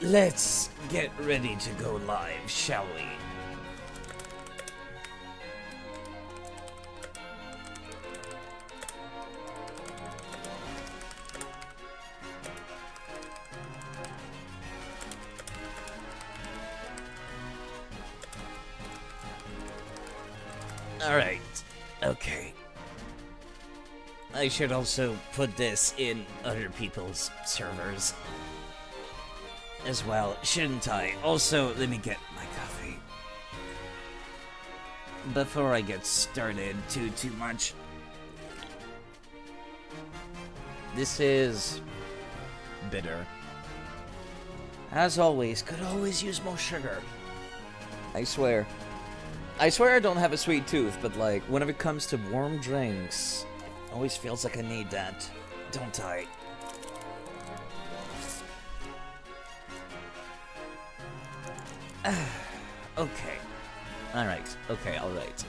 let's get ready to go live, shall we? Alright, okay. I should also put this in other people's servers as well, shouldn't I? Also, let me get my coffee. Before I get started too much. This is bitter. As always, could always use more sugar. I swear. I swear I don't have a sweet tooth, but like, whenever it comes to warm drinks, always feels like I need that, don't I? Okay. Alright, okay, alright.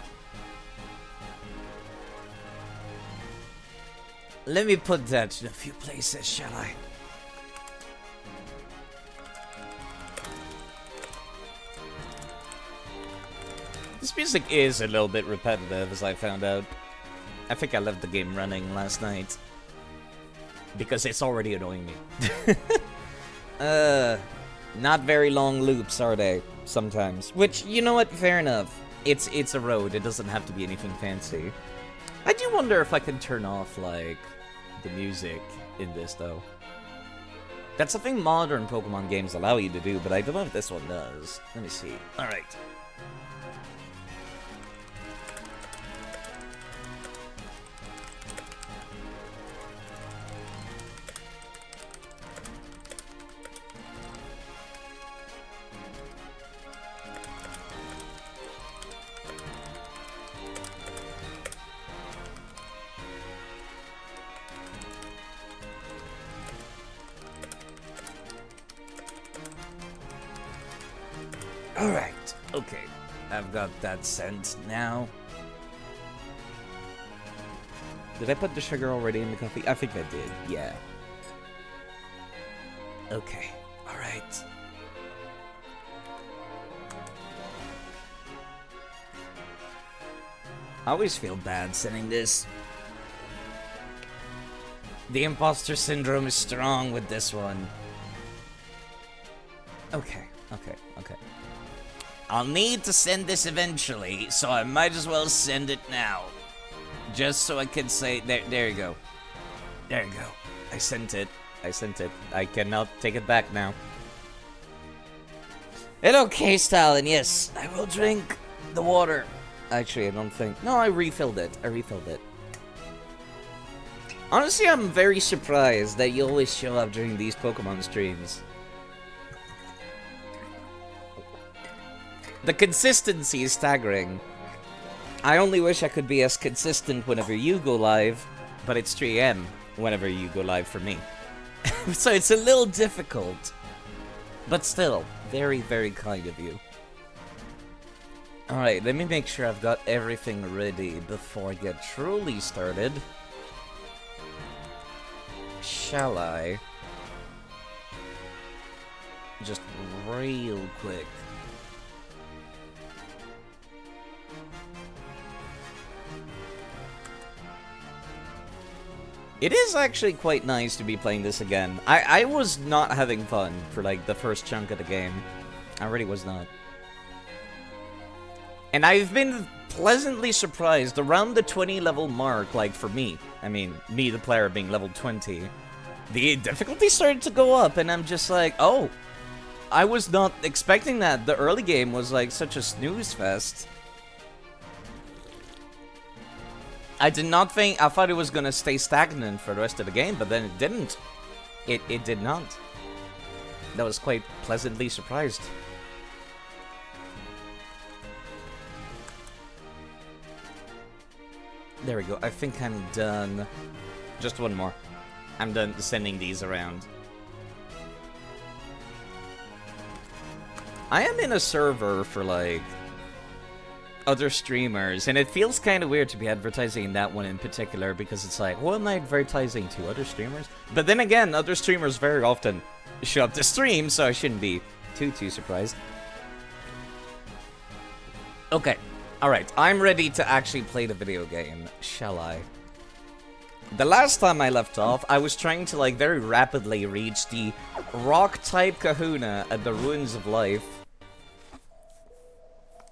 Let me put that in a few places, shall I? This music is a little bit repetitive, as I found out. I think I left the game running last night. Because it's already annoying me. Not very long loops, are they? Sometimes. Which, you know what? Fair enough. It's a road. It doesn't have to be anything fancy. I do wonder if I can turn off, like, the music in this, though. That's something modern Pokemon games allow you to do, but I don't know if this one does. Let me see. Alright. Alright, okay. I've got that sent now. Did I put the sugar already in the coffee? I think I did, yeah. Okay, alright. I always feel bad sending this. The imposter syndrome is strong with this one. Okay, okay, okay. I'll need to send this eventually, so I might as well send it now. Just so I can say, there you go. There you go. I sent it. I sent it. I cannot take it back now. And okay, Stalin, yes, I will drink the water. Actually, I don't think... No, I refilled it. I refilled it. Honestly, I'm very surprised that you always show up during these Pokemon streams. The consistency is staggering. I only wish I could be as consistent whenever you go live, but it's 3 AM whenever you go live for me. So it's a little difficult. But still, very, very kind of you. Alright, let me make sure I've got everything ready before I get truly started. Shall I? Just real quick. It is actually quite nice to be playing this again. I was not having fun for like the first chunk of the game. I really was not. And I've been pleasantly surprised around the 20 level mark, like for me. I mean, me the player being level 20. The difficulty started to go up and I'm just like, oh. I was not expecting that. The early game was like such a snooze fest. I did not think, I thought it was gonna stay stagnant for the rest of the game, but then it didn't. It did not. That was quite pleasantly surprised. There we go, I think I'm done. Just one more. I'm done sending these around. I am in a server for like other streamers, and it feels kind of weird to be advertising in that one in particular, because it's like, what am I advertising to? Other streamers? But then again, other streamers very often show up to stream, so I shouldn't be too surprised. Okay, alright, I'm ready to actually play the video game, shall I? The last time I left off, I was trying to, like, very rapidly reach the rock-type kahuna at the Ruins of Life.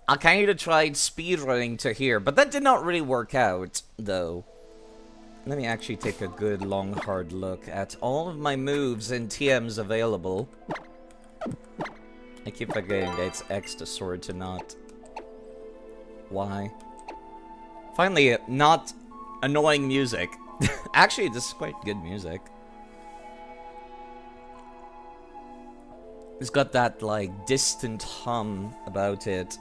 I kinda tried speedrunning to here, but that did not really work out, though. Let me actually take a good, long, hard look at all of my moves and TMs available. I keep forgetting that it's X to sword to not. Why? Finally, not annoying music. Actually, this is quite good music. It's got that, like, distant hum about it.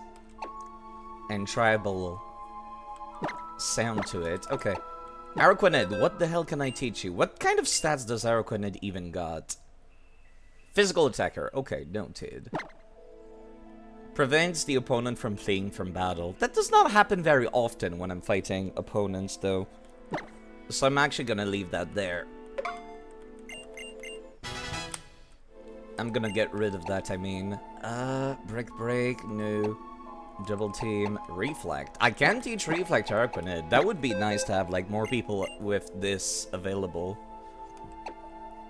And tribal sound to it. Okay. Araquanid, what the hell can I teach you? What kind of stats does Araquanid even got? Physical attacker. Okay, noted. Prevents the opponent from fleeing from battle. That does not happen very often when I'm fighting opponents, though. So I'm actually gonna leave that there. I'm gonna get rid of that, I mean. Break, no. Double team, reflect. I can teach reflect to Araquanid. That would be nice to have, like, more people with this available.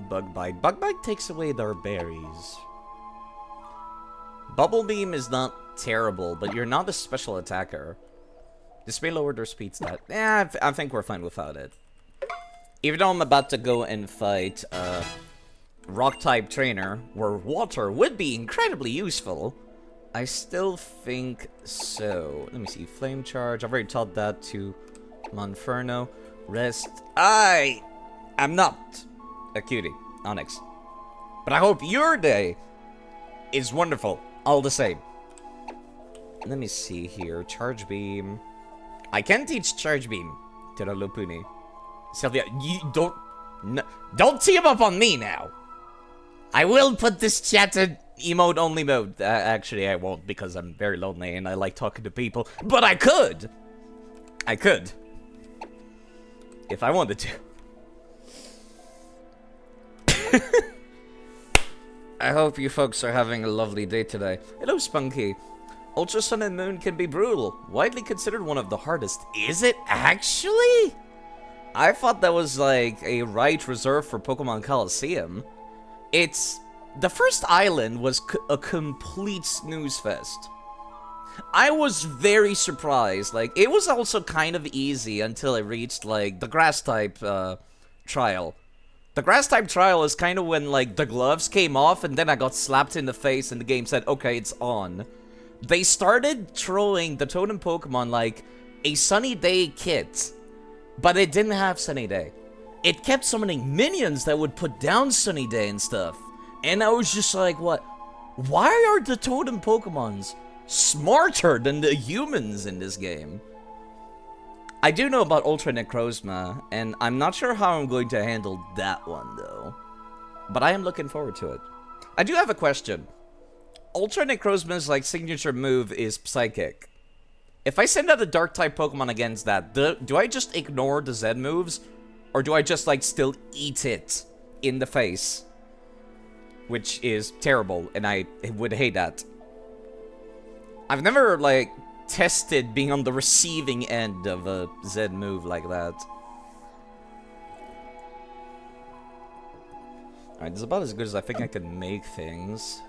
Bug bite. Bug bite takes away their berries. Bubble beam is not terrible, but you're not a special attacker. This may lower their speed stat. Yeah, I think we're fine without it. Even though I'm about to go and fight rock-type trainer, where water would be incredibly useful, I still think so. Let me see. Flame charge. I've already taught that to Monferno. Rest. I am not a cutie, Onyx. But I hope your day is wonderful, all the same. Let me see here. Charge beam. I can teach charge beam to the Lopuni. Sylvia, you don't team up on me now. I will put this chat in emote only mode. Actually, I won't because I'm very lonely and I like talking to people. But I could. I could. If I wanted to. I hope you folks are having a lovely day today. Hello, Spunky. Ultra Sun and Moon can be brutal. Widely considered one of the hardest. Is it actually? I thought that was like a right reserved for Pokemon Coliseum. It's... The first island was a complete snooze fest. I was very surprised. Like, it was also kind of easy until I reached, like, the Grass-type trial. The Grass-type trial is kind of when, like, the gloves came off and then I got slapped in the face and the game said, okay, it's on. They started throwing the Totem Pokemon like a Sunny Day kit, but it didn't have Sunny Day. It kept summoning minions that would put down Sunny Day and stuff. And I was just like, what? Why are the Totem Pokemons smarter than the humans in this game? I do know about Ultra Necrozma, and I'm not sure how I'm going to handle that one, though. But I am looking forward to it. I do have a question. Ultra Necrozma's, like, signature move is Psychic. If I send out a Dark-type Pokemon against that, do I just ignore the Z moves? Or do I just, like, still eat it in the face? Which is terrible, and I would hate that. I've never, like, tested being on the receiving end of a Z move like that. Alright, this is about as good as I think I can make things.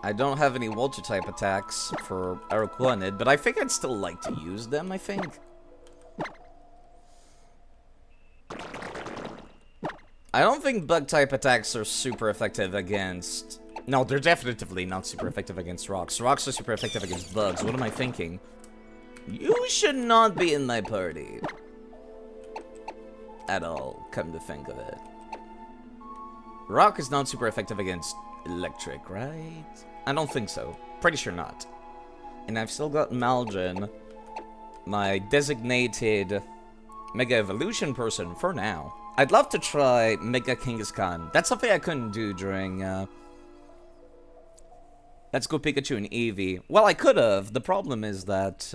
I don't have any Water-type attacks for Araquanid, but I think I'd still like to use them, I think. I don't think Bug-type attacks are super effective against... No, they're definitely not super effective against rocks. Rocks are super effective against bugs. What am I thinking? You should not be in my party. At all, come to think of it. Rock is not super effective against electric, right? I don't think so. Pretty sure not. And I've still got Malgen, my designated Mega Evolution person for now. I'd love to try Mega Kangaskhan. That's something I couldn't do during, Let's Go Pikachu and Eevee. Well, I could have. The problem is that,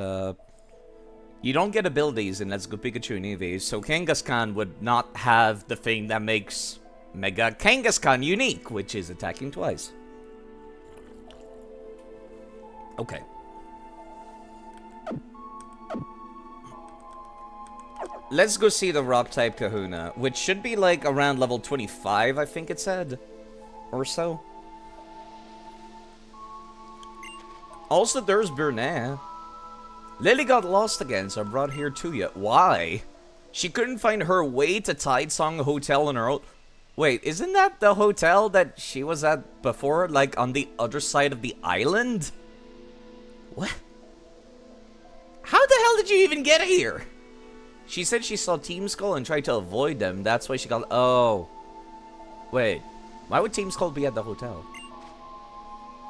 you don't get abilities in Let's Go Pikachu and Eevee, so Kangaskhan would not have the thing that makes Mega Kangaskhan unique, which is attacking twice. Okay. Let's go see the Rock-type Kahuna, which should be like around level 25, I think it said. Or so. Also, there's Burnett. Lily got lost again, so I brought her to you. Why? She couldn't find her way to Tidesong Hotel on her own. Wait, isn't that the hotel that she was at before, like on the other side of the island? What? How the hell did you even get here? She said she saw Team Skull and tried to avoid them. That's why she got... Oh. Wait. Why would Team Skull be at the hotel?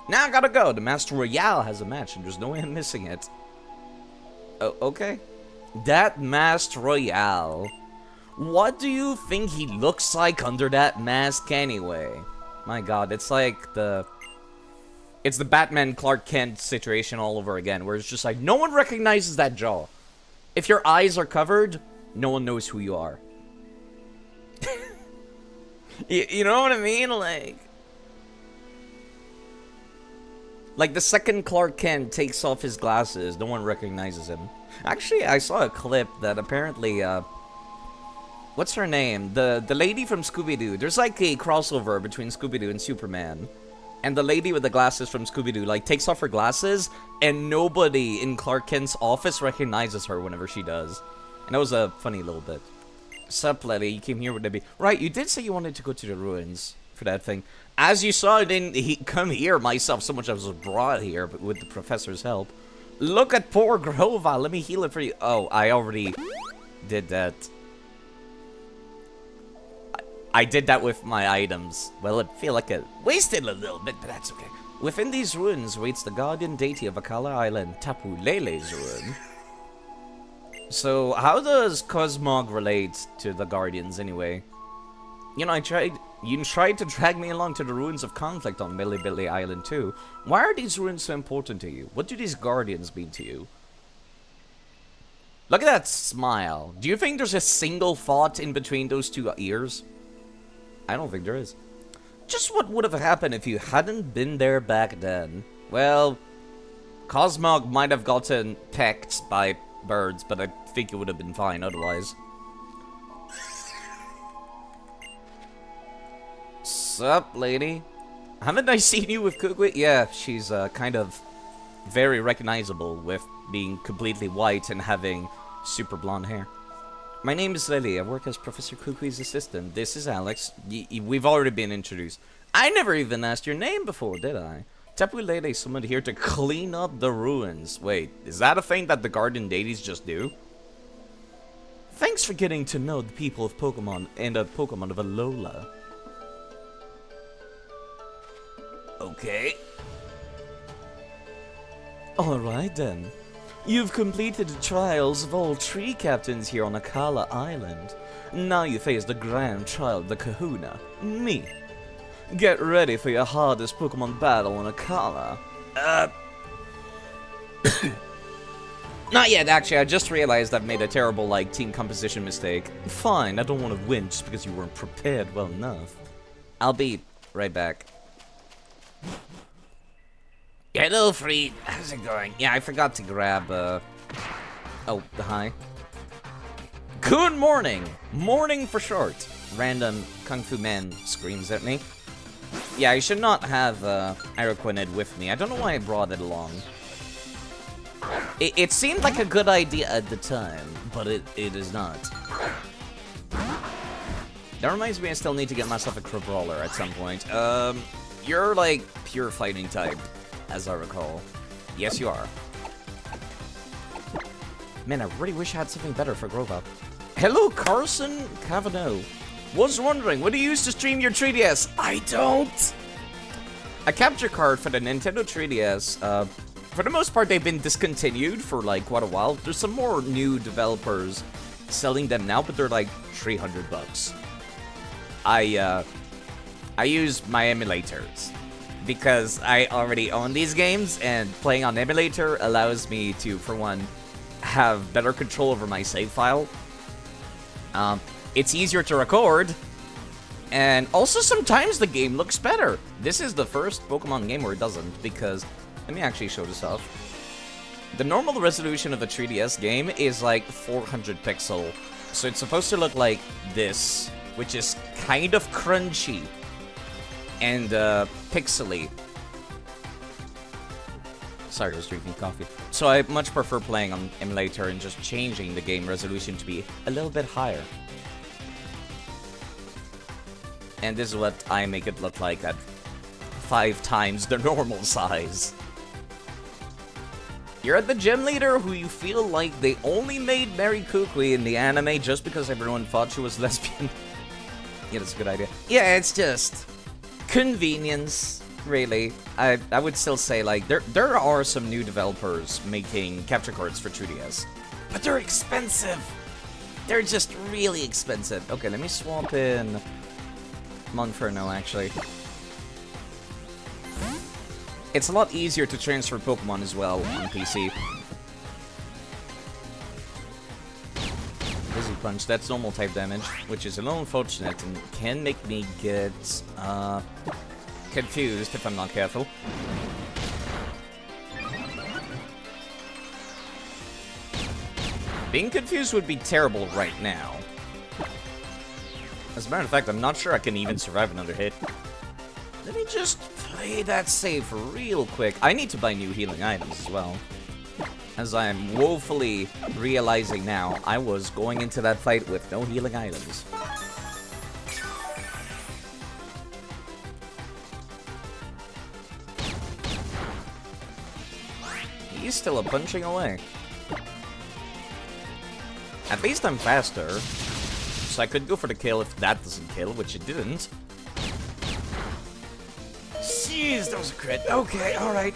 Now I gotta go. The Master Royale has a match and there's no way I'm missing it. Oh, okay. That Master Royale. What do you think he looks like under that mask anyway? My god, it's like the... It's the Batman Clark Kent situation all over again, where it's just like, no one recognizes that jaw. If your eyes are covered, no one knows who you are. you know what I mean? Like the second Clark Kent takes off his glasses, no one recognizes him. Actually, I saw a clip that apparently, what's her name? The lady from Scooby-Doo. There's like a crossover between Scooby-Doo and Superman. And the lady with the glasses from Scooby-Doo, like, takes off her glasses, and nobody in Clark Kent's office recognizes her whenever she does. And that was a funny little bit. Sup, Letty, you came here with Debbie. Right, you did say you wanted to go to the ruins for that thing. As you saw, I didn't come here myself so much I was brought here, but with the professor's help. Look at poor Grova, let me heal it for you. Oh, I already did that. I did that with my items. Well, I feel like I wasted a little bit, but that's okay. Within these ruins waits the guardian deity of Akala Island, Tapu Lele's ruin. So, how does Cosmog relate to the guardians anyway? You know, you tried to drag me along to the ruins of conflict on Billy Island too. Why are these ruins so important to you? What do these guardians mean to you? Look at that smile. Do you think there's a single thought in between those two ears? I don't think there is. Just what would have happened if you hadn't been there back then? Well, Cosmog might have gotten pecked by birds, but I think it would have been fine otherwise. Sup, lady? Haven't I seen you with Kukui? Yeah, she's kind of very recognizable with being completely white and having super blonde hair. My name is Lily. I work as Professor Kukui's assistant. This is Alex. We've already been introduced. I never even asked your name before, did I? Tapu Lele summoned here to clean up the ruins. Wait, is that a thing that the Guardian Deities just do? Thanks for getting to know the people of Pokemon and the Pokemon of Alola. Okay. Alright then. You've completed the trials of all tree captains here on Akala Island. Now you face the grand trial of the Kahuna, me. Get ready for your hardest Pokemon battle on Akala. Not yet, actually. I just realized I've made a terrible, team composition mistake. Fine, I don't want to win just because you weren't prepared well enough. I'll be right back. Hello, Free. How's it going? Yeah, I forgot to grab, Oh, hi. Good morning! Morning for short. Random Kung Fu man screams at me. Yeah, I should not have, Iroquois with me. I don't know why I brought it along. It seemed like a good idea at the time, but it is not. That reminds me I still need to get myself a Crabrawler at some point. You're, pure fighting type. As I recall. Yes, you are. Man, I really wish I had something better for Grova. Hello, Carson Cavanaugh. Was wondering, what do you use to stream your 3DS? I don't! A capture card for the Nintendo 3DS. For the most part, they've been discontinued for, quite a while. There's some more new developers selling them now, but they're, $300. I use my emulators. Because I already own these games, and playing on emulator allows me to, for one, have better control over my save file. It's easier to record, And also sometimes the game looks better. This is the first Pokemon game where it doesn't, because... Let me actually show this off. The normal resolution of a 3DS game is like 400 pixel. So it's supposed to look like this, which is kind of crunchy and pixely. Sorry, I was drinking coffee. So I much prefer playing on emulator and just changing the game resolution to be a little bit higher. And this is what I make it look like at 5 times the normal size. You're the gym leader who you feel like they only made Mary Kukui in the anime just because everyone thought she was lesbian. Yeah, that's a good idea. Yeah, it's just convenience, really. I would still say, like, there are some new developers making capture cards for 3DS, but they're expensive. They're just really expensive. Okay, let me swap in Monferno, actually. It's a lot easier to transfer Pokemon as well on PC. Busy Punch, that's normal type damage, which is a little unfortunate and can make me get confused if I'm not careful. Being confused would be terrible right now. As a matter of fact, I'm not sure I can even survive another hit. Let me just play that save real quick. I need to buy new healing items as well. As I am woefully realizing now, I was going into that fight with no healing items. He's still punching away. At least I'm faster. So I could go for the kill if that doesn't kill, which it didn't. Jeez, that was a crit. Okay, alright.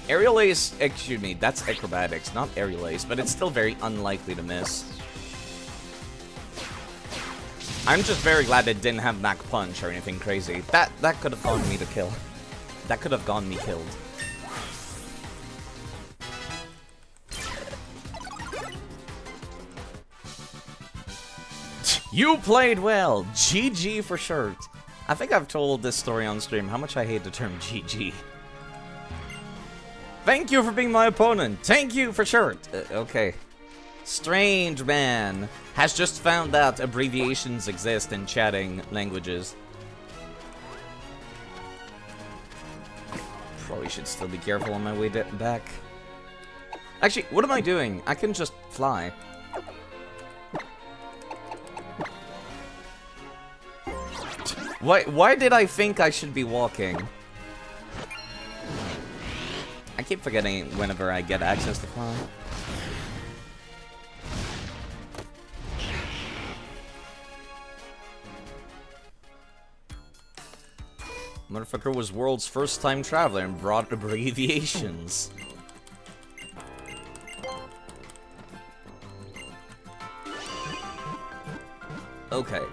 Aerial Ace, excuse me, that's Acrobatics, not Aerial Ace, but it's still very unlikely to miss. I'm just very glad it didn't have Mach Punch or anything crazy. That could have gone me to kill. That could have gone me killed. You played well! GG for shirt. I think I've told this story on stream, how much I hate the term GG. Thank you for being my opponent. Thank you for shirt. Okay. Strange man has just found out abbreviations exist in chatting languages. Probably should still be careful on my way back. Actually, what am I doing? I can just fly. Why did I think I should be walking? I keep forgetting whenever I get access to fly. Motherfucker was world's first time traveler and brought abbreviations. Okay.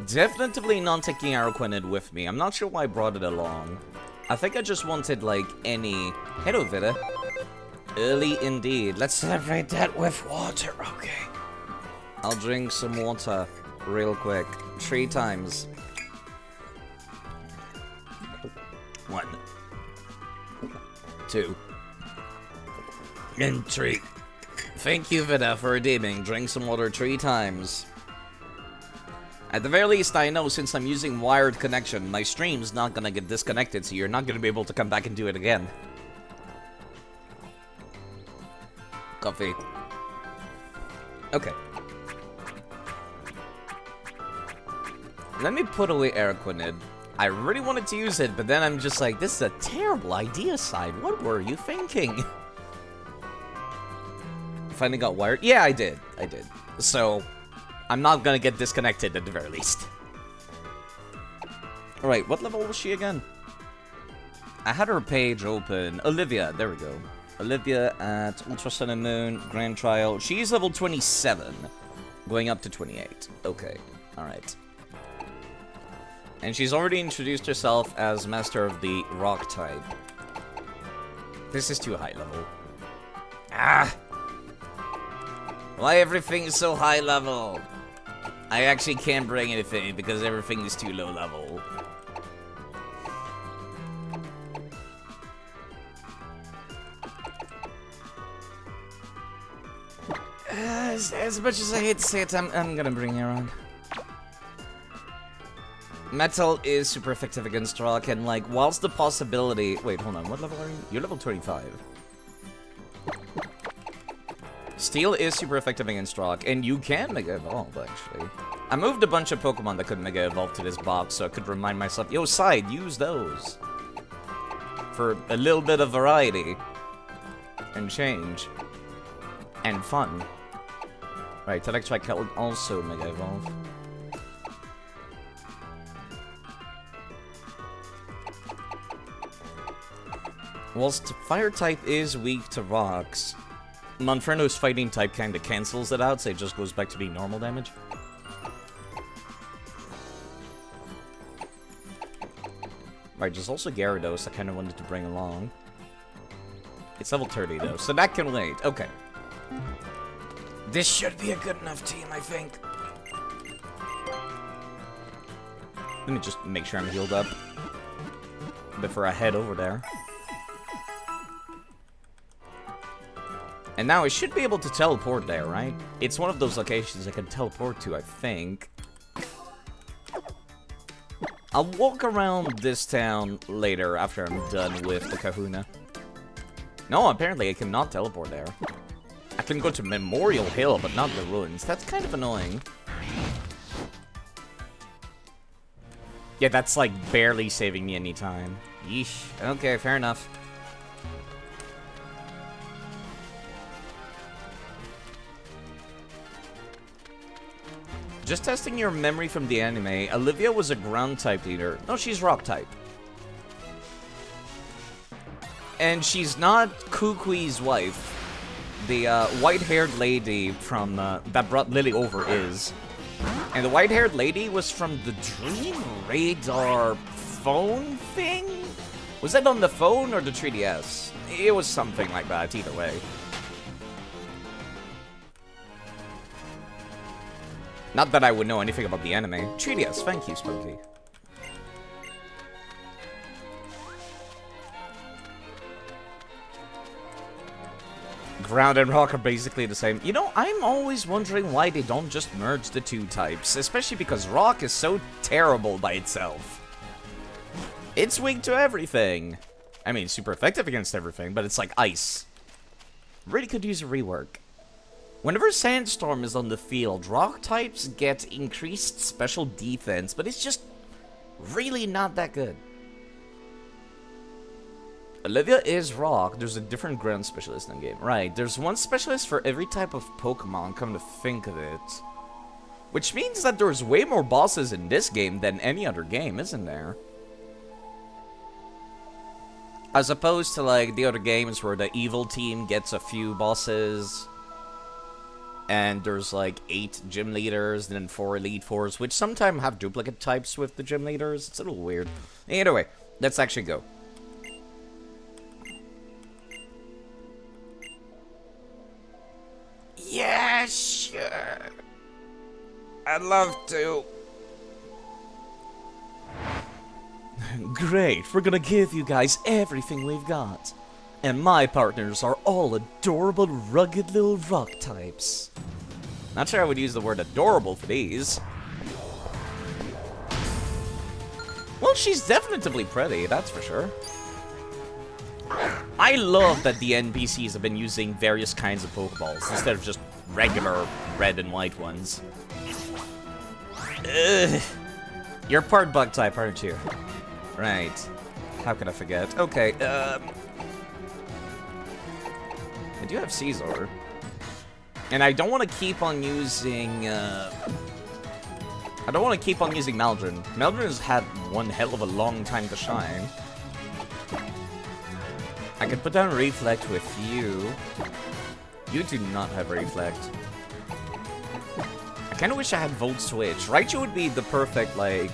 Definitely not taking Araquanid with me. I'm not sure why I brought it along. I think I just wanted, like, any... Hello, Vita. Early indeed. Let's celebrate that with water. Okay. I'll drink some water real quick. 3 times. 1. 2. And 3. Thank you, Vita, for redeeming. Drink some water 3 times. At the very least, I know since I'm using wired connection, my stream's not gonna get disconnected, so you're not gonna be able to come back and do it again. Coffee. Okay. Let me put away Araquanid. I really wanted to use it, but then I'm just like, this is a terrible idea, Side. What were you thinking? Finally got wired? Yeah, I did. I did. So... I'm not gonna get disconnected at the very least. Alright, what level was she again? I had her page open. Olivia, there we go. Olivia at Ultra Sun and Moon, Grand Trial. She's level 27, going up to 28. Okay, alright. And she's already introduced herself as Master of the Rock type. This is too high level. Ah! Why everything is so high level? I actually can't bring anything because everything is too low level. As much as I hate to say it, I'm gonna bring you around. Metal is super effective against rock, and like, whilst the possibility... Wait, hold on, what level are you? You're level 25. Steel is super effective against rock, and you can Mega Evolve, actually. I moved a bunch of Pokemon that could Mega Evolve to this box, so I could remind myself, yo, Side, use those. For a little bit of variety. And change. And fun. Right, Electrike can also Mega Evolve. Whilst Fire type is weak to rocks, Monferno's Fighting type kinda cancels it out, so it just goes back to being normal damage. Right, there's also Gyarados I kinda wanted to bring along. It's level 30 though, so that can wait. Okay. This should be a good enough team, I think. Let me just make sure I'm healed up before I head over there. And now I should be able to teleport there, right? It's one of those locations I can teleport to, I think. I'll walk around this town later after I'm done with the Kahuna. No, apparently I cannot teleport there. I can go to Memorial Hill, but not the ruins. That's kind of annoying. Yeah, that's like barely saving me any time. Yeesh. Okay, fair enough. Just testing your memory from the anime, Olivia was a ground-type leader. No, she's rock-type. And she's not Kukui's wife. The white-haired lady from that brought Lily over is. And the white-haired lady was from the Dream Radar phone thing? Was that on the phone or the 3DS? It was something like that, either way. Not that I would know anything about the anime. 3DS, thank you, Spunky. Ground and rock are basically the same. You know, I'm always wondering why they don't just merge the two types, especially because rock is so terrible by itself. It's weak to everything. I mean, super effective against everything, but it's like ice. Really could use a rework. Whenever Sandstorm is on the field, rock types get increased special defense, but it's just really not that good. Olivia is rock. There's a different ground specialist in the game. Right, there's one specialist for every type of Pokemon, come to think of it. Which means that there's way more bosses in this game than any other game, isn't there? As opposed to, like, the other games where the evil team gets a few bosses... and there's like 8 gym leaders, and then 4 Elite Fours, which sometimes have duplicate types with the gym leaders. It's a little weird. Either way, let's actually go. Yeah, sure. I'd love to. Great, we're gonna give you guys everything we've got. And my partners are all adorable, rugged little rock types. Not sure I would use the word adorable for these. Well, she's definitely pretty, that's for sure. I love that the NPCs have been using various kinds of Pokeballs instead of just regular red and white ones. Ugh. You're part bug type, aren't you? Right. How could I forget? Okay, I do have Caesar. And I don't want to keep on using, I don't want to keep on using Maldron. Maldron has had one hell of a long time to shine. I could put down Reflect with you. You do not have Reflect. I kind of wish I had Volt Switch. Raichu would be the perfect, like,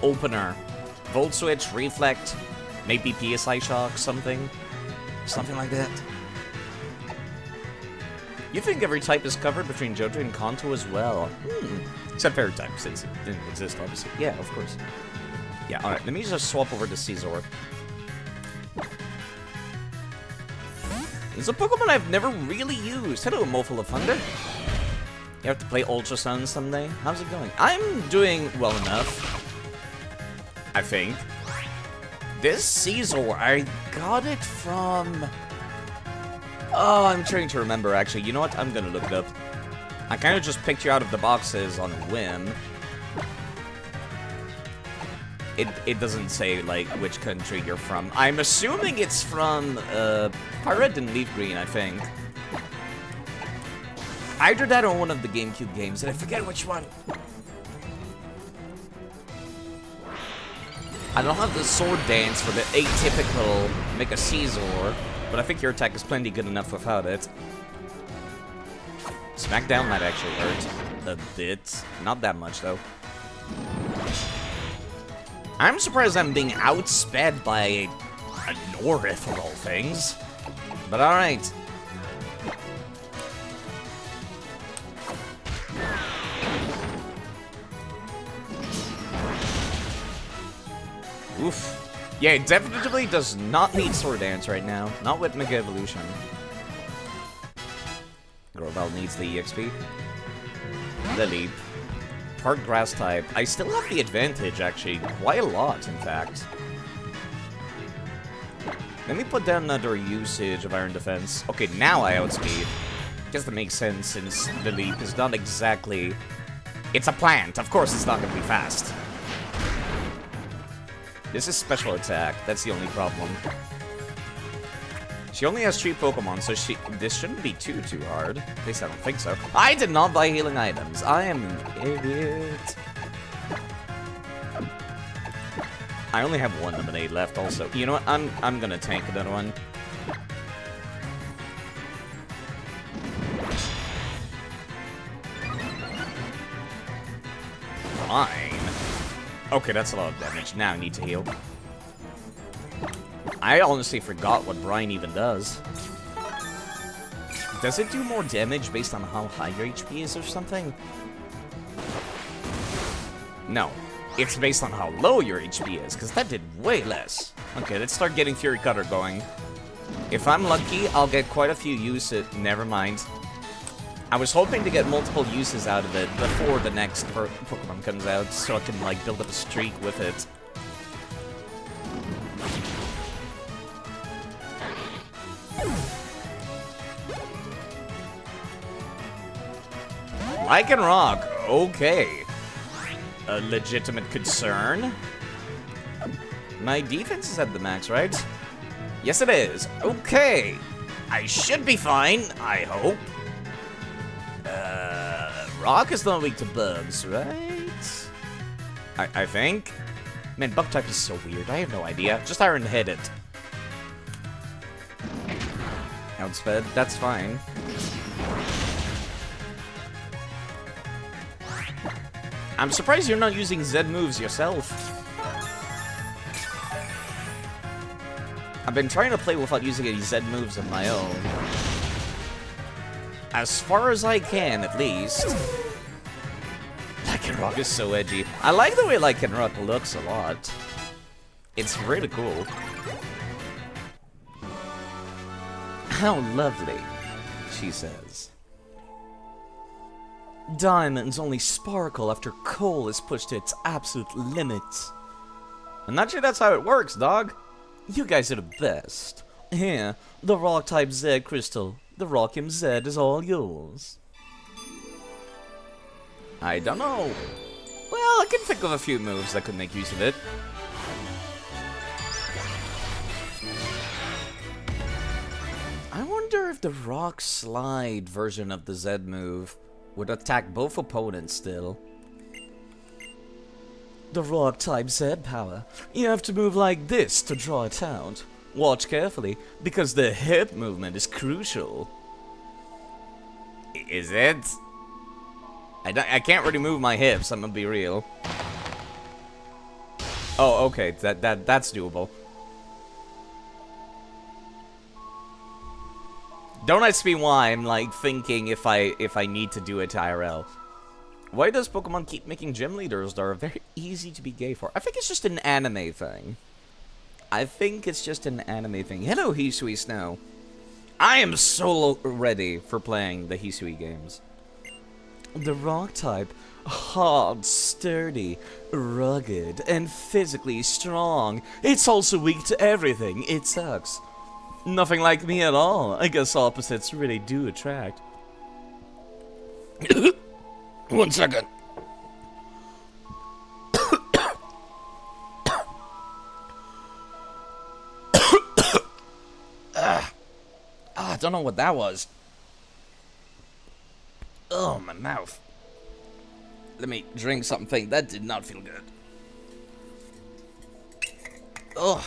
opener. Volt Switch, Reflect, maybe PSI Shock, something. Something like that. You think every type is covered between Johto and Kanto as well? Except fairy type, since it didn't exist, obviously. Yeah, of course. Yeah, alright, let me just swap over to Caesar. It's a Pokemon I've never really used. Hello, Moful of Thunder. You have to play Ultrasound someday? How's it going? I'm doing well enough. I think. This Caesar, I got it from... Oh, I'm trying to remember, actually. You know what? I'm gonna look it up. I kind of just picked you out of the boxes on a whim. It doesn't say, like, which country you're from. I'm assuming it's from, Red and Leaf Green, I think. Either that or one of the GameCube games, and I forget which one. I don't have the sword dance for the atypical Mega Caesar, but I think your attack is plenty good enough without it. Smackdown might actually hurt a bit. Not that much, though. I'm surprised I'm being outsped by a Norith of all things. But alright. Oof. Yeah, it definitely does not need Sword Dance right now. Not with Mega Evolution. Grovyle needs the EXP. The Leap. Part Grass type. I still have the advantage, actually. Quite a lot, in fact. Let me put down another usage of Iron Defense. Okay, now I outspeed. Guess that makes sense, since the Leap is not exactly... It's a plant. Of course it's not going to be fast. This is special attack. That's the only problem. She only has 3 Pokemon, so this shouldn't be too hard. At least I don't think so. I did not buy healing items. I am an idiot. I only have 1 lemonade left also. You know what? I'm gonna tank another one. Fine. Okay, that's a lot of damage. Now I need to heal. I honestly forgot what Brine even does. Does it do more damage based on how high your HP is or something? No. It's based on how low your HP is, because that did way less. Okay, let's start getting Fury Cutter going. If I'm lucky, I'll get quite a few uses. Never mind. I was hoping to get multiple uses out of it before the next Pokemon comes out, so I can, like, build up a streak with it. Lycanroc, okay. A legitimate concern. My defense is at the max, right? Yes, it is. Okay. I should be fine, I hope. Rock is not weak to bugs, right? I think. Man, bug type is so weird. I have no idea. Just Iron Head it. Outsped, that's fine. I'm surprised you're not using Z moves yourself. I've been trying to play without using any Z moves of my own. As far as I can, at least. Lycanroc is so edgy. I like the way Lycanroc looks a lot. It's really cool. How lovely, she says. Diamonds only sparkle after coal is pushed to its absolute limits. I'm not sure that's how it works, dog. You guys are the best. Here, the Rock-type Z crystal. The Rockium Z is all yours. I don't know. Well, I can think of a few moves that could make use of it. I wonder if the Rock Slide version of the Z move would attack both opponents still. The Rock-type Z power. You have to move like this to draw it out. Watch carefully, because the hip movement is crucial. Is it? I can't really move my hips, I'm gonna be real. Oh, okay, that's doable. Don't ask me why I'm, like, thinking if I need to do it to IRL. Why does Pokemon keep making gym leaders that are very easy to be gay for? I think it's just an anime thing. I think it's just an anime thing. Hello, Hisui Snow. I am so ready for playing the Hisui games. The rock type, hard, sturdy, rugged, and physically strong. It's also weak to everything. It sucks. Nothing like me at all. I guess opposites really do attract. 1 second. I don't know what that was. Oh, my mouth. Let me drink something. That did not feel good. Oh.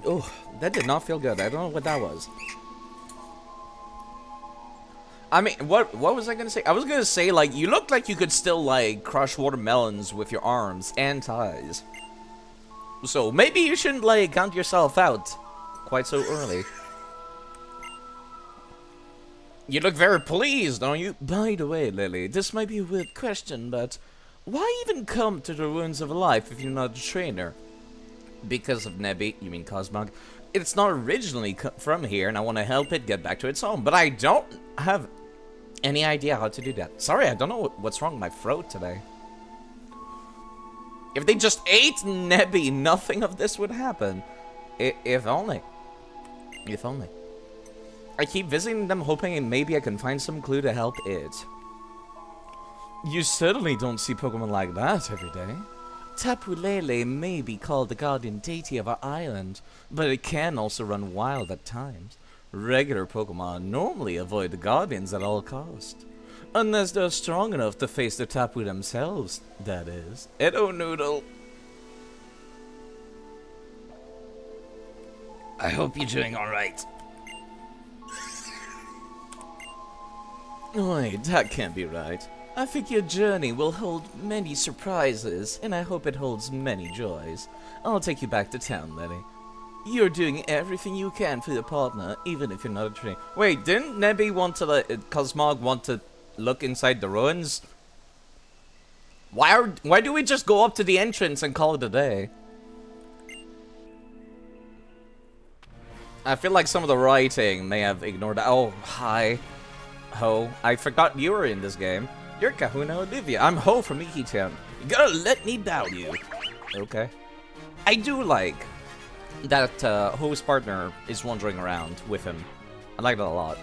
Oh, that did not feel good. I don't know what that was. I mean, what was I gonna say? I was gonna say, like, you looked like you could still, like, crush watermelons with your arms and thighs. So, maybe you shouldn't, like, count yourself out quite so early. You look very pleased, don't you? By the way, Lily, this might be a weird question, but why even come to the Ruins of Life if you're not a trainer? Because of Nebby, you mean Cosmog. It's not originally from here, and I want to help it get back to its home, but I don't have any idea how to do that. Sorry, I don't know what's wrong with my throat today. If they just ate Nebby, nothing of this would happen. If only. If only. I keep visiting them hoping maybe I can find some clue to help it. You certainly don't see Pokemon like that every day. Tapu Lele may be called the guardian deity of our island, but it can also run wild at times. Regular Pokemon normally avoid the guardians at all costs. Unless they're strong enough to face the Tapu themselves, that is. Edo Noodle. I hope you're doing alright. Wait, that can't be right. I think your journey will hold many surprises, and I hope it holds many joys. I'll take you back to town, Lenny. You're doing everything you can for your partner, even if you're not a trainer. Wait, didn't Nebby want to Cosmog want to look inside the ruins? Why do we just go up to the entrance and call it a day? I feel like some of the writing may have ignored that. Oh, hi. Ho. I forgot you were in this game. You're Kahuna Olivia. I'm Ho from Iki-town. You gotta let me bow you. Okay. I do like that Ho's partner is wandering around with him. I like that a lot.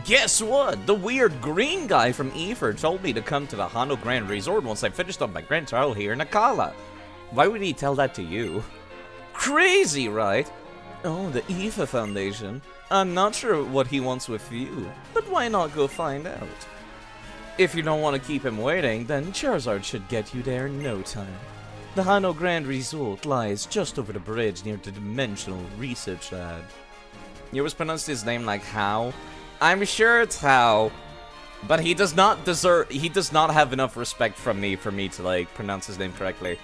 Guess what? The weird green guy from Ether told me to come to the Hano Grand Resort once I finished up my grand trial here in Akala. Why would he tell that to you? Crazy, right? Oh, the Ether Foundation. I'm not sure what he wants with you, but why not go find out? If you don't want to keep him waiting, then Charizard should get you there in no time. The Hano Grand Resort lies just over the bridge near the Dimensional Research Lab. You always pronounce his name like How? I'm sure it's How, but he does not have enough respect from me for me to, like, pronounce his name correctly.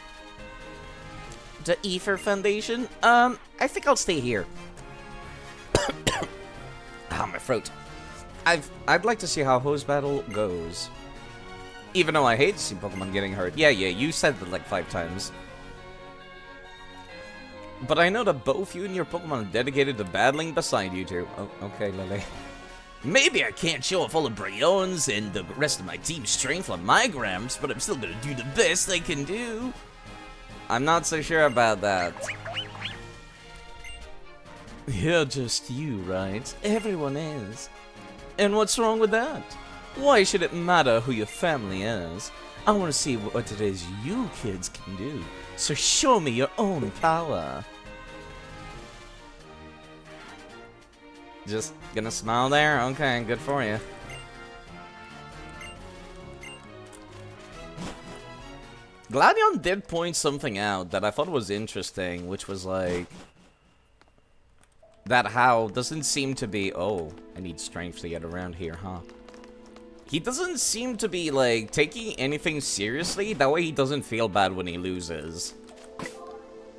The Ether Foundation? I think I'll stay here. Ah, my throat. I'd like to see how Ho's battle goes. Even though I hate to see Pokemon getting hurt. Yeah, you said that like 5 times. But I know that both you and your Pokemon are dedicated to battling beside you two. Oh, okay, Lily. Maybe I can't show off all of Brion's and the rest of my team's strength on my grams, but I'm still gonna do the best I can do. I'm not so sure about that. You're just you, right? Everyone is. And what's wrong with that? Why should it matter who your family is? I want to see what it is you kids can do. So show me your own power. Just gonna smile there? Okay, good for you. Gladion did point something out that I thought was interesting, which was like... that How doesn't seem to be... Oh, I need strength to get around here, huh? He doesn't seem to be, like, taking anything seriously. That way he doesn't feel bad when he loses.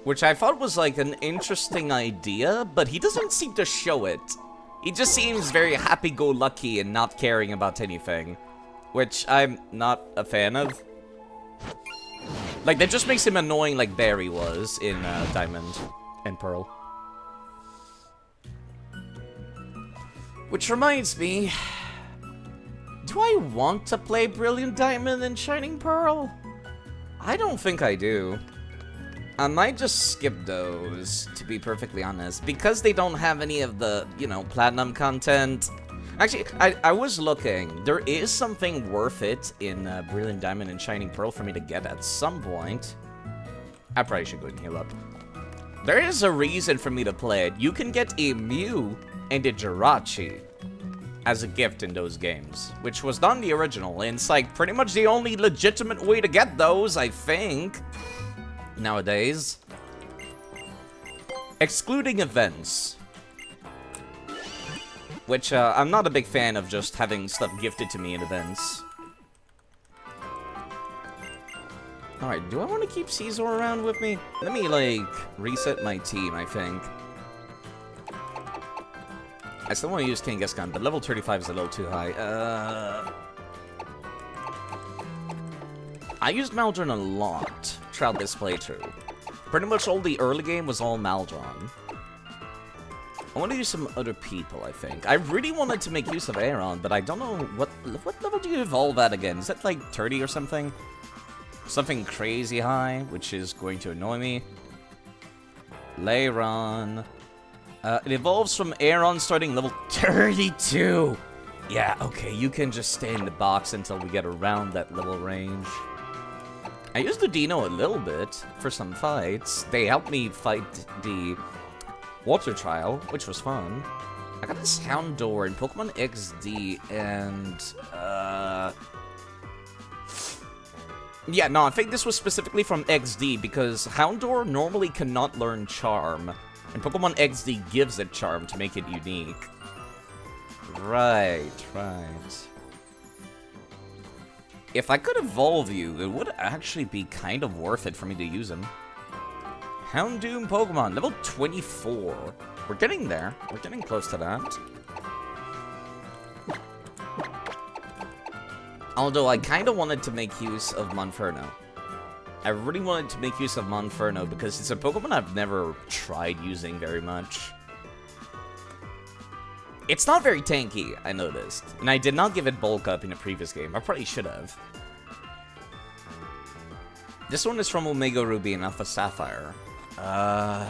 Which I thought was like an interesting idea, but he doesn't seem to show it. He just seems very happy-go-lucky and not caring about anything. Which I'm not a fan of. Like, that just makes him annoying like Barry was in Diamond and Pearl. Which reminds me... Do I want to play Brilliant Diamond and Shining Pearl? I don't think I do. I might just skip those, to be perfectly honest. Because they don't have any of the, you know, platinum content. Actually, I was looking. There is something worth it in Brilliant Diamond and Shining Pearl for me to get at some point. I probably should go and heal up. There is a reason for me to play it. You can get a Mew and a Jirachi as a gift in those games, which was not in the original. And it's like pretty much the only legitimate way to get those, I think, nowadays. Excluding events. Which, I'm not a big fan of just having stuff gifted to me in events. Alright, do I want to keep Caesar around with me? Let me, like, reset my team, I think. I still want to use Kangaskhan, but level 35 is a little too high. I used Maldron a lot throughout this playthrough. Pretty much all the early game was all Maldron. I want to use some other people, I think. I really wanted to make use of Aeron, but I don't know what level do you evolve at again? Is that like 30 or something? Something crazy high, which is going to annoy me. Leiron. It evolves from Aeron starting level 32. Yeah, okay, you can just stay in the box until we get around that level range. I used the Dino a little bit for some fights. They helped me fight the Water Trial, which was fun. I got this Houndour in Pokemon XD, and, yeah, no, I think this was specifically from XD, because Houndour normally cannot learn Charm, and Pokemon XD gives it Charm to make it unique. Right. If I could evolve you, it would actually be kind of worth it for me to use him. Houndoom Pokemon, level 24. We're getting there. We're getting close to that. Although I kind of wanted to make use of Monferno. I really wanted to make use of Monferno because it's a Pokemon I've never tried using very much. It's not very tanky, I noticed. And I did not give it bulk up in a previous game. I probably should have. This one is from Omega Ruby and Alpha Sapphire. I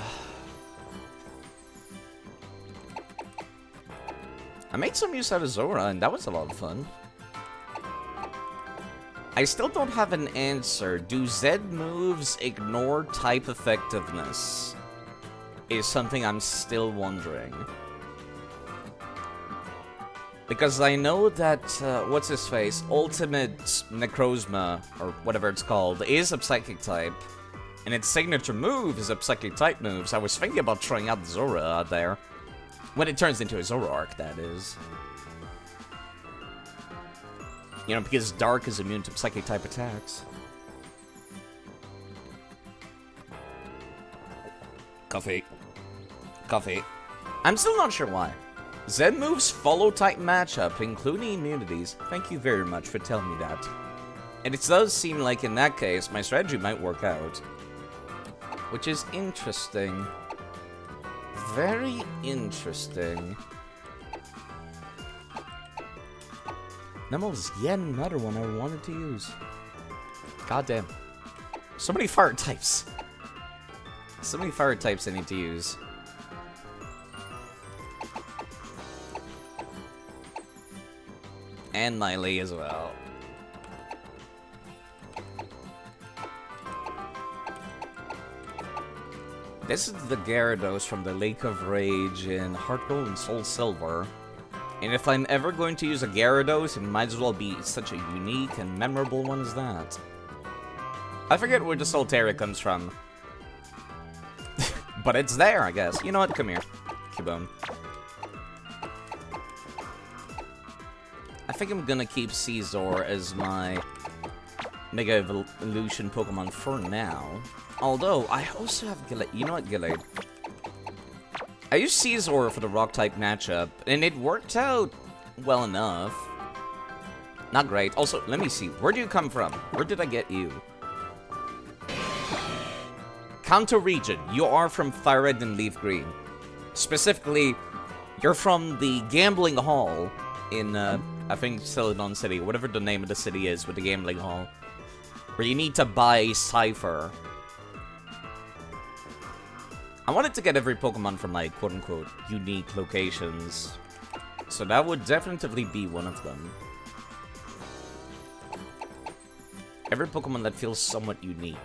made some use out of Zora, and that was a lot of fun. I still don't have an answer. Do Z moves ignore type effectiveness? Is something I'm still wondering. Because I know that, what's his face? Ultimate Necrozma, or whatever it's called, is a Psychic type. And its signature move is a Psychic type move, so I was thinking about trying out Zora out there. When it turns into a Zoroark, that is. You know, because Dark is immune to Psychic type attacks. Coffee. I'm still not sure why. Zen moves follow type matchup, including immunities. Thank you very much for telling me that. And it does seem like in that case, my strategy might work out. Which is interesting. Very interesting. Nemo's yet another one I wanted to use. Goddamn. So many fire types. So many fire types I need to use. And Miley as well. This is the Gyarados from the Lake of Rage in Heart Gold and Soul Silver. And if I'm ever going to use a Gyarados, it might as well be such a unique and memorable one as that. I forget where the Solterra comes from. But it's there, I guess. You know what? Come here, Cubone. I think I'm gonna keep Caesar as my Mega Evolution Pokemon for now. Although, I also have Gillade. You know what, Gillade? I used Caesar for the rock-type matchup, and it worked out well enough. Not great. Also, let me see. Where do you come from? Where did I get you? Kanto region. You are from Fire Red and Leaf Green. Specifically, you're from the gambling hall in, I think, Celadon City. Whatever the name of the city is with the gambling hall. Where you need to buy Cypher. I wanted to get every Pokemon from, like, quote-unquote, unique locations. So that would definitely be one of them. Every Pokemon that feels somewhat unique.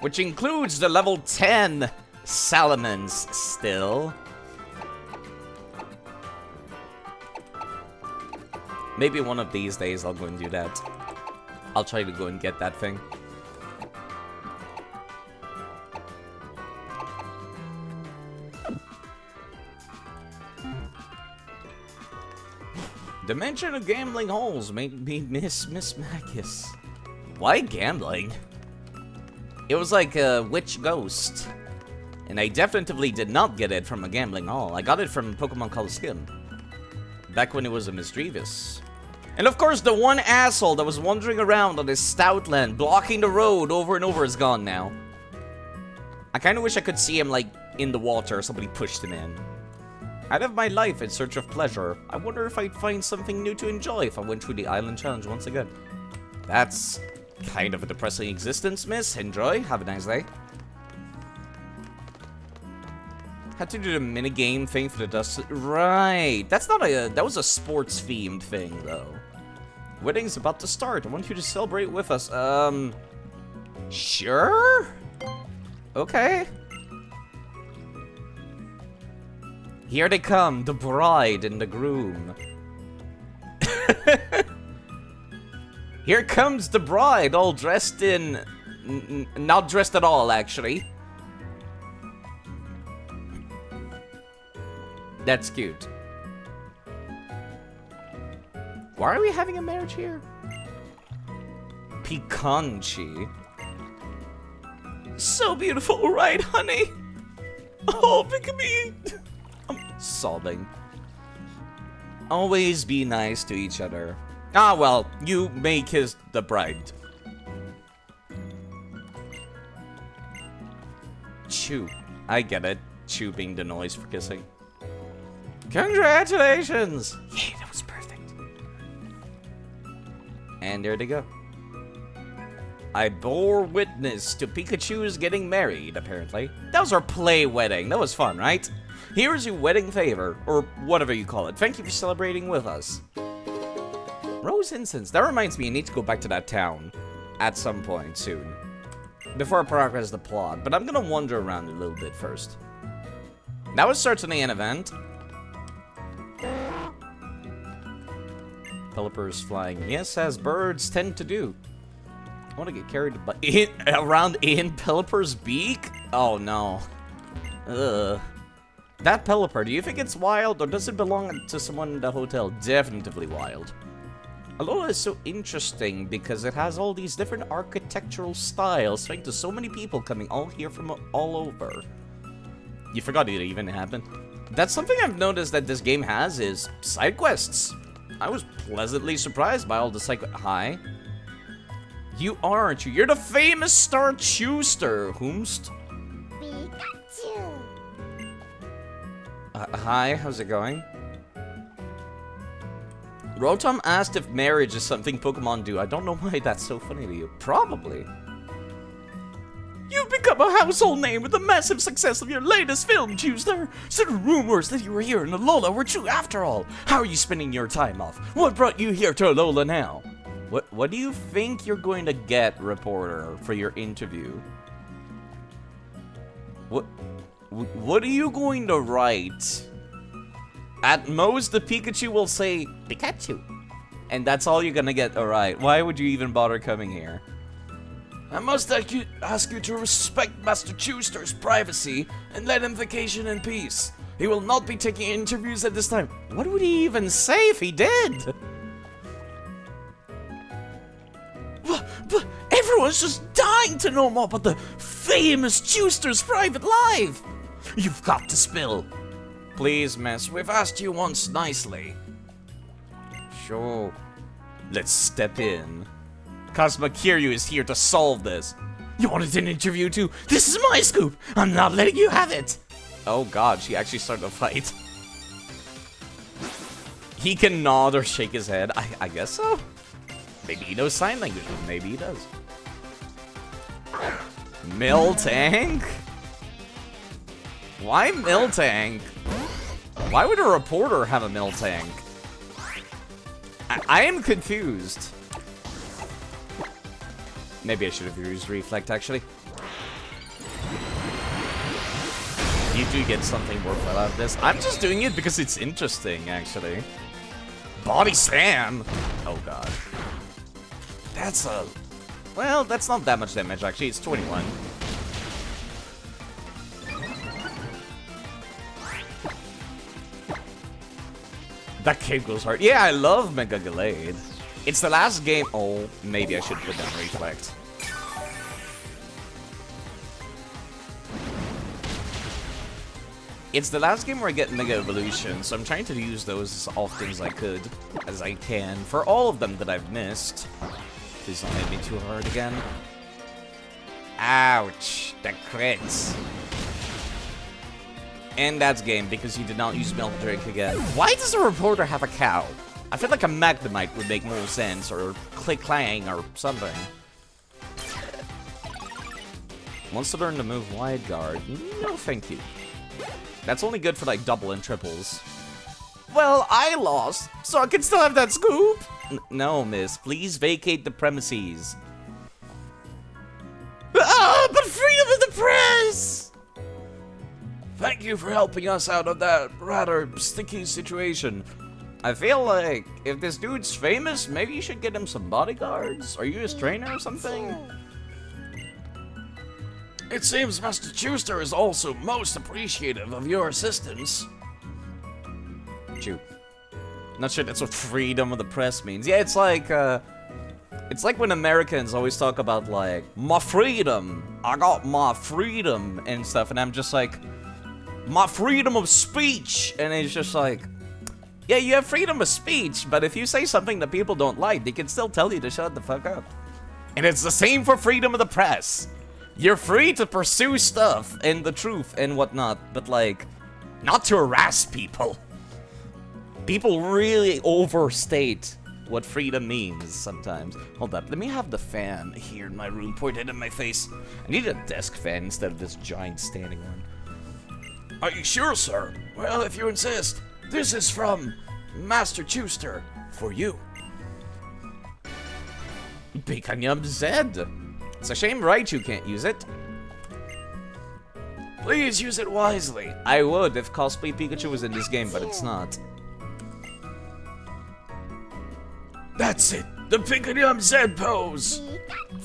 Which includes the level 10 Salamence still. Maybe one of these days I'll go and do that. I'll try to go and get that thing. The mention of gambling halls made me miss Miss Magus. Why gambling? It was like a witch ghost. And I definitely did not get it from a gambling hall. I got it from Pokemon Coliseum. Back when it was a Misdreavus. And of course, the one asshole that was wandering around on this Stoutland, blocking the road over and over, is gone now. I kind of wish I could see him, like, in the water. Somebody pushed him in. I'd have my life in search of pleasure. I wonder if I'd find something new to enjoy if I went through the island challenge once again. That's kind of a depressing existence, miss. Enjoy. Have a nice day. Had to do the minigame thing for the dust. Right. That's not a... That was a sports-themed thing, though. Wedding's about to start. I want you to celebrate with us. Sure? Okay. Here they come, the bride and the groom. Here comes the bride, all dressed in... not dressed at all, actually. That's cute. Why are we having a marriage here? Picanchi. So beautiful, right, honey? Oh, pick me. I'm sobbing. Always be nice to each other. Ah, well, you may kiss the bride. Chew. I get it. Chew being the noise for kissing. Congratulations! Yay, that was perfect. And there they go. I bore witness to Pikachu's getting married, apparently. That was our play wedding. That was fun, right? Here's your wedding favor, or whatever you call it. Thank you for celebrating with us. Rose Incense. That reminds me, I need to go back to that town at some point soon. Before I progress the plot, but I'm gonna wander around a little bit first. That was certainly an event. Pelipper's flying. Yes, as birds tend to do. I want to get carried around in Pelipper's beak? Oh, no. Ugh. That Pelipper, do you think it's wild, or does it belong to someone in the hotel? Definitely wild. Alola is so interesting because it has all these different architectural styles, thanks to so many people coming all here from all over. You forgot it even happened. That's something I've noticed that this game has is side quests. I was pleasantly surprised by all the side quests. Hi. You aren't you? You're the famous Star Chuster, whomst? Pikachu. Hi, how's it going? Rotom asked if marriage is something Pokemon do. I don't know why that's so funny to you. Probably. You've become a household name with the massive success of your latest film, Chuster. So the rumors that you were here in Alola were true after all. How are you spending your time off? What brought you here to Alola now? What do you think you're going to get, reporter, for your interview? What are you going to write? At most, the Pikachu will say, Pikachu. And that's all you're gonna get, alright. Why would you even bother coming here? I must ask you to respect Master Chuster's privacy and let him vacation in peace. He will not be taking interviews at this time. What would he even say if he did? But Everyone's just dying to know more about the famous Juicer's private life. You've got to spill. Please, miss, we've asked you once nicely. Sure. Let's step in. Cosma Kiryu is here to solve this. You wanted an interview too? This is my scoop! I'm not letting you have it! Oh god, she actually started a fight. He can nod or shake his head. I guess so. Maybe he knows sign language, maybe he does. Miltank? Why Miltank? Why would a reporter have a Miltank? I am confused. Maybe I should have used Reflect, actually. You do get something worthwhile out of this. I'm just doing it because it's interesting, actually. Body Slam! Oh, God. That's a... Well, that's not that much damage, actually. It's 21. That cape goes hard. Yeah, I love Mega Gallade. It's the last game... Oh, maybe I should put down Reflect. It's the last game where I get Mega Evolution, so I'm trying to use those as often as I can, for all of them that I've missed. Please don't hit me too hard again. Ouch, the crits. And that's game, because you did not use Milk Drink again. Why does a reporter have a cow? I feel like a Magnemite would make more sense, or Click Clang, or something. Wants to learn to move Wide Guard. No, thank you. That's only good for, like, double and triples. Well, I lost, so I can still have that scoop? No, miss. Please vacate the premises. Ah, but freedom of the press! Thank you for helping us out of that rather sticky situation. I feel like if this dude's famous, maybe you should get him some bodyguards. Are you his trainer or something? It seems Master Chuster is also most appreciative of your assistance. Chew. Not sure that's what freedom of the press means. Yeah, it's like when Americans always talk about, like, my freedom. I got my freedom and stuff, and I'm just like, my freedom of speech. And it's just like, yeah, you have freedom of speech, but if you say something that people don't like, they can still tell you to shut the fuck up. And it's the same for freedom of the press. You're free to pursue stuff and the truth and whatnot, but, like, not to harass people. People really overstate what freedom means sometimes. Hold up, let me have the fan here in my room pointed in my face. I need a desk fan instead of this giant standing one. Are you sure, sir? Well, if you insist. This is from Master Chuster for you. Pikanyam Zed. It's a shame Raichu can't use it. Please use it wisely. I would if Cosplay Pikachu was in this game, but it's not. That's it! The Pikanyam Z pose!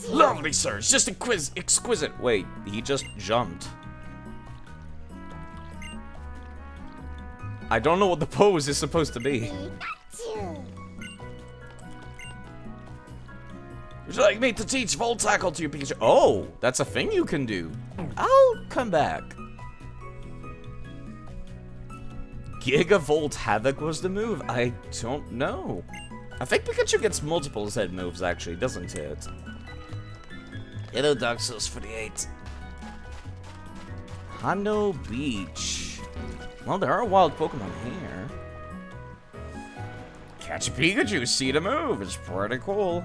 Lovely, sir. It's just exquisite. Wait, he just jumped. I don't know what the pose is supposed to be. Would you like me to teach Volt Tackle to you, Pikachu? Oh, that's a thing you can do. I'll come back. Gigavolt Havoc was the move? I don't know. I think Pikachu gets multiple Z moves, actually, doesn't it? Hello, Dark Souls 48. Hano Beach. Well, there are wild Pokemon here. Catch a Pikachu, see the move. It's pretty cool.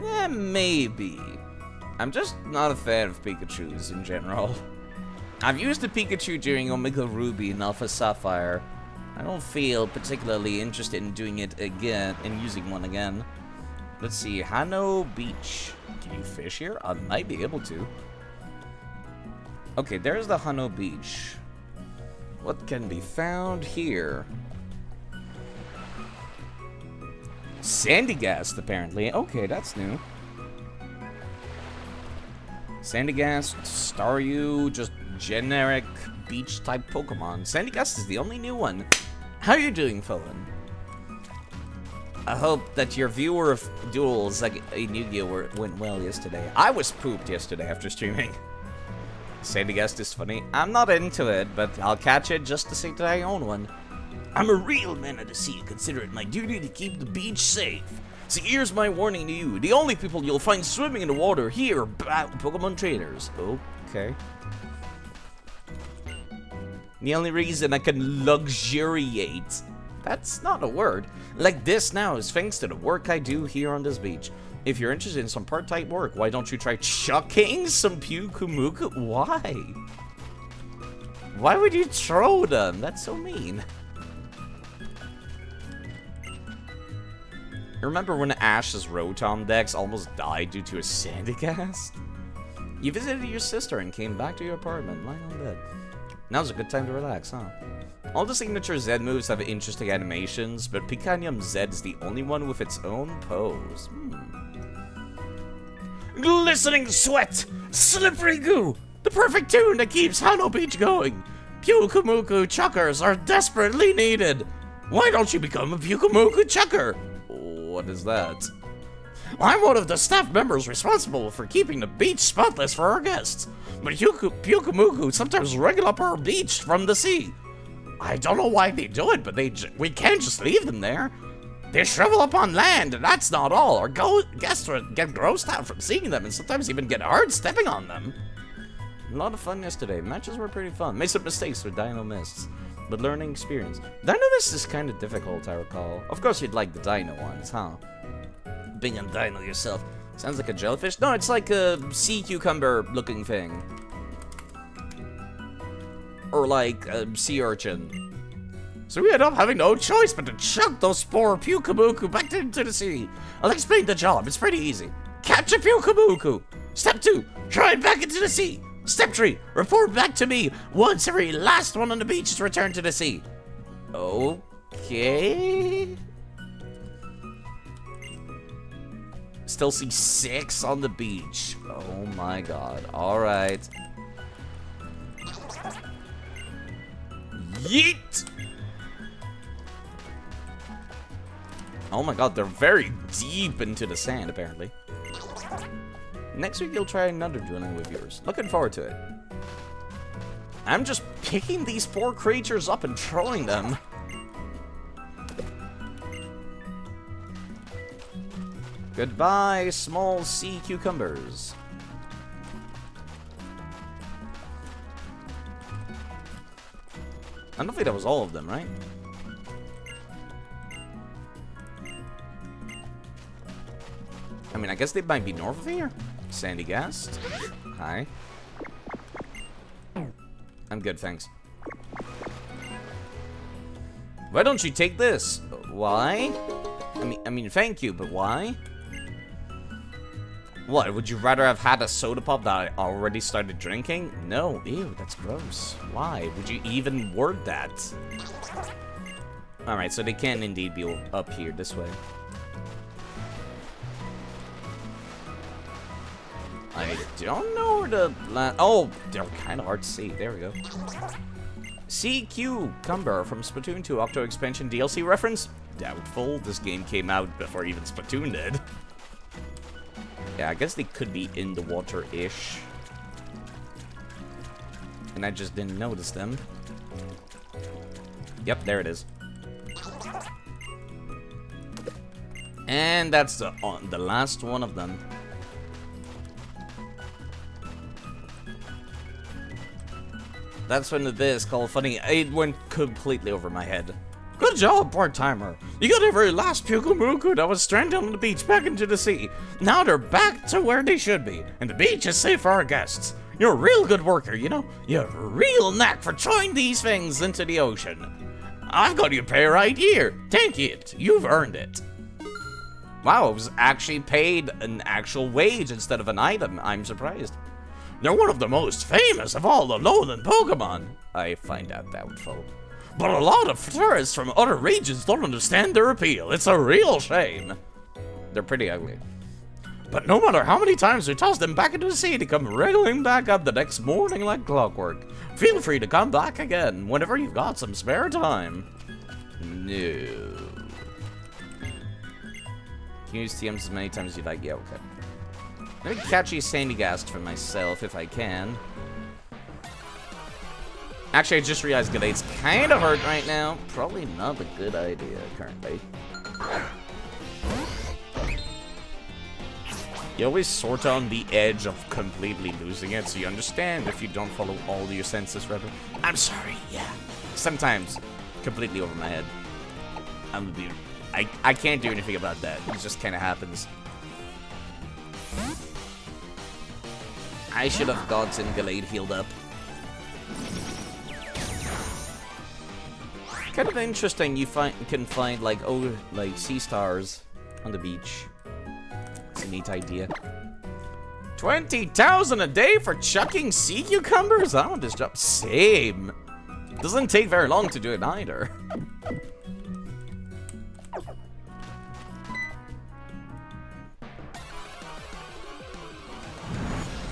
Eh, maybe. I'm just not a fan of Pikachus in general. I've used a Pikachu during Omega Ruby and Alpha Sapphire. I don't feel particularly interested in doing it again, and using one again. Let's see, Hano Beach. Can you fish here? I might be able to. Okay, there's the Hano Beach. What can be found here? Sandygast, apparently. Okay, that's new. Sandygast, Staryu, just generic beach-type Pokemon. Sandygast is the only new one. How are you doing, Phoen? I hope that your viewer of duels like in Yu-Gi-Oh! Went well yesterday. I was pooped yesterday after streaming. Sandy Guest is funny. I'm not into it, but I'll catch it just to say that I own one. I'm a real man of the sea, consider it my duty to keep the beach safe. So here's my warning to you. The only people you'll find swimming in the water here are Pokemon trainers. Okay. The only reason I can luxuriate, that's not a word, like this now is thanks to the work I do here on this beach. If you're interested in some part-time work, why don't you try chucking some Pyukumuku? Why? Why would you throw them? That's so mean. Remember when Ash's Rotom Dex almost died due to a sandy cast? You visited your sister and came back to your apartment, lying on bed. Now's a good time to relax, huh? All the signature Z moves have interesting animations, but Picanium Z is the only one with its own pose. Glistening sweat! Slippery goo! The perfect tune that keeps Hano Beach going! Pyukumuku chuckers are desperately needed! Why don't you become a Pyukumuku chucker? What is that? I'm one of the staff members responsible for keeping the beach spotless for our guests. But Pyukumuku sometimes wriggle up our beach from the sea. I don't know why they do it, but we can't just leave them there. They shrivel up on land, and that's not all. Our guests get grossed out from seeing them, and sometimes even get hard stepping on them. A lot of fun yesterday. Matches were pretty fun. Made some mistakes with Dino Mists, but learning experience. Dino Mist is kind of difficult, I recall. Of course you'd like the Dino ones, huh? Being a dino yourself. Sounds like a jellyfish? No, it's like a sea cucumber looking thing. Or like a sea urchin. So we end up having no choice but to chuck those spore Pyukumuku back into the sea. I'll explain the job. It's pretty easy. Catch a Pyukumuku. Step 2, throw it back into the sea. Step 3, report back to me once every last one on the beach is returned to the sea. Okay. Still see 6 on the beach. Oh my god. Alright. Yeet! Oh my god, they're very deep into the sand, apparently. Next week, you'll try another dueling with yours. Looking forward to it. I'm just picking these poor creatures up and throwing them. Goodbye, small sea cucumbers. I don't think that was all of them, right? I mean, I guess they might be north of here. Sandy Guest. Hi. I'm good, thanks. Why don't you take this? Why? I mean, thank you, but why? What, would you rather have had a soda pop that I already started drinking? No, ew, that's gross. Why would you even word that? Alright, so they can indeed be up here this way. I don't know where the land. Oh, they're kind of hard to see. There we go. Sea Cucumber from Splatoon 2 Octo Expansion DLC reference? Doubtful. This game came out before even Splatoon did. Yeah, I guess they could be in the water-ish. And I just didn't notice them. Yep, there it is. And that's the last one of them. That's when this called funny. It went completely over my head. Good job, part-timer. You got every last Pyukumuku that was stranded on the beach back into the sea. Now they're back to where they should be, and the beach is safe for our guests. You're a real good worker, you know? You have a real knack for throwing these things into the ocean. I've got your pay right here. Take it. You've earned it. Wow, I was actually paid an actual wage instead of an item. I'm surprised. They're one of the most famous of all the lowland Pokemon. I find that doubtful. But a lot of tourists from other regions don't understand their appeal. It's a real shame. They're pretty ugly. But no matter how many times we toss them back into the sea, they come wriggling back up the next morning like clockwork. Feel free to come back again whenever you've got some spare time. No. can use TMs as many times as you like. Yeah, okay. Let me catch a Sandygast for myself if I can. Actually, I just realized Galade's kind of hurt right now. Probably not a good idea currently. You always sort on the edge of completely losing it, so you understand if you don't follow all your senses, rather. I'm sorry, yeah. Sometimes, completely over my head. I can't do anything about that. It just kind of happens. I should have gotten Galade healed up. Kind of interesting. You can find like sea stars on the beach. It's a neat idea. 20,000 a day for chucking sea cucumbers? I want this job. Same. Doesn't take very long to do it either.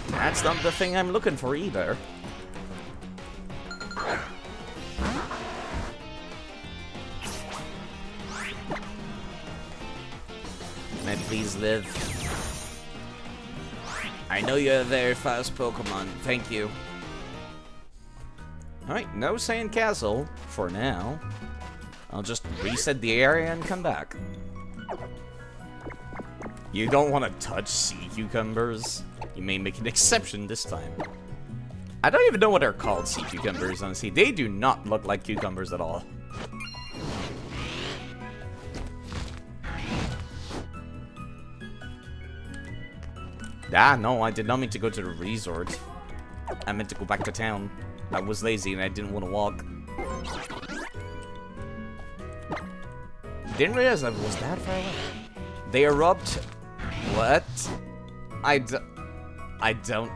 That's not the thing I'm looking for either. Can I please live? I know you're a very fast Pokemon. Thank you. Alright, no Sand Castle for now. I'll just reset the area and come back. You don't want to touch sea cucumbers? You may make an exception this time. I don't even know what they're called, sea cucumbers, honestly. They do not look like cucumbers at all. Ah, no, I did not mean to go to the resort. I meant to go back to town. I was lazy and I didn't want to walk. Didn't realize I was that far away. They erupt. What? I don't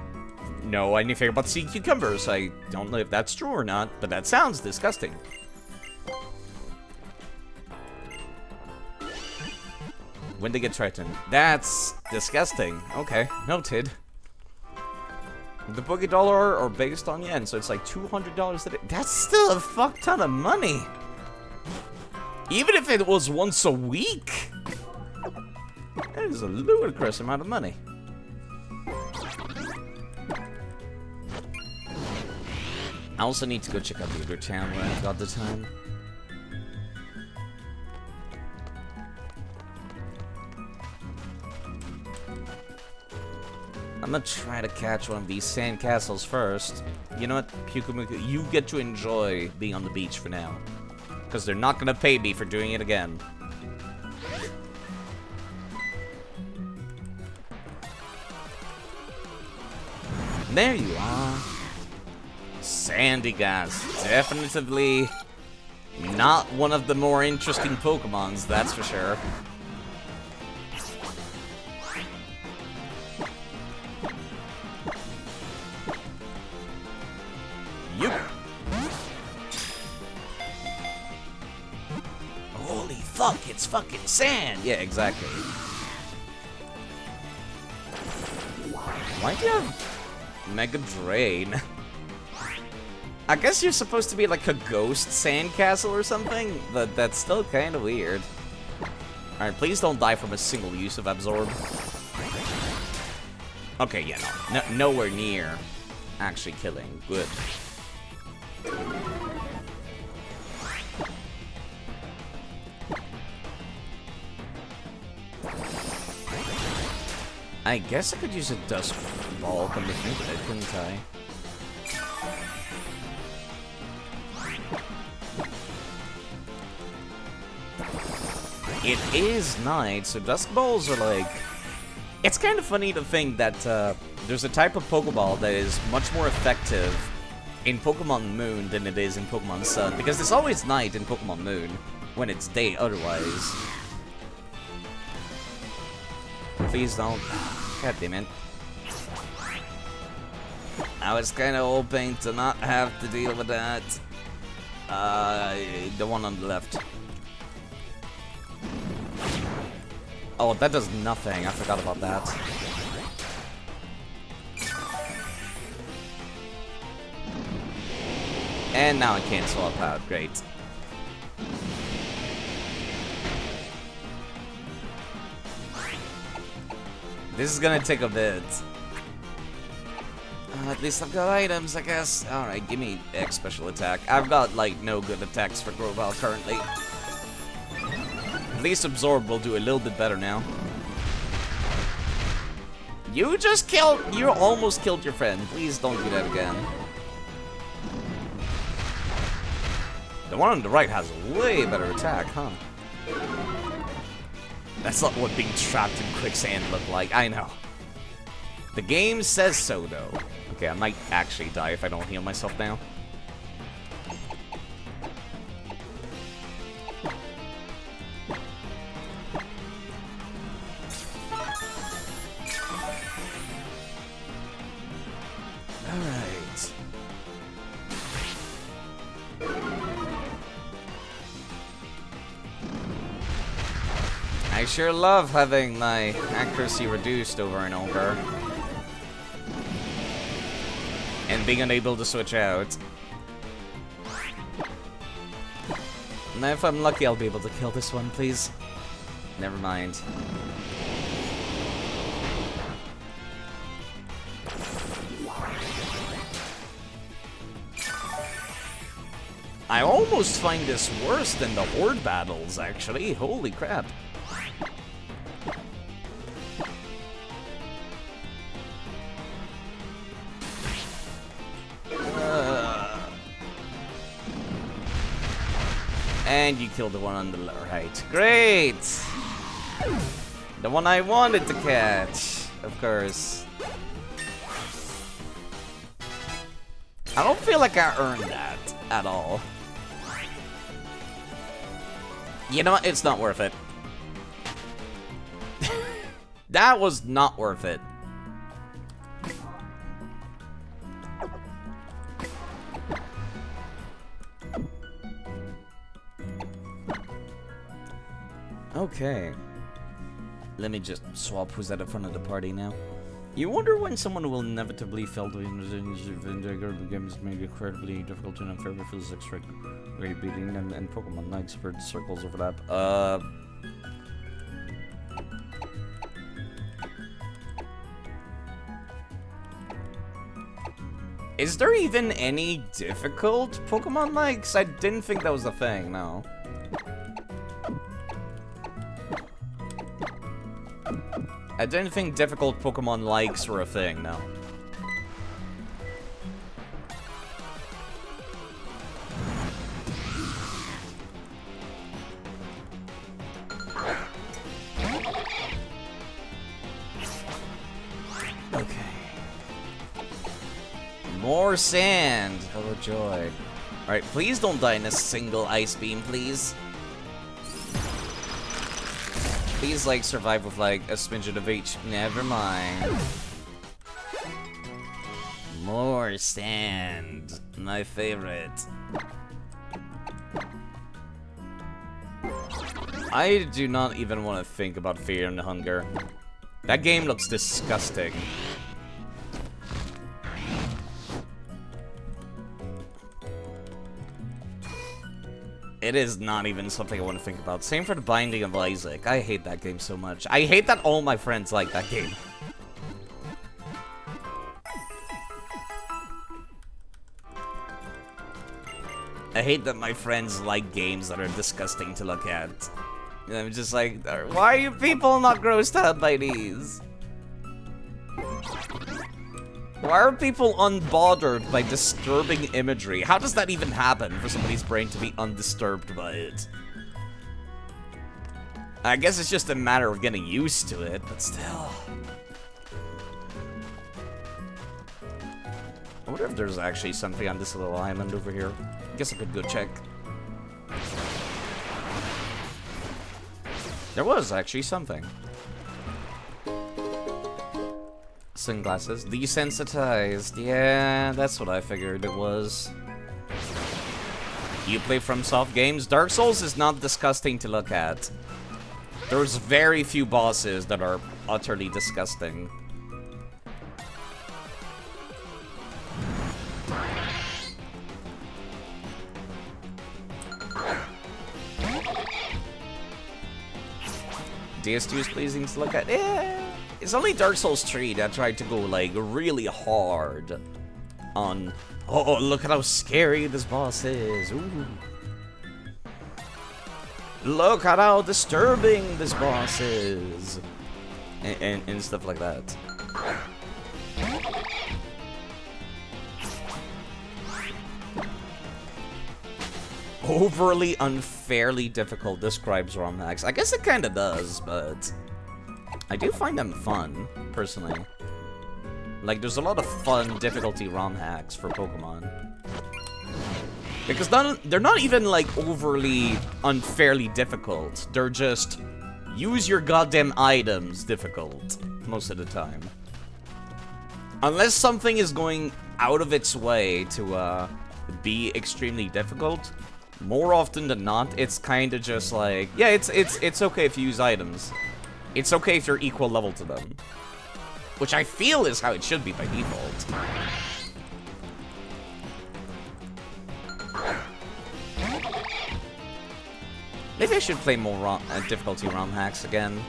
know anything about sea cucumbers. I don't know if that's true or not, but that sounds disgusting. When they get threatened. That's disgusting. Okay, noted. The Poké-Dollar are based on yen, so it's like $200 a day. That's still a fuck ton of money. Even if it was once a week. That is a ludicrous amount of money. I also need to go check out the other town where I got the time. I'm gonna try to catch one of these sand castles first. You know what, Pyukumuku, you get to enjoy being on the beach for now. Because they're not gonna pay me for doing it again. There you are. Sandygast. Definitively not one of the more interesting Pokemons, that's for sure. Holy fuck, it's fucking sand! Yeah, exactly. Why'd you have Mega Drain? I guess you're supposed to be like a ghost sandcastle or something, but that's still kind of weird. Alright, please don't die from a single use of Absorb. Okay, yeah, no. Nowhere near actually killing. Good. I guess I could use a Dust Ball come to think of it, couldn't I? It is night, so Dusk Balls are like... It's kind of funny to think that there's a type of Pokeball that is much more effective in Pokemon Moon than it is in Pokemon Sun, because it's always night in Pokemon Moon, when it's day otherwise. Please don't. God damn it. I was kind of hoping to not have to deal with that. The one on the left. Oh, that does nothing. I forgot about that. And now I can't swap out. Great. This is gonna take a bit. At least I've got items, I guess. Alright, give me X special attack. I've got, like, no good attacks for Grobal currently. At least Absorb will do a little bit better now. You just killed... You almost killed your friend. Please don't do that again. The one on the right has a way better attack, huh? That's not what being trapped in quicksand looked like, I know. The game says so, though. Okay, I might actually die if I don't heal myself now. Alright. I sure love having my accuracy reduced over and over. And being unable to switch out. Now if I'm lucky, I'll be able to kill this one, please. Never mind. I almost find this worse than the Horde battles, actually. Holy crap. And you killed the one on the right. Great! The one I wanted to catch, of course. I don't feel like I earned that at all. You know what? It's not worth it. That was not worth it. Okay. Let me just swap who's at the front of the party now. You wonder when someone will inevitably fail to the game is made incredibly difficult and unfair for physics extra way beating and Pokemon like spread circles overlap. Is there even any difficult Pokemon likes? I didn't think that was a thing, no. I didn't think difficult Pokemon likes were a thing, no. Okay. More sand! Oh joy. Alright, please don't die in a single ice beam, please. Please, like, survive with, like, a smidgen of H. Never mind. More sand. My favorite. I do not even want to think about Fear and Hunger. That game looks disgusting. It is not even something I want to think about. Same for The Binding of Isaac. I hate that game so much. I hate that all my friends like that game. I hate that my friends like games that are disgusting to look at. And I'm just like, why are you people not grossed out by these? Why are people unbothered by disturbing imagery? How does that even happen for somebody's brain to be undisturbed by it? I guess it's just a matter of getting used to it, but still. I wonder if there's actually something on this little island over here. I guess I could go check. There was actually something. Sunglasses. Desensitized. Yeah, that's what I figured it was. You play FromSoft games? Dark Souls is not disgusting to look at. There's very few bosses that are utterly disgusting. DS2 is pleasing to look at. Yeah, It's only Dark Souls 3 that tried to go, like, really hard on... Oh, look at how scary this boss is. Ooh. Look at how disturbing this boss is. And stuff like that. Overly unfairly difficult describes ROM hacks. I guess it kind of does, but I do find them fun, personally. Like, there's a lot of fun difficulty ROM hacks for Pokemon. Because they're not even, like, overly unfairly difficult. They're just, use your goddamn items difficult, most of the time. Unless something is going out of its way to, be extremely difficult, more often than not, it's kind of just like, yeah, it's okay if you use items. It's okay if you're equal level to them. Which I feel is how it should be by default. Maybe I should play more difficulty ROM hacks again.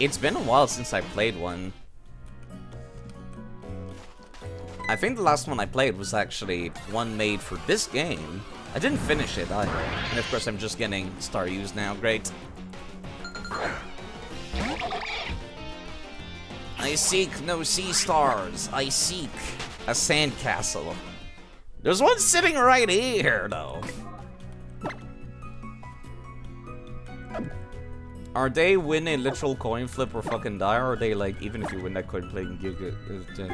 It's been a while since I played one. I think the last one I played was actually one made for this game. I didn't finish it either. And of course I'm just getting star used now, great. I seek no sea stars. I seek a sandcastle. There's one sitting right here, though. Are they win a literal coin flip or fucking die, or are they like, even if you win that coin flip, you get...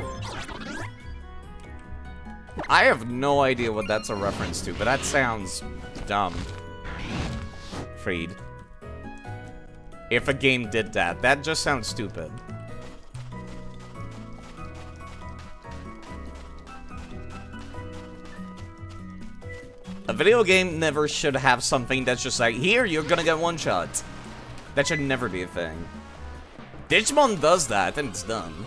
I have no idea what that's a reference to, but that sounds dumb. Freed. If a game did that, that just sounds stupid. A video game never should have something that's just like, here, you're gonna get one shot. That should never be a thing. Digimon does that, and it's done.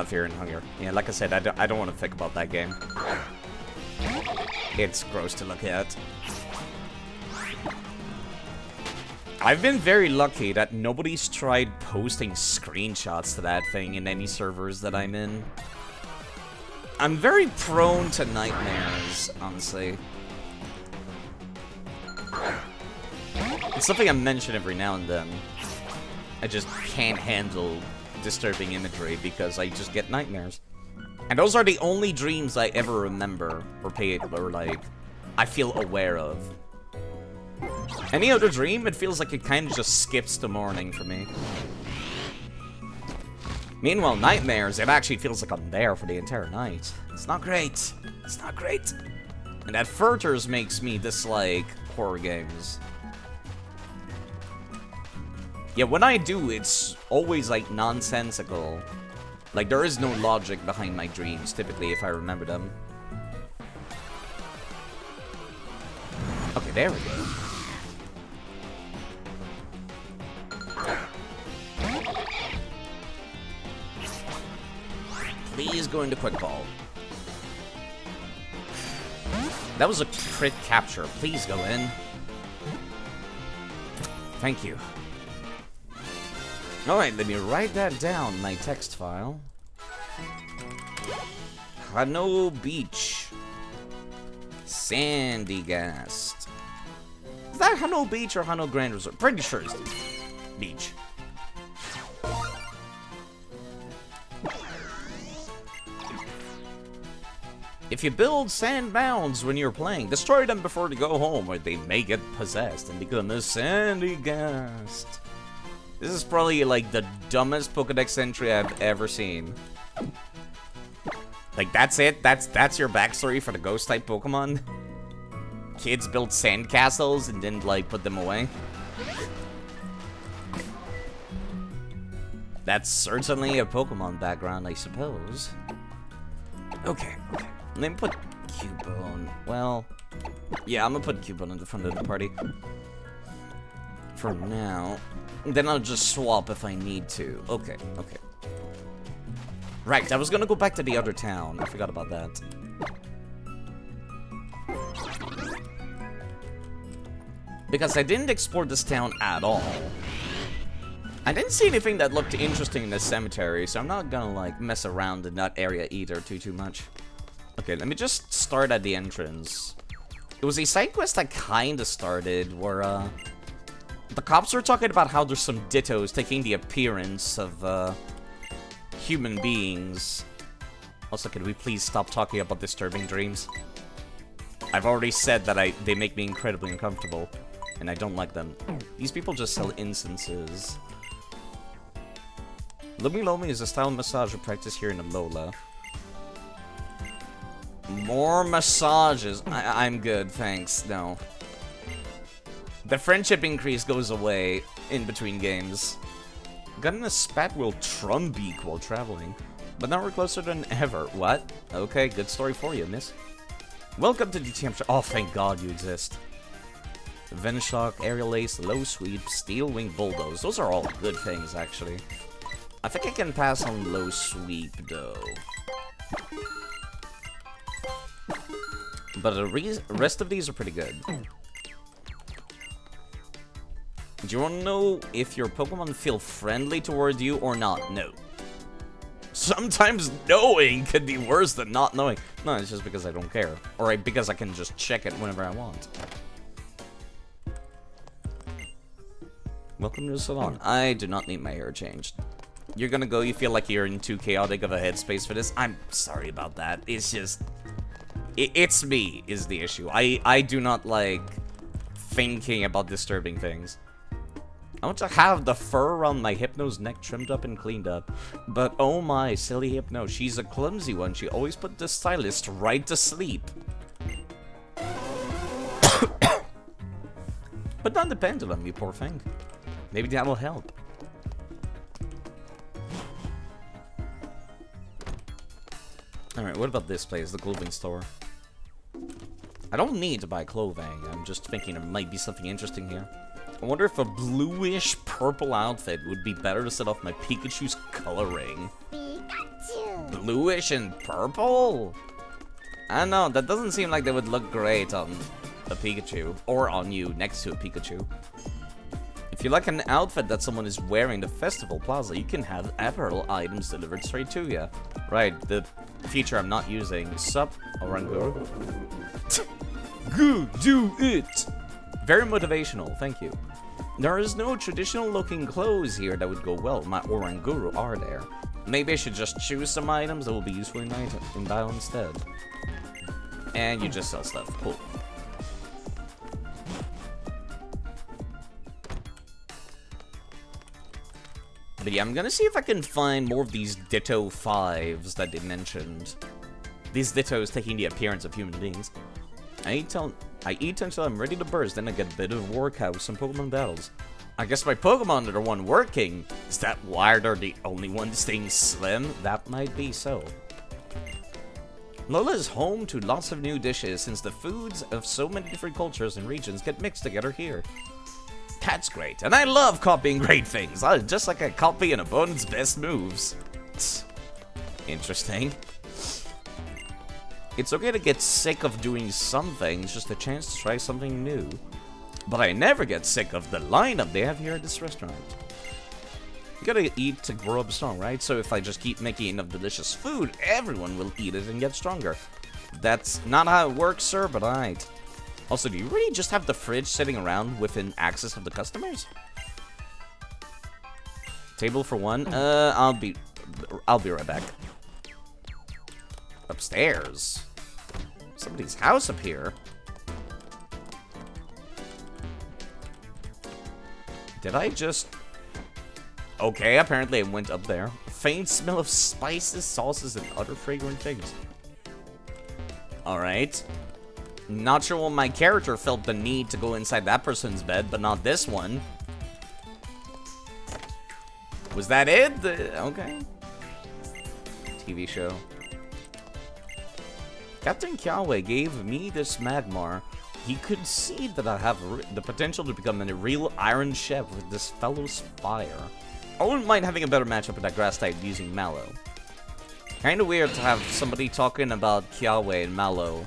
Fear and Hunger. Yeah, like I said, I don't want to think about that game. It's gross to look at. I've been very lucky that nobody's tried posting screenshots to that thing in any servers that I'm in. I'm very prone to nightmares, honestly. It's something I mention every now and then. I just can't handle disturbing imagery because I just get nightmares. And those are the only dreams I ever remember or like, I feel aware of. Any other dream, it feels like it kind of just skips the morning for me. Meanwhile, nightmares, it actually feels like I'm there for the entire night. It's not great. It's not great. And that further makes me dislike horror games. Yeah, when I do, it's always, like, nonsensical. Like, there is no logic behind my dreams, typically, if I remember them. Okay, there we go. Please go into quick ball. That was a crit capture. Please go in. Thank you. Alright, let me write that down in my text file. Hano Beach. Sandygast. Is that Hano Beach or Hano Grand Resort? Pretty sure it's Beach. If you build sand mounds when you're playing, destroy them before they go home, or they may get possessed and become a Sandygast. This is probably, like, the dumbest Pokédex entry I've ever seen. Like, that's it? That's your backstory for the Ghost-type Pokemon? Kids built sandcastles and didn't, like, put them away? That's certainly a Pokemon background, I suppose. Okay, okay. Let me put Cubone. Well, yeah, I'm gonna put Cubone in the front of the party. For now. Then I'll just swap if I need to. Okay, okay. Right, I was gonna go back to the other town. I forgot about that. Because I didn't explore this town at all. I didn't see anything that looked interesting in the cemetery, so I'm not gonna, like, mess around in that area either too much. Okay, let me just start at the entrance. It was a side quest that kinda started where, the cops were talking about how there's some dittos taking the appearance of, human beings. Also, can we please stop talking about disturbing dreams? I've already said that they make me incredibly uncomfortable, and I don't like them. These people just sell incenses. Lomi Lomi is a style of massage we practice here in Alola. More massages. I'm good, thanks. No. The friendship increase goes away in between games. Got in a spat will Trumbeak while traveling. But now we're closer than ever. What? Okay, good story for you, miss. Welcome to DTM. Oh, thank God you exist. Venoshock, Aerial Ace, Low Sweep, Steel Wing Bulldoze. Those are all good things, actually. I think I can pass on Low Sweep, though. But the rest of these are pretty good. Do you want to know if your Pokemon feel friendly toward you or not? No. Sometimes knowing could be worse than not knowing. No, it's just because I don't care. Or because I can just check it whenever I want. Welcome to the salon. I do not need my hair changed. You're gonna go, you feel like you're in too chaotic of a headspace for this? I'm sorry about that. It's just... It's me, is the issue. I do not like thinking about disturbing things. I want to have the fur around my Hypno's neck trimmed up and cleaned up. But oh my, silly Hypno, she's a clumsy one. She always put the stylist right to sleep. But not dependent on me, poor thing. Maybe that will help. Alright, what about this place, the clothing store? I don't need to buy clothing, I'm just thinking there might be something interesting here. I wonder if a bluish purple outfit would be better to set off my Pikachu's coloring. Pikachu. Bluish and purple? I don't know, that doesn't seem like they would look great on a Pikachu, or on you next to a Pikachu. If you like an outfit that someone is wearing the Festival Plaza, you can have apparel items delivered straight to you. Right, the feature I'm not using. Sup, Oranguru? Go do it! Very motivational, thank you. There is no traditional looking clothes here that would go well with my Oranguru, are there? Maybe I should just choose some items that will be useful in battle instead. And you just sell stuff, cool. But yeah, I'm gonna see if I can find more of these Ditto 5s that they mentioned. These Dittos taking the appearance of human beings. I eat until I'm ready to burst, then I get a bit of workout with some Pokemon battles. I guess my Pokemon are the one working. Is that why they're the only one staying slim? That might be so. Lola is home to lots of new dishes since the foods of so many different cultures and regions get mixed together here. That's great, and I love copying great things. Just like I copy an opponent's best moves. Interesting. It's okay to get sick of doing some things, just a chance to try something new. But I never get sick of the lineup they have here at this restaurant. You gotta eat to grow up strong, right? So if I just keep making enough delicious food, everyone will eat it and get stronger. That's not how it works, sir, but alright. Also, do you really just have the fridge sitting around within access of the customers? Table for one? I'll be right back. Upstairs? Somebody's house up here. Did I just... Okay, apparently I went up there. Faint smell of spices, sauces, and other fragrant things. Alright. Not sure why my character felt the need to go inside that person's bed, but not this one. Was that it? Okay. TV show. Captain Kiawe gave me this Magmar. He could see that I have the potential to become a real Iron Chef with this fellow's fire. I wouldn't mind having a better matchup with that grass type using Mallow. Kinda weird to have somebody talking about Kiawe and Mallow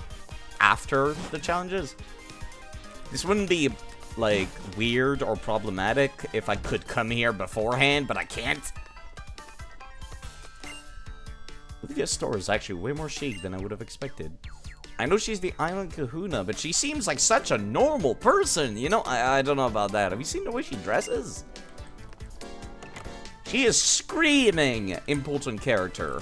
after the challenges. This wouldn't be like, weird or problematic if I could come here beforehand, but I can't. Olivia's store is actually way more chic than I would have expected. I know she's the island kahuna, but she seems like such a normal person. You know, I don't know about that. Have you seen the way she dresses? She is screaming important character.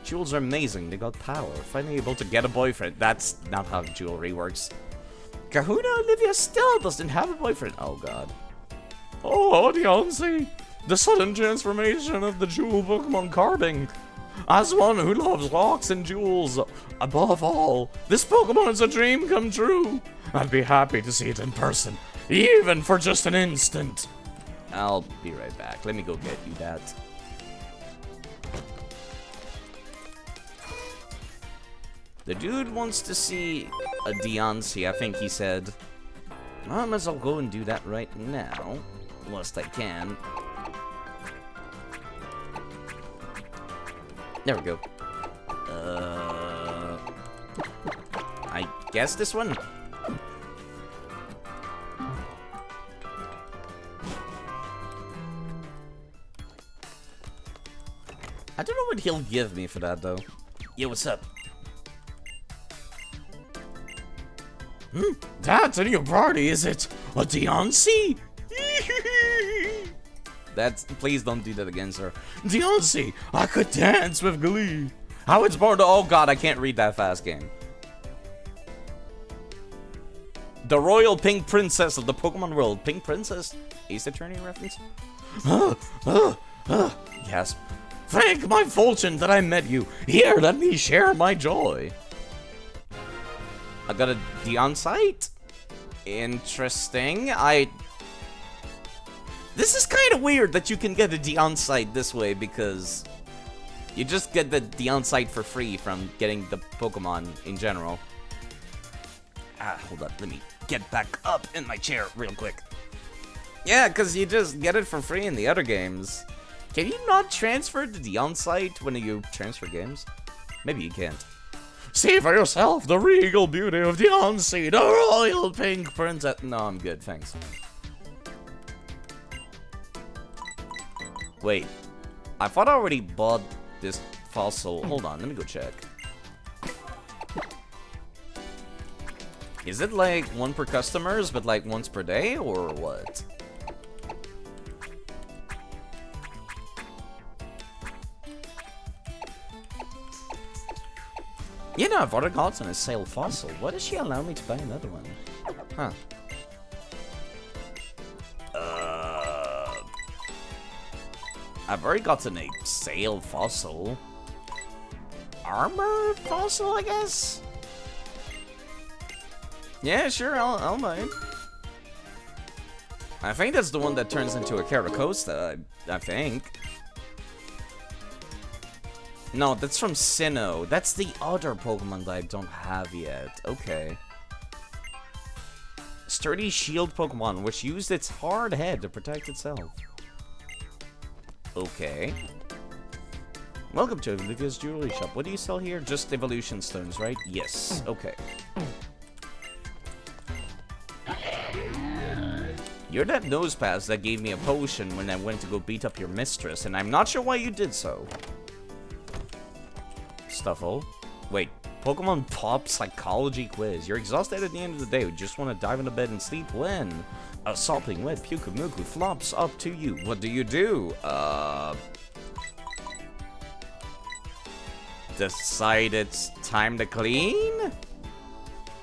Jewels are amazing. They got power. Finally able to get a boyfriend. That's not how jewelry works. Kahuna Olivia still doesn't have a boyfriend. Oh, God. Oh, Deontay. The sudden transformation of the jewel Pokemon carving. As one who loves rocks and jewels above all, this Pokemon is a dream come true. I'd be happy to see it in person, even for just an instant. I'll be right back. Let me go get you that. The dude wants to see a Deontay, I think he said. I might as well go and do that right now, whilst I can. There we go. I guess this one? I don't know what he'll give me for that, though. Yo, what's up? That's a new party, is it? A Deontay? That's... Please don't do that again, sir. Deontay, I could dance with glee. How it's born to... Oh, God, I can't read that fast, game. The Royal Pink Princess of the Pokemon world. Pink Princess? Ace Attorney reference? Gasp. Thank my fortune that I met you. Here, let me share my joy. I got a Deontay? Interesting. This is kind of weird that you can get a Deontay this way, because you just get the Deontay for free from getting the Pokemon in general. Hold up. Let me get back up in my chair real quick. Yeah, because you just get it for free in the other games. Can you not transfer the Deontay when you transfer games? Maybe you can't. See for yourself the regal beauty of Deontay, the Royal Pink Princess. No, I'm good, thanks. Wait, I thought I already bought this fossil. Hold on, let me go check. Is it like one per customers, but like once per day, or what? Yeah, no, I've already got on a sale fossil. Why does she allow me to buy another one? Huh. I've already gotten a sale fossil. Armor fossil, I guess? Yeah, sure, I'll buy it. I think that's the one that turns into a Caracosta, I think. No, that's from Sinnoh. That's the other Pokemon that I don't have yet. Okay. Sturdy shield Pokemon, which used its hard head to protect itself. Okay. Welcome to Olivia's Jewelry Shop. What do you sell here? Just evolution stones, right? Yes. Okay. You're that nosepass that gave me a potion when I went to go beat up your mistress, and I'm not sure why you did so. Stuffle. Wait, Pokemon Pop Psychology Quiz. You're exhausted at the end of the day. You just want to dive into bed and sleep when a sopping wet Pyukumuku flops up to you. What do? Decide it's time to clean?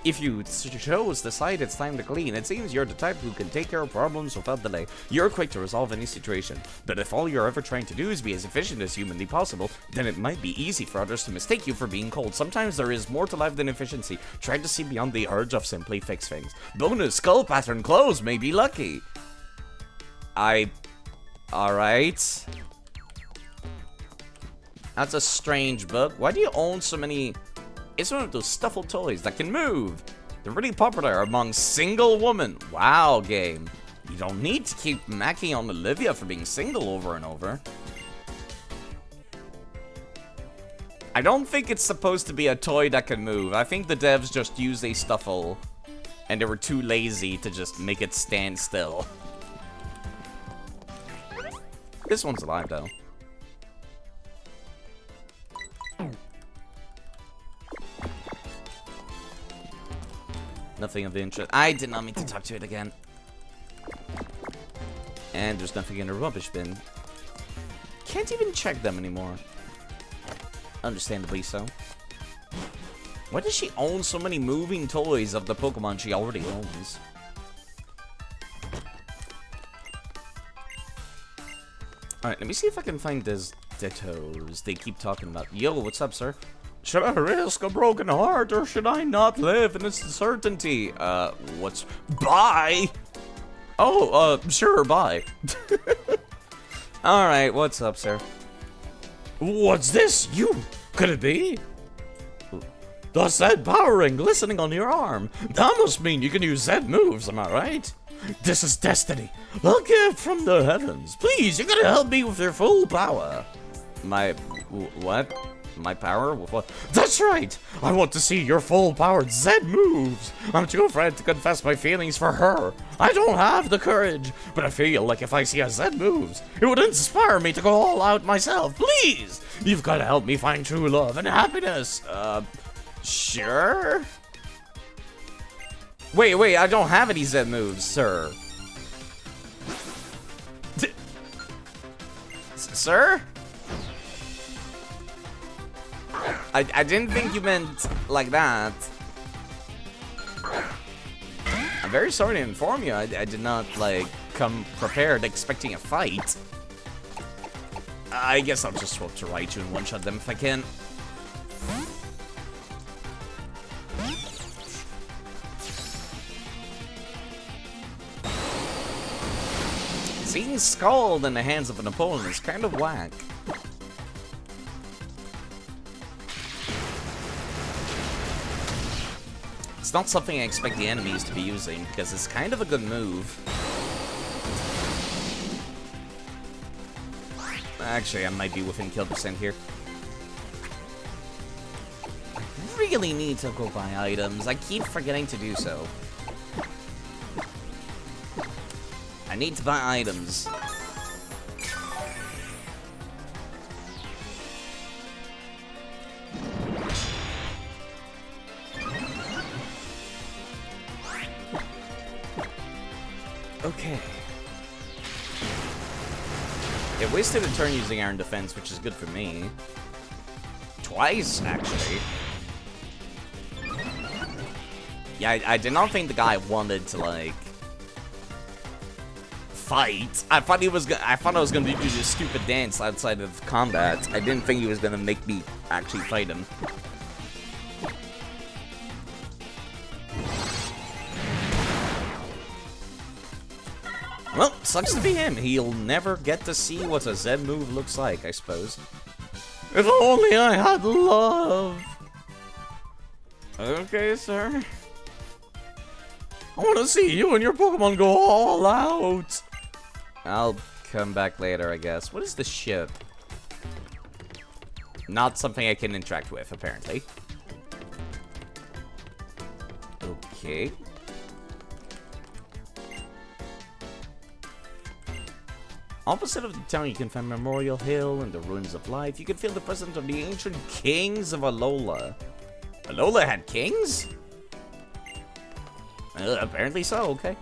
If you chose decide it's time to clean, it seems you're the type who can take care of problems without delay. You're quick to resolve any situation. But if all you're ever trying to do is be as efficient as humanly possible, then it might be easy for others to mistake you for being cold. Sometimes there is more to life than efficiency. Try to see beyond the urge of simply fix things. Bonus, skull pattern clothes may be lucky. Alright. That's a strange book. Why do you own so many... It's one of those stuffle toys that can move. They're really popular among single women. Wow, game. You don't need to keep macking on Olivia for being single over and over. I don't think it's supposed to be a toy that can move. I think the devs just use a stuffle And they were too lazy to just make it stand still. This one's alive, though. Nothing of interest. I did not mean to talk to it again. And there's nothing in the rubbish bin. Can't even check them anymore. Understandably so. Why does she own so many moving toys of the Pokemon she already owns? Alright, let me see if I can find this Dittos they keep talking about. Yo, what's up, sir? Should I risk a broken heart, or should I not live in uncertainty? What's... Bye! Oh, sure, bye. Alright, what's up, sir? What's this? You? Could it be? The Z power ring glistening on your arm. That must mean you can use Z moves, am I right? This is destiny. A gift from the heavens. Please, you gotta help me with your full power. My... what? My power? With what? That's right! I want to see your full-powered Z moves! I'm too afraid to confess my feelings for her. I don't have the courage, but I feel like if I see a Z moves, it would inspire me to go all out myself. Please! You've got to help me find true love and happiness. Sure? Wait, I don't have any Z moves, sir. Sir? I didn't think you meant like that. I'm very sorry to inform you. I did not, like, come prepared expecting a fight. I guess I'll just swap to Raichu and one-shot them if I can. Seeing Scald in the hands of an opponent is kind of whack. It's not something I expect the enemies to be using, because it's kind of a good move. Actually, I might be within kill percent here. I really need to go buy items. I keep forgetting to do so. I need to buy items. Okay. It wasted a turn using Iron Defense, which is good for me. Twice, actually. Yeah, I did not think the guy wanted to, like, fight. I thought I was gonna do this stupid dance outside of combat. I didn't think he was gonna make me actually fight him. Well, sucks to be him. He'll never get to see what a Z move looks like, I suppose. If only I had love. Okay, sir. I want to see you and your Pokemon go all out. I'll come back later, I guess. What is the ship? Not something I can interact with, apparently. Okay. Opposite of the town, you can find Memorial Hill and the Ruins of Life. You can feel the presence of the ancient kings of Alola. Alola had kings? Apparently so, okay.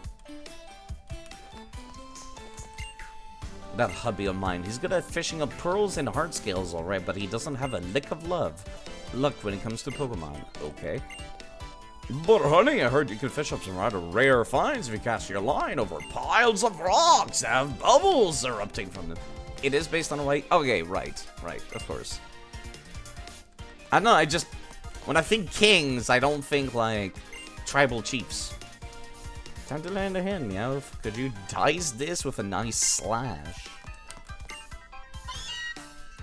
That hubby of mine, he's good at fishing up pearls and heart scales, alright, but he doesn't have a lick of luck when it comes to Pokemon, okay. But honey, I heard you can fish up some rather rare finds if you cast your line over piles of rocks that have bubbles erupting from them. It is based on a white... Okay, right, of course. I don't know, when I think kings, I don't think, like, tribal chiefs. Time to land a hand, Meowth. Could you dice this with a nice slash?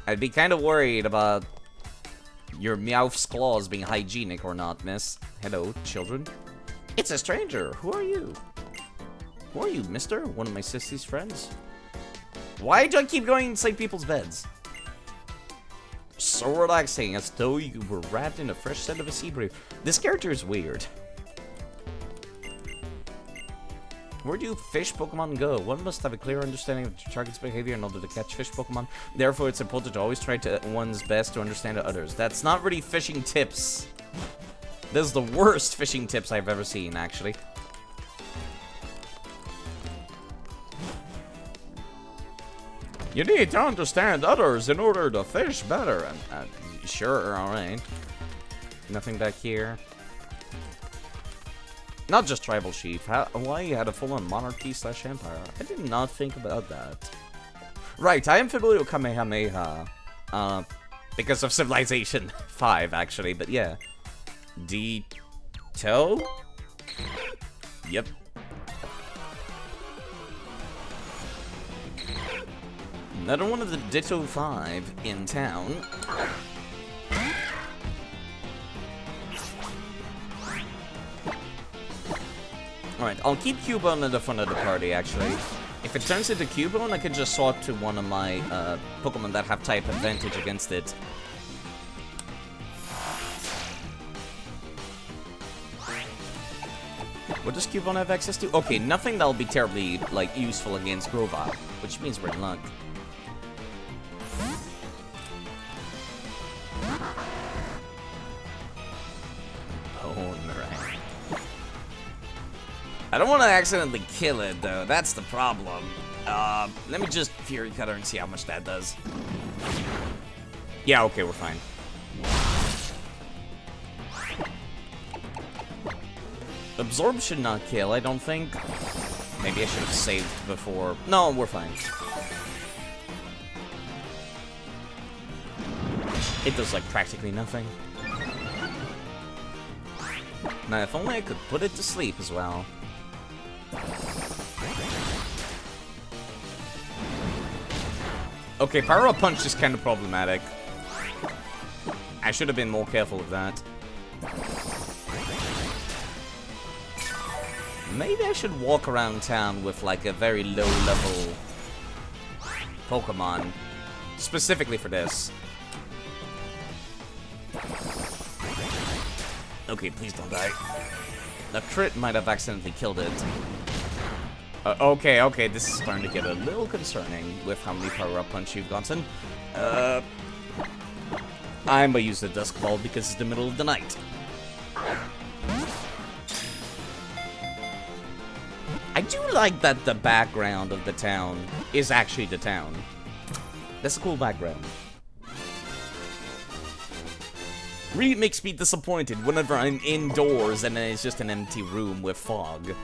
I'd be kind of worried about your Meowth's claws being hygienic or not, miss. Hello, children. It's a stranger. Who are you? Who are you, mister? One of my sissy's friends? Why do I keep going inside people's beds? So relaxing, as though you were wrapped in a fresh scent of a sea breeze. This character is weird. Where do fish Pokemon go? One must have a clear understanding of the target's behavior in order to catch fish Pokemon. Therefore, it's important to always try to one's best to understand others. That's not really fishing tips. This is the worst fishing tips I've ever seen, actually. You need to understand others in order to fish better. Sure, alright. Nothing back here. Not just tribal chief. Why you had a full-on monarchy / empire? I did not think about that. Right, I am familiar with Kamehameha. Because of Civilization 5, actually, but yeah. Ditto? Yep. Another one of the Ditto 5 in town. Alright, I'll keep Cubone in the front of the party, actually. If it turns into Cubone, I can just swap to one of my Pokemon that have type advantage against it. What does Cubone have access to? Okay, nothing that'll be terribly, like, useful against Grovyle, which means we're in luck. I don't want to accidentally kill it, though. That's the problem. Let me just Fury Cutter and see how much that does. Yeah, okay, we're fine. Absorb should not kill, I don't think. Maybe I should have saved before. No, we're fine. It does, like, practically nothing. Now, if only I could put it to sleep as well. Okay, Power Up Punch is kind of problematic. I should have been more careful with that. Maybe I should walk around town with like a very low level Pokemon. Specifically for this. Okay, please don't die. The crit might have accidentally killed it. Okay, this is starting to get a little concerning with how many Power-Up Punch you've gotten. I'm gonna use the Dusk Ball because it's the middle of the night. I do like that the background of the town is actually the town. That's a cool background. Really makes me disappointed whenever I'm indoors and then it's just an empty room with fog.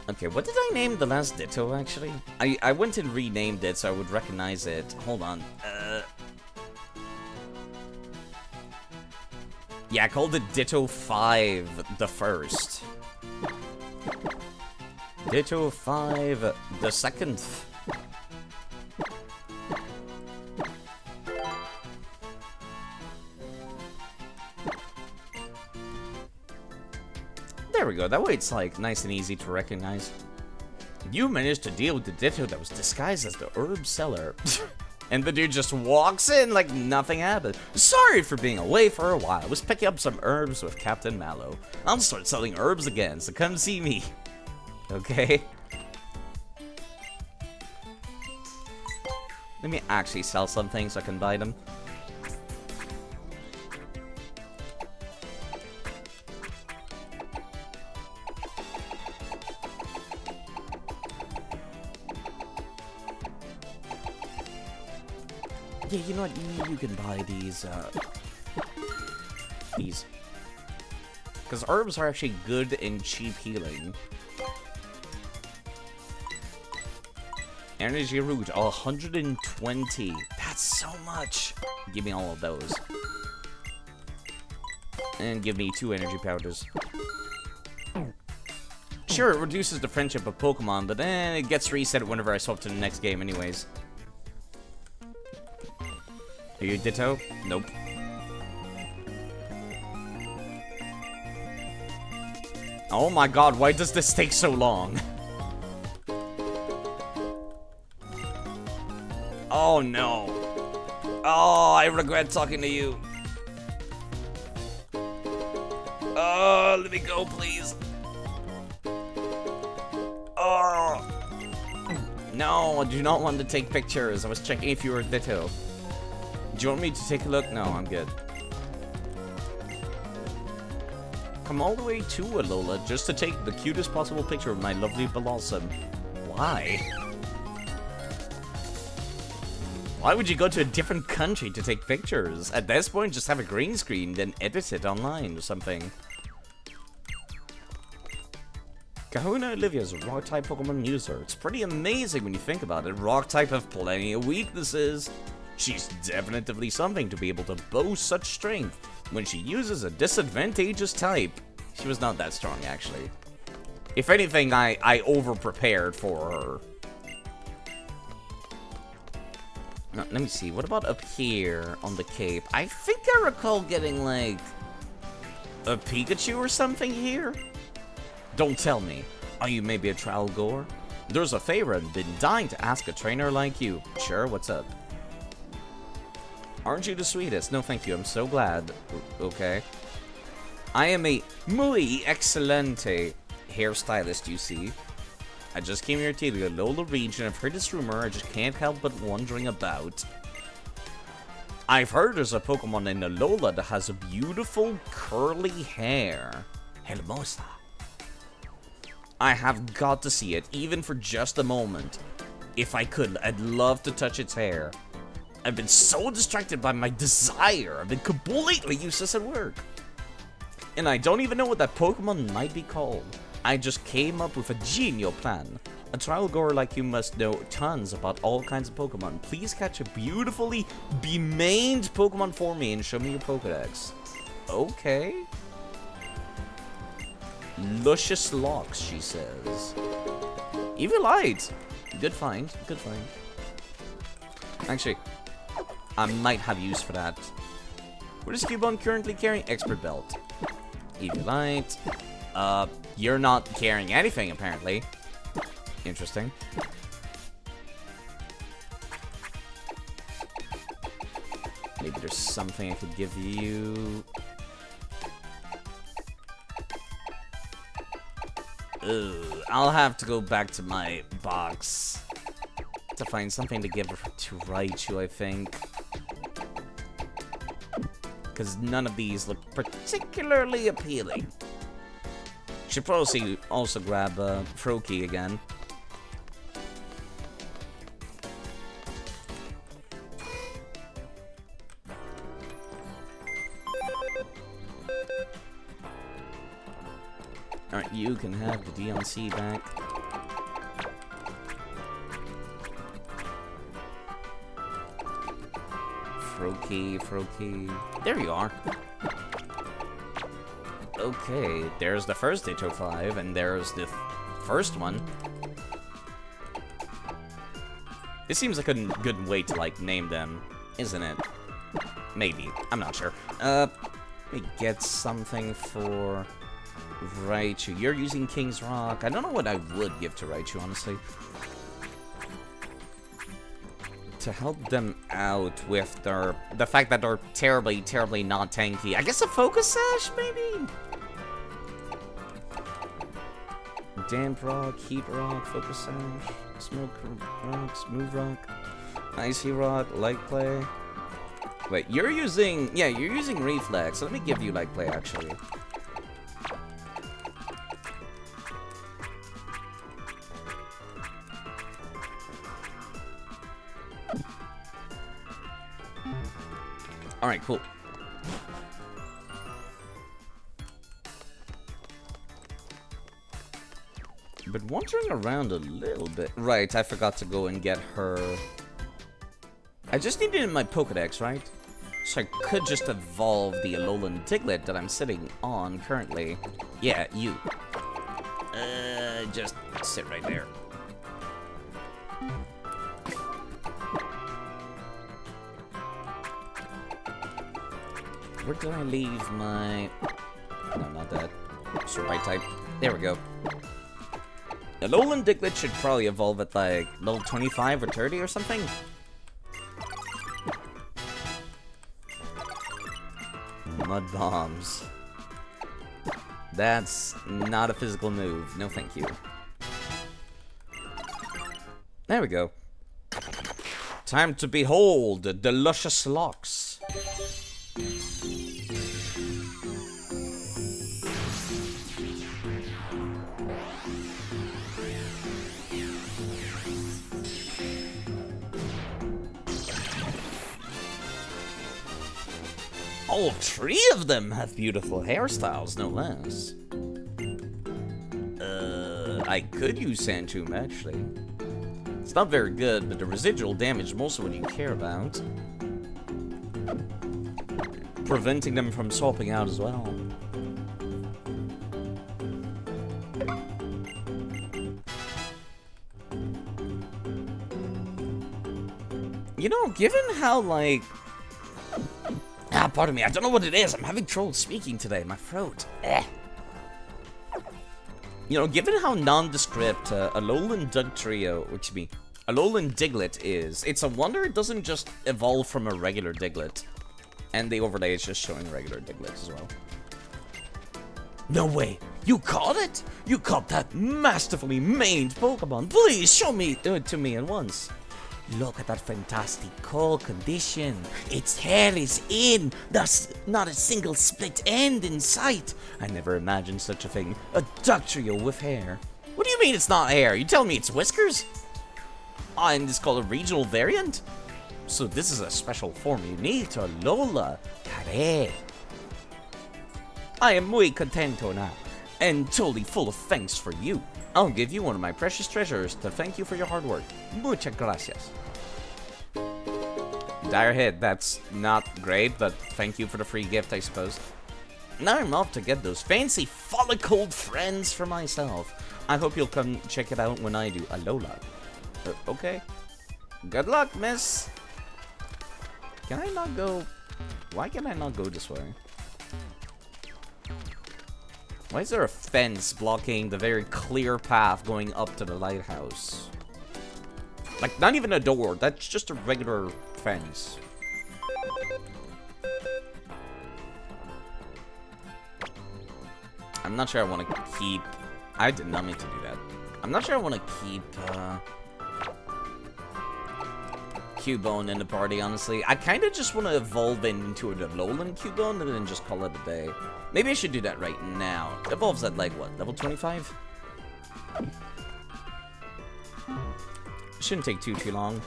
Okay, what did I name the last Ditto, actually? I went and renamed it so I would recognize it. Hold on. Yeah, I called it Ditto 5 the first. Ditto 5 the second. There we go, that way it's like nice and easy to recognize. You managed to deal with the Ditto that was disguised as the herb seller. And the dude just walks in like nothing happened. Sorry for being away for a while. I was picking up some herbs with Captain Mallow. I'll start selling herbs again, so come see me. Okay? Let me actually sell something so I can buy them. Yeah, you know what? You can buy these, because herbs are actually good and cheap healing. Energy root, 120. That's so much. Give me all of those. And give me 2 energy powders. Sure, it reduces the friendship of Pokemon, but then it gets reset whenever I swap to the next game anyways. Are you Ditto? Nope. Oh my god, why does this take so long? Oh no. Oh, I regret talking to you. Oh, let me go, please. Oh. No, I do not want to take pictures. I was checking if you were Ditto. Do you want me to take a look? No, I'm good. Come all the way to Alola just to take the cutest possible picture of my lovely Blossom. Why? Why would you go to a different country to take pictures? At this point, just have a green screen, then edit it online or something. Kahuna Olivia is a Rock-type Pokemon user. It's pretty amazing when you think about it. Rock-type have plenty of weaknesses. She's definitively something to be able to boast such strength when she uses a disadvantageous type. She was not that strong, actually. If anything, I over-prepared for her. No, let me see. What about up here on the Cape? I think I recall getting, like, a Pikachu or something here. Don't tell me. Are you maybe a trial goer? There's a favor I've been dying to ask a trainer like you. Sure, what's up? Aren't you the sweetest? No, thank you. I'm so glad. Okay. I am a muy excelente hairstylist, you see. I just came here to the Alola region. I've heard this rumor. I just can't help but wondering about. I've heard there's a Pokemon in Alola that has a beautiful curly hair. Hermosa. I have got to see it, even for just a moment. If I could, I'd love to touch its hair. I've been so distracted by my desire. I've been completely useless at work. And I don't even know what that Pokemon might be called. I just came up with a genial plan. A trial goer like you must know tons about all kinds of Pokemon. Please catch a beautifully bemaned Pokemon for me and show me your Pokedex. Okay. Luscious locks, she says. Evilite. Good find. Good find. Actually, I might have use for that. What is Cubone currently carrying? Expert belt. Evilite. You're not carrying anything, apparently. Interesting. Maybe there's something I could give you. Ugh, I'll have to go back to my box to find something to give to Raichu, I think. Because none of these look particularly appealing. Should probably also grab Froakie again. Alright, you can have the DLC back. Froakie. There you are. Okay, there's the first Ditto 5, and there's the first one. This seems like a good way to, like, name them, isn't it? Maybe. I'm not sure. Let me get something for Raichu. You're using King's Rock. I don't know what I would give to Raichu, honestly. To help them out with the fact that they're terribly, terribly not tanky. I guess a Focus Sash, maybe? Damp Rock, Heat Rock, Focus Sash, Smoke Rock, Smooth Rock, Icy Rock, Light Play. Wait, you're using... Yeah, you're using Reflex. So let me give you Light Play, actually. Alright, cool. Been wandering around a little bit. Right, I forgot to go and get her. I just need it in my Pokedex, right? So I could just evolve the Alolan Diglett that I'm sitting on currently. Yeah, you. Just sit right there. Where did I leave my... No, not that. It's the right type. There we go. Alolan Diglett should probably evolve at, like, level 25 or 30 or something. Mud bombs. That's not a physical move. No, thank you. There we go. Time to behold the luscious locks. All three of them have beautiful hairstyles, no less. I could use Sand Tomb, actually. It's not very good, but the residual damage most of what you care about. Preventing them from swapping out as well. You know, given how, like... pardon me, I don't know what it is. I'm having trouble speaking today. My throat. You know, given how nondescript a Alolan Dugtrio, Alolan Diglett is, it's a wonder it doesn't just evolve from a regular Diglett. And the overlay is just showing regular Diglett as well. No way! You caught it? You caught that masterfully maned Pokemon! Please show me it to me at once! Look at that fantastic cold condition. Its hair is in, thus not a single split end in sight. I never imagined such a thing. A Dugtrio with hair. What do you mean it's not hair? You tell me it's whiskers? And it's called a regional variant? So this is a special form unique to Alola. Care. I am muy contento now, and totally full of thanks for you. I'll give you one of my precious treasures to thank you for your hard work. Muchas gracias. Dire hit, that's not great, but thank you for the free gift, I suppose. Now I'm off to get those fancy follicled friends for myself. I hope you'll come check it out when I do. Alola. Okay. Good luck, miss. Can I not go... Why can I not go this way? Why is there a fence blocking the very clear path going up to the lighthouse? Like, not even a door. That's just a regular fence. I'm not sure I want to keep... I did not mean to do that. I'm not sure I want to keep... Cubone in the party, honestly. I kind of just want to evolve into an Alolan Cubone and then just call it a day. Maybe I should do that right now. Evolves at, like, what, level 25? Shouldn't take too long.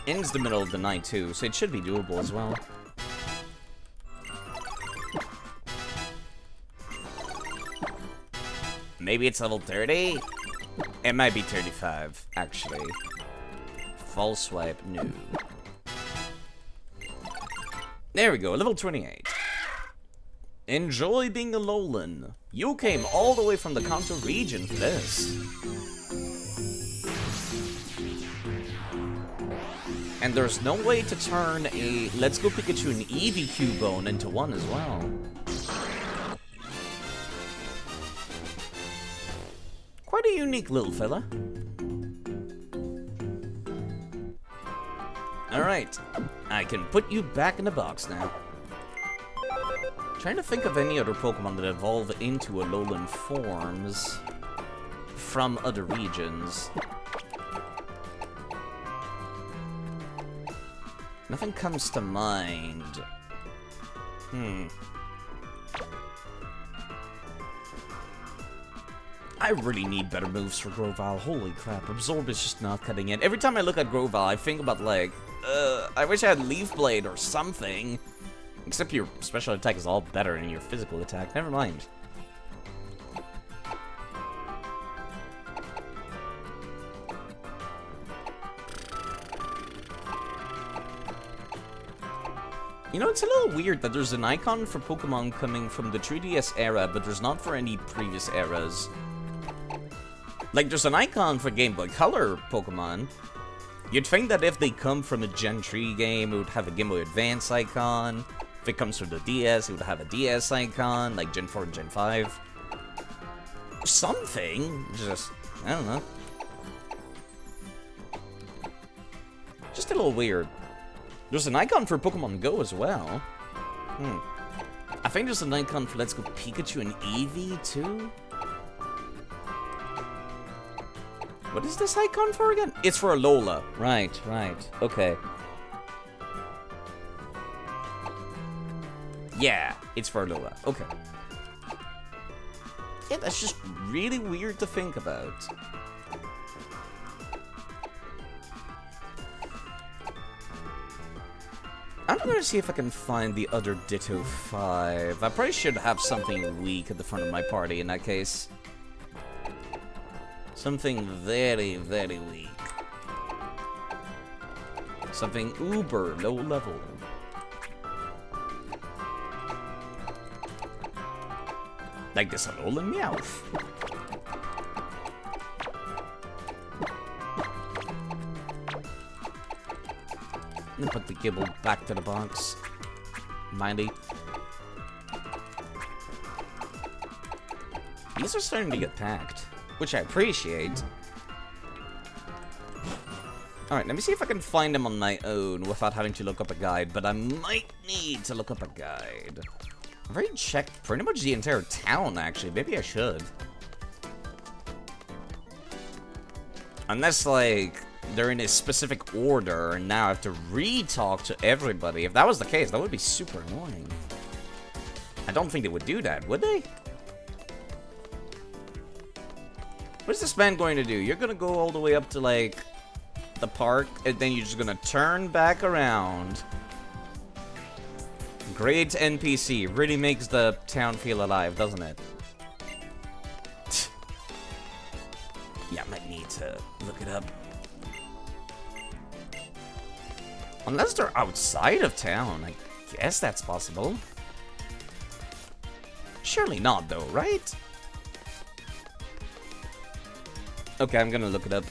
Ends the middle of the night, too, so it should be doable as well. Maybe it's level 30? It might be 35, actually. False swipe, no. There we go, level 28. Enjoy being a Alolan. You came all the way from the Kanto region for this. And there's no way to turn a Let's Go Pikachu and Eevee Cubone into one as well. Quite a unique little fella. Alright, I can put you back in the box now. Trying to think of any other Pokemon that evolve into Alolan forms from other regions. Nothing comes to mind. I really need better moves for Grovyle. Holy crap, Absorb is just not cutting it. Every time I look at Grovyle, I think about, like, I wish I had Leaf Blade or something. Except your special attack is all better than your physical attack. Never mind. You know, it's a little weird that there's an icon for Pokemon coming from the 3DS era, but there's not for any previous eras. Like, there's an icon for Game Boy Color Pokemon. You'd think that if they come from a Gen 3 game, it would have a Game Boy Advance icon. If it comes from the DS, it would have a DS icon, like Gen 4 and Gen 5. Something. Just, I don't know. Just a little weird. There's an icon for Pokemon Go as well. I think there's an icon for Let's Go Pikachu and Eevee, too. What is this icon for again? It's for Alola. Right, okay. Yeah, it's for Alola. Okay. Yeah, that's just really weird to think about. I'm gonna see if I can find the other Ditto 5. I probably should have something weak at the front of my party in that case. Something very, very weak. Something uber low level. Like this Alolan Meowth. And put the Gibble back to the box. Mindy. These are starting to get packed, which I appreciate. Alright, let me see if I can find them on my own without having to look up a guide, but I might need to look up a guide. I've already checked pretty much the entire town, actually. Maybe I should. Unless, like, they're in a specific order, and now I have to re-talk to everybody. If that was the case, that would be super annoying. I don't think they would do that, would they? What is this man going to do? You're gonna go all the way up to, like, the park, and then you're just gonna turn back around. Great NPC. Really makes the town feel alive, doesn't it? Yeah, I might need to look it up. Unless they're outside of town, I guess that's possible. Surely not, though, right? Okay, I'm gonna look it up.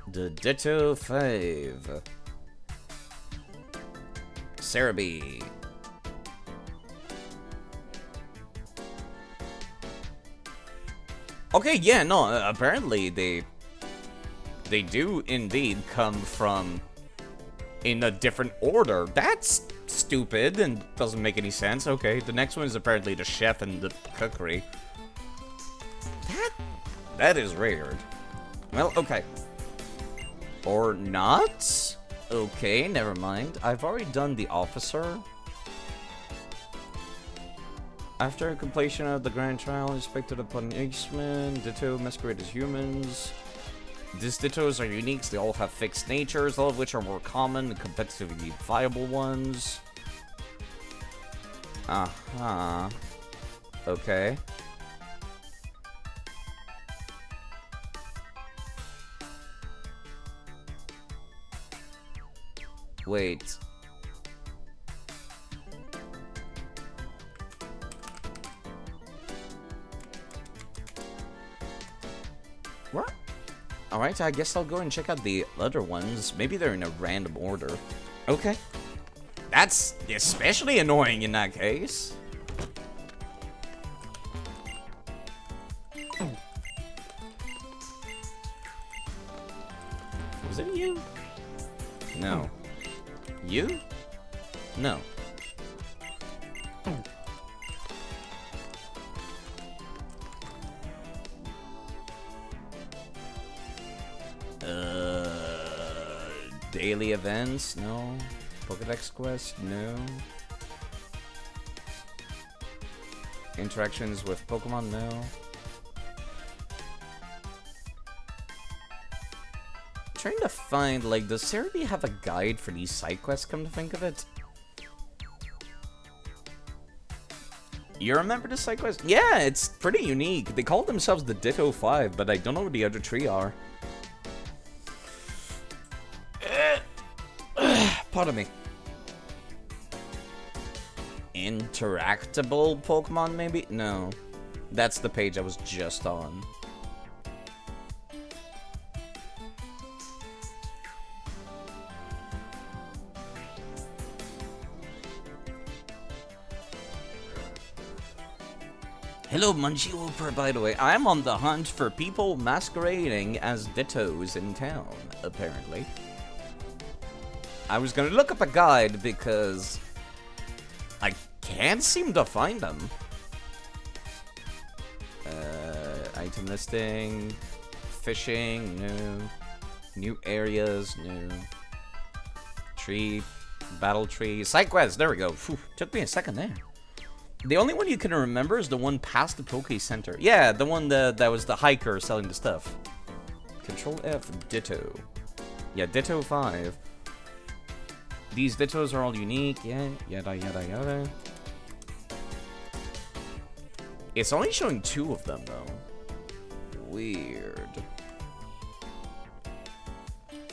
The Ditto 5. Cerebi. Okay, yeah, no, apparently they do indeed come from in a different order. That's stupid and doesn't make any sense. Okay, the next one is apparently the chef and the cookery. That is weird. Well, okay. Or not? Okay, never mind. I've already done the officer. After completion of the grand trial, inspected upon X-Men, Ditto masquerade as humans. These Dittos are unique, they all have fixed natures, all of which are more common and competitively viable ones. Uh-huh. Okay. Wait. What? Alright, I guess I'll go and check out the other ones. Maybe they're in a random order. Okay. That's especially annoying in that case. Was it you? No. You? No. Daily events? No. Pokédex quest? No. Interactions with Pokemon? No. Trying to find, like, does Cerebi have a guide for these side quests, come to think of it? You remember the side quest? Yeah, it's pretty unique. They call themselves the Ditto 5, but I don't know what the other three are. Pardon me. Interactable Pokemon, maybe? No. That's the page I was just on. Hello, Munchie Whooper, by the way. I'm on the hunt for people masquerading as dittos in town, apparently. I was gonna look up a guide because I can't seem to find them. Item listing, fishing, no. New areas, no. Tree, battle tree, side quest, there we go. Phew, took me a second there. The only one you can remember is the one past the Poke Center. Yeah, the one that was the hiker selling the stuff. Control F, Ditto. Yeah, Ditto 5. These Dittos are all unique, yeah, yada yada yada. It's only showing 2 of them, though. Weird.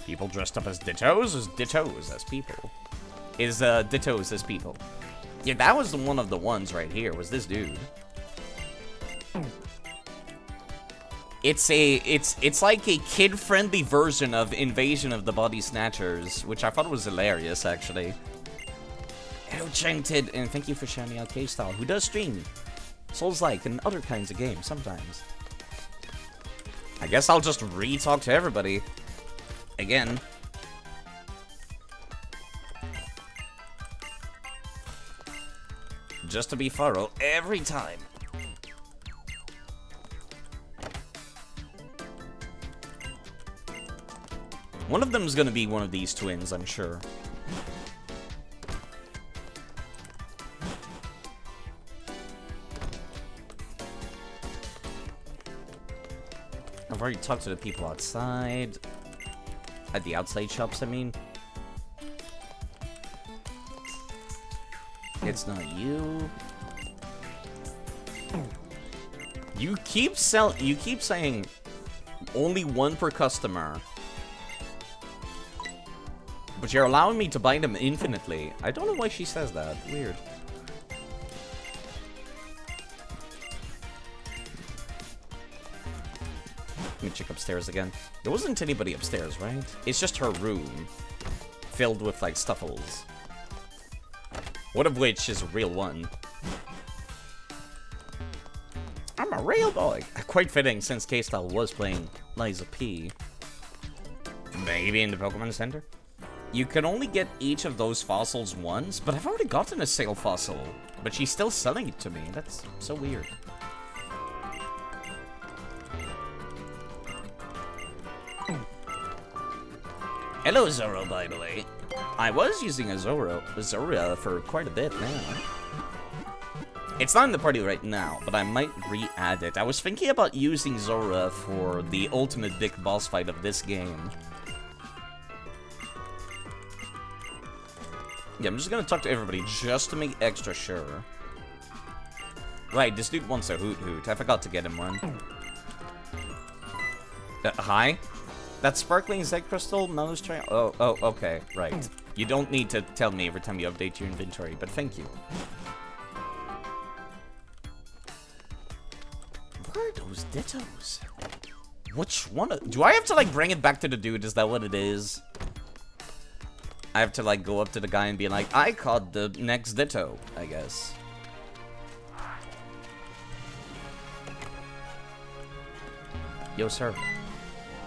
People dressed up as Dittos? Is Dittos as people? Is Dittos as people? Yeah, that was one of the ones right here, was this dude. It's like a kid-friendly version of Invasion of the Body Snatchers, which I thought was hilarious, actually. Hello, Chanted, and thank you for shouting out K-Style, who does stream Souls-like and other kinds of games sometimes. I guess I'll just re-talk to everybody. Again. Just to be thorough every time. One of them is going to be one of these twins, I'm sure. I've already talked to the people outside. At the outside shops, I mean. It's not you. You keep saying only 1 per customer. But you're allowing me to buy them infinitely. I don't know why she says that. Weird. Let me check upstairs again. There wasn't anybody upstairs, right? It's just her room. Filled with, like, stuffles. One of which is a real one. I'm a real boy. Quite fitting since K-Style was playing Liza P. Maybe in the Pokemon Center? You can only get each of those fossils once, but I've already gotten a sale fossil. But she's still selling it to me. That's so weird. Hello, Zoro, by the way. I was using a Zora for quite a bit now. It's not in the party right now, but I might re-add it. I was thinking about using Zora for the ultimate big boss fight of this game. Yeah, I'm just gonna talk to everybody just to make extra sure. Right, this dude wants a Hoot Hoot. I forgot to get him one. Hi? That sparkling Zed Crystal nose tray? Oh, okay, right. You don't need to tell me every time you update your inventory, but thank you. Where are those Dittos? Which one? Do I have to, like, bring it back to the dude? Is that what it is? I have to, like, go up to the guy and be like, I caught the next Ditto, I guess. Yo, sir.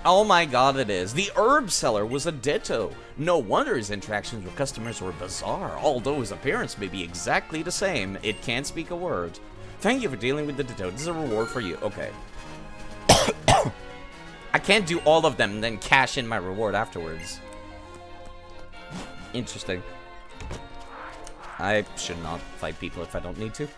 Oh my god, it is. The herb seller was a Ditto. No wonder his interactions with customers were bizarre. Although his appearance may be exactly the same, it can't speak a word. Thank you for dealing with the Ditto. This is a reward for you. Okay. I can't do all of them and then cash in my reward afterwards. Interesting. I should not fight people if I don't need to.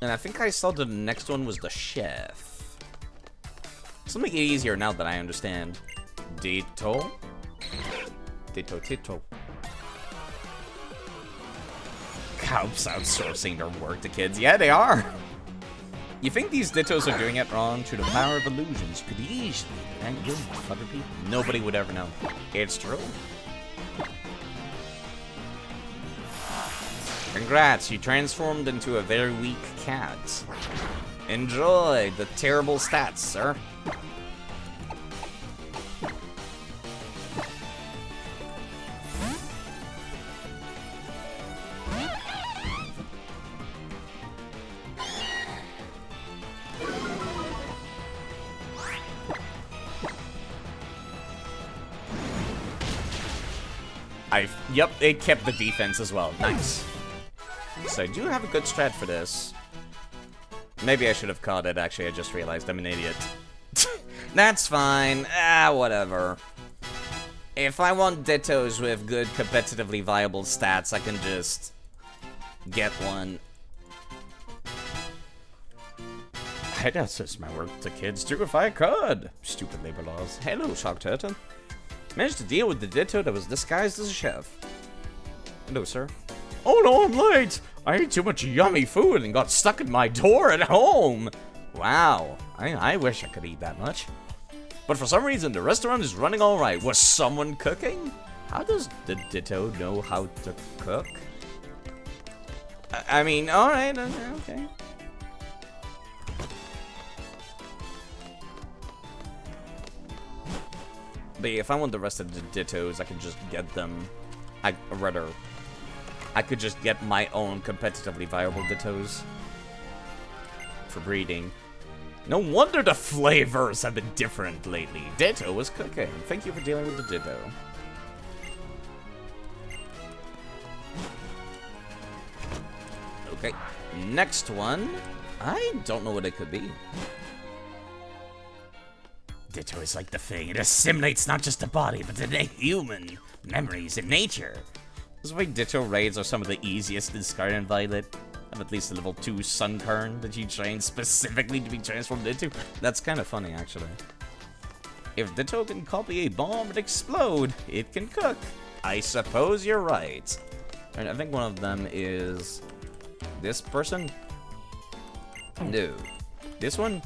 And I think I saw the next one was the chef. This will make it easier now that I understand. Ditto? Ditto. Cops outsourcing their work to kids. Yeah, they are. You think these Dittos are doing it wrong? Through the power of illusions, could easily and good with other people. Nobody would ever know. It's true. Congrats, you transformed into a very weak cat. Enjoy the terrible stats, sir. Yep, it kept the defense as well. Nice. So I do have a good strat for this. Maybe I should have caught it, actually. I just realized I'm an idiot. That's fine. Whatever. If I want Dittos with good, competitively viable stats, I can just get one. I'd outsource my work to kids too if I could. Stupid labor laws. Hello, Shock Turtle. Managed to deal with the Ditto that was disguised as a chef. Hello, sir. Oh no, I'm late! I ate too much yummy food and got stuck in my door at home! Wow, I wish I could eat that much. But for some reason, the restaurant is running alright. Was someone cooking? How does the Ditto know how to cook? I mean, alright, okay. But if I want the rest of the Dittos, I can just get them. I could just get my own competitively viable Dittos for breeding. No wonder the flavors have been different lately. Ditto was cooking. Thank you for dealing with the Ditto. Okay, next one. I don't know what it could be. Ditto is like the thing. It assimilates not just the body, but the human memories and nature. This is why Ditto raids are some of the easiest in Scarlet and Violet. I have at least a level 2 Sunkern that you train specifically to be transformed into. That's kind of funny, actually. If Ditto can copy a bomb and explode, it can cook. I suppose you're right. And I think one of them is this person. No. This one?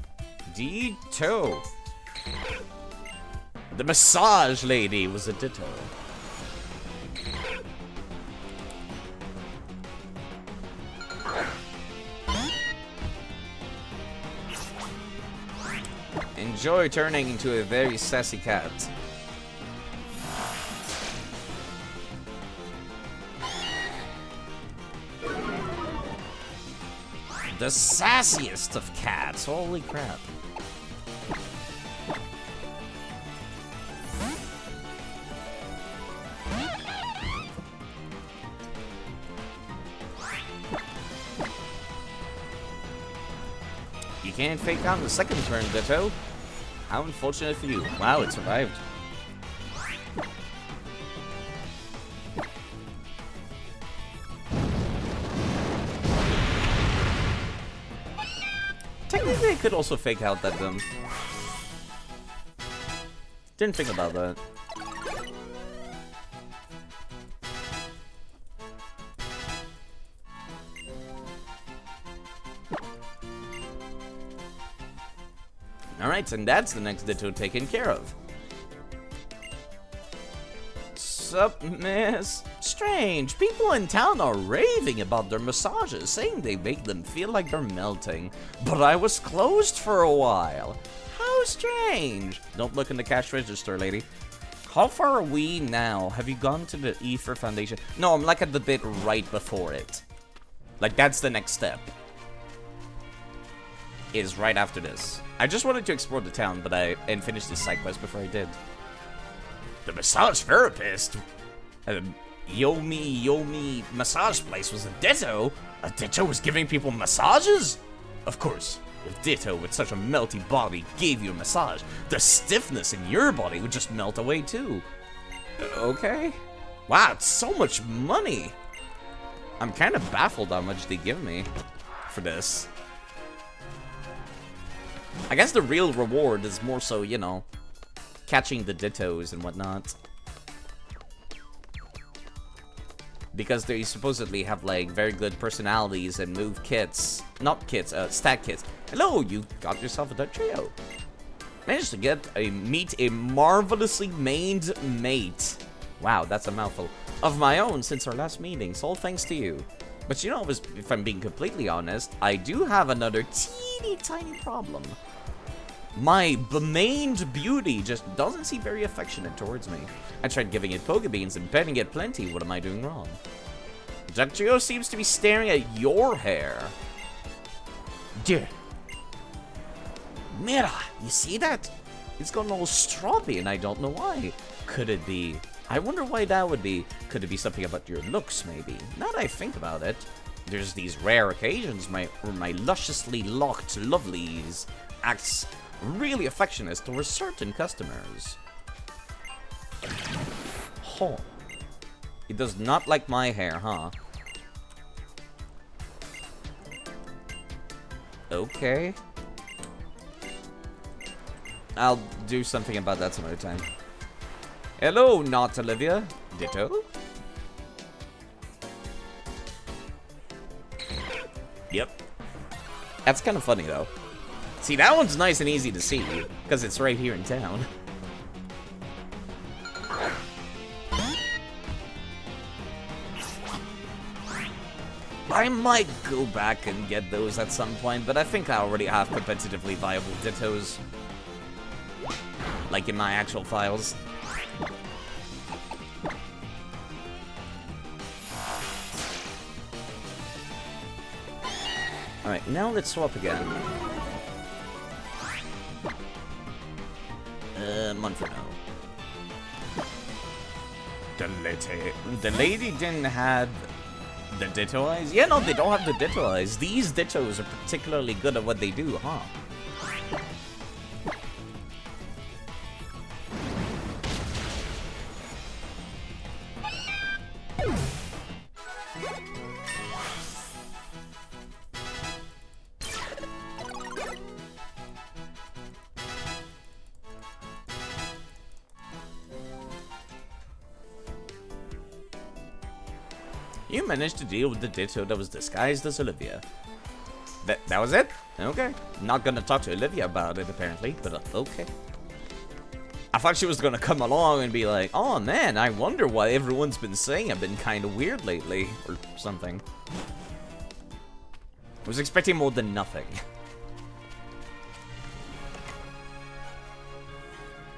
Ditto. The massage lady was a Ditto. Enjoy turning into a very sassy cat. The sassiest of cats, holy crap. You can't fake out the second turn, Ditto. How unfortunate for you. Wow, it survived. Technically, I could also fake out that them. Didn't think about that. Alright, and that's the next Ditto taken care of. Sup, miss? Strange, people in town are raving about their massages, saying they make them feel like they're melting. But I was closed for a while. How strange. Don't look in the cash register, lady. How far are we now? Have you gone to the Ether Foundation? No, I'm like at the bit right before it. Like, that's the next step. Is right after this. I just wanted to explore the town, and finish this side quest before I did. The massage therapist? Yomi massage place was a Ditto? A Ditto was giving people massages? Of course, if Ditto with such a melty body gave you a massage, the stiffness in your body would just melt away too. Okay. Wow, it's so much money. I'm kind of baffled how much they give me for this. I guess the real reward is more so, you know, catching the Dittos and whatnot. Because they supposedly have, like, very good personalities and move kits. Not kits, stat kits. Hello, you got yourself a duck trio. Managed to meet a marvelously maned mate. Wow, that's a mouthful. Of my own since our last meeting, so all thanks to you. But you know, if I'm being completely honest, I do have another teeny tiny problem. My bemaned beauty just doesn't seem very affectionate towards me. I tried giving it Pokebeans and petting it plenty. What am I doing wrong? Dugtrio seems to be staring at your hair. Dear. Mira, you see that? It's gone all stroppy and I don't know why. Could it be I wonder why that would be. Could it be something about your looks, maybe? Now that I think about it, there's these rare occasions where my lusciously locked lovelies acts really affectionate towards certain customers. Huh. He does not like my hair, huh? Okay. I'll do something about that some other time. Hello, not Olivia. Ditto? Yep. That's kind of funny, though. See, that one's nice and easy to see, because it's right here in town. I might go back and get those at some point, but I think I already have competitively viable dittos. Like in my actual files. Alright, now let's swap again. Month for now. The lady didn't have the ditto eyes? Yeah, no, they don't have the ditto eyes. These dittos are particularly good at what they do, huh? You managed to deal with the ditto that was disguised as Olivia. That was it? Okay. Not gonna talk to Olivia about it, apparently, but okay. I thought she was gonna come along and be like, oh man, I wonder why everyone's been saying I've been kind of weird lately, or something. I was expecting more than nothing.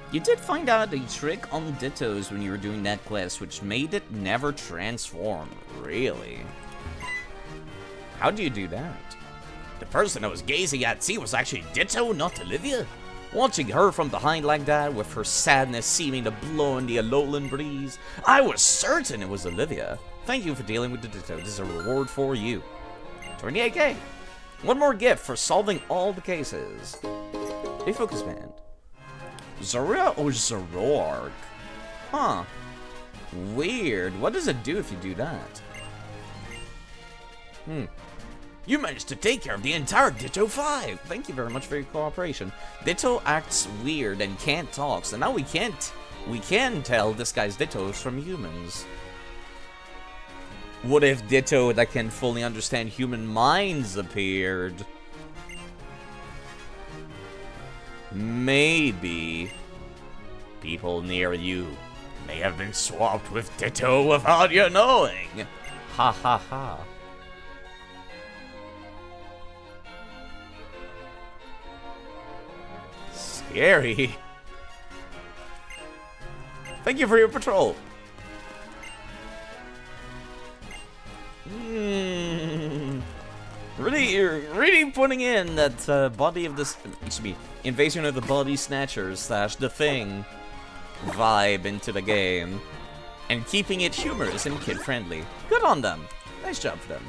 You did find out a trick on dittos when you were doing that quest, which made it never transform. Really? How do you do that? The person I was gazing at, see, was actually Ditto, not Olivia? Watching her from behind like that, with her sadness seeming to blow in the Alolan breeze, I was certain it was Olivia. Thank you for dealing with the Ditto. This is a reward for you. 28k. One more gift for solving all the cases. A focus band. Zorua or Zoroark? Huh. Weird. What does it do if you do that? You managed to take care of the entire Ditto 5. Thank you very much for your cooperation. Ditto acts weird and can't talk, so now we can tell this guy's Dittos from humans. What if Ditto that can fully understand human minds appeared? Maybe people near you may have been swapped with Ditto without you knowing. Ha ha ha. Scary. Thank you for your patrol. Really putting in that body of this, excuse me, Invasion of the Body Snatchers / The Thing vibe into the game, and keeping it humorous and kid-friendly. Good on them. Nice job for them.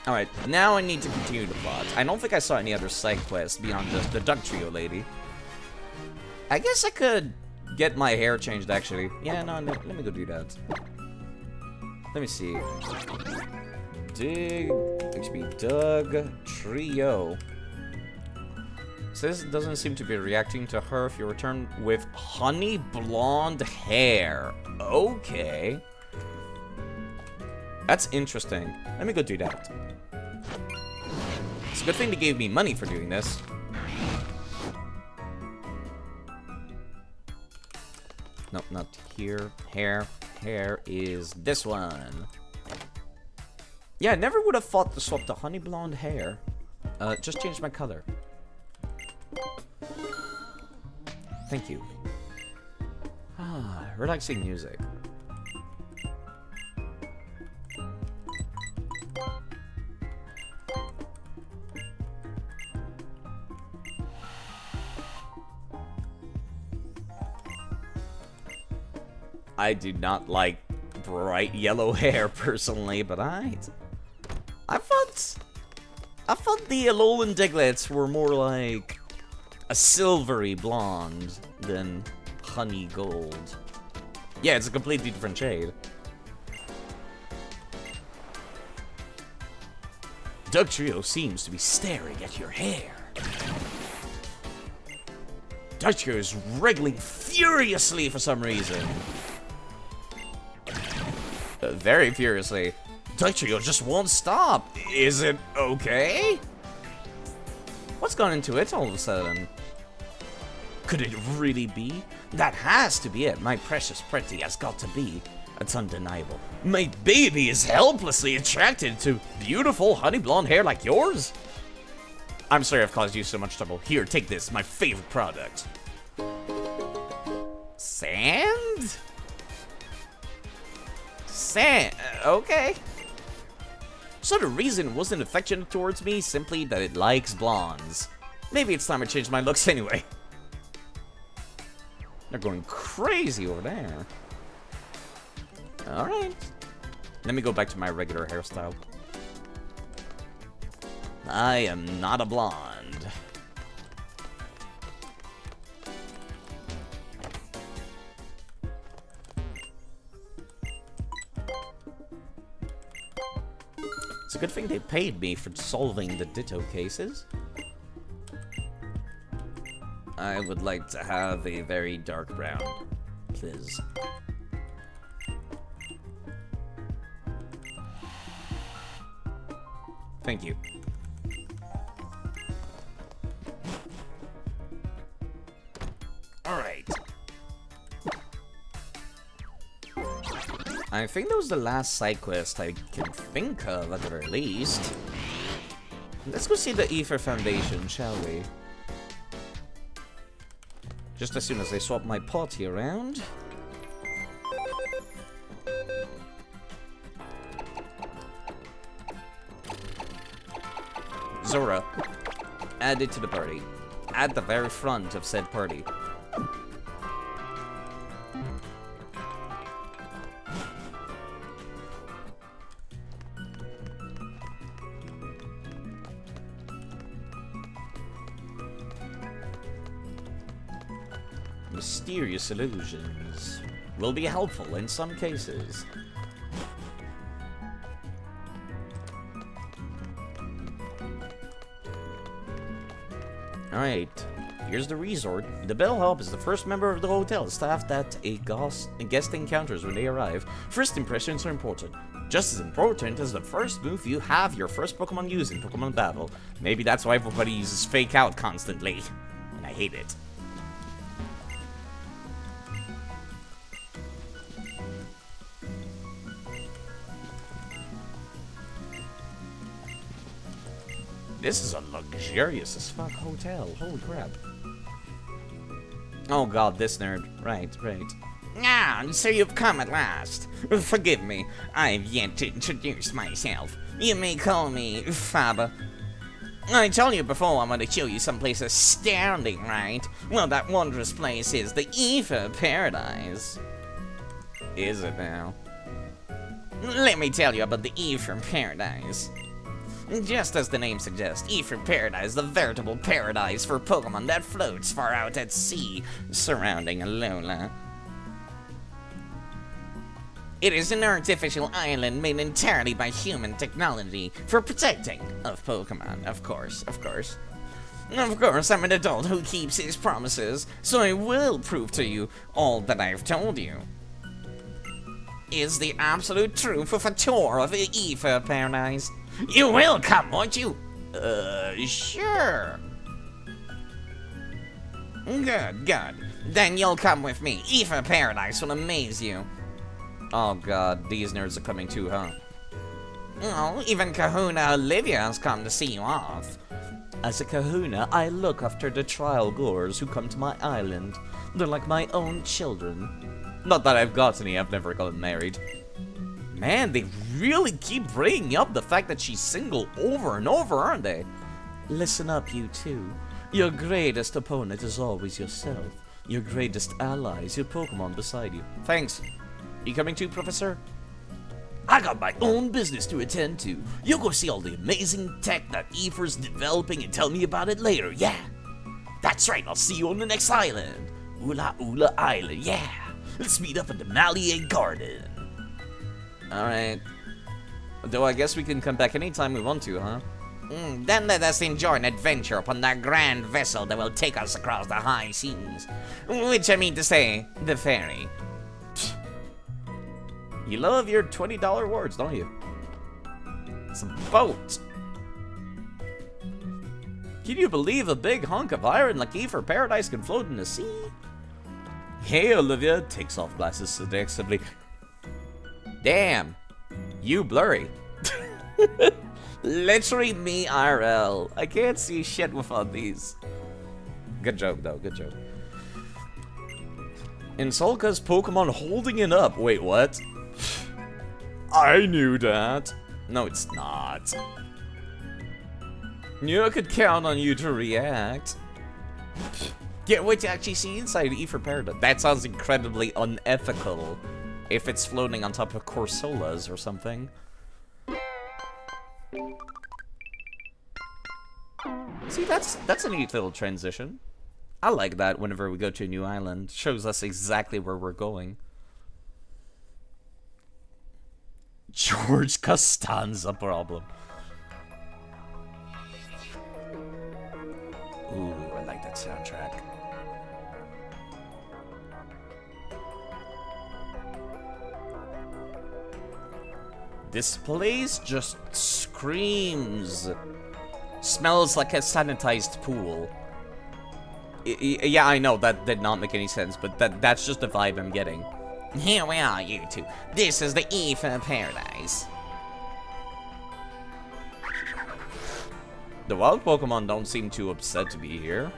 Alright, now I need to continue the plot. I don't think I saw any other side quests beyond the Duck Trio lady. I guess I could get my hair changed, actually. Yeah, no, let me go do that. Let me see. Doug Trio. Says it doesn't seem to be reacting to her if you return with honey blonde hair. Okay. That's interesting. Let me go do that. It's a good thing they gave me money for doing this. Nope, not here. Hair is this one. Yeah, I never would have thought to swap the honey blonde hair. Just change my color. Thank you. Ah, relaxing music. I do not like bright yellow hair personally, but I thought the Alolan Diglets were more like a silvery blonde than honey gold. Yeah, it's a completely different shade. Dugtrio seems to be staring at your hair. Dugtrio is wriggling furiously for some reason. Very furiously. Dugtrio just won't stop. Is it okay? What's gone into it all of a sudden? Could it really be? That has to be it. My precious pretty has got to be. It's undeniable. My baby is helplessly attracted to beautiful honey blonde hair like yours? I'm sorry I've caused you so much trouble. Here, take this, my favorite product. Sand? Sand, okay. So the reason wasn't affectionate towards me, simply that it likes blondes. Maybe it's time I change my looks anyway. They're going crazy over there. Alright. Let me go back to my regular hairstyle. I am not a blonde. It's a good thing they paid me for solving the Ditto cases. I would like to have a very dark brown, please. Thank you. Alright. I think that was the last side quest I can think of, at the very least. Let's go see the Ether Foundation, shall we? Just as soon as I swap my party around. Zora, added to the party. At the very front of said party. Mysterious illusions will be helpful in some cases. Alright, here's the resort. The bellhop is the first member of the hotel staff that a guest encounters when they arrive. First impressions are important. Just as important as the first move you have your first Pokemon use in Pokemon Battle. Maybe that's why everybody uses Fake Out constantly. And I hate it. This is a luxurious as fuck hotel. Holy crap. Oh god, this nerd. Right. Ah, so you've come at last. Forgive me, I've yet to introduce myself. You may call me Faba. I told you before I want to show you someplace astounding, right? Well, that wondrous place is the Ether Paradise. Is it now? Let me tell you about the Ether Paradise. Just as the name suggests, Ether Paradise, the veritable paradise for Pokemon that floats far out at sea, surrounding Alola. It is an artificial island made entirely by human technology for protecting of Pokemon, of course. Of course, I'm an adult who keeps his promises, so I will prove to you all that I've told you. Is the absolute truth of a tour of the Ether Paradise. You will come, won't you? Sure. Good. Then you'll come with me. Ether Paradise will amaze you. Oh god, these nerds are coming too, huh? Oh, even Kahuna Olivia has come to see you off. As a Kahuna, I look after the trial goers who come to my island. They're like my own children. Not that I've got any, I've never gotten married. Man, they really keep bringing up the fact that she's single over and over, aren't they? Listen up, you two. Your greatest opponent is always yourself. Your greatest ally is your Pokemon beside you. Thanks. You coming too, Professor? I got my own business to attend to. You'll go see all the amazing tech that Aoife's developing and tell me about it later, yeah? That's right, I'll see you on the next island. Ula Ula Island, yeah. Let's meet up at the Mallier Garden. Alright. Though I guess we can come back anytime we want to, huh? Then let us enjoy an adventure upon that grand vessel that will take us across the high seas. Which I mean to say, the ferry. You love your $20 words, don't you? It's a boat. Can you believe a big hunk of iron like Aoife Paradise can float in the sea? Hey, Olivia takes off glasses seductively. Damn, you blurry. Literally me IRL. I can't see shit without these. Good joke, though. Good joke. In Solka's Pokemon holding it up. Wait, what? I knew that. No, it's not. Knew I could count on you to react. Can't wait to actually see inside Aoife Paradise. That sounds incredibly unethical. If it's floating on top of Corsolas or something. See, that's a neat little transition. I like that whenever we go to a new island. Shows us exactly where we're going. George Costanza problem. Ooh, I like that soundtrack. This place just screams. Smells like a sanitized pool. Yeah, I know, that did not make any sense, but that's just the vibe I'm getting. Here we are, you two. This is the Aoife Paradise. The wild Pokemon don't seem too upset to be here.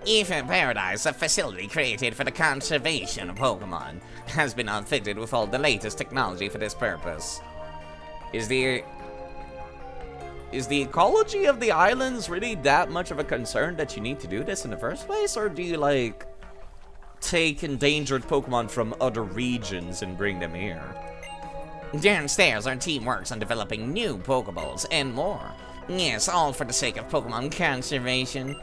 Aoife Paradise, a facility created for the conservation of Pokemon, has been outfitted with all the latest technology for this purpose. Is the ecology of the islands really that much of a concern that you need to do this in the first place? Or do you, like, take endangered Pokemon from other regions and bring them here? Downstairs, our team works on developing new Pokeballs and more. Yes, all for the sake of Pokemon conservation.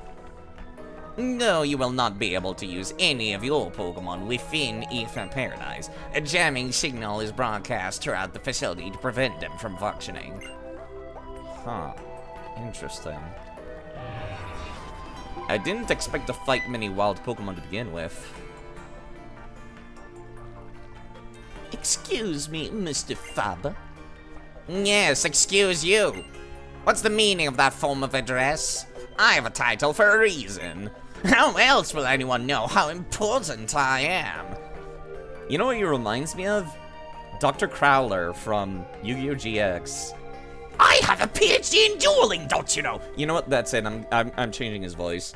No, you will not be able to use any of your Pokemon within Aoife Paradise. A jamming signal is broadcast throughout the facility to prevent them from functioning. Huh. Interesting. I didn't expect to fight many wild Pokemon to begin with. Excuse me, Mr. Faber. Yes, excuse you. What's the meaning of that form of address? I have a title for a reason. How else will anyone know how important I am? You know what he reminds me of? Dr. Crowler from Yu-Gi-Oh! GX. I have a PhD in dueling, don't you know? You know what? That's it. I'm changing his voice.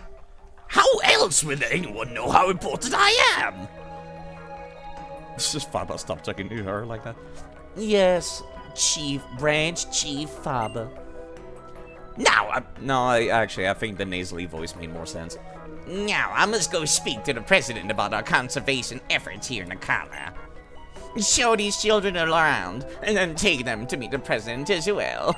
How else will anyone know how important I am? It's just Faber. Stop talking to her like that. Yes, Branch Chief Faber. Now, I think the nasally voice made more sense. Now, I must go speak to the president about our conservation efforts here in Akala. Show these children around, and then take them to meet the president as well.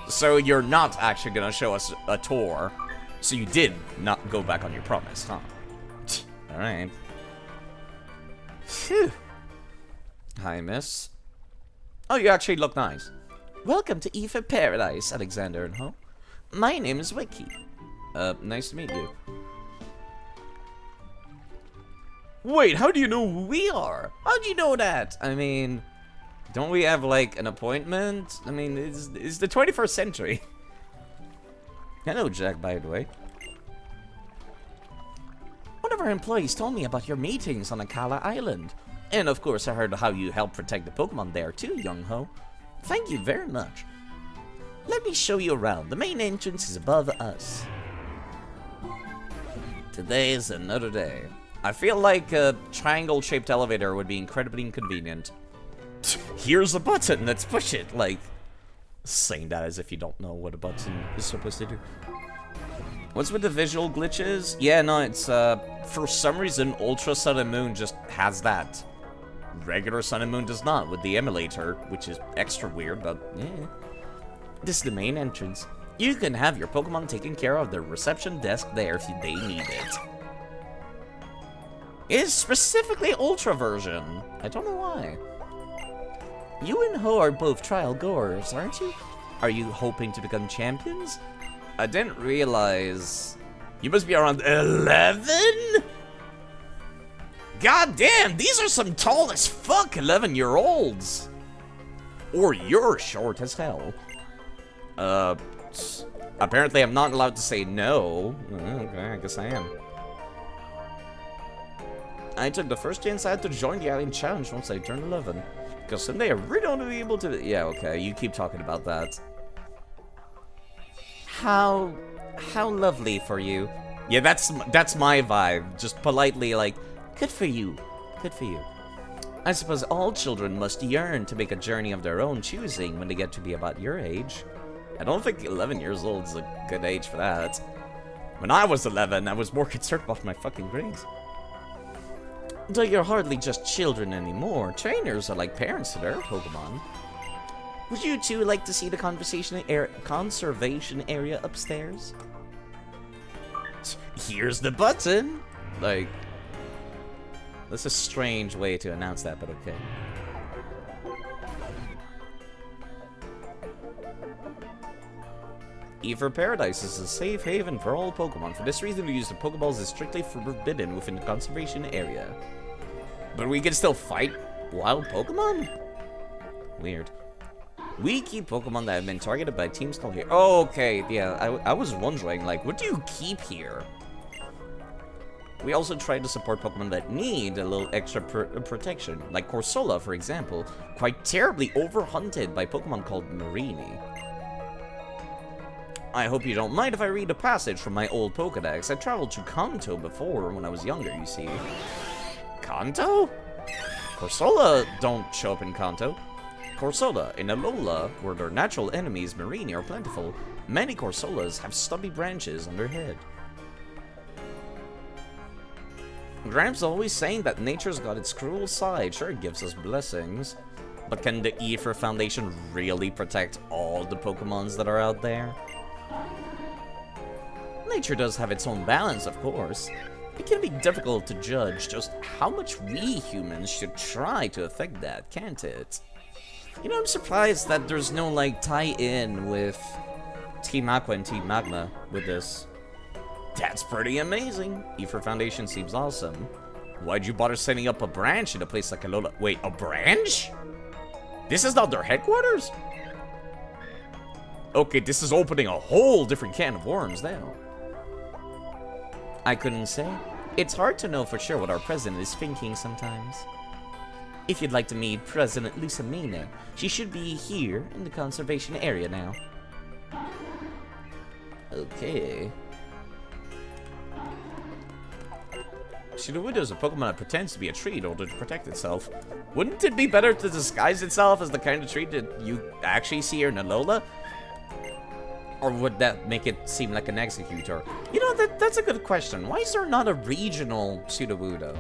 So you're not actually gonna show us a tour, so you did not go back on your promise, huh? Alright. Phew. Hi, miss. Oh, you actually look nice. Welcome to Aoife Paradise, Alexander and Ho. My name is Wiki. Nice to meet you. Wait, how do you know who we are? How'd you know that? I mean, don't we have, like, an appointment? I mean, it's the 21st century. Hello, Jack, by the way. One of our employees told me about your meetings on Akala Island. And, of course, I heard how you help protect the Pokemon there, too, young ho. Thank you very much. Let me show you around. The main entrance is above us. Today is another day. I feel like a triangle-shaped elevator would be incredibly inconvenient. Here's a button, let's push it. Like, saying that as if you don't know what a button is supposed to do. What's with the visual glitches? Yeah, no, it's, for some reason, Ultra Sun and Moon just has that. Regular Sun and Moon does not, with the emulator, which is extra weird, but, yeah. This is the main entrance. You can have your Pokemon taken care of the reception desk there if they need it. It's specifically Ultra version. I don't know why. You and Ho are both trial goers, aren't you? Are you hoping to become champions? I didn't realize... You must be around 11? God damn, these are some tall as fuck 11-year-olds. Or you're short as hell. Apparently I'm not allowed to say no. Okay, I guess I am. I took the first chance I had to join the Alien Challenge once I turned 11. Because someday I really want to be able to... Yeah, okay, you keep talking about that. How lovely for you. Yeah, that's my vibe. Just politely like, good for you. Good for you. I suppose all children must yearn to make a journey of their own choosing when they get to be about your age. I don't think 11 years old is a good age for that. When I was 11, I was more concerned about my fucking grades. Though you're hardly just children anymore, trainers are like parents to their Pokemon. Would you two like to see the conservation area upstairs? Here's the button! Like... That's a strange way to announce that, but okay. Ether Paradise is a safe haven for all Pokemon. For this reason, the use of Pokeballs is strictly forbidden within the conservation area. But we can still fight wild Pokemon? Weird. We keep Pokemon that have been targeted by teams called here. Oh, okay, yeah, I was wondering, like, what do you keep here? We also try to support Pokemon that need a little extra protection, like Corsola, for example, quite terribly overhunted by Pokemon called Marini. I hope you don't mind if I read a passage from my old Pokedex. I traveled to Kanto before when I was younger, you see. Kanto? Corsola don't show up in Kanto. Corsola in Alola, where their natural enemies, Marini, are plentiful. Many Corsolas have stubby branches on their head. Gramps always saying that nature's got its cruel side. Sure, it gives us blessings. But can the Ether Foundation really protect all the Pokemons that are out there? Nature does have its own balance, of course. It can be difficult to judge just how much we humans should try to affect that, can't it? You know, I'm surprised that there's no, like, tie-in with Team Aqua and Team Magma with this. That's pretty amazing. Ether Foundation seems awesome. Why'd you bother setting up a branch in a place like Alola? Wait, a branch? This is not their headquarters? Okay, this is opening a whole different can of worms now. I couldn't say. It's hard to know for sure what our president is thinking sometimes. If you'd like to meet President Lusamina, she should be here in the conservation area now. Okay. Sudowoodo is a Pokemon that pretends to be a tree in order to protect itself. Wouldn't it be better to disguise itself as the kind of tree that you actually see here in Alola? Or would that make it seem like an executor? You know, that's a good question. Why is there not a regional Sudowoodo?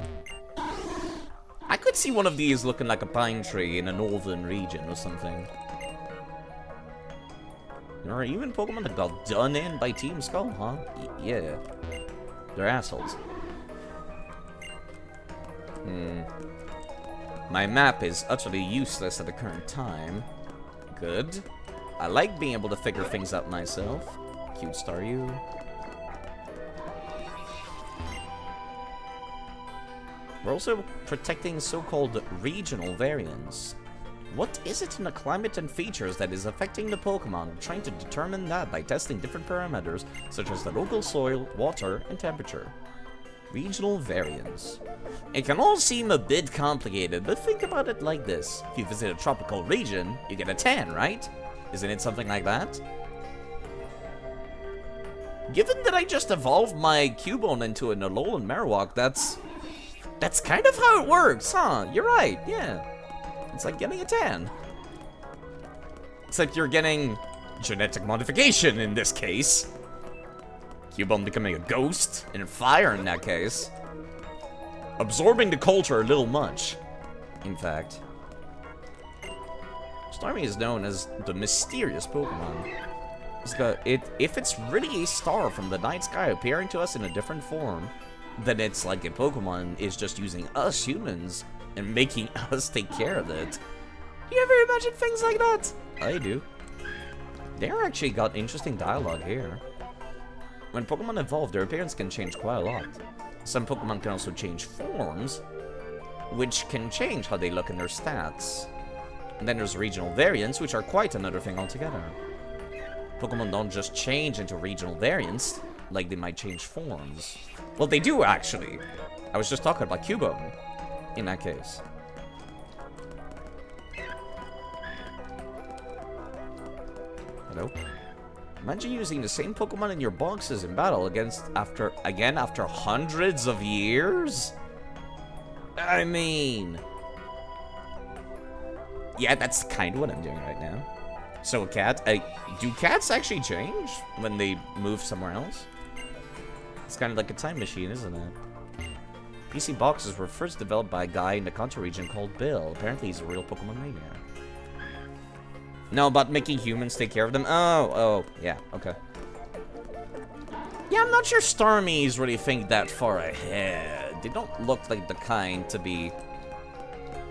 I could see one of these looking like a pine tree in a northern region or something. There are even Pokemon that got done in by Team Skull, huh? Yeah. They're assholes. My map is utterly useless at the current time. Good. I like being able to figure things out myself. Cute star you. We're also protecting so-called regional variants. What is it in the climate and features that is affecting the Pokemon? We're trying to determine that by testing different parameters, such as the local soil, water, and temperature. Regional variants. It can all seem a bit complicated, but think about it like this. If you visit a tropical region, you get a tan, right? Isn't it something like that? Given that I just evolved my Cubone into an Alolan Marowak, that's kind of how it works, huh? You're right, yeah. It's like getting a tan. Except you're getting genetic modification in this case. Keep on becoming a ghost and fire in that case. Absorbing the culture a little much, in fact. Starmie is known as the mysterious Pokemon. If it's really a star from the night sky appearing to us in a different form, then it's like a Pokemon is just using us humans and making us take care of it. Do you ever imagine things like that? I do. They actually got interesting dialogue here. When Pokemon evolve, their appearance can change quite a lot. Some Pokemon can also change forms, which can change how they look in their stats. And then there's regional variants, which are quite another thing altogether. Pokemon don't just change into regional variants, like they might change forms. Well, they do, actually. I was just talking about Cubone, in that case. Hello? Imagine using the same Pokemon in your boxes in battle after hundreds of years? I mean... yeah, that's kind of what I'm doing right now. So a cat, do cats actually change when they move somewhere else? It's kind of like a time machine, isn't it? PC boxes were first developed by a guy in the Kanto region called Bill. Apparently he's a real Pokemon maniac. No, about making humans take care of them? Oh, yeah, okay. Yeah, I'm not sure Starmies really think that far ahead. They don't look like the kind to be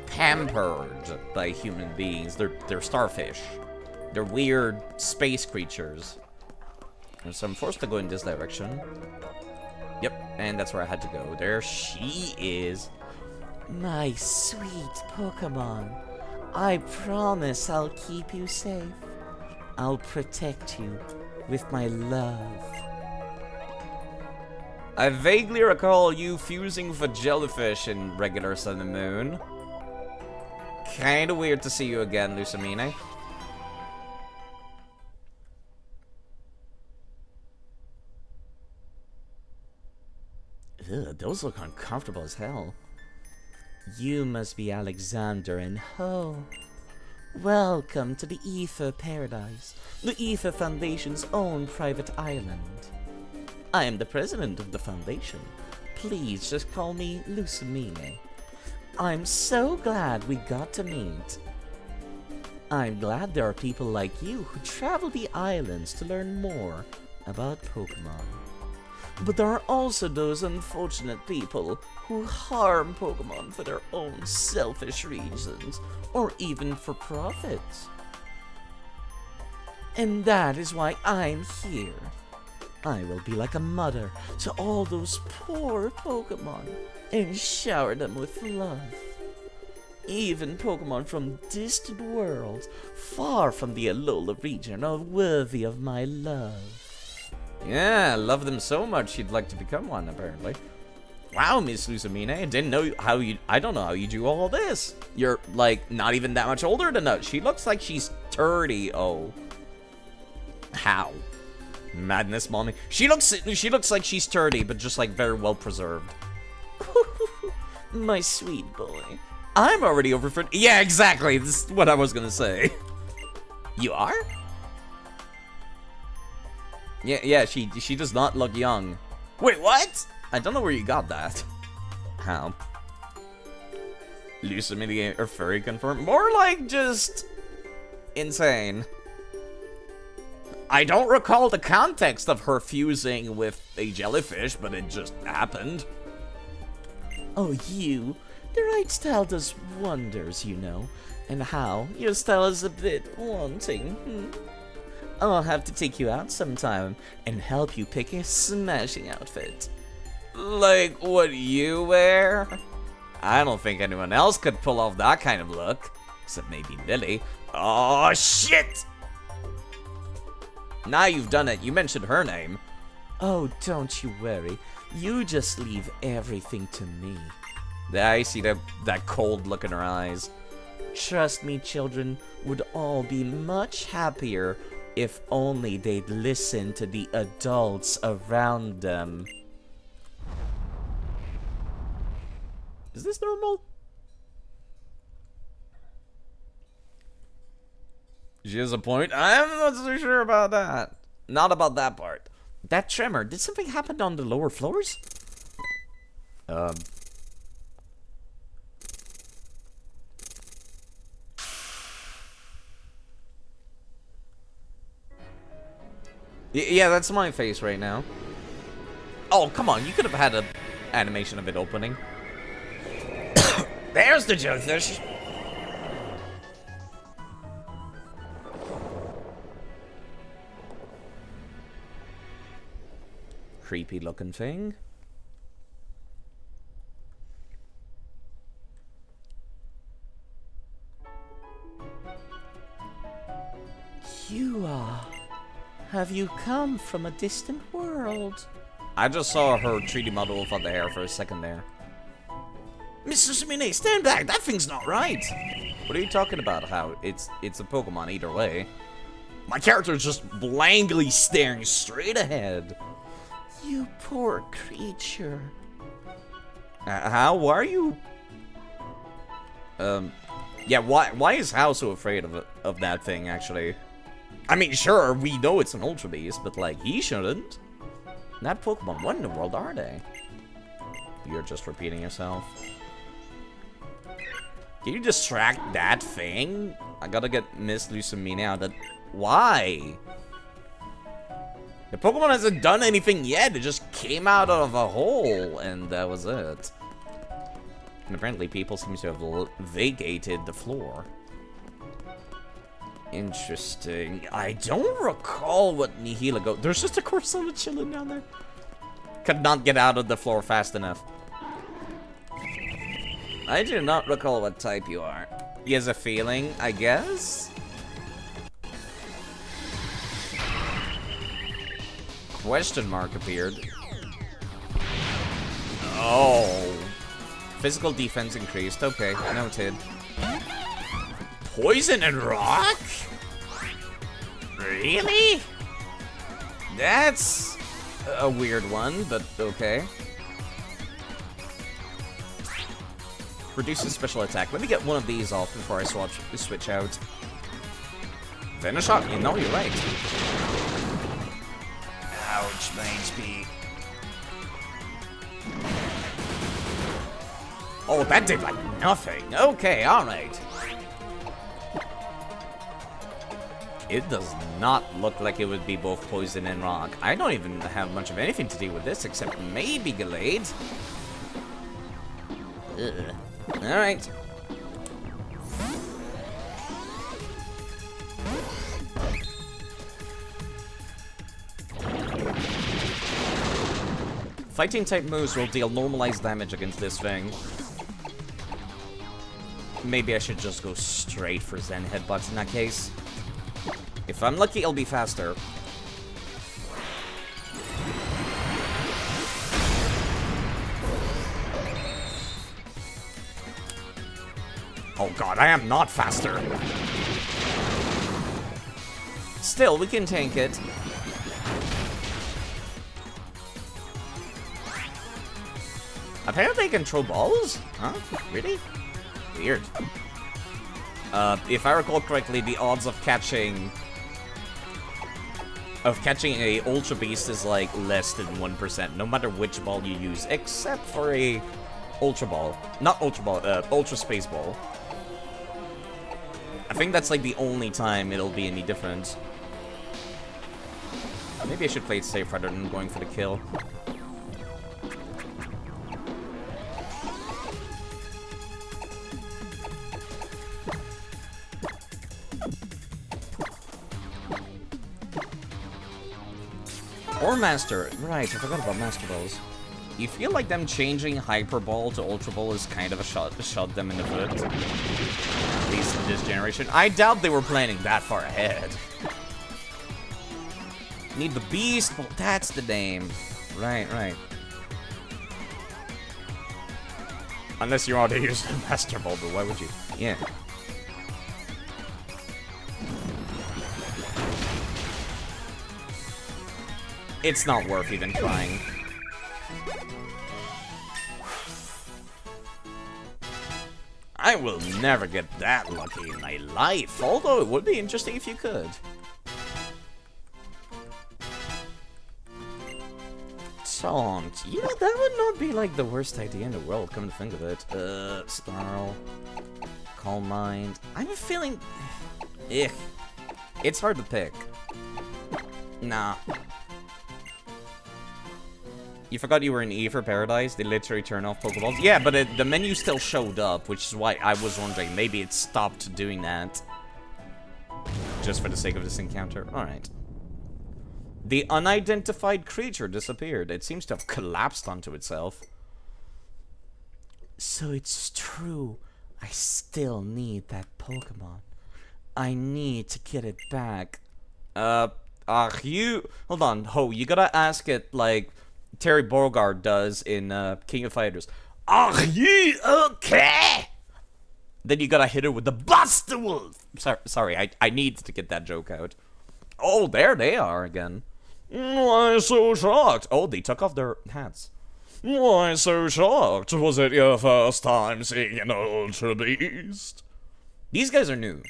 pampered by human beings. They're starfish. They're weird space creatures. And so I'm forced to go in this direction. Yep, and that's where I had to go. There she is. My sweet Pokemon. I promise I'll keep you safe. I'll protect you with my love. I vaguely recall you fusing with a jellyfish in regular Sun and Moon. Kinda weird to see you again, Lucamine. Ugh, those look uncomfortable as hell. You must be Alexander and Ho. Welcome to the Ether Paradise, the Ether Foundation's own private island. I am the president of the foundation. Please just call me Lucamine. I'm so glad we got to meet. I'm glad there are people like you who travel the islands to learn more about Pokemon. But there are also those unfortunate people who harm Pokemon for their own selfish reasons, or even for profit. And that is why I'm here. I will be like a mother to all those poor Pokemon and shower them with love. Even Pokemon from distant worlds, far from the Alola region, are worthy of my love. Yeah, I love them so much you'd like to become one, apparently. Wow, Miss Lucamine, I didn't know I don't know how you do all this. You're, like, not even that much older than us. She looks like she's 30. Oh. How? Madness, mommy. She looks like she's 30, but just, like, very well preserved. My sweet boy. I'm already over 40. Yeah, exactly. This is what I was gonna say. You are? Yeah, she does not look young. Wait, what? I don't know where you got that. How? Lucamine or furry confirmed? More like just insane. I don't recall the context of her fusing with a jellyfish, but it just happened. Oh, you. The right style does wonders, you know. And how? Your style is a bit wanting. I'll have to take you out sometime and help you pick a smashing outfit. Like what you wear? I don't think anyone else could pull off that kind of look. Except maybe Billy. Oh, shit! Now you've done it. You mentioned her name. Oh, don't you worry. You just leave everything to me. I see that cold look in her eyes. Trust me, children would all be much happier if only they'd listen to the adults around them. Is this normal? She has a point. I'm not so sure about that. Not about that part. That tremor, did something happen on the lower floors? Yeah, that's my face right now. Oh, come on, you could have had an animation of it opening. There's the jellyfish. Creepy looking thing. Have you come from a distant world? I just saw her 3D model without the hair for a second there. Mr. Sumine, stand back! That thing's not right! What are you talking about? How? It's a Pokemon either way. My character's just blankly staring straight ahead. You poor creature. How? Why are you... Yeah, why is Hal so afraid of that thing, actually? I mean, sure, we know it's an Ultra Beast, but, like, he shouldn't. That Pokemon, what in the world are they? You're just repeating yourself. Can you distract that thing? I gotta get Miss Lucamine out of... Why? The Pokemon hasn't done anything yet. It just came out of a hole, and that was it. And apparently people seem to have vacated the floor. Interesting. I don't recall what Nihila go. There's just a Corsona chilling down there. Could not get out of the floor fast enough. I do not recall what type you are. He has a feeling, I guess? Question mark appeared. Oh. Physical defense increased. Okay, noted. Poison and rock? Really? That's a weird one, but okay. Reduces special attack. Let me get one of these off before I switch out. Venom shot? You know, you're right. Ouch, my HP. Oh, that did like nothing. Okay, alright. It does not look like it would be both poison and rock. I don't even have much of anything to do with this except maybe Gallade. Alright. Fighting type moves will deal normalized damage against this thing. Maybe I should just go straight for Zen Headbutts in that case. If I'm lucky, it'll be faster. Oh god, I am not faster. Still, we can tank it. Apparently I can throw balls? Huh? Really? Weird. If I recall correctly, the odds of catching a Ultra Beast is like less than 1%, no matter which ball you use, except for a Ultra Ball. Not Ultra Ball, Ultra Space Ball. I think that's like the only time it'll be any different. Maybe I should play it safe rather than going for the kill. Or Master. Right, I forgot about Master Balls. You feel like them changing Hyper Ball to Ultra Ball is kind of a shot them in the foot. At least in this generation. I doubt they were planning that far ahead. Need the Beast Ball. That's the name. Right, right. Unless you want to use the Master Ball, but why would you? Yeah. It's not worth even trying. I will never get that lucky in my life, although it would be interesting if you could. Taunt. You know, that would not be like the worst idea in the world, come to think of it. Snarl. Calm Mind. I'm feeling... Ugh. It's hard to pick. Nah. You forgot you were in E for Paradise? They literally turn off Pokeballs? Yeah, but the menu still showed up, which is why I was wondering. Maybe it stopped doing that. Just for the sake of this encounter. Alright. The unidentified creature disappeared. It seems to have collapsed onto itself. So it's true. I still need that Pokemon. I need to get it back. You... Hold on, Ho, you gotta ask it like Terry Bogard does in King of Fighters. Are you okay? Then you gotta hit her with the Buster Wolf! Sorry, I need to get that joke out. Oh, there they are again. Why so shocked? Oh, they took off their hats. Why so shocked? Was it your first time seeing an Ultra Beast? These guys are new.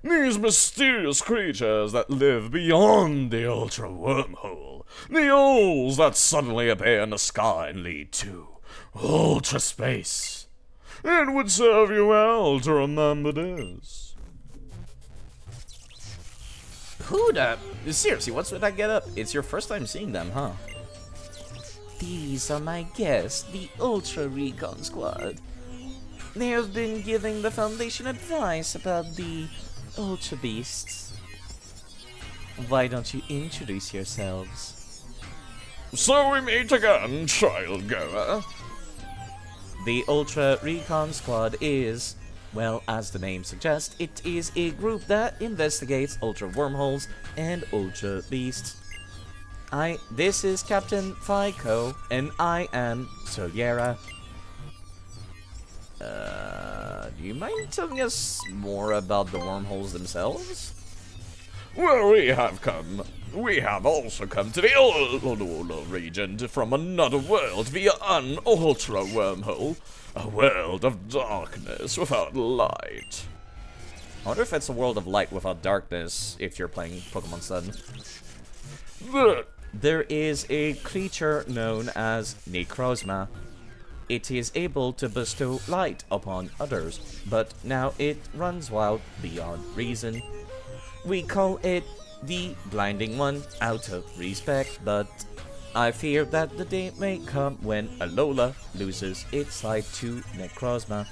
These mysterious creatures that live beyond the Ultra Wormhole. The owls that suddenly appear in the sky and lead to Ultra Space. It would serve you well to remember this. Who the... Seriously, what's with that get up? It's your first time seeing them, huh? These are my guests, the Ultra Recon Squad. They have been giving the Foundation advice about the Ultra Beasts. Why don't you introduce yourselves? So we meet again, child goer. The Ultra Recon Squad is, well, as the name suggests, it is a group that investigates Ultra Wormholes and Ultra Beasts. This is Captain Fico, and I am Soliera. Do you mind telling us more about the wormholes themselves? Well, we have also come to the Ultra region from another world via an Ultra Wormhole. A world of darkness without light. I wonder if it's a world of light without darkness if you're playing Pokemon Sun. There is a creature known as Necrozma. It is able to bestow light upon others, but now it runs wild beyond reason. We call it the Blinding One out of respect, but I fear that the day may come when Alola loses its sight to Necrozma.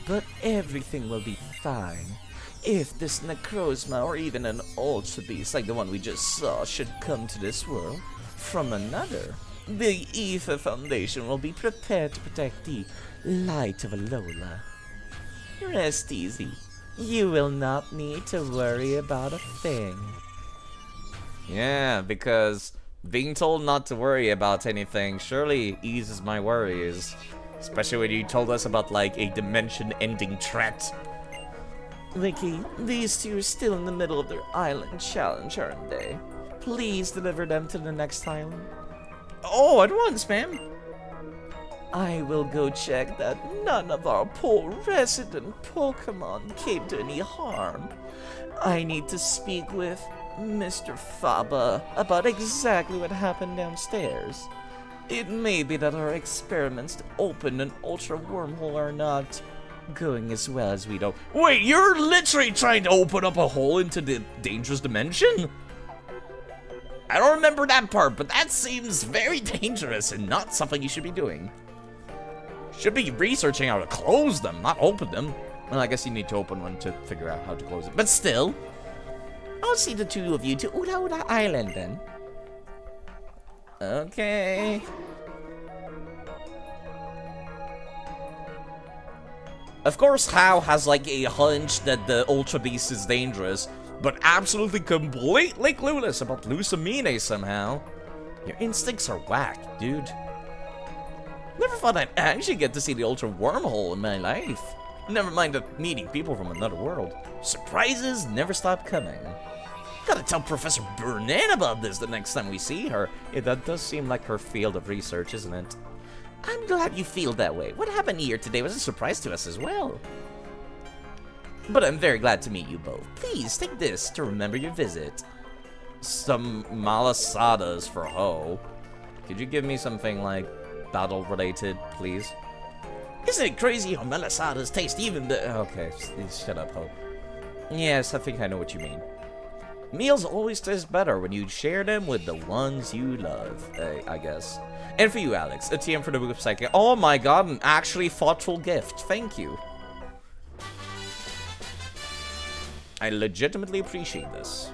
But everything will be fine. If this Necrozma or even an Ultra Beast like the one we just saw should come to this world from another, the Aether Foundation will be prepared to protect the light of Alola. Rest easy. You will not need to worry about a thing. Yeah, because being told not to worry about anything surely eases my worries. Especially when you told us about, like, a dimension-ending threat. Vicky, these two are still in the middle of their island challenge, aren't they? Please deliver them to the next island. Oh, at once, ma'am. I will go check that none of our poor resident Pokemon came to any harm. I need to speak with Mr. Faba about exactly what happened downstairs. It may be that our experiments to open an Ultra Wormhole are not going as well as we'd hope. Wait, you're literally trying to open up a hole into the dangerous dimension? I don't remember that part, but that seems very dangerous and not something you should be doing. Should be researching how to close them, not open them. Well, I guess you need to open one to figure out how to close it. But still, I'll see the two of you to Uda Uda Island then. Okay. Of course, Hao has like a hunch that the Ultra Beast is dangerous, but absolutely completely clueless about Lucamine somehow. Your instincts are whack, dude. Never thought I'd actually get to see the Ultra Wormhole in my life. Never mind meeting people from another world. Surprises never stop coming. Gotta tell Professor Burnett about this the next time we see her. Yeah, that does seem like her field of research, isn't it? I'm glad you feel that way. What happened here today was a surprise to us as well. But I'm very glad to meet you both. Please take this to remember your visit. some malasadas for Ho. Could you give me something, like, battle-related, please? Isn't it crazy how malasadas taste even the... Okay, shut up, Ho. Yes, I think I know what you mean. Meals always taste better when you share them with the ones you love, I guess. And for you, Alex, a TM for the Book of Psychic. Oh my god, an actually thoughtful gift. Thank you. I legitimately appreciate this.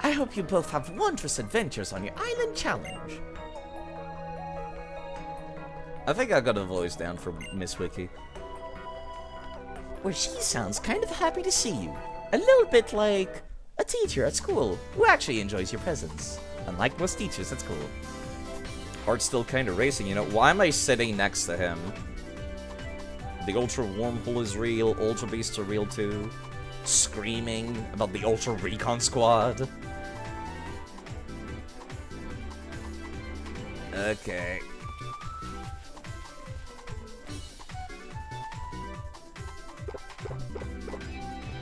I hope you both have wondrous adventures on your island challenge. I think I got a voice down for Miss Wiki. Well, she sounds kind of happy to see you. A little bit like a teacher at school who actually enjoys your presence. Unlike most teachers at school. Heart's still kind of racing, you know. Why am I sitting next to him? The Ultra Wormhole is real. Ultra Beasts are real too. Screaming about the Ultra Recon Squad. Okay.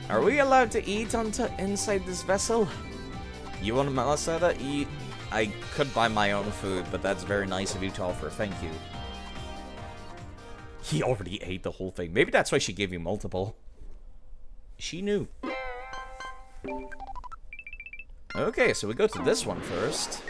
Are we allowed to eat inside this vessel? You want a malasada? Eat. I could buy my own food, but that's very nice of you to offer. Thank you. He already ate the whole thing. Maybe that's why she gave you multiple. She knew. Okay, so we go to this one first.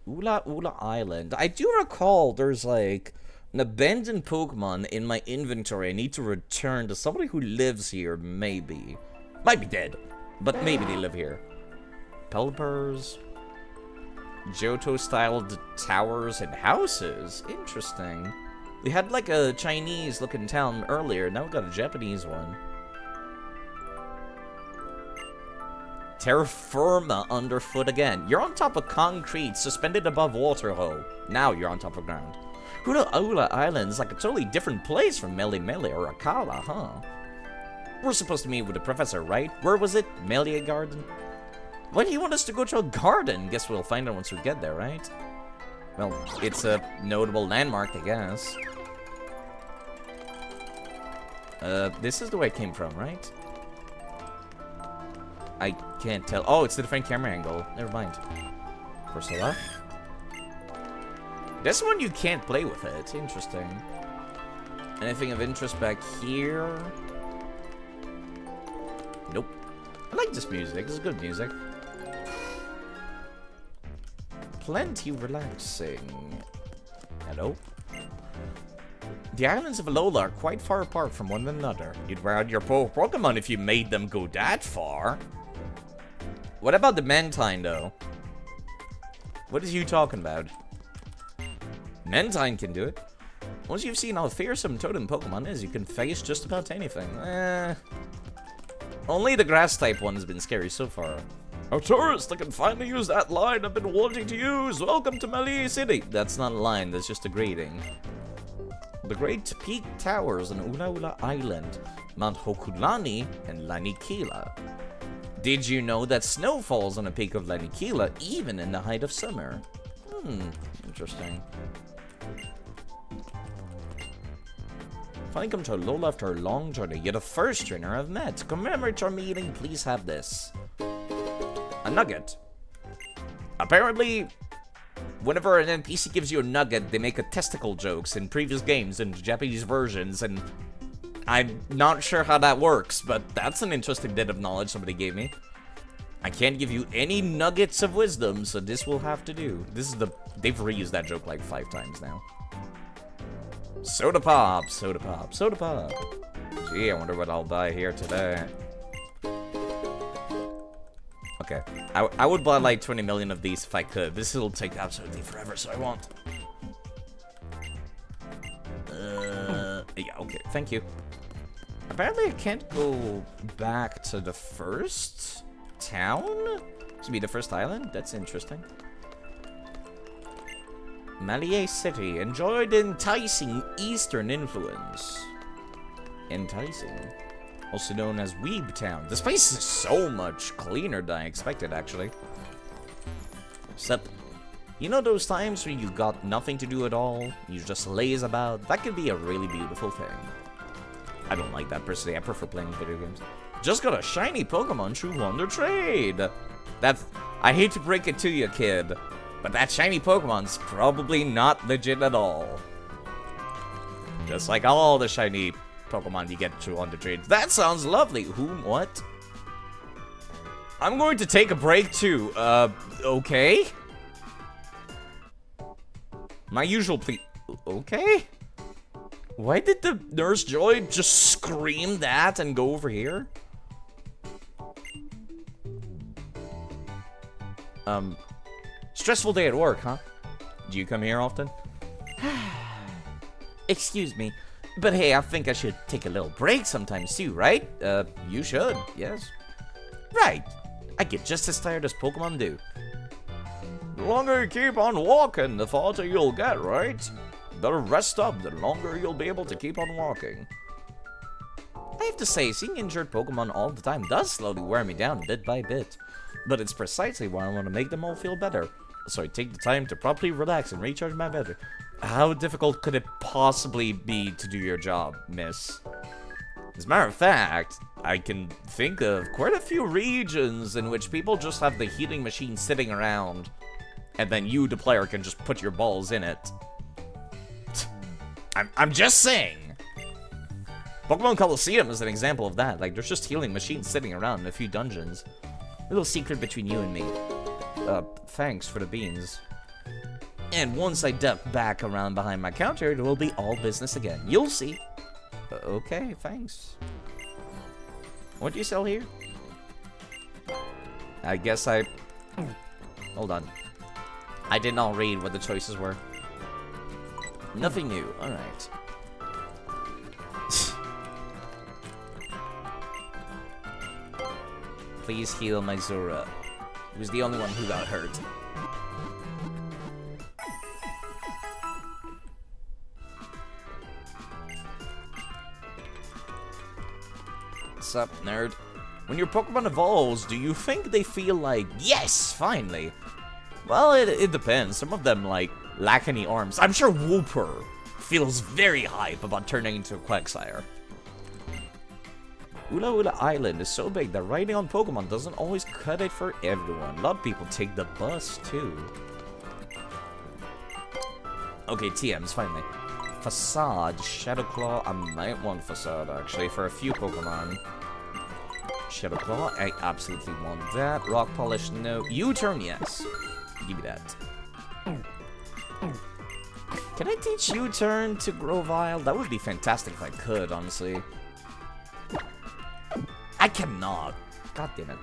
Ula Ula Island. I do recall there's like an abandoned Pokemon in my inventory I need to return to somebody who lives here, maybe. Might be dead, but maybe they live here. Pelipers. Johto-styled towers and houses. Interesting. We had like a Chinese-looking town earlier, now we got a Japanese one. Terra firma underfoot again. You're on top of concrete, suspended above water, Ho. Now you're on top of ground. Hula Ula Island is like a totally different place from Mele Mele or Akala, huh? We're supposed to meet with the professor, right? Where was it? Melia Garden? Why do you want us to go to a garden? Guess we'll find out once we get there, right? Well, it's a notable landmark, I guess. This is the way it came from, right? I can't tell. Oh, it's a different camera angle. Never mind. Ursula? This one you can't play with it. Interesting. Anything of interest back here? Nope. I like this music. It's good music. Plenty relaxing. Hello? The islands of Alola are quite far apart from one another. You'd wear out your poor Pokemon if you made them go that far. What about the Mantine, though? What is you talking about? Mantine can do it. Once you've seen how fearsome Totem Pokemon is, you can face just about anything. Only the Grass-type one has been scary so far. A tourist, I can finally use that line I've been wanting to use. Welcome to Melee City. That's not a line, that's just a greeting. The Great Peak Towers on Ula Ula Island, Mount Hokulani, and Lanikila. Did you know that snow falls on the peak of Lanikila even in the height of summer? Interesting. Finally come to Alola after a long journey. You're the first trainer I've met. To commemorate our meeting, please have this. A nugget. Apparently, whenever an NPC gives you a nugget, they make a testicle jokes in previous games and Japanese versions, and I'm not sure how that works, but that's an interesting bit of knowledge somebody gave me. I can't give you any nuggets of wisdom, so this will have to do. This is they've reused that joke like 5 times now. Soda pop, soda pop, soda pop. Gee, I wonder what I'll buy here today. Okay, I would buy like 20 million of these if I could. This will take absolutely forever, so I won't. Yeah, okay, thank you. Apparently I can't go back to the first town? To be the first island? That's interesting. Melee City. Enjoy the enticing Eastern influence. Enticing. Also known as Weeb Town. This place is so much cleaner than I expected, actually. Except, you know those times where you got nothing to do at all? You just laze about? That could be a really beautiful thing. I don't like that personally. I prefer playing video games. Just got a shiny Pokemon through Wonder Trade. I hate to break it to you, kid, but that shiny Pokemon's probably not legit at all. Just like all the shiny Pokemon you get through Wonder Trade. That sounds lovely. What? I'm going to take a break too. Okay? My usual plea. Okay? Why did the Nurse Joy just scream that and go over here? Stressful day at work, huh? Do you come here often? Excuse me, but hey, I think I should take a little break sometimes too, right? You should, yes. Right. I get just as tired as Pokemon do. The longer you keep on walking, the faster you'll get, right? Better rest up, the longer you'll be able to keep on walking. I have to say, seeing injured Pokemon all the time does slowly wear me down bit by bit. But it's precisely why I want to make them all feel better. So I take the time to properly relax and recharge my battery. How difficult could it possibly be to do your job, miss? As a matter of fact, I can think of quite a few regions in which people just have the healing machine sitting around, and then you, the player, can just put your balls in it. I'm just saying. Pokemon Coliseum is an example of that. Like, there's just healing machines sitting around in a few dungeons. A little secret between you and me. Thanks for the beans. And once I duck back around behind my counter, it will be all business again. You'll see. Okay, thanks. What do you sell here? I guess Hold on. I did not read what the choices were. Nothing new. Alright. Please heal my Zora, who's the only one who got hurt. What's up, nerd? When your Pokemon evolves, do you think they feel like, yes, finally? Well, it depends. Some of them, like, lack any arms. I'm sure Wooper feels very hype about turning into a Quagsire. Ula Ula Island is so big that riding on Pokemon doesn't always cut it for everyone. A lot of people take the bus, too. Okay, TMs, finally. Facade, Shadowclaw. I might want Facade, actually, for a few Pokemon. Shadowclaw, I absolutely want that. Rock Polish, no. U-turn, yes. Give me that. Can I teach U-turn to Grovyle? That would be fantastic if I could, honestly. I cannot. God damn it.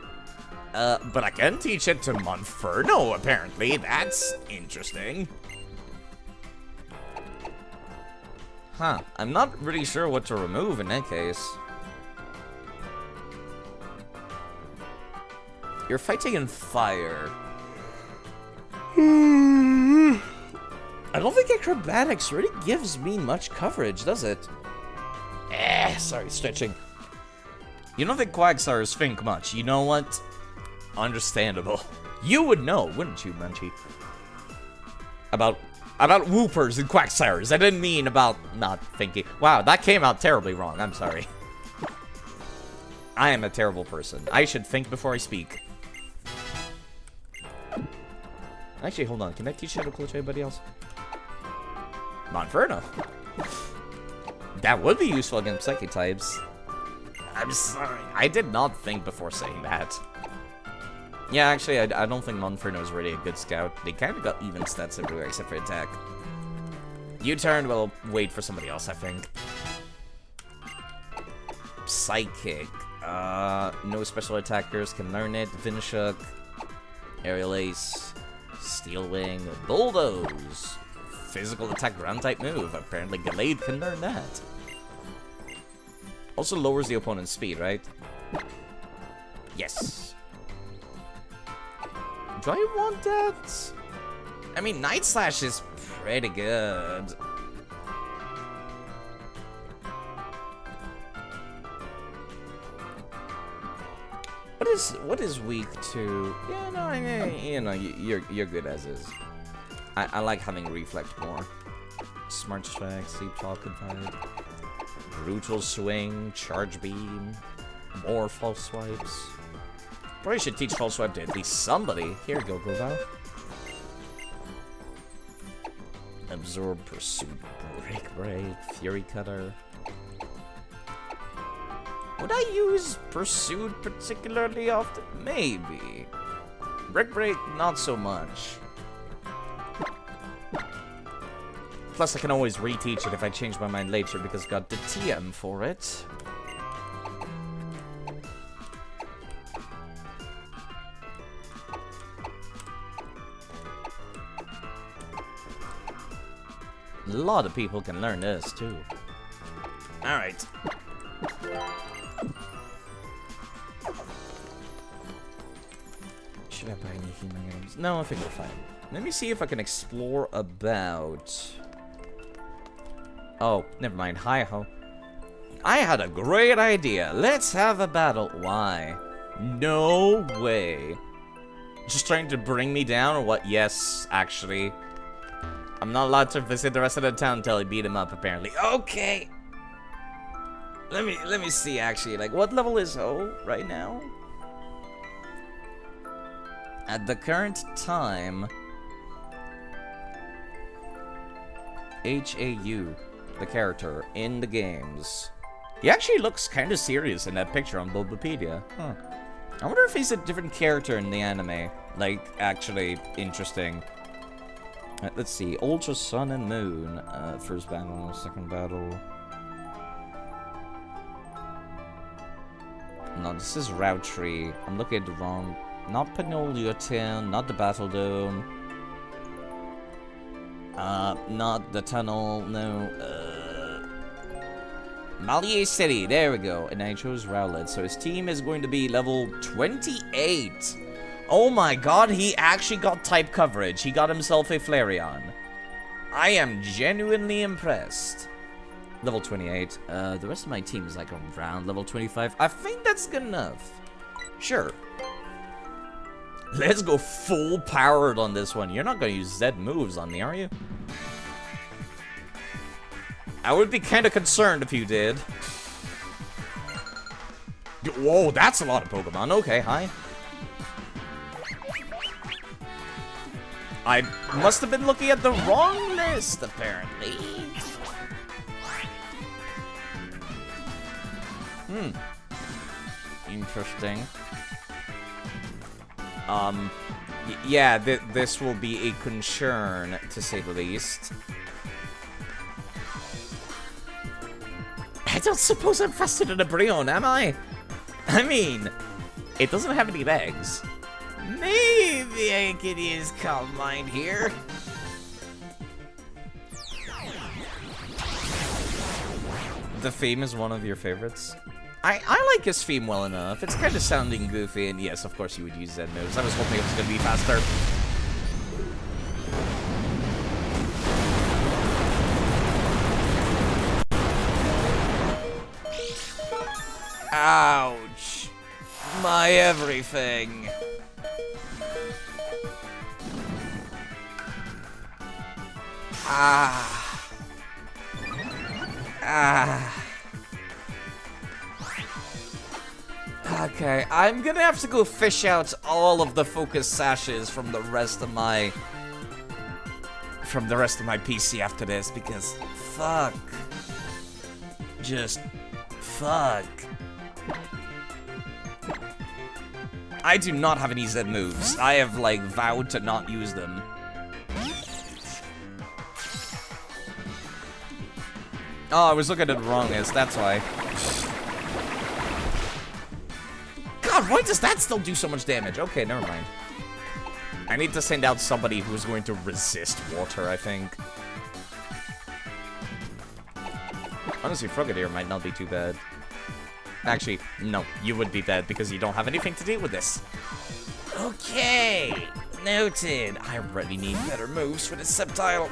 But I can teach it to Monferno, apparently. That's interesting. Huh. I'm not really sure what to remove in that case. You're fighting in fire. I don't think acrobatics really gives me much coverage, does it? Sorry, stretching. You don't think Quagsires think much. You know what? Understandable. You would know, wouldn't you, Munchie? About Woopers and Quagsires. I didn't mean about not thinking. Wow, that came out terribly wrong. I'm sorry. I am a terrible person. I should think before I speak. Actually, hold on. Can I teach Shadow Clutch to anybody else? Monferno. That would be useful against Psychic types. I'm sorry. I did not think before saying that. Yeah, actually, I don't think Monferno is really a good scout. They kind of got even stats everywhere except for attack. U-turn will wait for somebody else, I think. Psychic. No special attackers can learn it. Vinishuk. Aerial Ace. Steel Wing. Bulldoze. Physical attack ground type move. Apparently Gallade can learn that. Also lowers the opponent's speed, right? Yes. Do I want that? I mean, Night Slash is pretty good. What is weak to? Yeah, no, you know, you're good as is. I like having Reflect more. Smart Strike, Sleep Talk, Confide. Brutal Swing, Charge Beam. More false swipes. Probably should teach false swipe to at least somebody. Here, go, Groval. Absorb, Pursuit, Break, Fury Cutter. Would I use Pursuit particularly often? Maybe. Break, not so much. Plus, I can always reteach it if I change my mind later because I got the TM for it. A lot of people can learn this, too. Alright. Should I buy any healing items? No, I think we're fine. Let me see if I can explore about... Oh, never mind. Hi-ho. I had a great idea. Let's have a battle. Why? No way. Just trying to bring me down or what? Yes, actually. I'm not allowed to visit the rest of the town until I beat him up, apparently. Okay. Let me see, actually. Like, what level is Ho right now? At the current time... H-A-U, the character, in the games. He actually looks kind of serious in that picture on Bulbapedia. Huh. I wonder if he's a different character in the anime. Like, actually interesting. Let's see. Ultra Sun and Moon. First battle, second battle. No, this is Route Tree. I'm looking at the wrong... Not Panolio Town, not the Battle Dome. Not the tunnel, no. Malier City, there we go. And I chose Rowlet, so his team is going to be level 28. Oh my god, he actually got type coverage. He got himself a Flareon. I am genuinely impressed. Level 28. The rest of my team is like around level 25. I think that's good enough. Sure. Let's go full powered on this one. You're not going to use Z moves on me, are you? I would be kind of concerned if you did. Whoa, that's a lot of Pokemon. Okay, hi. I must have been looking at the wrong list, apparently. Interesting. Yeah, this will be a concern, to say the least. I don't suppose I'm faster than a Brion, am I? I mean, it doesn't have any legs. Maybe I could use Calm Mind here. The theme is one of your favorites? I like his theme well enough. It's kind of sounding goofy, and yes, of course you would use Z moves. I was hoping it was going to be faster. Ouch. My everything. Ah. Ah. Okay, I'm gonna have to go fish out all of the focus sashes from the rest of my PC after this because fuck. Just fuck. I do not have any Z moves. I have like vowed to not use them. Oh, I was looking at it wrong, that's why. God, why does that still do so much damage? Okay, never mind. I need to send out somebody who's going to resist water, I think. Honestly, Frogadier might not be too bad. Actually, no, you would be dead because you don't have anything to do with this. Okay, noted. I really need better moves for this Sceptile.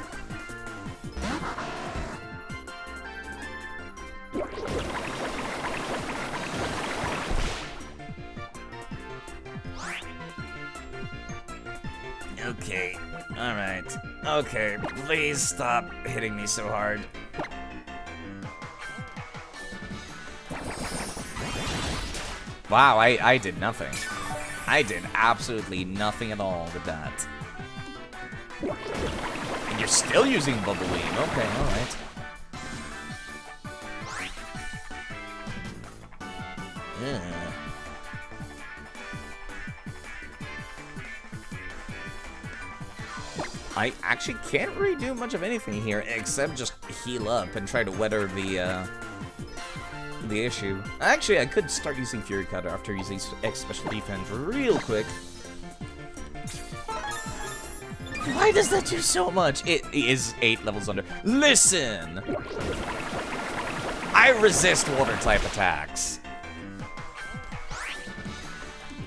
Okay, alright. Okay, please stop hitting me so hard. Wow, I did nothing. I did absolutely nothing at all with that. And you're still using Bubble Beam. Okay, alright. Yeah. I actually can't really do much of anything here except just heal up and try to weather the issue. Actually, I could start using Fury Cutter after using X Special Defense real quick. Why does that do so much? It is 8 levels under. Listen! I resist water-type attacks.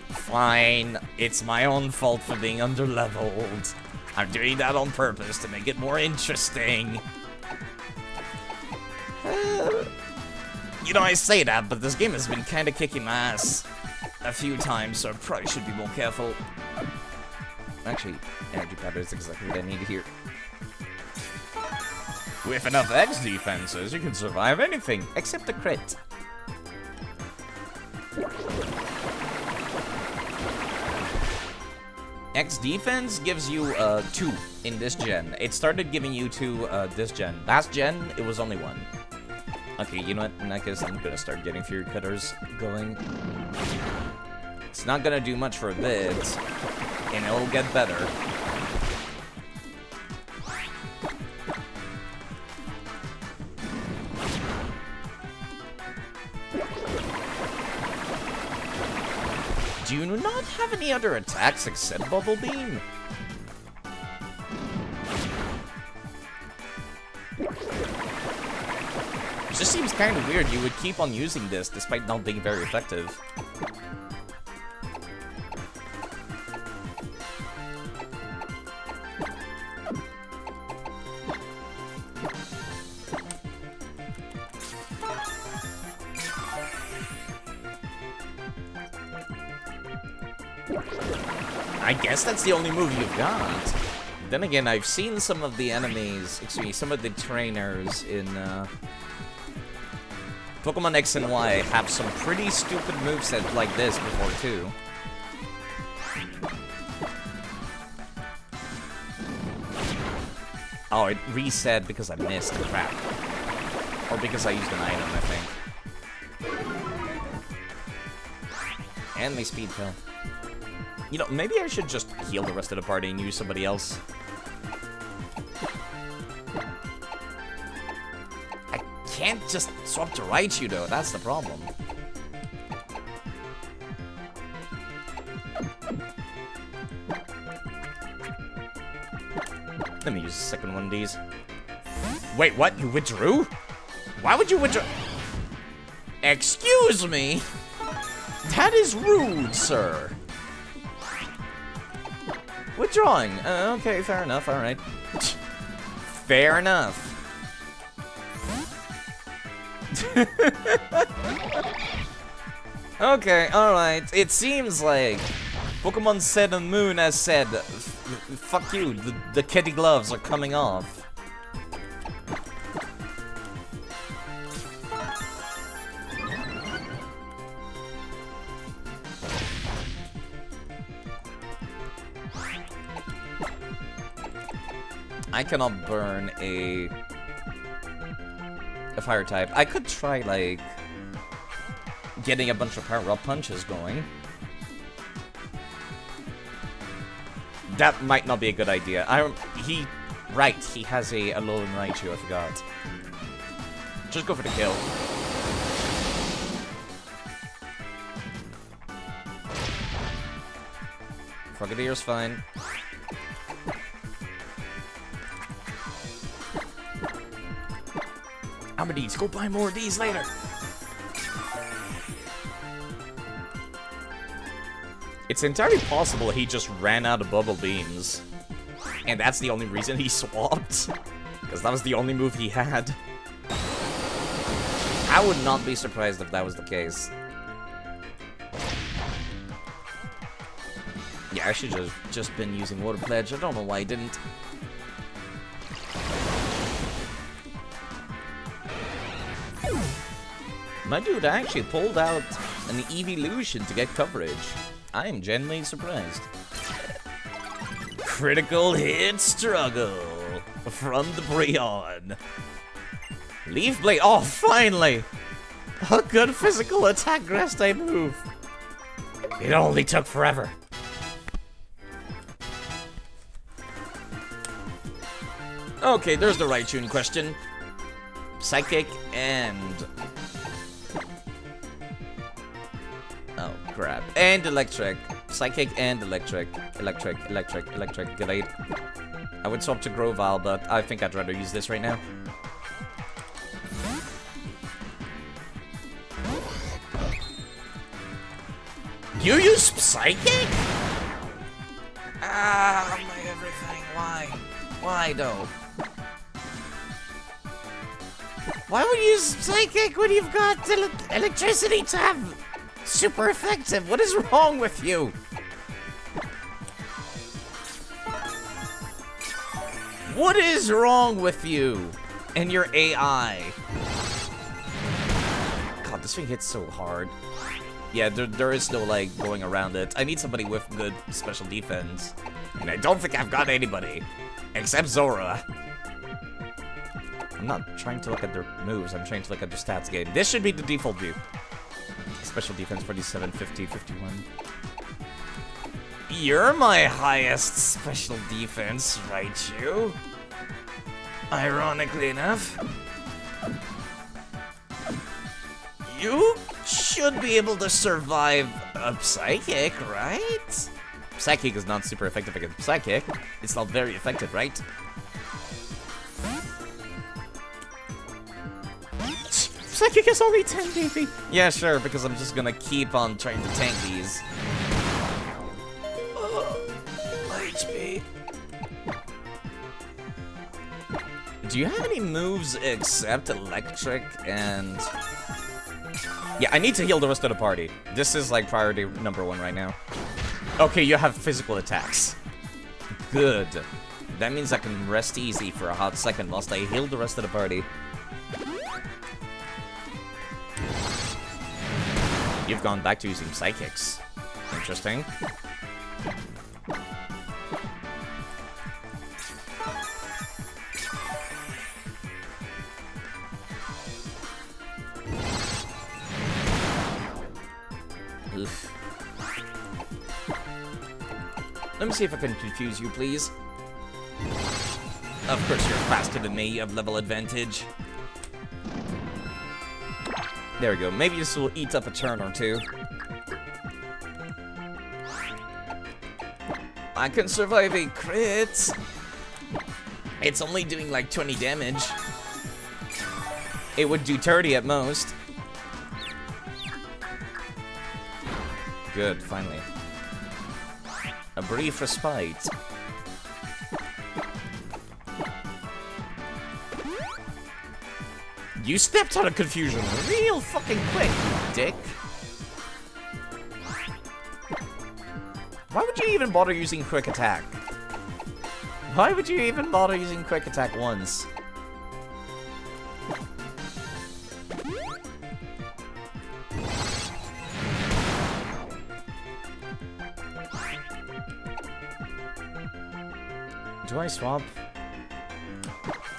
Fine, it's my own fault for being underleveled. I'm doing that on purpose to make it more interesting. You know, I say that, but this game has been kind of kicking my ass a few times, so I probably should be more careful. Actually, energy powder is exactly what I need here. With enough X defenses, you can survive anything except a crit. X defense gives you 2 in this gen. It started giving you 2 this gen. Last gen, it was only 1. Okay, you know what? In that case, I'm gonna start getting Fury Cutters going. It's not gonna do much for a bit, and it'll get better. Do you not have any other attacks except Bubble Beam? It just seems kind of weird you would keep on using this despite not being very effective. I guess that's the only move you've got. Then again, I've seen some of the enemies, excuse me, some of the trainers in Pokemon X and Y have some pretty stupid movesets like this before, too. Oh, it reset because I missed. Crap. Or because I used an item, I think. And my speed fell. You know, maybe I should just heal the rest of the party and use somebody else. I can't just swap to Raichu, though. That's the problem. Let me use the second one of these. Wait, what? You withdrew? Why would you withdraw? Excuse me? That is rude, sir. Withdrawing. Okay, fair enough. All right. Fair enough. Okay, all right. It seems like Pokemon Sun and Moon has said, fuck you, the kitty gloves are coming off. I cannot burn a fire type. I could try, like, getting a bunch of power-up punches going. That might not be a good idea. Right, he has a Alolan Raichu, I forgot. Just go for the kill. Frogadier's fine. Amadeus, go buy more of these later. It's entirely possible he just ran out of bubble beams. And that's the only reason he swapped. Because that was the only move he had. I would not be surprised if that was the case. Yeah, I should have just been using Water Pledge. I don't know why I didn't. My dude, I actually pulled out an evolution to get coverage. I am genuinely surprised. Critical hit struggle from the Brionne. Leaf Blade. Oh, finally! A good physical attack grass type move. It only took forever. Okay, there's the Raichun question. Psychic and... oh, crap. And electric. Psychic and electric. Electric. Great. I would swap to Grovyle, but I think I'd rather use this right now. You use Psychic? Ah, my everything. Why? Why, though? Why would you use Psychic when you've got electricity to have super effective? What is wrong with you? What is wrong with you and your AI? God, this thing hits so hard. Yeah, there is no, like, going around it. I need somebody with good special defense. And I don't think I've got anybody. Except Zora. I'm not trying to look at their moves, I'm trying to look at their stats game. This should be the default view. Special defense 47, 50, 51. You're my highest special defense, right, you? Ironically enough. You should be able to survive a Psychic, right? Psychic is not super effective against Psychic. It's not very effective, right? Psychic is only 10, baby. Yeah, sure, because I'm just gonna keep on trying to tank these. HP. Do you have any moves except electric and... yeah, I need to heal the rest of the party. This is like priority number 1 right now. Okay, you have physical attacks. Good. That means I can rest easy for a hot second whilst I heal the rest of the party. You've gone back to using Psychics. Interesting. Oof. Let me see if I can confuse you, please. Of course, you're faster than me. You have level advantage. There we go. Maybe this will eat up a turn or two. I can survive a crit. It's only doing like 20 damage. It would do 30 at most. Good, finally. A brief respite. You stepped out of confusion real fucking quick, you dick. Why would you even bother using quick attack? Why would you even bother using quick attack once? Do I swap?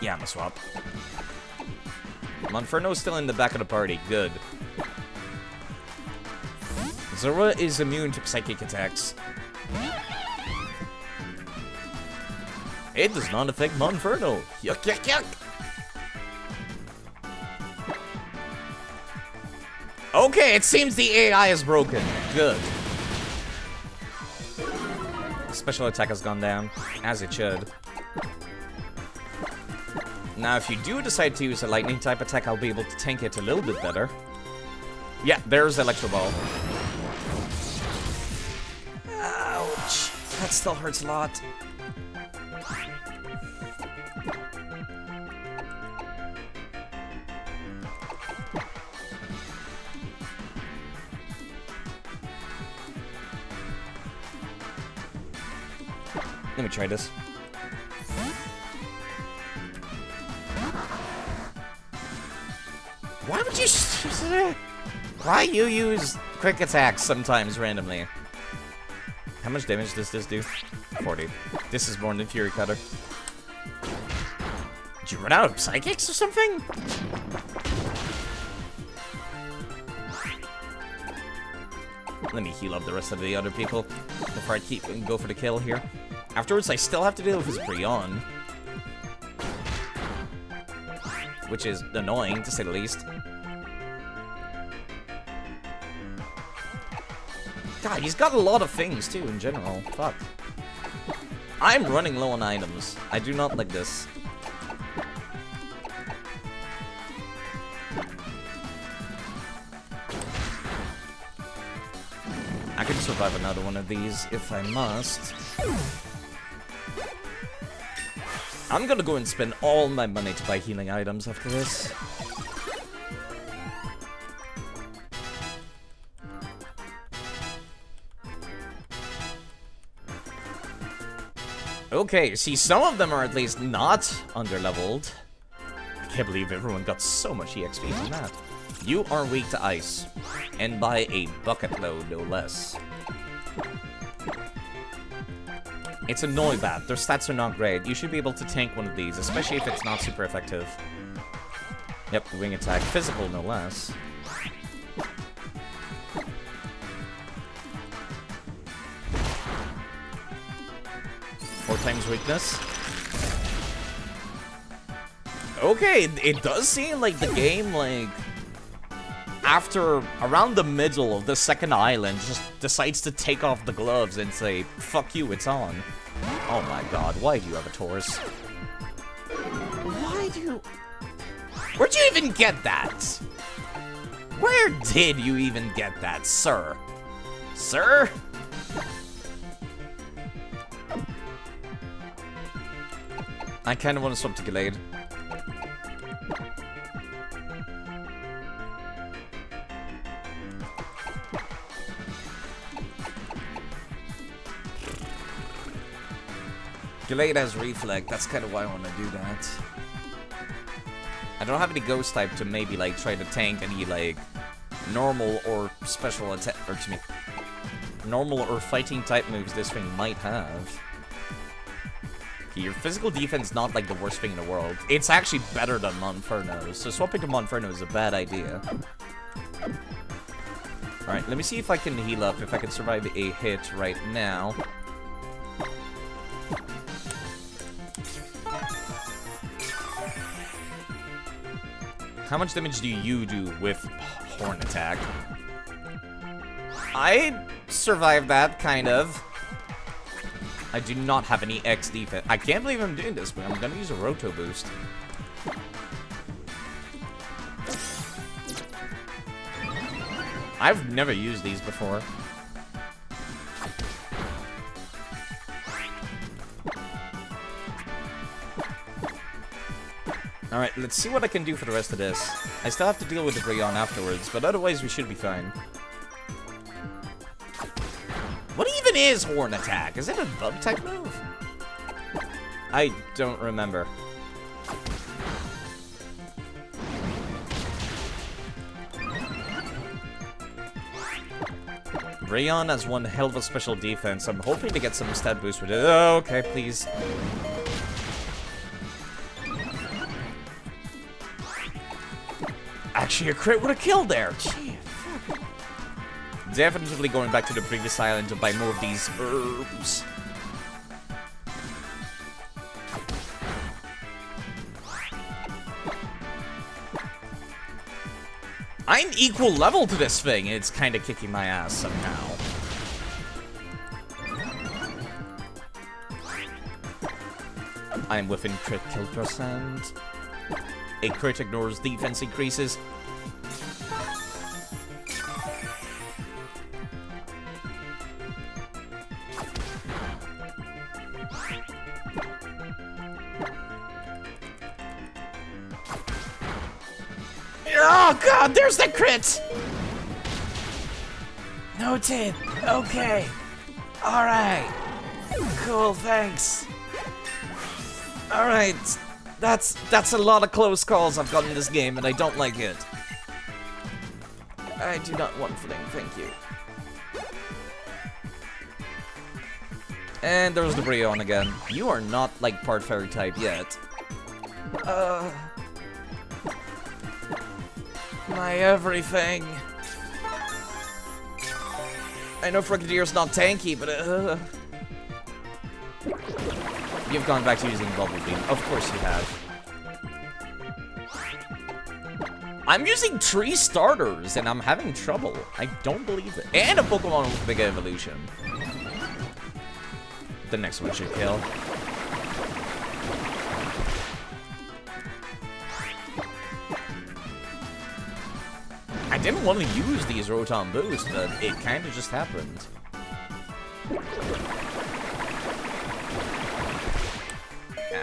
Yeah, I'm gonna swap. Monferno's still in the back of the party. Good. Zora is immune to psychic attacks. It does not affect Monferno. Yuck, yuck, yuck. Okay, it seems the AI is broken. Good. Special attack has gone down, as it should. Now, if you do decide to use a lightning type attack, I'll be able to tank it a little bit better. Yeah, there's Electro Ball. Ouch. That still hurts a lot. Let me try this. Why would you... Why you use quick attacks sometimes randomly? How much damage does this do? 40. This is more than Fury Cutter. Did you run out of psychics or something? Let me heal up the rest of the other people before I keep and go for the kill here. Afterwards, I still have to deal with his Brion, which is annoying, to say the least. God, he's got a lot of things, too, in general. Fuck. I'm running low on items. I do not like this. I can survive another one of these if I must. I'm gonna go and spend all my money to buy healing items after this. Okay, see, some of them are at least not underleveled. I can't believe everyone got so much EXP from that. You are weak to ice, and by a bucket load, no less. It's a Noibat. Their stats are not great. You should be able to tank one of these, especially if it's not super effective. Yep, wing attack. Physical, no less. Four times weakness. Okay, it does seem like the game, like, after around the middle of the second island, just decides to take off the gloves and say, fuck you, it's on. Oh my god, why do you have a Taurus? Why do you... Where'd you even get that? Where did you even get that, sir? Sir? I kind of want to swap to Gallade. Gallade has Reflect, that's kind of why I want to do that. I don't have any Ghost type to maybe, like, try to tank any, like, normal or special attack, or excuse me, normal or fighting type moves this thing might have. Okay, your physical defense not, like, the worst thing in the world. It's actually better than Monferno, so swapping to Monferno is a bad idea. Alright, let me see if I can heal up, if I can survive a hit right now. How much damage do you do with Horn Attack? I survived that, kind of. I do not have any X defense. I can't believe I'm doing this, but I'm gonna use a Roto Boost. I've never used these before. Alright, let's see what I can do for the rest of this. I still have to deal with the Brion afterwards, but otherwise we should be fine. What even is Horn Attack? Is it a bug type move? I don't remember. Brion has one hell of a special defense. I'm hoping to get some stat boost with it. Oh, okay, please. Actually, a crit would have killed there. Gee, fuck. Definitely going back to the previous island to buy more of these herbs. I'm equal level to this thing, and it's kind of kicking my ass somehow. I'm within crit kill percent. A crit ignores defense increases. Oh god, there's the crit! Noted. Okay. Alright. Cool, thanks. Alright. That's a lot of close calls I've got in this game, and I don't like it. I do not want fling, thank you. And there's the Breon again. You are not, like, part fairy type yet. My everything. I know Frigadier's not tanky, but you've gone back to using Bubble Beam. Of course you have. I'm using 3 starters, and I'm having trouble. I don't believe it. And a Pokemon with Big Evolution. The next one should kill. I didn't want to use these Rotom Boosts, but it kind of just happened.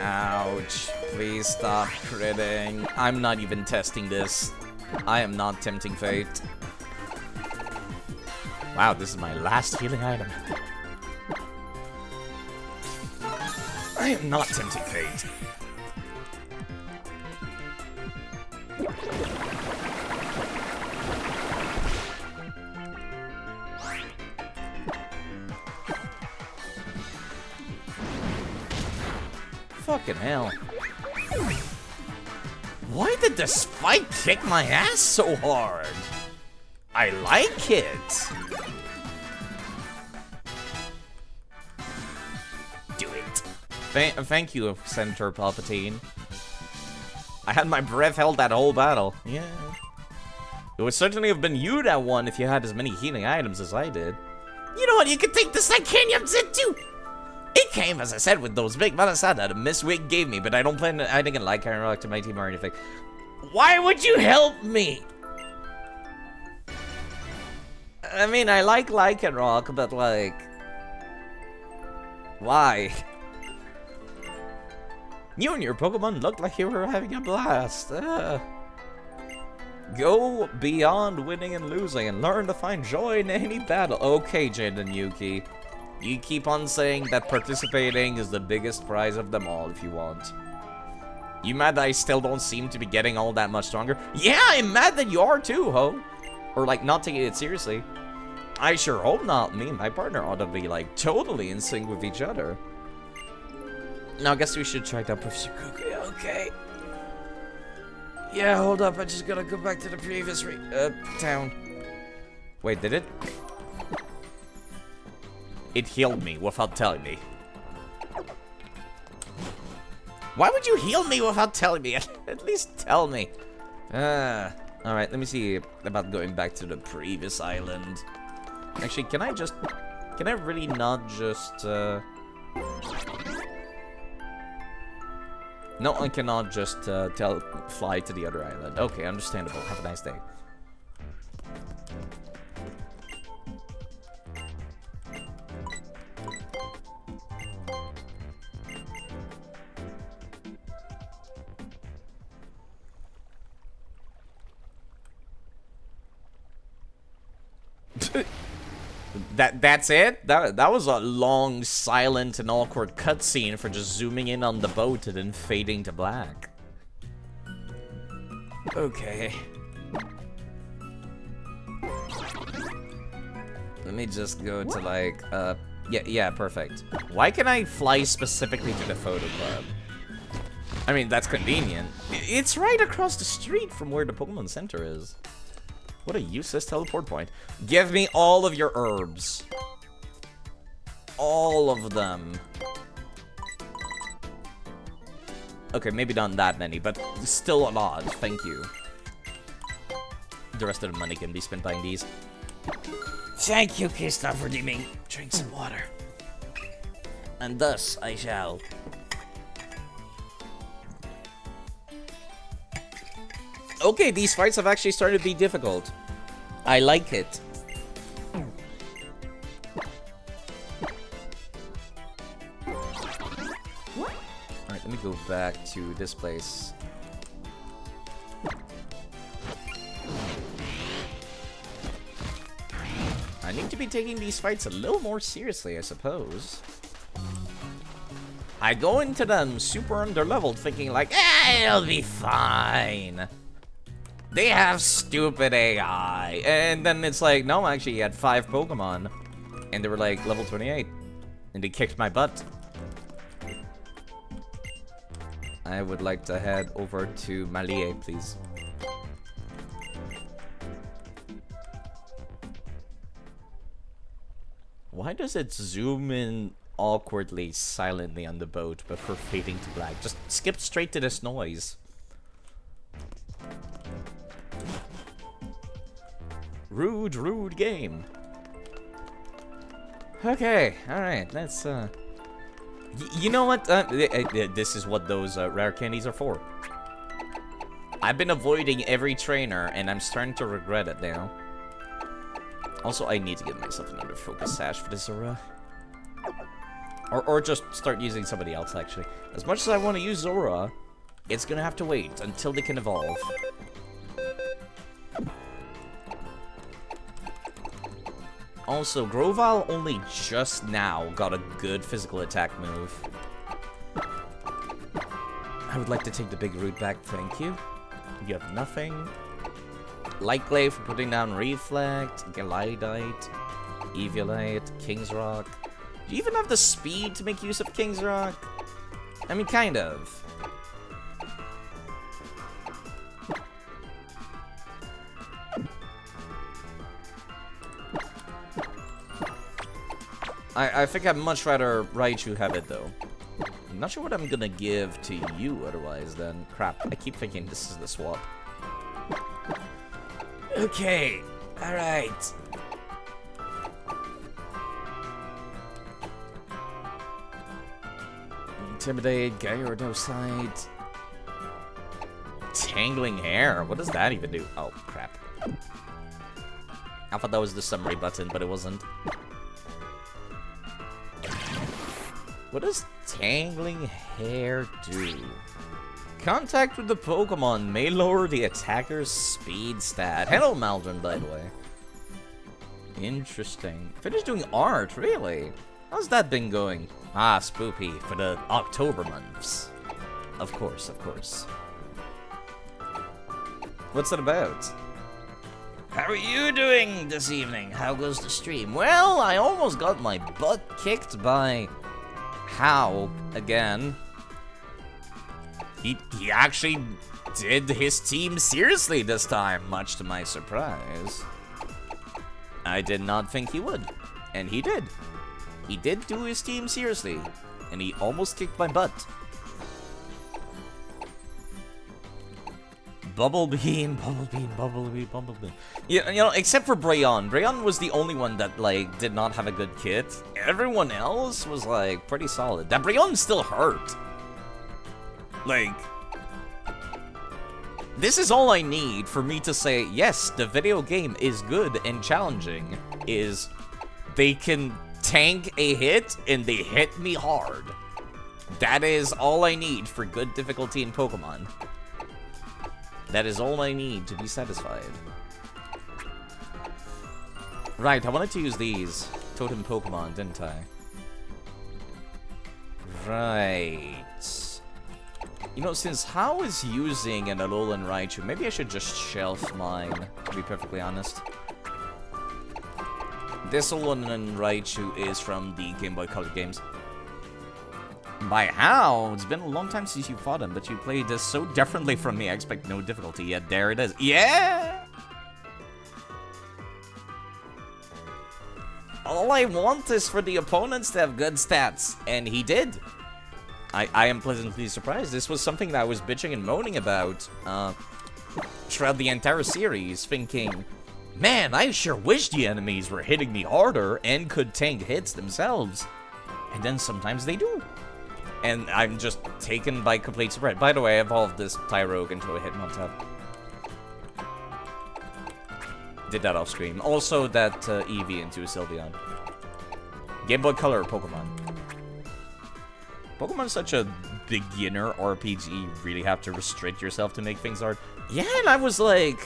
Ouch. Please stop critting. I'm not even testing this. I am not tempting fate. Wow, this is my last healing item. I am not tempting fate. Fucking hell. Why did the spike kick my ass so hard? I like it. Do it. Thank you, Senator Palpatine. I had my breath held that whole battle. Yeah. It would certainly have been you that won if you had as many healing items as I did. You know what? You could take the Psycanium Zit too. It came, as I said, with those big Malasada that Miss Wig gave me, but I don't plan on adding a Lycanroc Rock to my team or anything. Why would you help me? I mean, I like Lycanroc, but like... Why? You and your Pokemon looked like you were having a blast. Go beyond winning and losing and learn to find joy in any battle. Okay, Jin and Yuki. You keep on saying that participating is the biggest prize of them all if you want. You mad that I still don't seem to be getting all that much stronger? Yeah, I'm mad that you are too, ho. Or like not taking it seriously. I sure hope not. Me and my partner ought to be like totally in sync with each other. Now I guess we should try that Professor Kuku. Okay. Yeah, hold up. I just gotta go back to the previous town. Wait, did it? It healed me without telling me. Why would you heal me without telling me? At least tell me. Alright, let me see about going back to the previous island. Actually, can I really not just, No, I cannot just, fly to the other island. Okay, understandable. Have a nice day. That's it? That was a long, silent, and awkward cutscene for just zooming in on the boat and then fading to black. Okay. Let me just go to like, yeah, perfect. Why can I fly specifically to the photo club? I mean, that's convenient. It's right across the street from where the Pokemon Center is. What a useless teleport point. Give me all of your herbs. All of them. Okay, maybe not that many, but still a lot. Thank you. The rest of the money can be spent buying these. Thank you, K-Stop, for redeeming. Drink some water. And thus I shall. Okay, these fights have actually started to be difficult. I like it. Alright, let me go back to this place. I need to be taking these fights a little more seriously, I suppose. I go into them super underleveled thinking like, it'll be fine. They have stupid AI. And then it's like, no, actually, you had 5 Pokemon. And they were like level 28. And they kicked my butt. I would like to head over to Malie, please. Why does it zoom in awkwardly, silently on the boat before fading to black? Just skip straight to this noise. Rude, rude game. Okay, alright, let's, you know what? This is what those rare candies are for. I've been avoiding every trainer, and I'm starting to regret it now. Also, I need to give myself another focus sash for this Zora. Or just start using somebody else, actually. As much as I want to use Zora, it's gonna have to wait until they can evolve. Also, Grovyle only just now got a good physical attack move. I would like to take the big root back, thank you. You have nothing. Light Glaive for putting down Reflect, Gallidite, Eviolite, King's Rock. Do you even have the speed to make use of King's Rock? I mean, kind of. I think I'd much rather Raichu have it, though. I'm not sure what I'm gonna give to you otherwise, then. Crap, I keep thinking this is the swap. Okay, alright. Intimidate, Gyrodocite. Tangling Hair, what does that even do? Oh, crap. I thought that was the summary button, but it wasn't. What does Tangling Hair do? Contact with the Pokemon may lower the attacker's speed stat. Hello, Maldron, by the way. Interesting. Finish doing art, really? How's that been going? Ah, Spoopy, for the October months. Of course, of course. What's it about? How are you doing this evening? How goes the stream? Well, I almost got my butt kicked by... How again? He actually did his team seriously this time, much to my surprise. I did not think he would, and he did. He did do his team seriously, and he almost kicked my butt. Bubblebeam, Bubblebeam, Bubblebeam, Bubblebeam. Yeah, you know, except for Brayon. Brayon was the only one that, like, did not have a good kit. Everyone else was, like, pretty solid. That Brayon still hurt. Like, this is all I need for me to say, yes, the video game is good and challenging, is they can tank a hit and they hit me hard. That is all I need for good difficulty in Pokemon. That is all I need to be satisfied. Right, I wanted to use these totem Pokemon, didn't I? Right. You know, since How is using an Alolan Raichu, maybe I should just shelf mine, to be perfectly honest. This Alolan Raichu is from the Game Boy Color games. By How? It's been a long time since you fought him, but you played this so differently from me, I expect no difficulty, yet there it is. Yeah! All I want is for the opponents to have good stats, and he did. I am pleasantly surprised. This was something that I was bitching and moaning about throughout the entire series, thinking, man, I sure wish the enemies were hitting me harder and could tank hits themselves. And then sometimes they do. And I'm just taken by complete surprise. By the way, I evolved this Tyrogue into a Hitmontop. Did that off screen. Also, that Eevee into a Sylveon. Game Boy Color Pokemon. Pokemon is such a beginner RPG. You really have to restrict yourself to make things hard. Yeah, and I was like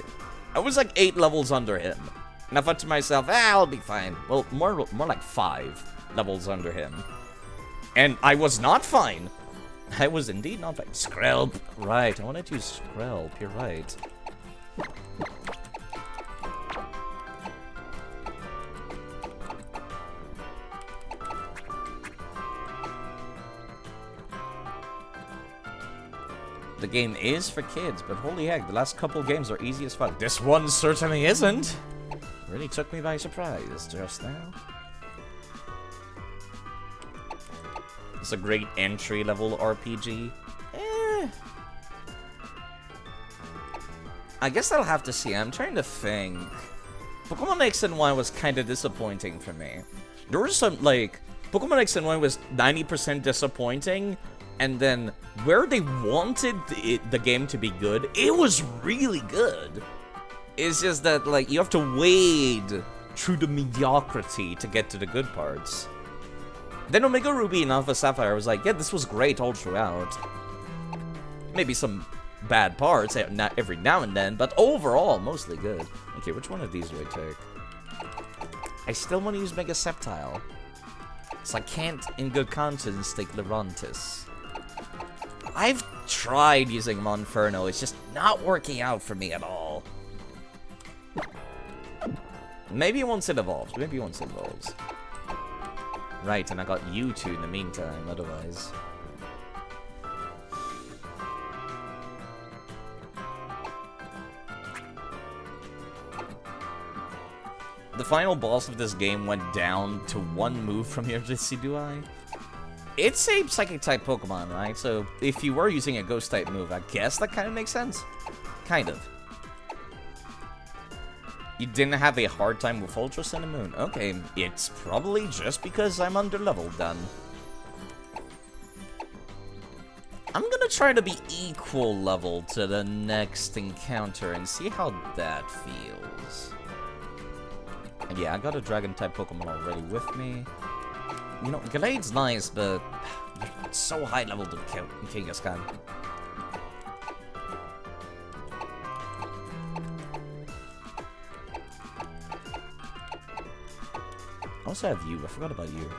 8 levels under him. And I thought to myself, I'll be fine. Well, more like 5 levels under him. And I was not fine. I was indeed not fine. Skrelp. Right, I wanted to use Skrelp. You're right. The game is for kids, but holy heck, the last couple games are easy as fuck. This one certainly isn't. Really took me by surprise just now. It's a great entry-level RPG. I guess I'll have to see. I'm trying to think. Pokemon X and Y was kind of disappointing for me. There was some, like... Pokemon X and Y was 90% disappointing, and then where they wanted the game to be good, it was really good. It's just that, like, you have to wade through the mediocrity to get to the good parts. Then Omega Ruby and Alpha Sapphire was like, yeah, this was great all throughout. Maybe some bad parts every now and then, but overall, mostly good. Okay, which one of these do I take? I still want to use Mega Sceptile. So I can't, in good conscience, take Lurantis. I've tried using Monferno, it's just not working out for me at all. Maybe once it evolves, Right, and I got you two in the meantime, otherwise. The final boss of this game went down to one move from your Decidueye. It's a Psychic-type Pokemon, right? So if you were using a Ghost-type move, I guess that kind of makes sense. Kind of. You didn't have a hard time with Ultra Sun and Moon. Okay, it's probably just because I'm under-leveled then. I'm gonna try to be equal level to the next encounter and see how that feels. And yeah, I got a Dragon-type Pokemon already with me. You know, Gallade's nice, but it's so high level to Kangaskhan. I also have you. I forgot about you.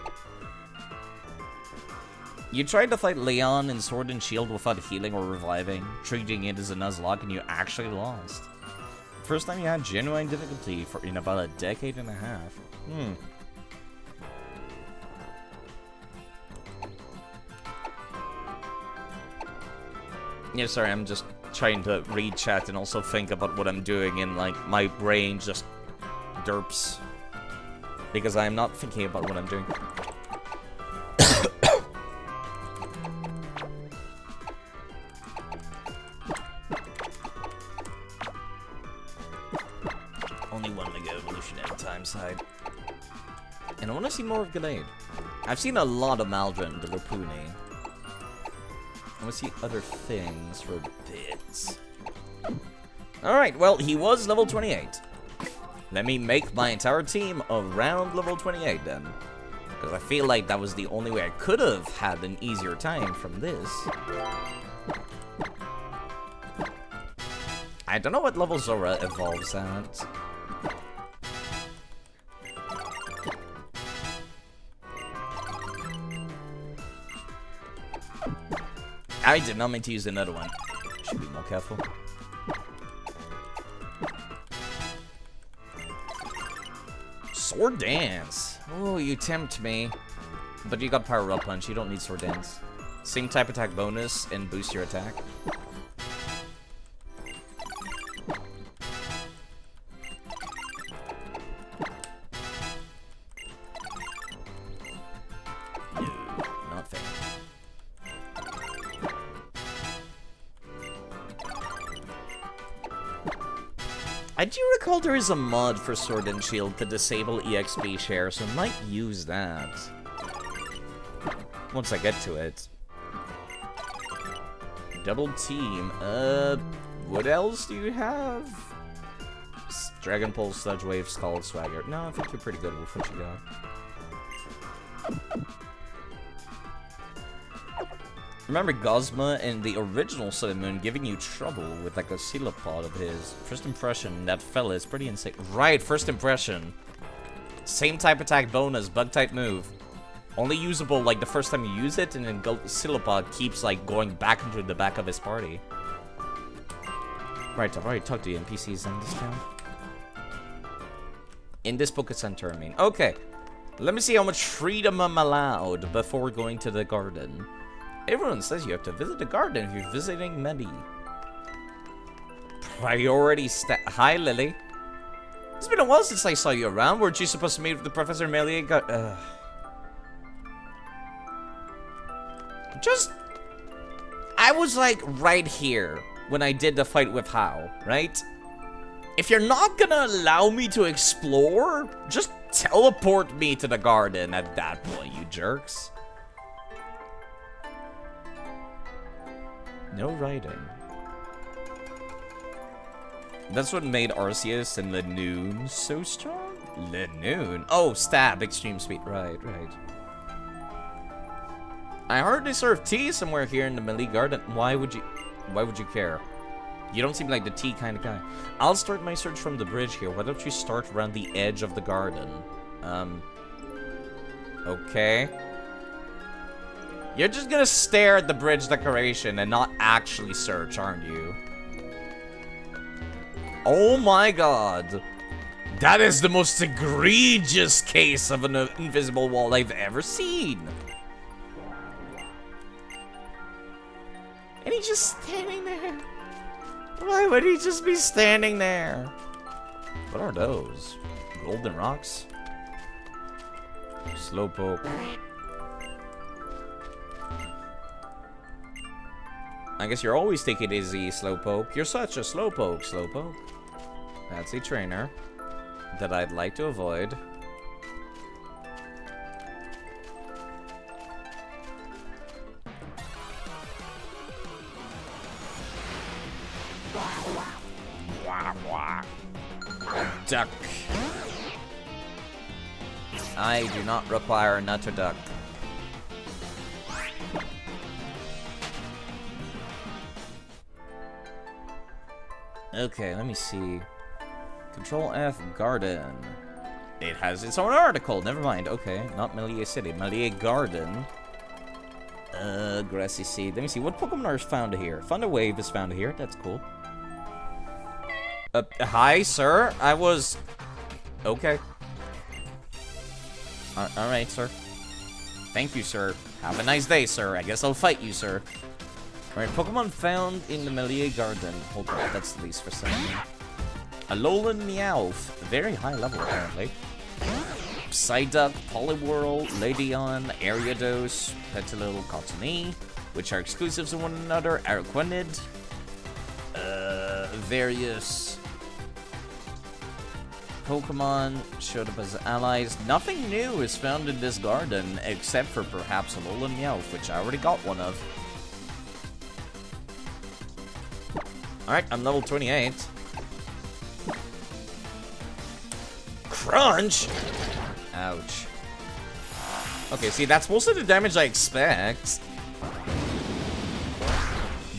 You tried to fight Leon in Sword and Shield without healing or reviving, treating it as a Nuzlocke, and you actually lost. First time you had genuine difficulty in about a decade and a half. Yeah, sorry, I'm just trying to read chat and also think about what I'm doing, and like my brain just derps. Because I'm not thinking about what I'm doing. Only one Mega Evolution at a time side. And I want to see more of Gallade. I've seen a lot of Maldron, the Lopunny. I want to see other things for bits. Alright, well, he was level 28. Let me make my entire team around level 28 then. Because I feel like that was the only way I could have had an easier time from this. I don't know what level Zora evolves at. I did not mean to use another one. Should be more careful. Sword Dance. Oh, you tempt me. But you got Power Up Punch. You don't need Sword Dance. Same type attack bonus and boost your attack. No, nothing. I do recall there is a mod for Sword and Shield to disable EXP share, so I might use that. Once I get to it. Double team. What else do you have? Dragon Pulse, Sludge Wave, Scald, Swagger. No, I think you're pretty good with what you got. Remember Gosma in the original Sun and Moon giving you trouble with like a Coelopod of his. First impression, that fella is pretty insane. Right, first impression. Same type attack bonus, bug type move. Only usable like the first time you use it, and then Coelopod keeps like going back into the back of his party. Right, I've already talked to the NPCs in this town. In this book center, I mean. Okay. Let me see how much freedom I'm allowed before going to the garden. Everyone says you have to visit the garden if you're visiting Medi. Priority Hi, Lily. It's been a while since I saw you around. Weren't you supposed to meet with the Professor Melee? I was like right here when I did the fight with Hao, right? If you're not gonna allow me to explore, just teleport me to the garden at that point, you jerks. No writing. That's what made Arceus and Lanoon so strong? Lanoon? Oh, stab, extreme speed. Right. I heard they serve tea somewhere here in the Melee Garden. Why would you care? You don't seem like the tea kind of guy. I'll start my search from the bridge here. Why don't you start around the edge of the garden? Okay. You're just gonna stare at the bridge decoration and not actually search, aren't you? Oh my god. That is the most egregious case of an invisible wall I've ever seen. And he's just standing there. Why would he just be standing there? What are those? Golden rocks? Slowpoke. I guess you're always taking it easy, Slowpoke. You're such a Slowpoke, Slowpoke. That's a trainer that I'd like to avoid. Duck. I do not require a nut to duck. Okay, let me see. Control F Garden. It has its own article. Never mind. Okay, not Melee City. Melee Garden. Grassy Seed. Let me see. What Pokemon are found here? Thunder Wave is found here. That's cool. Hi, sir. I was... Okay. Alright, sir. Thank you, sir. Have a nice day, sir. I guess I'll fight you, sir. Alright, Pokemon found in the Melee Garden. Hold on, that's the least for second. Alolan Meowth. Very high level, apparently. Psyduck, Poliwhirl, Ladion, Ariados, Petilil, Cottony, which are exclusives of one another. Araquanid. Various Pokemon showed up as allies. Nothing new is found in this garden, except for perhaps Alolan Meowth, which I already got one of. Alright, I'm level 28. Crunch! Ouch. Okay, see, that's most of the damage I expect.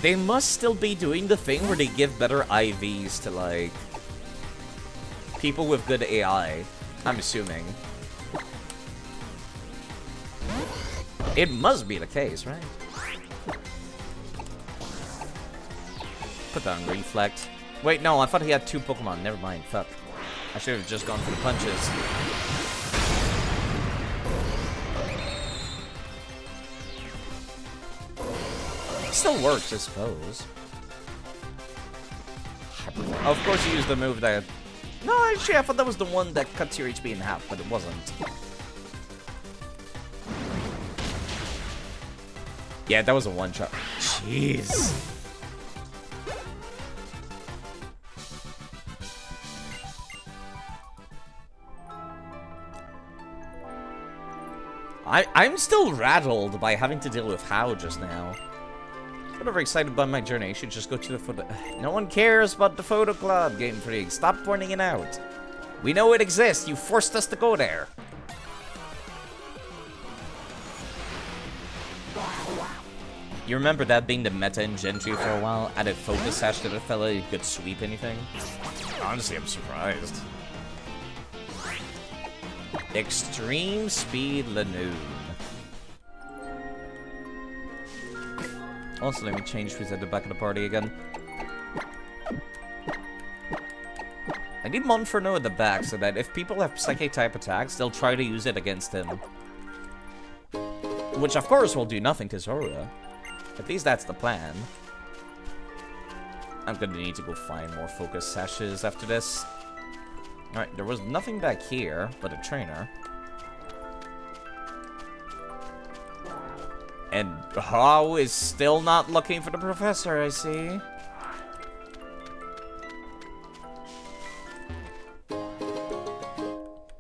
They must still be doing the thing where they give better IVs to, like, people with good AI. I'm assuming. It must be the case, right? Put that on Reflect. Wait, no, I thought he had 2 Pokemon. Never mind. Fuck. I should have just gone for the punches. Still works, I suppose. Of course you used the move that... No, actually, I thought that was the one that cuts your HP in half, but it wasn't. Yeah, that was a one-shot. Jeez. I'm still rattled by having to deal with Hao just now. Whatever excited by my journey, I should just go to the photo... No one cares about the photo club, Game Freak. Stop pointing it out. We know it exists. You forced us to go there. You remember that being the meta in Gen 2 for a while? Added focus sash to the fella, you could sweep anything? Honestly, I'm surprised. Extreme Speed Lanoon. Also, let me change who's at the back of the party again. I need Monferno at the back so that if people have Psychic-type attacks, they'll try to use it against him. Which, of course, will do nothing to Zora. At least that's the plan. I'm gonna need to go find more focus sashes after this. Alright, there was nothing back here but a trainer. And Hao is still not looking for the professor, I see.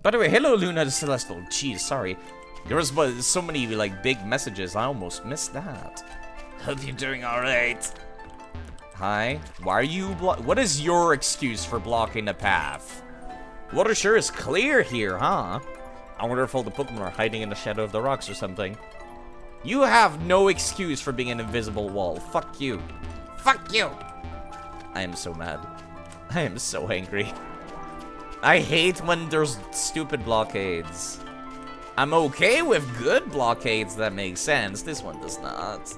By the way, hello Luna the Celestial. Jeez, sorry. There was so many, like, big messages, I almost missed that. Hope you're doing alright. Hi. Why are you what is your excuse for blocking the path? Water sure is clear here, huh? I wonder if all the Pokemon are hiding in the shadow of the rocks or something. You have no excuse for being an invisible wall. Fuck you. Fuck you! I am so mad. I am so angry. I hate when there's stupid blockades. I'm okay with good blockades that make sense. This one does not.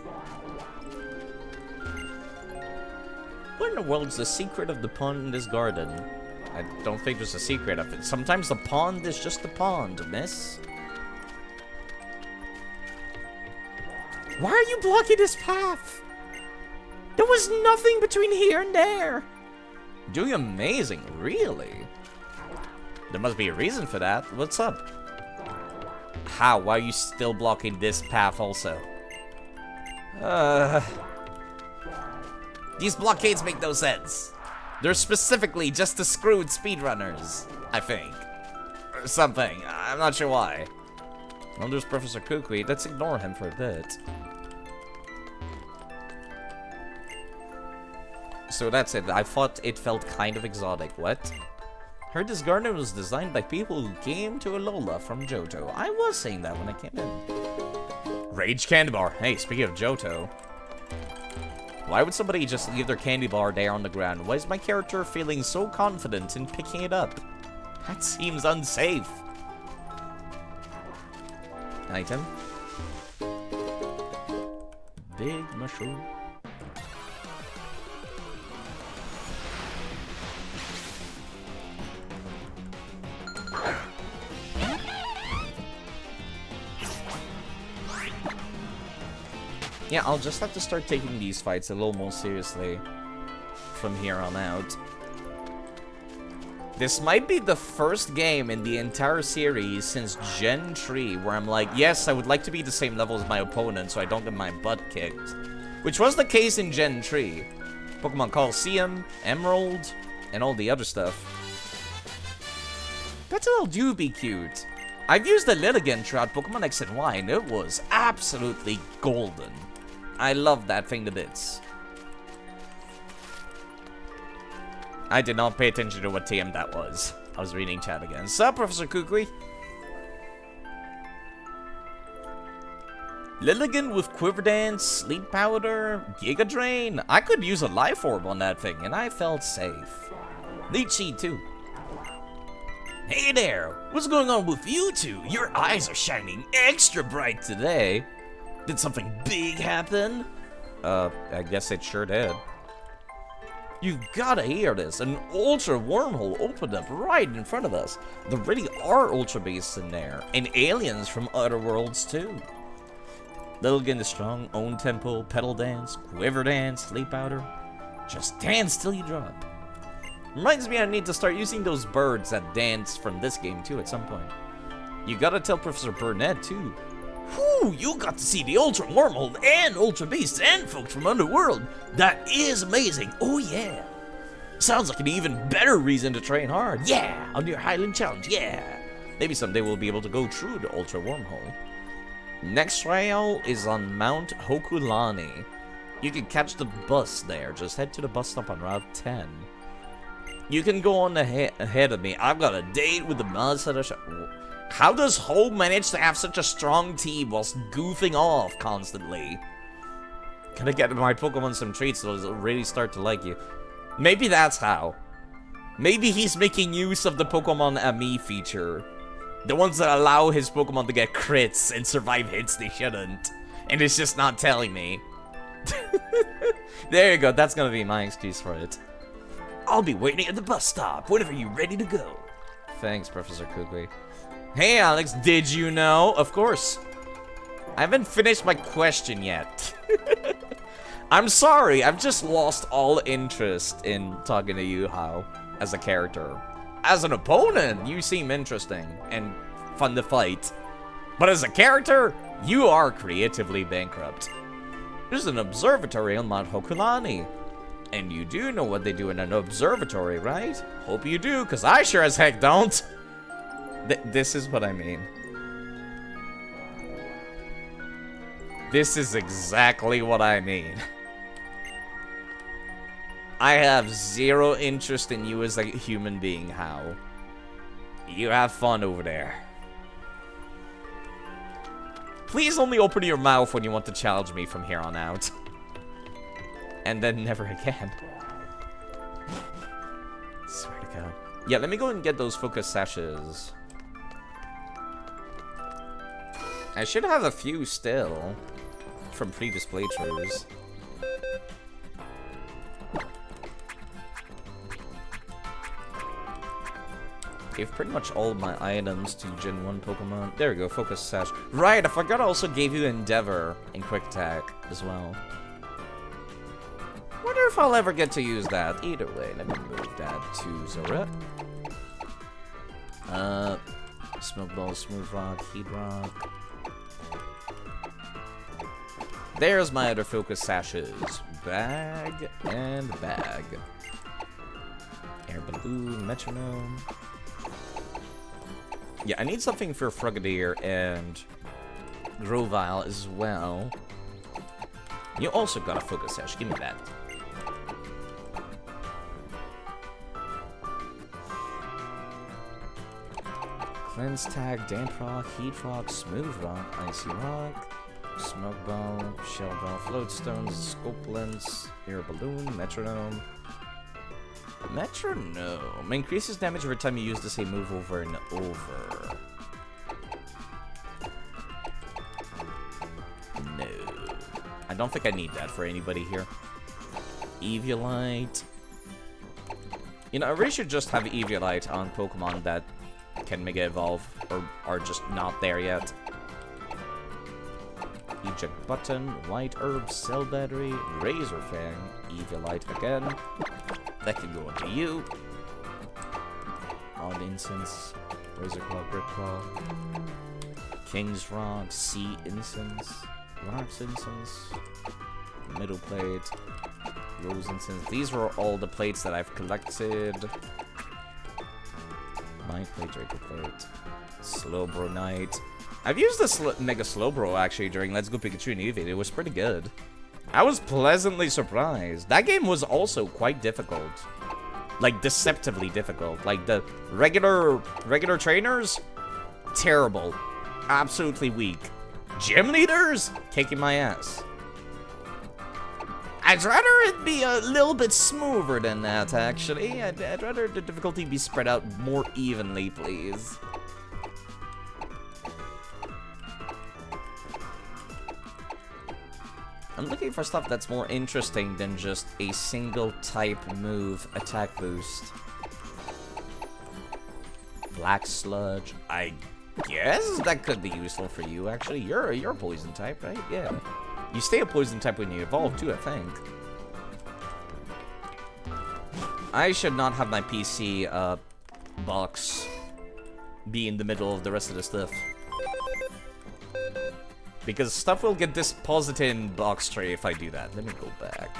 What in the world's the secret of the pond in this garden? I don't think there's a secret of it. Sometimes the pond is just a pond, miss. Why are you blocking this path? There was nothing between here and there. Doing amazing, really? There must be a reason for that. What's up? How? Why are you still blocking this path also? These blockades make no sense. They're specifically just to screwed speedrunners, I think. Or something. I'm not sure why. Well, there's Professor Kukui. Let's ignore him for a bit. So that's it. I thought it felt kind of exotic. What? Heard this garden was designed by people who came to Alola from Johto. I was saying that when I came in. Rage Candy Bar. Hey, speaking of Johto. Why would somebody just leave their candy bar there on the ground? Why is my character feeling so confident in picking it up? That seems unsafe. Item. Big mushroom. Yeah, I'll just have to start taking these fights a little more seriously from here on out. This might be the first game in the entire series since Gen 3 where I'm like, yes, I would like to be the same level as my opponent so I don't get my butt kicked. Which was the case in Gen 3. Pokemon Coliseum, Emerald, and all the other stuff. Petal do be cute. I've used the Lilligant throughout Pokemon X and Y and it was absolutely golden. I love that thing to bits. I did not pay attention to what TM that was. I was reading chat again. Sup, Professor Kukui? Lilligant with Quiver Dance, Sleep Powder, Giga Drain. I could use a Life Orb on that thing, and I felt safe. Lychee, too. Hey there! What's going on with you two? Your eyes are shining extra bright today. Did something big happen? I guess it sure did. You gotta hear this. An ultra wormhole opened up right in front of us. There really are ultra beasts in there. And aliens from other worlds too. Lilligant is strong, own tempo, Petal Dance, Quiver Dance, Sleep Powder. Just dance till you drop. Reminds me I need to start using those birds that dance from this game too at some point. You gotta tell Professor Burnett too. Whew, you got to see the Ultra Wormhole and Ultra Beasts and folks from Underworld. That is amazing. Oh yeah. Sounds like an even better reason to train hard. Yeah, on your Highland Challenge, yeah. Maybe someday we'll be able to go through the Ultra Wormhole. Next trial is on Mount Hokulani. You can catch the bus there. Just head to the bus stop on Route 10. You can go on ahead of me. I've got a date with the Mazda. How does Ho manage to have such a strong team whilst goofing off constantly? Gotta get my Pokemon some treats so they'll really start to like you. Maybe that's how. Maybe he's making use of the Pokemon Ami feature. The ones that allow his Pokemon to get crits and survive hits they shouldn't. And it's just not telling me. There you go, that's gonna be my excuse for it. I'll be waiting at the bus stop whenever you're ready to go. Thanks, Professor Kukui. Hey, Alex, did you know? Of course. I haven't finished my question yet. I'm sorry, I've just lost all interest in talking to you, Hao, as a character. As an opponent, you seem interesting and fun to fight. But as a character, you are creatively bankrupt. There's an observatory on Mount Hokulani. And you do know what they do in an observatory, right? Hope you do, because I sure as heck don't. This is what I mean. This is exactly what I mean. I have zero interest in you as a human being, Hao. You have fun over there. Please only open your mouth when you want to challenge me from here on out. And then never again. Swear to God. Yeah, let me go and get those focus sashes. I should have a few still from previous playthroughs. Gave pretty much all of my items to Gen 1 Pokemon. There we go, focus sash. Right, I forgot I also gave you Endeavor and Quick Attack as well. Wonder if I'll ever get to use that. Either way, let me move that to Zora. Smoke Ball, Smooth Rock, Heat Rock. There's my other focus sashes. Bag and bag. Air Balloon, Metronome. Yeah, I need something for Frogadier and Grovyle as well. You also got a focus sash. Give me that. Cleanse Tag, Damp Rock, Heat Rock, Smooth Rock, Icy Rock, Smoke Ball, Shell Ball, Floatstones, Scope Lens, Air Balloon, Metronome. Metronome increases damage every time you use the same move over and over. No. I don't think I need that for anybody here. Eviolite. You know, I really should just have Eviolite on Pokemon that can Mega Evolve or are just not there yet. Eject Button, White Herb, Cell Battery, Razor Fang, Eviolite again. That can go into you. Odd Incense, Razor Claw, Grip Claw, King's Rock, Sea Incense, Rocks Incense, Middle Plate, Rose Incense. These were all the plates that I've collected. Night Plate, Draco Plate, Slowbro Knight. I've used the Mega Slowbro actually during Let's Go Pikachu and Eevee. It was pretty good. I was pleasantly surprised. That game was also quite difficult. Like, deceptively difficult. Like, the regular trainers? Terrible. Absolutely weak. Gym leaders? Kicking my ass. I'd rather it be a little bit smoother than that, actually. I'd rather the difficulty be spread out more evenly, please. I'm looking for stuff that's more interesting than just a single type move attack boost. Black Sludge. I guess that could be useful for you, actually. You're a poison type, right? Yeah. You stay a poison type when you evolve, too, I think. I should not have my PC box be in the middle of the rest of the stuff. Because stuff will get deposited in box tray if I do that. Let me go back.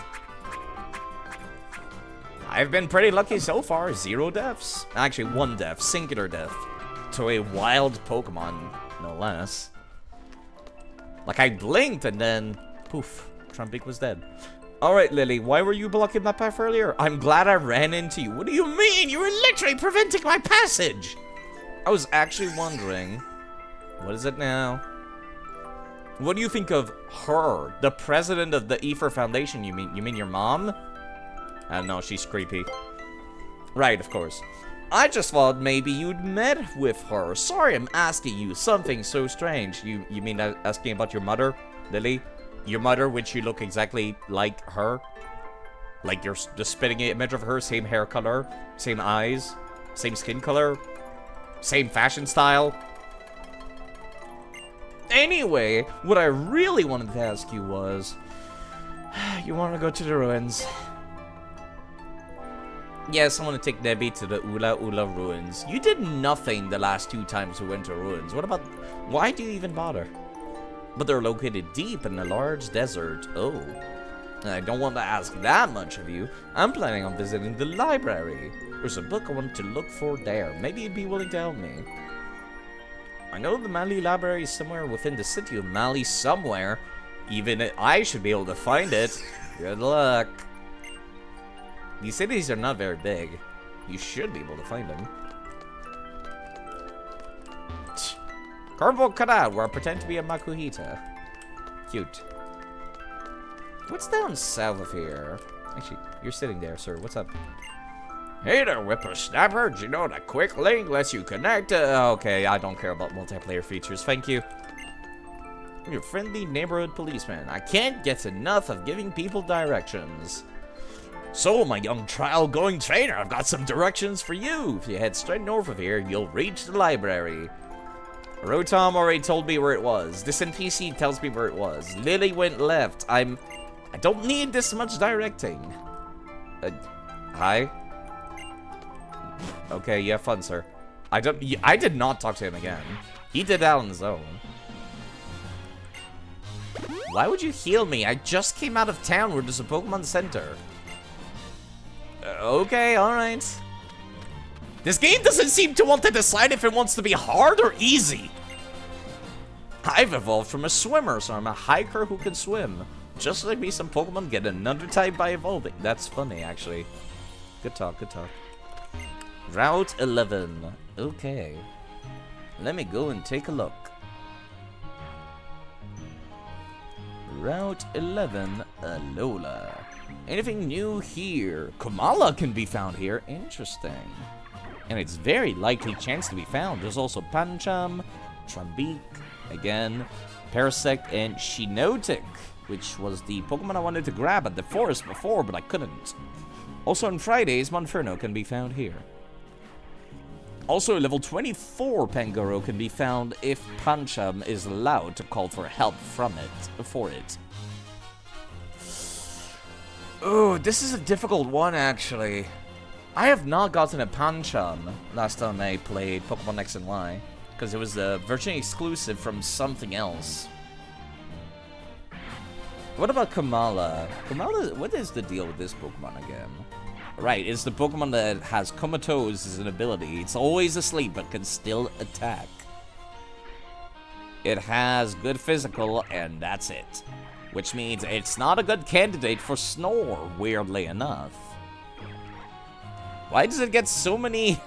I've been pretty lucky so far. 0 deaths. Actually, 1 death. Singular death. To a wild Pokemon, no less. Like, I blinked and then, poof, Trumpic was dead. Alright, Lily, why were you blocking my path earlier? I'm glad I ran into you. What do you mean? You were literally preventing my passage! I was actually wondering, what is it now? What do you think of her? The president of the Ether Foundation, you mean? You mean your mom? I don't know, she's creepy. Right, of course. I just thought maybe you'd met with her. Sorry, I'm asking you something so strange. You mean asking about your mother, Lily? Your mother, which you look exactly like her? Like, you're the spitting image of her, same hair color, same eyes, same skin color, same fashion style. Anyway, what I really wanted to ask you was, you want to go to the ruins? Yes, I want to take Debbie to the Ula Ula ruins. You did nothing the last 2 times we went to ruins. What about... Why do you even bother? But they're located deep in a large desert. Oh. I don't want to ask that much of you. I'm planning on visiting the library. There's a book I want to look for there. Maybe you'd be willing to help me. I know the Mali library is somewhere within the city of Mali somewhere. Even I should be able to find it. Good luck. These cities are not very big. You should be able to find them. Cardboard cutout where I pretend to be a Makuhita. Cute. What's down south of here? Actually, you're sitting there, sir. What's up? Hey there, whippersnapper. Do you know that quick link lets you connect? Okay, I don't care about multiplayer features. Thank you. I'm your friendly neighborhood policeman. I can't get enough of giving people directions. So, my young trial-going trainer, I've got some directions for you. If you head straight north of here, you'll reach the library. Rotom already told me where it was. This NPC tells me where it was. Lily went left. I don't need this much directing. Hi? Okay, you have fun, sir. I did not talk to him again. He did that on his own. Why would you heal me? I just came out of town where there's a Pokemon Center. Okay, alright. This game doesn't seem to want to decide if it wants to be hard or easy. I've evolved from a swimmer, so I'm a hiker who can swim. Just like me, some Pokemon get another type by evolving. That's funny, actually. Good talk, good talk. Route 11. Okay. Let me go and take a look. Route 11, Alola. Anything new here? Komala can be found here. Interesting. And it's very likely chance to be found. There's also Pancham, Trambeak, again, Parasect, and Shinotic, which was the Pokemon I wanted to grab at the forest before, but I couldn't. Also on Fridays, Monferno can be found here. Also, level 24 Pangoro can be found if Pancham is allowed to call for help for it. Oh, this is a difficult one, actually. I have not gotten a Pancham last time I played Pokemon X and Y, because it was a version exclusive from something else. What about Komala? Komala, what is the deal with this Pokemon again? Right, it's the Pokemon that has Comatose as an ability. It's always asleep, but can still attack. It has good physical, and that's it. Which means it's not a good candidate for Snore, weirdly enough. Why does it get so many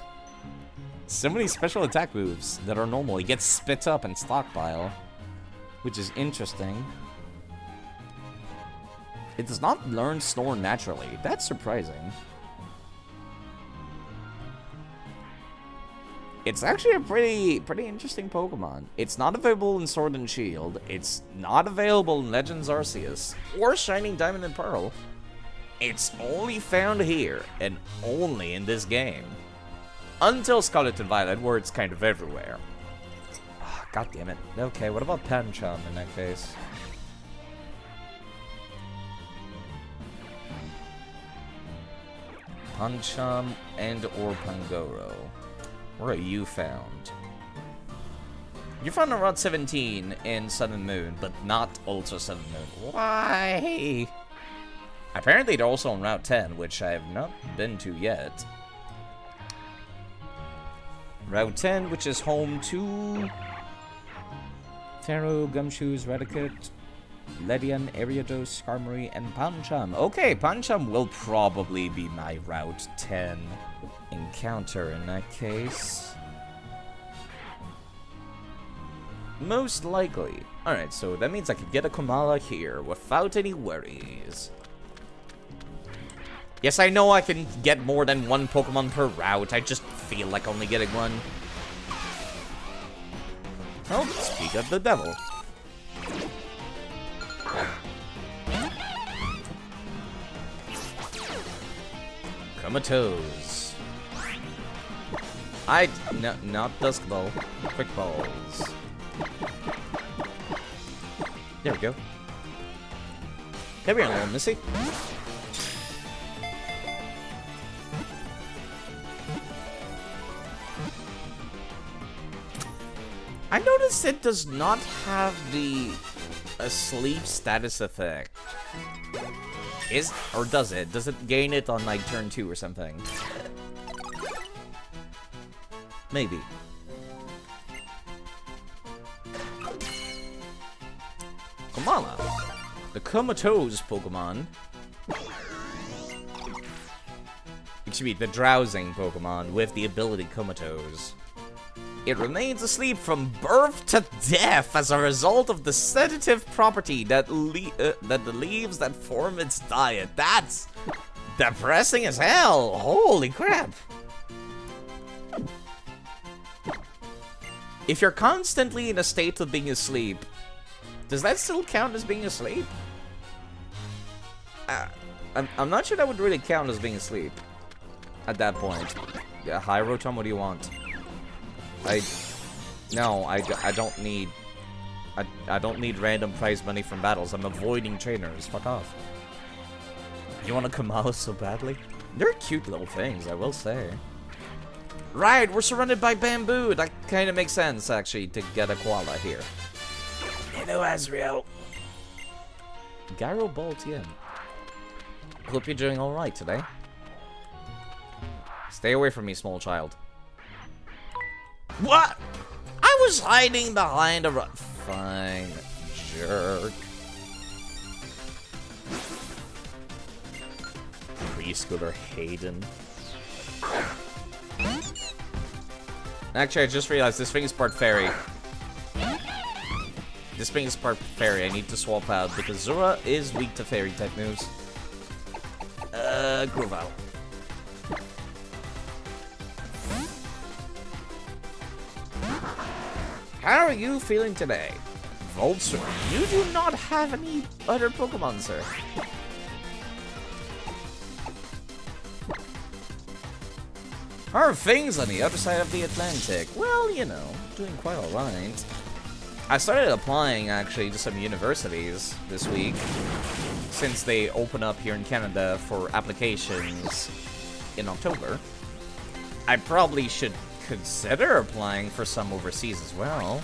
special attack moves that are normal? It gets spit up and stockpile, which is interesting. It does not learn Snore naturally. That's surprising. It's actually a pretty interesting Pokemon. It's not available in Sword and Shield. It's not available in Legends Arceus or Shining Diamond and Pearl. It's only found here and only in this game. Until Scarlet and Violet, where it's kind of everywhere. Oh, God damn it. Okay, what about Pancham in that case? Pancham and or Pangoro. Where are you found? You're found on Route 17 in Sun and Moon, but not Ultra Sun and Moon. Why? Apparently they're also on Route 10, which I have not been to yet. Route 10, which is home to Pharaoh, Gumshoes, Raticate, Ledian, Ariados, Skarmory, and Pancham. Okay, Pancham will probably be my Route 10 encounter in that case. Most likely. Alright, so that means I could get a Komala here without any worries. Yes, I know I can get more than one Pokemon per route. I just feel like only getting one. Oh, speak of the devil. Comatose. No, not Dusk Ball. Quick Balls. There we go. Come here, little Missy. I noticed it does not have the asleep status effect. Or does it? Does it gain it on like turn 2 or something? Maybe. Kamala, the comatose Pokemon. Excuse me, the drowsing Pokemon with the ability comatose. It remains asleep from birth to death as a result of the sedative property that the leaves that form its diet. That's depressing as hell. Holy crap. If you're constantly in a state of being asleep, does that still count as being asleep? I'm not sure that would really count as being asleep at that point. Yeah, hi Rotom, what do you want? I don't need I don't need random prize money from battles. I'm avoiding trainers. Fuck off. You want a Kamala so badly? They're cute little things, I will say. Right, we're surrounded by bamboo. That kind of makes sense, actually, to get a koala here. Hello, Azrael. Gyro Ball TM. Hope you're doing alright today. Stay away from me, small child. What? I was hiding behind a rock. Fine, jerk. Preschooler Hayden. Actually, I just realized this thing is part fairy. This thing is part fairy. I need to swap out because Zura is weak to fairy type moves. Grovyle. How are you feeling today? Voltzer, you do not have any other Pokemon, sir. How are things on the other side of the Atlantic? Well, you know, doing quite alright. I started applying, actually, to some universities this week, since they open up here in Canada for applications in October. I probably should consider applying for some overseas as well.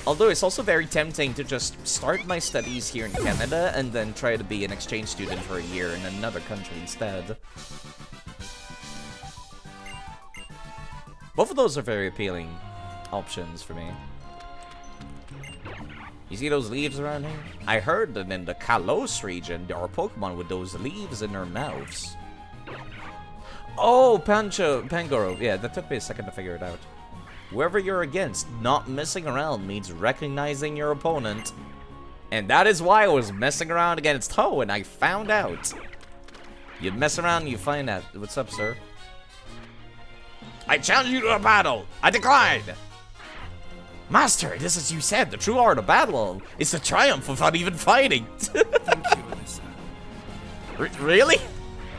Although it's also very tempting to just start my studies here in Canada and then try to be an exchange student for a year in another country instead. Both of those are very appealing options for me. You see those leaves around here? I heard that in the Kalos region, there are Pokemon with those leaves in their mouths. Oh, Pangoro. Yeah, that took me a second to figure it out. Whoever you're against, not messing around means recognizing your opponent. And that is why I was messing around against Ho, and I found out. You mess around and you find out. What's up, sir? I challenge you to a battle. I decline. Master, it is as you said. The true art of battle is the triumph without even fighting. Thank you, Alyssa. Really?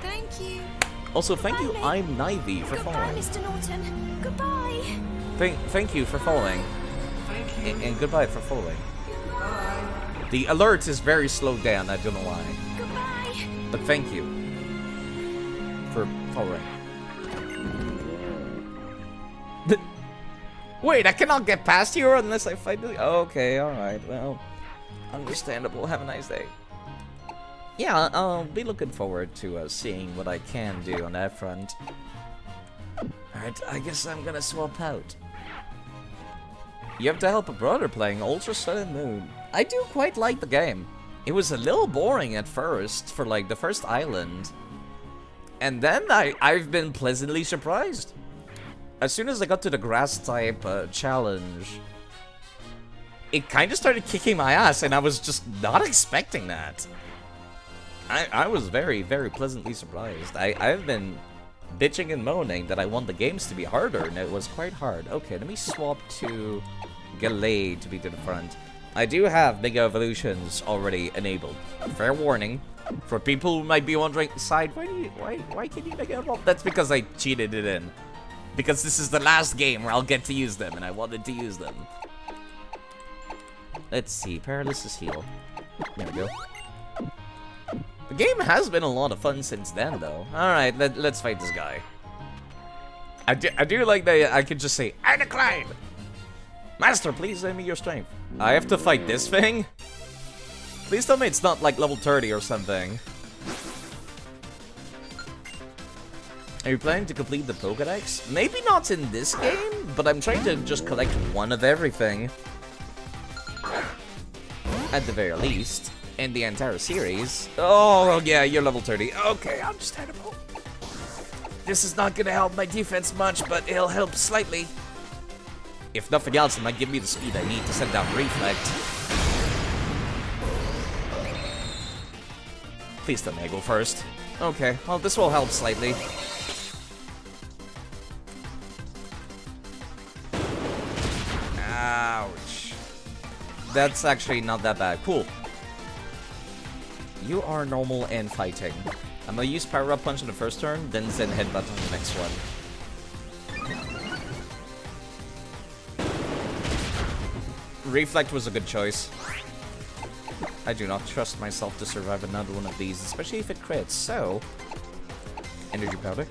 Thank you. Also, thank you, Goodbye, I'm Nivy, for Goodbye, following. Mr. Norton. Goodbye. Thank you for following. Thank you. And goodbye for following. Bye. The alert is very slowed down, I don't know why. Goodbye. But thank you for following. Wait, I cannot get past here unless I fight the... Okay, alright, well, understandable. Have a nice day. Yeah, I'll be looking forward to seeing what I can do on that front. Alright, I guess I'm gonna swap out. You have to help a brother playing Ultra Sun and Moon. I do quite like the game. It was a little boring at first, for like the first island. And then I've been pleasantly surprised. As soon as I got to the grass type challenge, it kind of started kicking my ass, and I was just not expecting that. I was very, very pleasantly surprised. I've been bitching and moaning that I want the games to be harder, and it was quite hard. Okay, let me swap to Gallade to be to the front. I do have Mega Evolutions already enabled. Fair warning. For people who might be wondering, Side, why can you Mega Evolve? That's because I cheated it in. Because this is the last game where I'll get to use them, and I wanted to use them. Let's see, Paralysis Heal. There we go. The game has been a lot of fun since then, though. Alright, let's fight this guy. I do like that I could just say, I decline! Master, please lend me your strength. I have to fight this thing? Please tell me it's not like level 30 or something. Are you planning to complete the Pokédex? Maybe not in this game, but I'm trying to just collect one of everything. At the very least. In the entire series. Oh, yeah, you're level 30. Okay, understandable. This is not gonna help my defense much, but it'll help slightly. If nothing else, it might give me the speed I need to send down Reflect. Please tell me I go first. Okay, well, this will help slightly. Ouch. That's actually not that bad. Cool. You are normal and fighting. I'm gonna use Power Up Punch on the first turn, then Zen Headbutt on the next one. Reflect was a good choice. I do not trust myself to survive another one of these, especially if it crits, so... Energy Powder.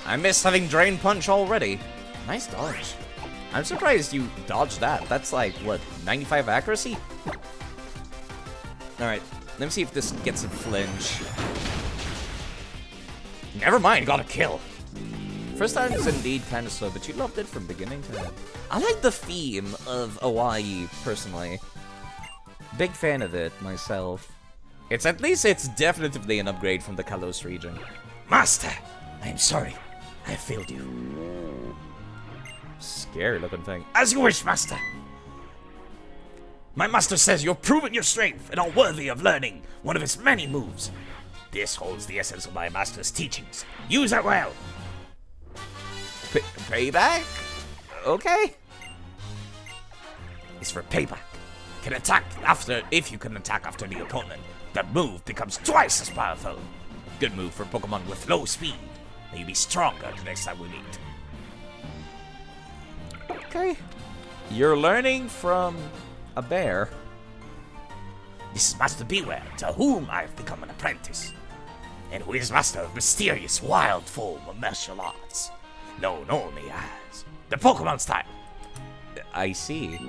I miss having Drain Punch already. Nice dodge. I'm surprised you dodged that. That's like, what, 95 accuracy? Alright, let me see if this gets a flinch. Never mind, got a kill. First time is indeed kind of slow, but you loved it from beginning to end. I like the theme of Hawaii, personally. Big fan of it, myself. It's definitively an upgrade from the Kalos region. Master, I am sorry. I have failed you. Scary looking thing. As you wish, Master. My master says you've proven your strength and are worthy of learning one of his many moves. This holds the essence of my master's teachings. Use it well. Payback? Okay. It's for payback. If you can attack after the opponent, the move becomes twice as powerful. Good move for Pokemon with low speed. May you be stronger the next time we meet. Okay. You're learning from a bear. This is Master Beware, to whom I have become an apprentice, and who is master of mysterious wild form of martial arts, known only as the Pokemon style. I see.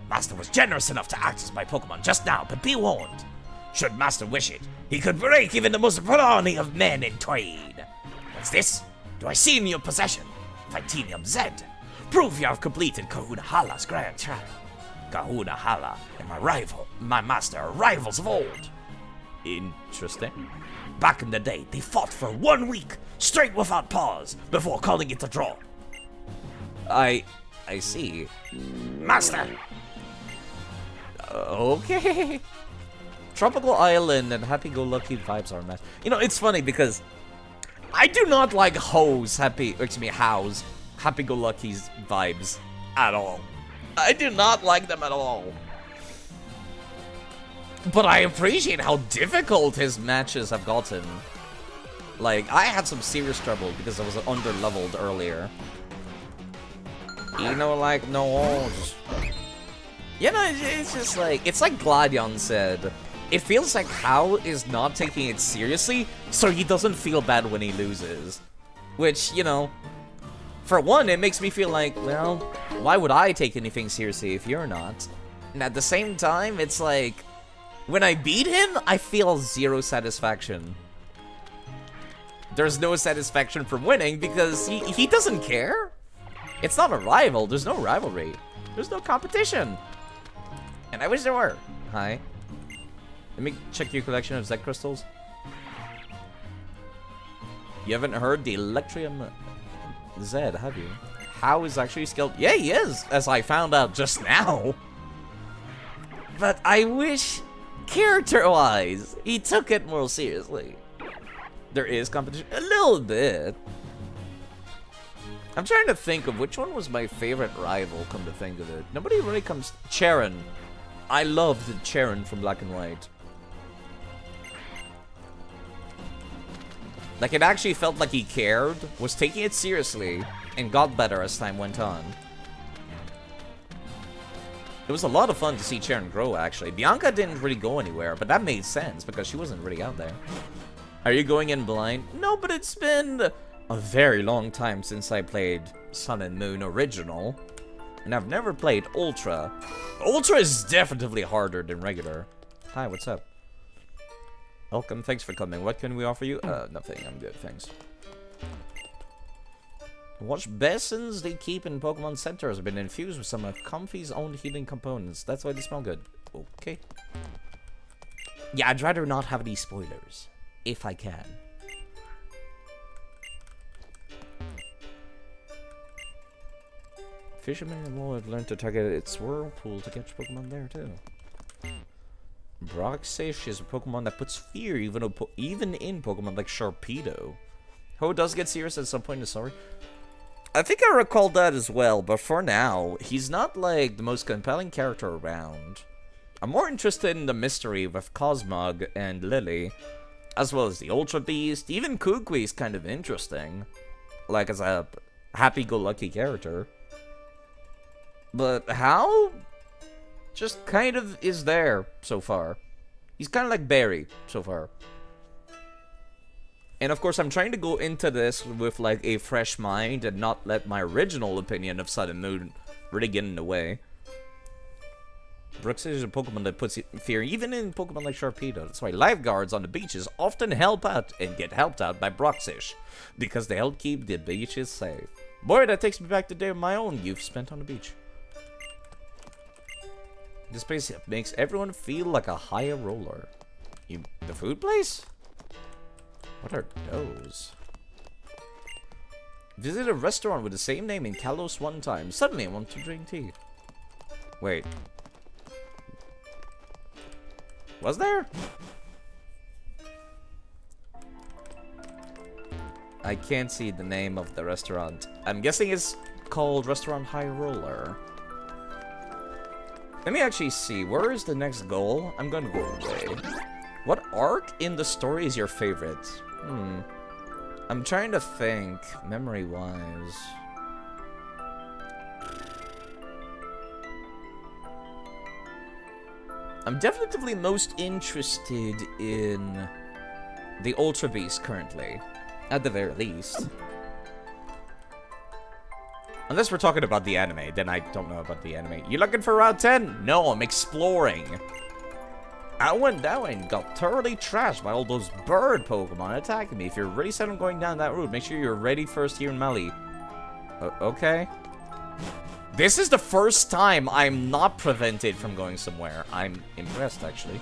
Master was generous enough to access my Pokemon just now, but be warned. Should Master wish it, he could break even the most brawny of men in trade. What's this? Do I see in your possession? Titanium Z. Prove you have completed Kahuna Hala's grand trial. Kahuna Hala and my master are rivals of old. Interesting. Back in the day, they fought for 1 week, straight without pause, before calling it a draw. I see. Master! Okay. Tropical Island and happy-go-lucky vibes are matched. You know, it's funny because I do not like How's happy-go-lucky's vibes at all. I do not like them at all. But I appreciate how difficult his matches have gotten. Like, I had some serious trouble because I was under-leveled earlier. You know, like, no, just... You know, it's just like... It's like Gladion said. It feels like How is not taking it seriously, so he doesn't feel bad when he loses. Which, you know... For one, it makes me feel like, well, why would I take anything seriously if you're not? And at the same time, it's like... When I beat him, I feel zero satisfaction. There's no satisfaction from winning because he doesn't care. It's not a rival. There's no rivalry. There's no competition. And I wish there were. Hi. Let me check your collection of Zed crystals. You haven't heard the Electrium Zed, have you? How is actually skilled? Yeah, he is, as I found out just now. But I wish, character-wise, he took it more seriously. There is competition. A little bit. I'm trying to think of which one was my favorite rival, come to think of it. Nobody really comes... Charon. I loved Charon from Black and White. Like, it actually felt like he cared, was taking it seriously, and got better as time went on. It was a lot of fun to see Charon grow, actually. Bianca didn't really go anywhere, but that made sense, because she wasn't really out there. Are you going in blind? No, but it's been a very long time since I played Sun and Moon Original. And I've never played Ultra. Ultra is definitely harder than regular. Hi, what's up? Welcome, thanks for coming. What can we offer you? Nothing, I'm good, thanks. Wash basins they keep in Pokemon centers have been infused with some of Comfy's own healing components. That's why they smell good. Okay. Yeah, I'd rather not have any spoilers. If I can. Fisherman will have learned to target its whirlpool to catch Pokemon there too. Broxish is a Pokemon that puts fear even in Pokemon like Sharpedo. Ho does get serious at some point in the story. I think I recall that as well, but for now, he's not like the most compelling character around. I'm more interested in the mystery with Cosmog and Lily, as well as the Ultra Beast. Even Kukui is kind of interesting, like as a happy-go-lucky character. But how? Just kind of is there so far. He's kind of like Barry so far. And of course, I'm trying to go into this with like a fresh mind and not let my original opinion of Sun and Moon really get in the way. Broxish is a Pokemon that puts fear even in Pokemon like Sharpedo. That's why lifeguards on the beaches often help out and get helped out by Broxish, because they help keep the beaches safe. Boy, that takes me back to the day of my own youth spent on the beach. This place makes everyone feel like a higher roller. The food place? What are those? Visit a restaurant with the same name in Kalos one time. Suddenly I want to drink tea. Wait. Was there? I can't see the name of the restaurant. I'm guessing it's called Restaurant High Roller. Let me actually see. Where is the next goal? I'm gonna go away. What arc in the story is your favorite? I'm trying to think, memory-wise. I'm definitely most interested in the Ultra Beast currently, at the very least. Unless we're talking about the anime, then I don't know about the anime. You looking for Route 10? No, I'm exploring. I went down and got thoroughly trashed by all those bird Pokemon attacking me. If you're really set on going down that route, make sure you're ready first here in Mali. Okay. This is the first time I'm not prevented from going somewhere. I'm impressed, actually.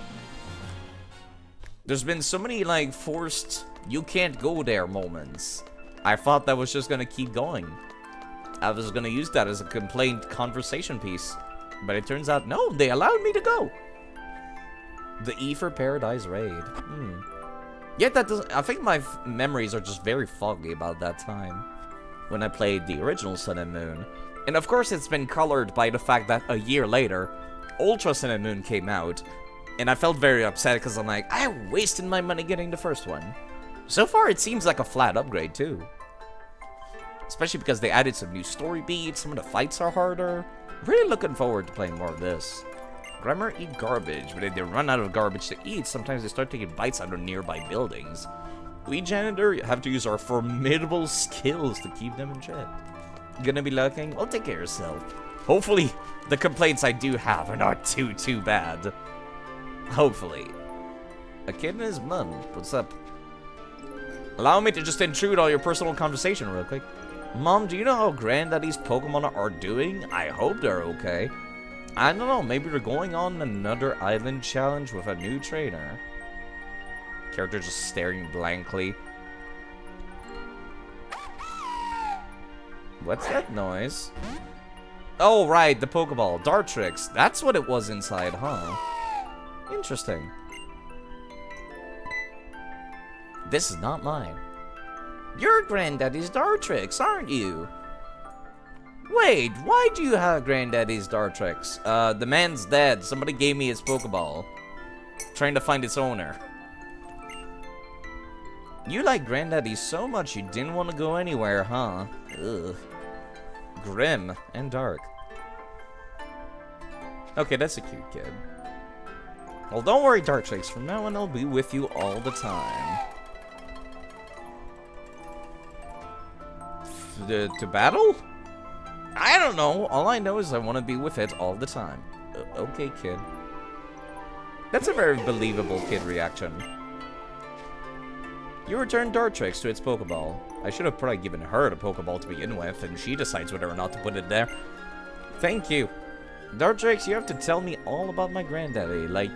There's been so many, like, forced you can't go there moments. I thought that was just gonna keep going. I was gonna use that as a complaint conversation piece. But it turns out, no, they allowed me to go. The E for Paradise raid. Yet that doesn't... I think my memories are just very foggy about that time. When I played the original Sun and Moon. And of course it's been colored by the fact that a year later, Ultra Sun and Moon came out. And I felt very upset because I'm like, I wasted my money getting the first one. So far it seems like a flat upgrade too. Especially because they added some new story beats, some of the fights are harder. Really looking forward to playing more of this. Grammar eat garbage, but if they run out of garbage to eat, sometimes they start taking bites out of nearby buildings. We, janitor, have to use our formidable skills to keep them in check. Gonna be looking? Well, take care of yourself. Hopefully, the complaints I do have are not too bad. Hopefully. A kid and his mom. What's up? Allow me to just intrude all your personal conversation real quick. Mom, do you know how Granddaddy's Pokemon are doing? I hope they're okay. I don't know, maybe they're going on another island challenge with a new trainer. Character just staring blankly. What's that noise? Oh, right, the Pokeball. Dartrix. That's what it was inside, huh? Interesting. This is not mine. You're Granddaddy's Dartrix, aren't you? Wait, why do you have Granddaddy's Dartrix? The man's dead. Somebody gave me his Pokeball. Trying to find its owner. You like Granddaddy so much you didn't want to go anywhere, huh? Ugh. Grim and dark. Okay, that's a cute kid. Well, don't worry, Dartrix. From now on, I'll be with you all the time. To battle? I don't know. All I know is I want to be with it all the time. Okay, kid. That's a very believable kid reaction. You return Dartrix to its Pokeball. I should have probably given her the Pokeball to begin with, and she decides whether or not to put it there. Thank you. Dartrix, you have to tell me all about my granddaddy. Like,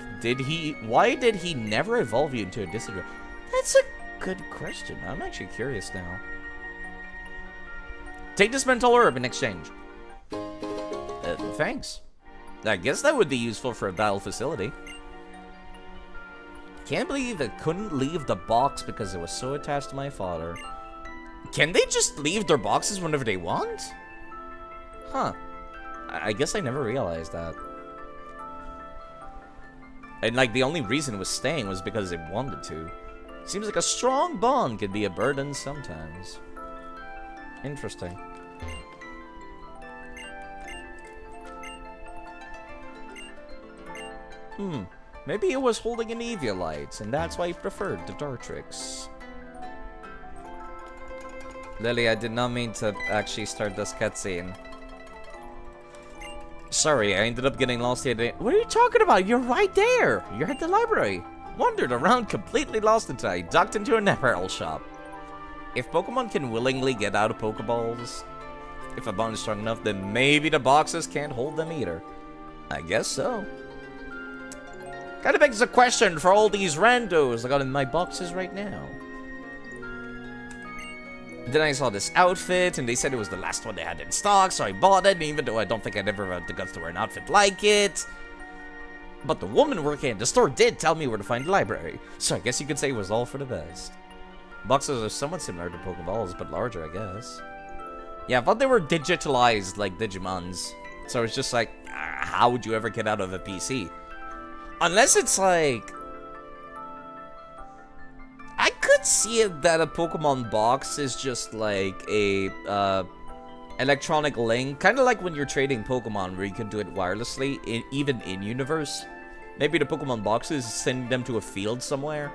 why did he never evolve you into a disadvantage? That's a good question. I'm actually curious now. Take this mental herb in exchange. Thanks. I guess that would be useful for a battle facility. Can't believe it couldn't leave the box because it was so attached to my father. Can they just leave their boxes whenever they want? Huh. I guess I never realized that. And like the only reason it was staying was because it wanted to. Seems like a strong bond can be a burden sometimes. Interesting. Maybe it was holding an Eviolite, and that's why he preferred the Dartrix. Lily, I did not mean to actually start this cutscene. Sorry, I ended up getting lost here today. What are you talking about? You're right there! You're at the library. Wandered around completely lost until I ducked into an apparel shop. If Pokemon can willingly get out of Pokeballs, if a bond is strong enough, then maybe the boxes can't hold them either. I guess so. Kinda begs a question for all these randos I got in my boxes right now. Then I saw this outfit, and they said it was the last one they had in stock, so I bought it, even though I don't think I'd ever have the guts to wear an outfit like it. But the woman working at the store did tell me where to find the library, so I guess you could say it was all for the best. Boxes are somewhat similar to Pokeballs, but larger, I guess. Yeah, I thought they were digitalized like Digimons, so it's just like, how would you ever get out of a PC? Unless it's like... I could see it that a Pokemon box is just like a electronic link, kind of like when you're trading Pokemon where you can do it wirelessly, even in-universe. Maybe the Pokemon box is sending them to a field somewhere.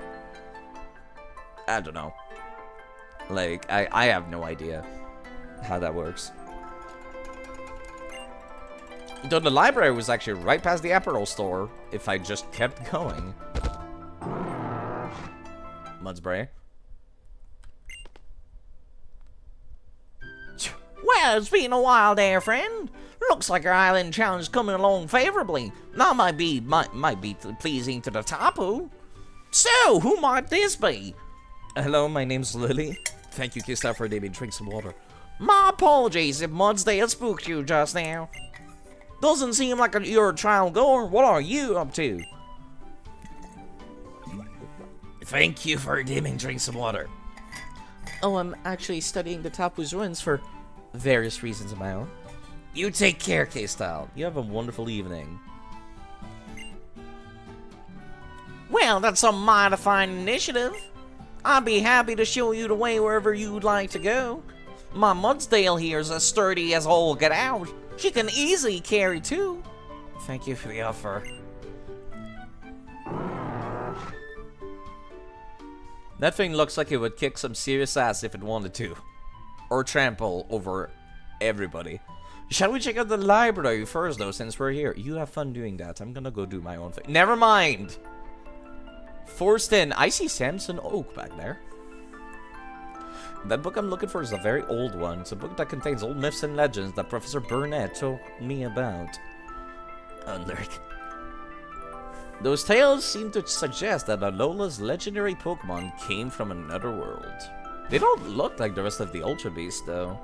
I don't know. Like, I have no idea how that works. Though the library was actually right past the apparel store if I just kept going. Mudspray. Well, it's been a while there, friend. Looks like our island challenge is coming along favorably. That might be pleasing to the Tapu. So, who might this be? Hello, my name's Lily. Thank you, Kista, for letting me drink some water. My apologies if Mudsdale spooked you just now. Doesn't seem like you're a trial goer. What are you up to? Thank you for letting me drink some water. Oh, I'm actually studying the Tapu's ruins for various reasons of my own. You take care, K-Style. You have a wonderful evening. Well, that's a mighty fine initiative. I'd be happy to show you the way wherever you'd like to go. My Mudsdale here's as sturdy as all get out. She can easily carry two. Thank you for the offer. That thing looks like it would kick some serious ass if it wanted to. Or trample over everybody. Shall we check out the library first, though, since we're here? You have fun doing that. I'm gonna go do my own thing. Never mind! Forced in. I see Samson Oak back there. That book I'm looking for is a very old one. It's a book that contains old myths and legends that Professor Burnett told me about. Unlurk. Those tales seem to suggest that Alola's legendary Pokemon came from another world. They don't look like the rest of the Ultra Beasts, though.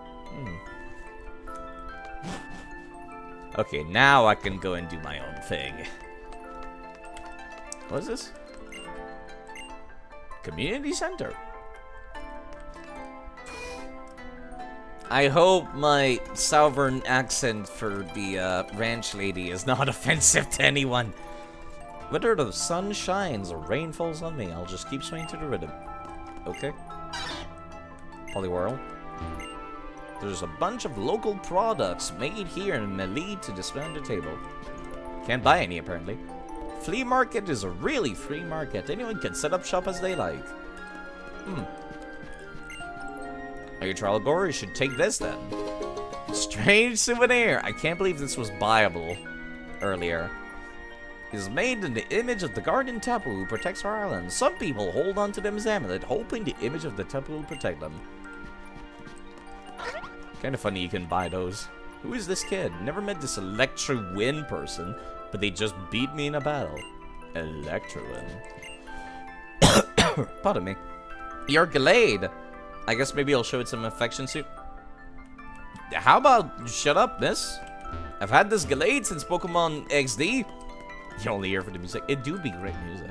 Okay, now I can go and do my own thing. What is this? Community Center. I hope my southern accent for the ranch lady is not offensive to anyone. Whether the sun shines or rain falls on me, I'll just keep swinging to the rhythm. Okay. Poliwhirl. There's a bunch of local products made here in Melee to display on the table. Can't buy any, apparently. Flea market is a really free market. Anyone can set up shop as they like. Are you trial gore? You should take this then. Strange souvenir. I can't believe this was buyable earlier. Is made in the image of the guardian Tapu who protects our island. Some people hold on to them as amulet, hoping the image of the Tapu will protect them. Kinda funny you can buy those. Who is this kid? Never met this Electro-Win person, but they just beat me in a battle. Electro-Win. Pardon me. You're Gallade. I guess maybe I'll show it some affection soon. How about shut up, miss? I've had this Gallade since Pokemon XD. You're only here for the music. It do be great music.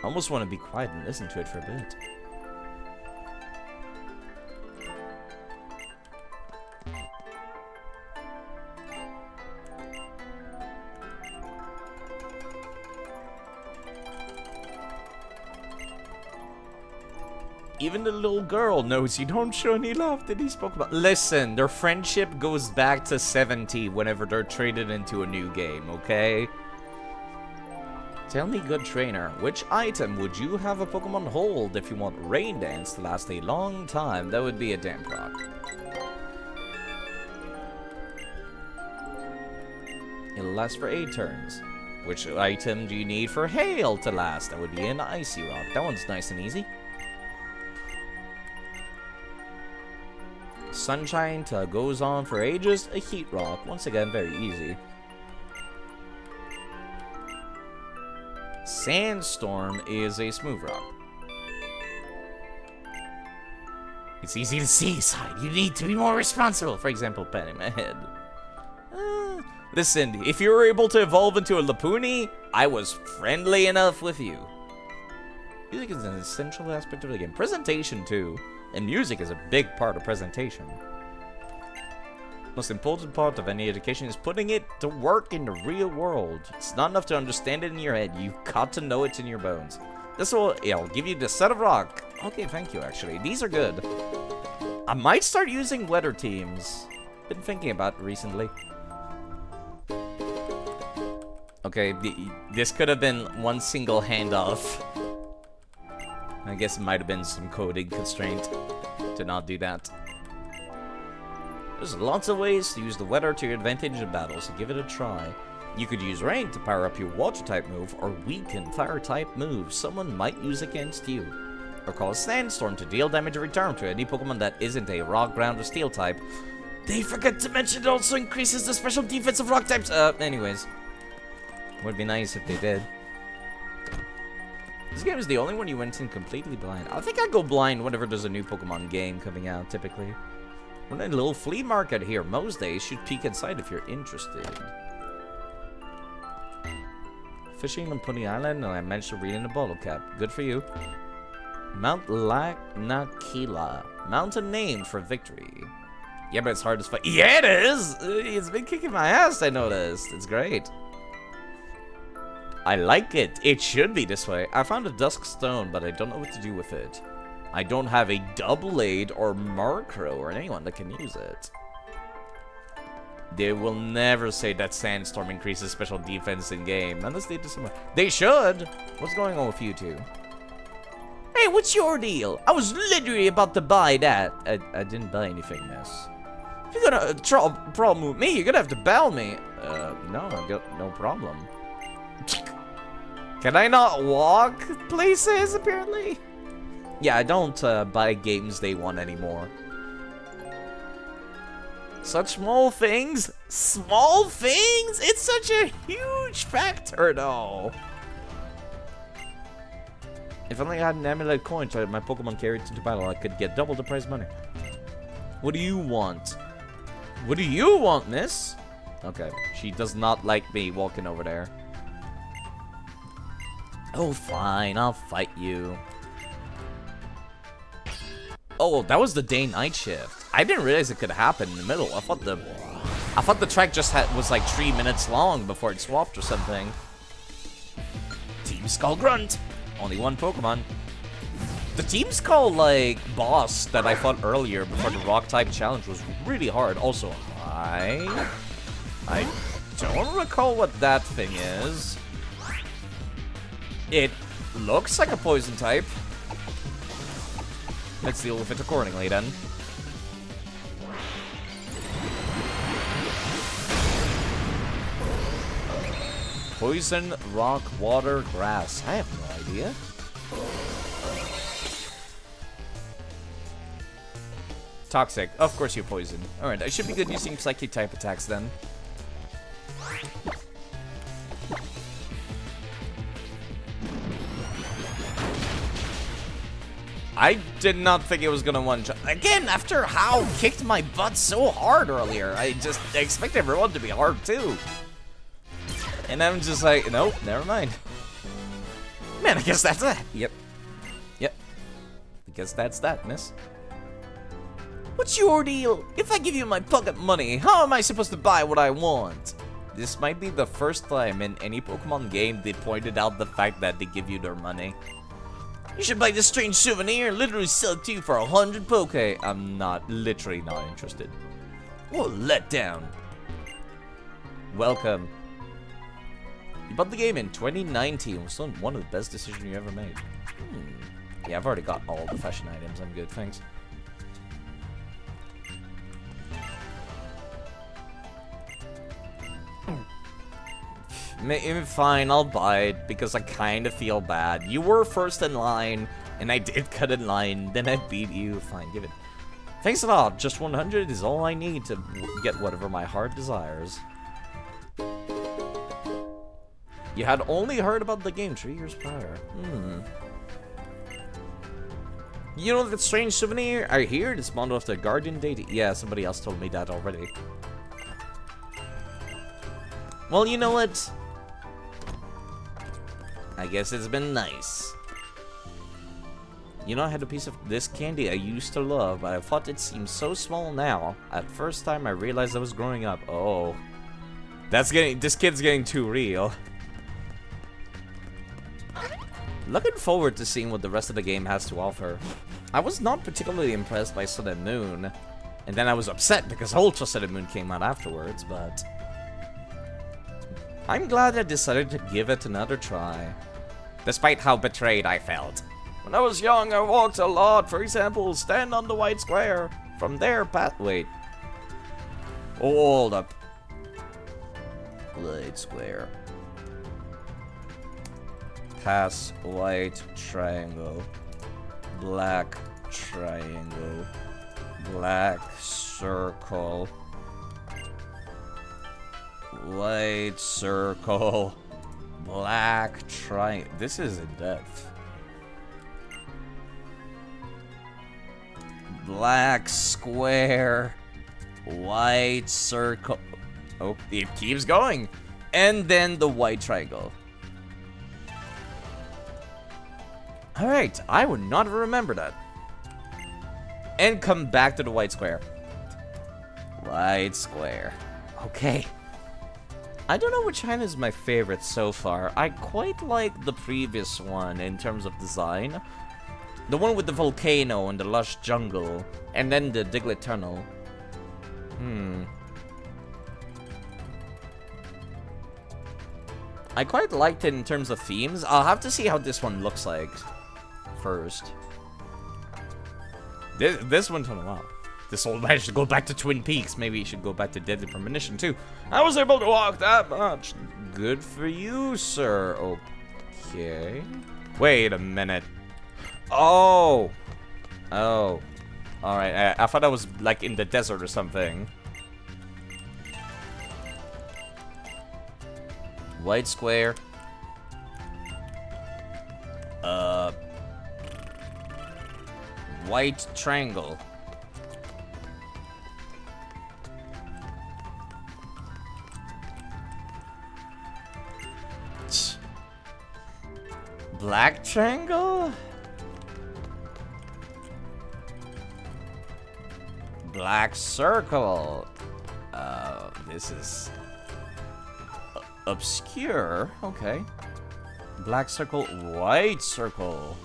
I almost want to be quiet and listen to it for a bit. Even the little girl knows you don't show any love to these Pokemon. Listen, their friendship goes back to 70 whenever they're traded into a new game, okay? Tell me, good trainer, which item would you have a Pokemon hold if you want Rain Dance to last a long time? That would be a Damp Rock. It'll last for 8 turns. Which item do you need for Hail to last? That would be an Icy Rock. That one's nice and easy. Sunshine goes on for ages, a Heat Rock. Once again, very easy. Sandstorm is a Smooth Rock. It's easy to see, side. You need to be more responsible. For example, patting my head. Listen, if you were able to evolve into a Lapuni, I was friendly enough with you. Music is an essential aspect of the game. Presentation, too. And music is a big part of presentation. Most important part of any education is putting it to work in the real world. It's not enough to understand it in your head. You've got to know it in your bones. This will, I'll give you the set of rock. Okay, thank you, actually. These are good. I might start using weather teams. Been thinking about it recently. Okay, this could have been one single handoff. I guess it might have been some coding constraint to not do that. There's lots of ways to use the weather to your advantage in battle, so give it a try. You could use rain to power up your water type move, or weaken fire type moves someone might use against you. Or call a sandstorm to deal damage in return to any Pokemon that isn't a rock, ground, or steel type. They forgot to mention it also increases the special defense of rock types. Anyways. Would be nice if they did. This game is the only one you went in completely blind. I think I go blind whenever there's a new Pokemon game coming out, typically. We're in a little flea market here. Most days, should peek inside if you're interested. Fishing on Pony Island, and I managed to read in a bottle cap. Good for you. Mount Nakila. Mountain name for victory. Yeah, but it's hard as fuck. Yeah, it is! It's been kicking my ass, I noticed. It's great. I like it. It should be this way. I found a Dusk Stone, but I don't know what to do with it. I don't have a Doublade or Murkrow or anyone that can use it. They will never say that Sandstorm increases special defense in game, unless they do something. They should. What's going on with you two? Hey, what's your deal? I was literally about to buy that. I didn't buy anything, miss. If you're gonna try a problem with me, you're gonna have to bail me. No, I got no problem. Can I not walk places, apparently? Yeah, I don't buy games day one anymore. Such small things? Small things? It's such a huge factor, though. If only I had an amulet coin to my Pokemon carried into battle, I could get double the prize money. What do you want? What do you want, miss? Okay, she does not like me walking over there. Oh, fine, I'll fight you. Oh, that was the day-night shift. I didn't realize it could happen in the middle. I thought the track just was like 3 minutes long before it swapped or something. Team Skull Grunt. Only one Pokemon. The Team Skull, like, boss that I fought earlier before the Rock-type challenge was really hard. Also, I don't recall what that thing is. It looks like a poison type. Let's deal with it accordingly then. Poison, rock, water, grass. I have no idea. Toxic. Of course you're poison. Alright, I should be good using psychic type attacks then. I did not think it was gonna one-shot. Again, after How kicked my butt so hard earlier, I expect everyone to be hard too. And I'm just like, nope, never mind. Man, I guess that's that. Yep. Yep. I guess that's that, miss. What's your deal? If I give you my pocket money, how am I supposed to buy what I want? This might be the first time in any Pokemon game they pointed out the fact that they give you their money. You should buy this strange souvenir, literally sell it to you for 100 Poke. I'm literally not interested. What a letdown. Welcome. You bought the game in 2019. It was one of the best decisions you ever made. Yeah, I've already got all the fashion items. I'm good, thanks. Fine, I'll buy it, because I kind of feel bad. You were first in line, and I did cut in line, then I beat you. Fine, give it. Thanks a lot. Just 100 is all I need to get whatever my heart desires. You had only heard about the game 3 years prior. You know that strange souvenir? I hear it's modeled after Guardian Deity. Yeah, somebody else told me that already. Well, you know what? I guess it's been nice. You know, I had a piece of this candy I used to love, but I thought it seemed so small now. At first time, I realized I was growing up. Oh. This kid's getting too real. Looking forward to seeing what the rest of the game has to offer. I was not particularly impressed by Sun and Moon, and then I was upset because Ultra Sun and Moon came out afterwards, but I'm glad I decided to give it another try, despite how betrayed I felt. When I was young, I walked a lot. For example, stand on the white square. From there, wait. Hold up. White square. Pass white triangle. Black triangle. Black circle. White circle. Black triangle. This is in depth. Black square. White circle. Oh, it keeps going. And then the white triangle. Alright, I would not have remembered that. And come back to the white square. White square. Okay. I don't know which one is my favorite so far. I quite like the previous one in terms of design. The one with the volcano and the lush jungle. And then the Diglett tunnel. I quite liked it in terms of themes. I'll have to see how this one looks like first. This one, wow. This old man should go back to Twin Peaks. Maybe he should go back to Deadly Premonition too. I was able to walk that much. Good for you, sir. Okay. Wait a minute. Oh. Oh. Alright, I thought I was like in the desert or something. White square. White triangle. Black triangle? Black circle. This is obscure. Okay. Black circle, white circle.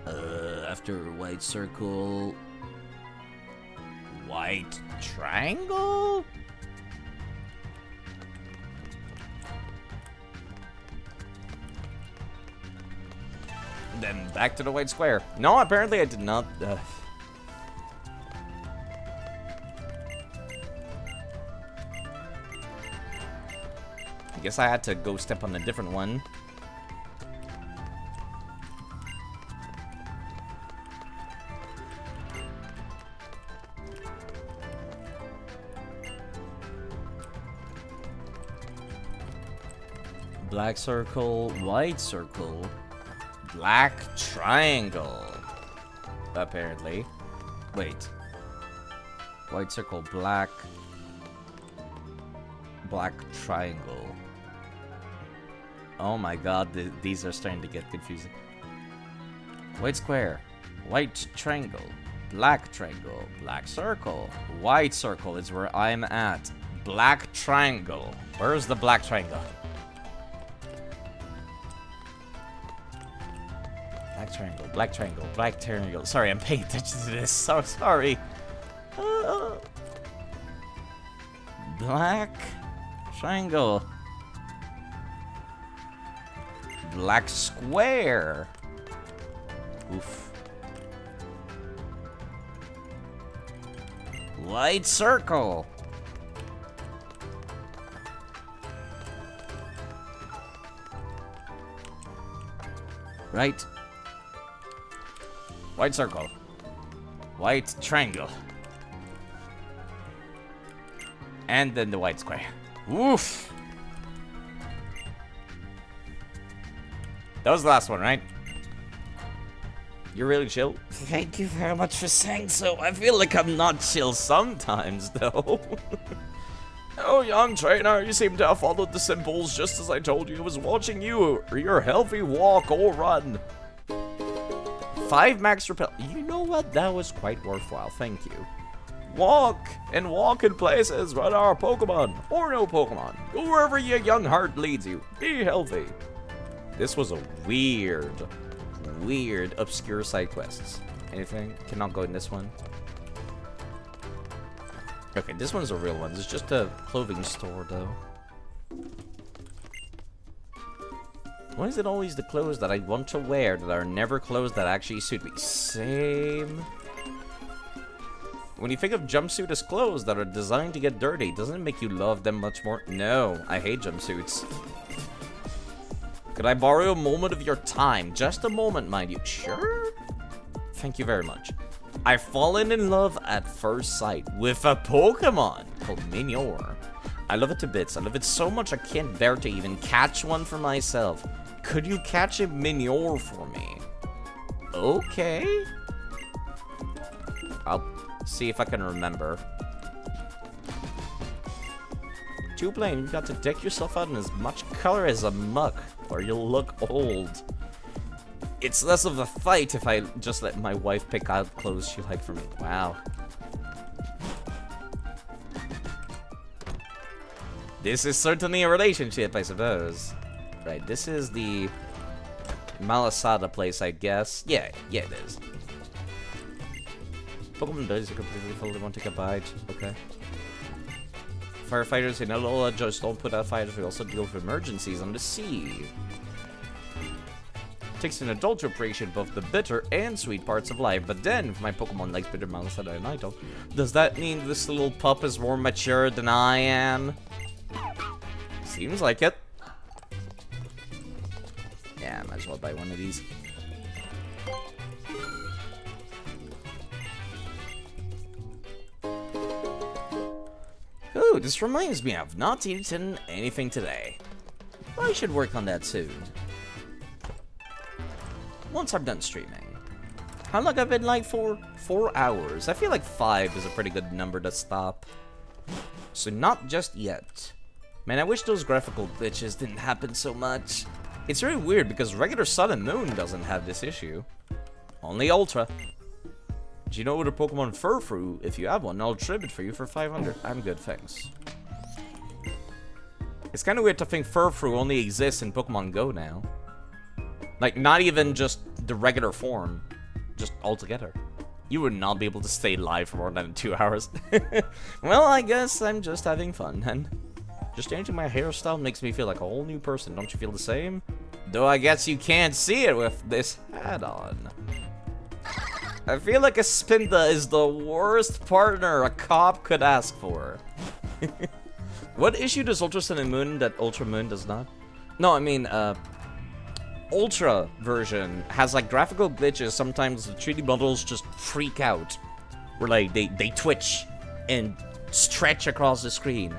After white circle, white triangle? Then back to the white square. No, apparently I did not. I guess I had to go step on a different one. Black circle, white circle, black triangle. Apparently. Wait. White circle, black triangle. Oh my god, these are starting to get confusing. White square, white triangle, black circle, white circle is where I'm at. Black triangle. Where's the black triangle? Black triangle. Sorry, I'm paying attention to this. So sorry. Black triangle. Black square. Oof. White circle. Right. White circle. White triangle. And then the white square. Oof. That was the last one, right? You're really chill? Thank you very much for saying so. I feel like I'm not chill sometimes, though. Oh, young trainer, you seem to have followed the symbols just as I told you. I was watching you, or your healthy walk or run. 5 max repel. You know what? That was quite worthwhile. Thank you. Walk in places where there are Pokemon or no Pokemon. Go wherever your young heart leads you. Be healthy. This was a weird, obscure side quests. Anything? Cannot go in this one. Okay, this one's a real one. It's just a clothing store, though. Why is it always the clothes that I want to wear that are never clothes that actually suit me? Same. When you think of jumpsuit as clothes that are designed to get dirty, doesn't it make you love them much more? No, I hate jumpsuits. Could I borrow a moment of your time? Just a moment, mind you. Sure? Thank you very much. I've fallen in love at first sight with a Pokemon called Minior. I love it to bits. I love it so much I can't bear to even catch one for myself. Could you catch a Minior for me? Okay. I'll see if I can remember. Too plain, you've got to deck yourself out in as much color as a muck, or you'll look old. It's less of a fight if I just let my wife pick out clothes she likes for me. Wow. This is certainly a relationship, I suppose. Right, this is the Malasada place, I guess. Yeah, it is. Pokemon bellies are completely full, they won't take a bite. Okay. Firefighters in Alola just don't put out fires, we also deal with emergencies on the sea. Takes an adult to appreciate both the bitter and sweet parts of life, but then, if my Pokemon likes bitter Malasada and I don't, does that mean this little pup is more mature than I am? Seems like it. Yeah, might as well buy one of these. Ooh, this reminds me I've not eaten anything today. I should work on that soon. Once I'm done streaming. How long have I been live for? 4 hours. I feel like 5 is a pretty good number to stop. So not just yet. Man, I wish those graphical glitches didn't happen so much. It's really weird because regular Sun and Moon doesn't have this issue. Only Ultra. Do you know what a Pokemon Furfrou? If you have one, I'll trade it for you for 500. I'm good, thanks. It's kind of weird to think Furfrou only exists in Pokemon Go now. Like, not even just the regular form. Just altogether. You would not be able to stay live for more than 2 hours. Well, I guess I'm just having fun, and just changing my hairstyle makes me feel like a whole new person. Don't you feel the same? Though I guess you can't see it with this hat on. I feel like a Spinda is the worst partner a cop could ask for. What issue does Ultra Sun and Moon that Ultra Moon does not? No, I mean, Ultra version has like graphical glitches. Sometimes the 3D models just freak out. Where like they twitch and stretch across the screen.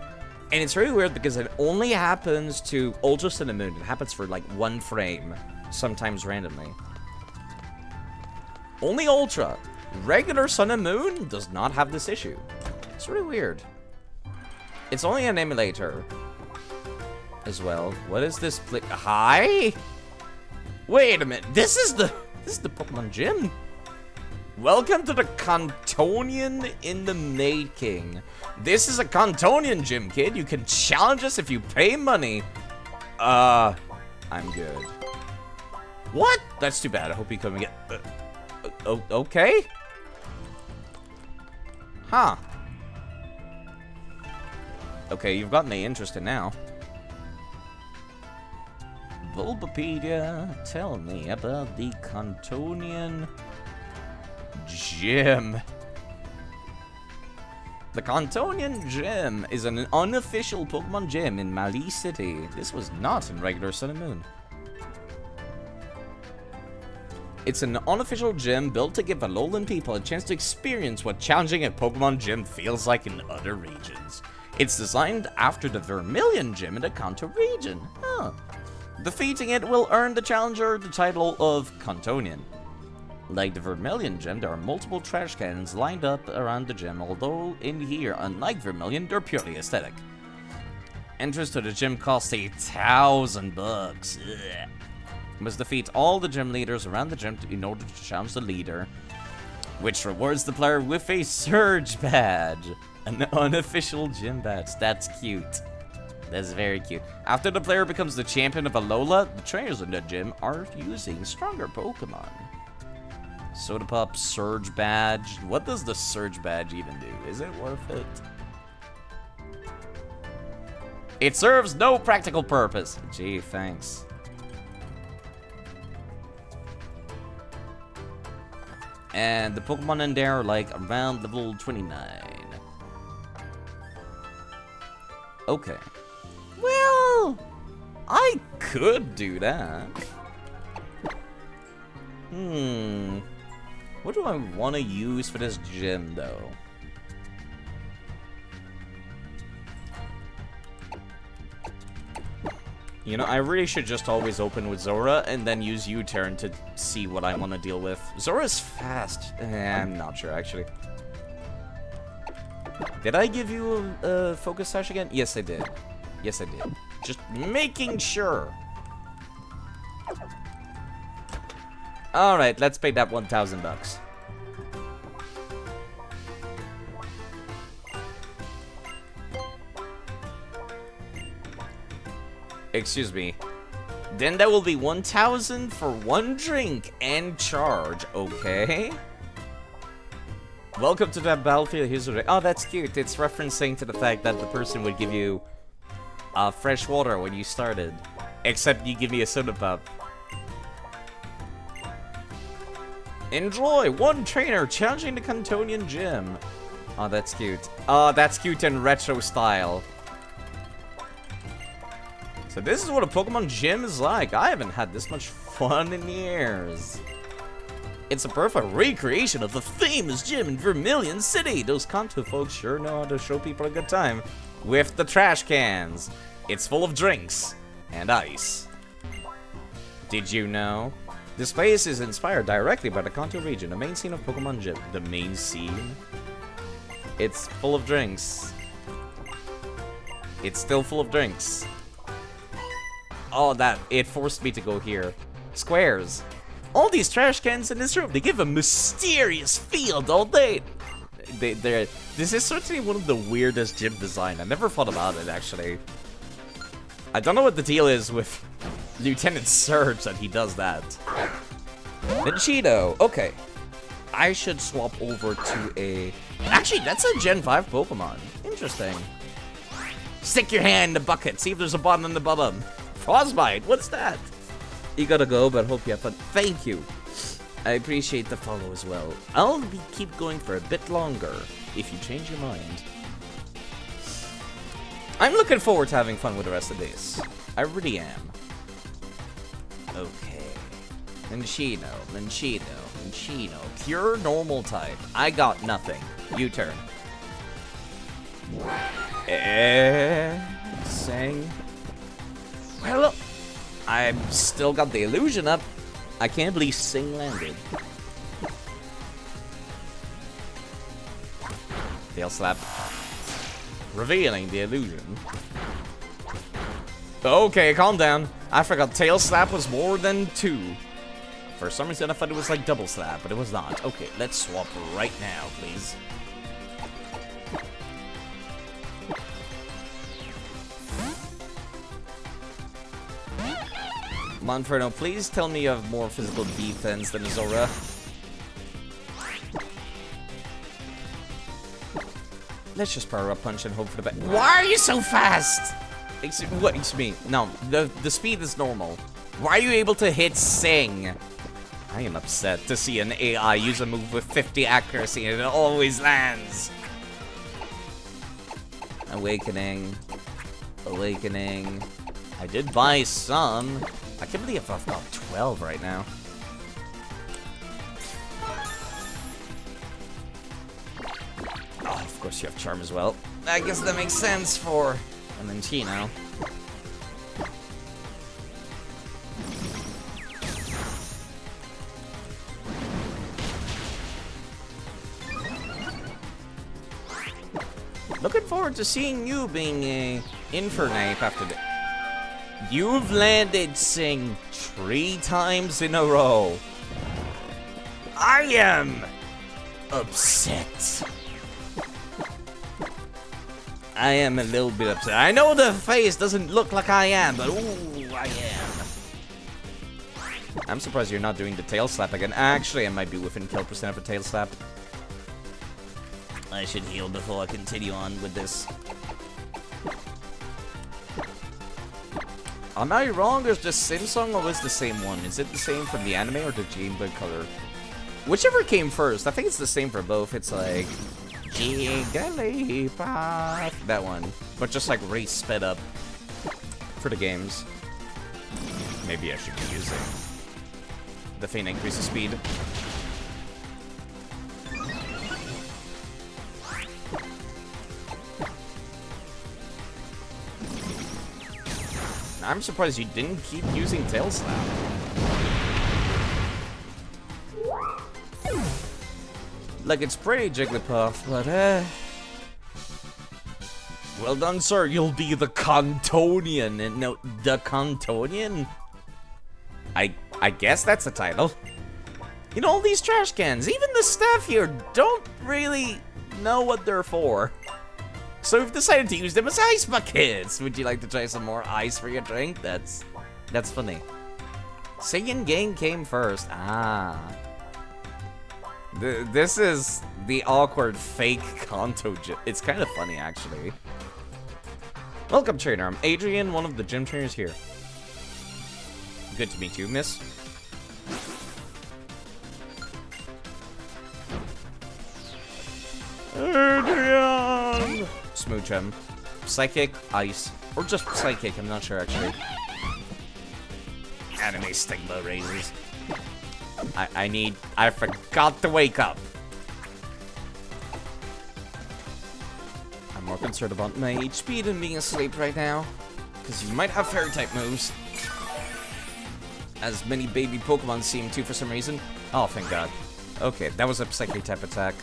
And it's really weird because it only happens to Ultra Sun and Moon. It happens for like 1 frame, sometimes randomly. Only Ultra. Regular Sun and Moon does not have this issue. It's really weird. It's only an emulator as well. What is this? Hi? Wait a minute. This is the Pokemon Gym. Welcome to the Cantonian in the making. This is a Cantonian gym, kid. You can challenge us if you pay money. I'm good. What? That's too bad. I hope you come again. Okay. Huh. Okay, you've got me interested now. Bulbapedia, tell me about the Cantonian Gym. The Cantonian Gym is an unofficial Pokemon gym in Mali City. This was not in regular Sun and Moon. It's an unofficial gym built to give Alolan people a chance to experience what challenging a Pokemon gym feels like in other regions. It's designed after the Vermilion Gym in the Kanto region. Huh. Defeating it will earn the challenger the title of Cantonian. Like the Vermilion Gym, there are multiple trash cans lined up around the gym, although in here, unlike Vermilion, they're purely aesthetic. Entrance to the gym costs $1,000. Ugh. Must defeat all the gym leaders around the gym in order to challenge the leader, which rewards the player with a Surge badge. An unofficial gym badge. That's cute. That's very cute. After the player becomes the champion of Alola, the trainers in the gym are using stronger Pokemon. Soda Pop, Surge badge. What does the Surge badge even do? Is it worth it? It serves no practical purpose. Gee, thanks. And the Pokemon in there are like around level 29. Okay. Well, I could do that. What do I want to use for this gym, though? You know, I really should just always open with Zora and then use U-turn to see what I want to deal with. Zora's fast. I'm not sure, actually. Did I give you a focus sash again? Yes, I did. Yes, I did. Just making sure. Alright, let's pay that $1,000. Excuse me. Then that will be 1,000 for 1 drink and charge, okay? Welcome to that battlefield. Here's what oh, that's cute. It's referencing to the fact that the person would give you fresh water when you started. Except you give me a soda pop. Enjoy! 1 trainer challenging the Cantonian Gym. Oh, that's cute. Oh, that's cute in retro style. So this is what a Pokemon gym is like. I haven't had this much fun in years. It's a perfect recreation of the famous gym in Vermilion City. Those Kanto folks sure know how to show people a good time. With the trash cans. It's full of drinks and ice. Did you know? This place is inspired directly by the Kanto region, the main scene of Pokemon Gym. The main scene? It's full of drinks. It's still full of drinks. Oh, it forced me to go here. Squares. All these trash cans in this room, they give a mysterious feel, don't they? This is certainly one of the weirdest gym design. I never thought about it, actually. I don't know what the deal is with Lieutenant Surge that he does that. Cheeto. Okay. I should swap over to a... Actually, that's a Gen 5 Pokemon. Interesting. Stick your hand in the bucket. See if there's a button on the bottom. Frostbite. What's that? You gotta go, but hope you have fun. Thank you. I appreciate the follow as well. I'll keep going for a bit longer if you change your mind. I'm looking forward to having fun with the rest of this. I really am. Okay. Minchino. Pure normal type. I got nothing. U-turn. Sing. Well, look. I've still got the illusion up. I can't believe Sing landed. Tail slap. Revealing the illusion. Okay, calm down. I forgot tail slap was more than 2. For some reason I thought it was like double slap, but it was not. Okay, let's swap right now, please. Monferno, please tell me you have more physical defense than Zora. Let's just power up punch and hope for the best. Why are you so fast? What? Excuse me. No, the speed is normal. Why are you able to hit Sing? I am upset to see an AI use a move with 50 accuracy and it always lands. Awakening. I did buy some. I can't believe I've got 12 right now. Oh, of course you have Charm as well. I guess that makes sense for... And then Chino. Looking forward to seeing you being a Infernape after the... You've landed Sing 3 times in a row. I am upset. I am a little bit upset. I know the face doesn't look like I am, but ooh, I am. I'm surprised you're not doing the tail slap again. Actually, I might be within kill percent of a tail slap. I should heal before I continue on with this. Am I wrong? There's the same song or was the same one? Is it the same from the anime or the Game Boy Color? Whichever came first. I think it's the same for both. It's like Jigglypuff. That one. But just like race sped up for the games. Maybe I should be using the feint increases speed. I'm surprised you didn't keep using Tail Slap. Like, it's pretty, Jigglypuff, but, well done, sir. You'll be the Cantonian. And no, the Cantonian? I guess that's a title. You know, all these trash cans, even the staff here, don't really know what they're for. So we've decided to use them as ice buckets. Would you like to try some more ice for your drink? That's funny. Singing game came first. Ah. This is the awkward fake Kanto gym. It's kind of funny, actually. Welcome, trainer. I'm Adrian, one of the gym trainers here. Good to meet you, miss. Adrian! Smooch him. Psychic, ice, or just psychic, I'm not sure actually. Anime stigma raises. I forgot to wake up. I'm more concerned about my HP than being asleep right now. Because you might have fairy type moves. As many baby Pokemon seem to for some reason. Oh, thank God. Okay, that was a psychic type attack.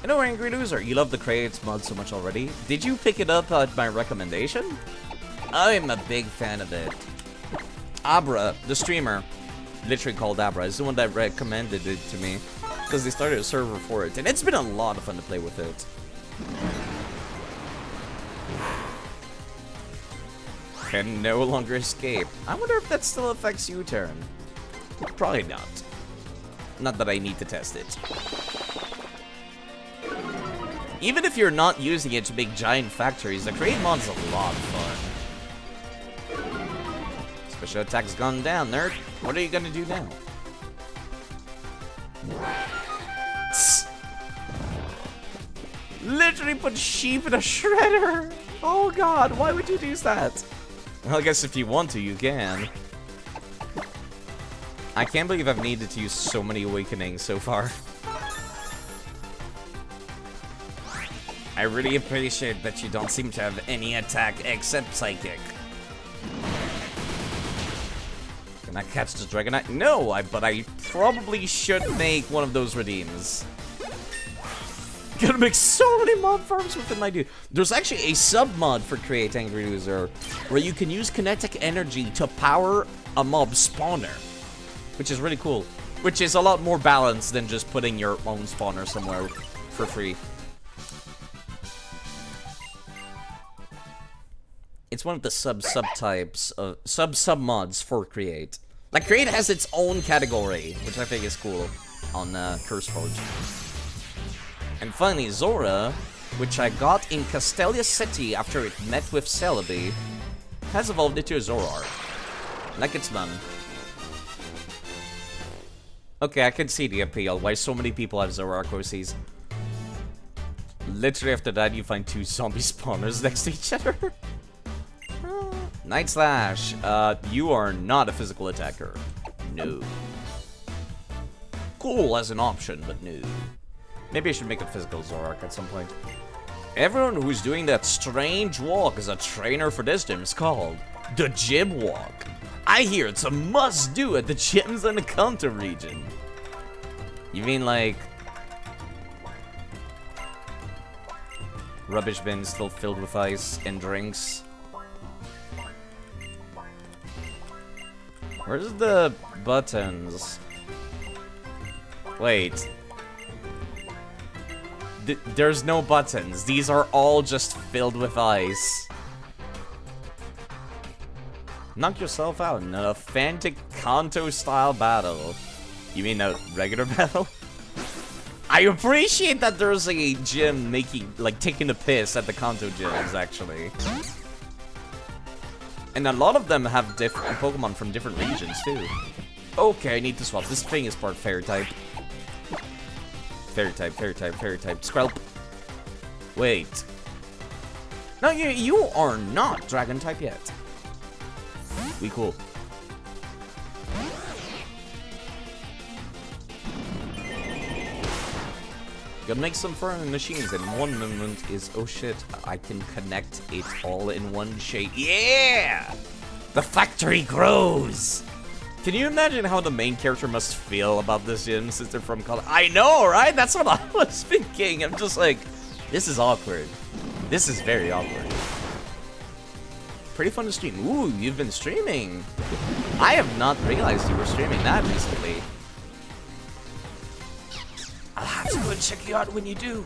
Hello, Angry Loser. You love the Crates mod so much already. Did you pick it up at my recommendation? I'm a big fan of it. Abra, the streamer, literally called Abra, is the one that recommended it to me because they started a server for it, and it's been a lot of fun to play with it. Can no longer escape. I wonder if that still affects U-turn. Probably not. Not that I need to test it. Even if you're not using it to make giant factories, the create mod's a lot of fun. Special attack's gone down, nerd. What are you gonna do now? Tss. Literally put sheep in a shredder! Oh god, why would you do that? Well, I guess if you want to, you can. I can't believe I've needed to use so many awakenings so far. I really appreciate that you don't seem to have any attack except psychic. Can I catch the Dragonite? No, but I probably should make one of those redeems. Gonna make so many mob farms within my dude. There's actually a sub-mod for Create Angry Loser where you can use kinetic energy to power a mob spawner, which is really cool. Which is a lot more balanced than just putting your own spawner somewhere for free. It's one of the subtypes of sub-mods for Create. Like, Create has its own category, which I think is cool on CurseForge. And finally, Zora, which I got in Castelia City after it met with Celebi, has evolved into a Zorar. Like its mum. Okay, I can see the appeal, why so many people have Zorar Kosies. Literally after that, you find two zombie spawners next to each other. Night Slash, you are not a physical attacker. No. Cool as an option, but no. Maybe I should make a physical Zorak at some point. Everyone who's doing that strange walk is a trainer for this gym. It's called the Gym Walk. I hear it's a must-do at the gyms in the Kanto region. You mean like... rubbish bins still filled with ice and drinks? Where's the buttons? Wait. There's no buttons. These are all just filled with ice. Knock yourself out in a Fantic Kanto-style battle. You mean a regular battle? I appreciate that there's a gym making, like, taking the piss at the Kanto gyms, actually. And a lot of them have different Pokemon from different regions, too. Okay, I need to swap. This thing is part Fairy type. Fairy type, Fairy type, Fairy type. Skrelp. Wait. No, you are not Dragon type yet. We cool. Gonna make some fun machines, and one moment is, oh shit, I can connect it all in one shape. Yeah! The factory grows! Can you imagine how the main character must feel about this gym since they're from college? I know, right? That's what I was thinking. I'm just like, this is awkward. This is very awkward. Pretty fun to stream. Ooh, you've been streaming. I have not realized you were streaming that recently. I'll have to go and check you out when you do.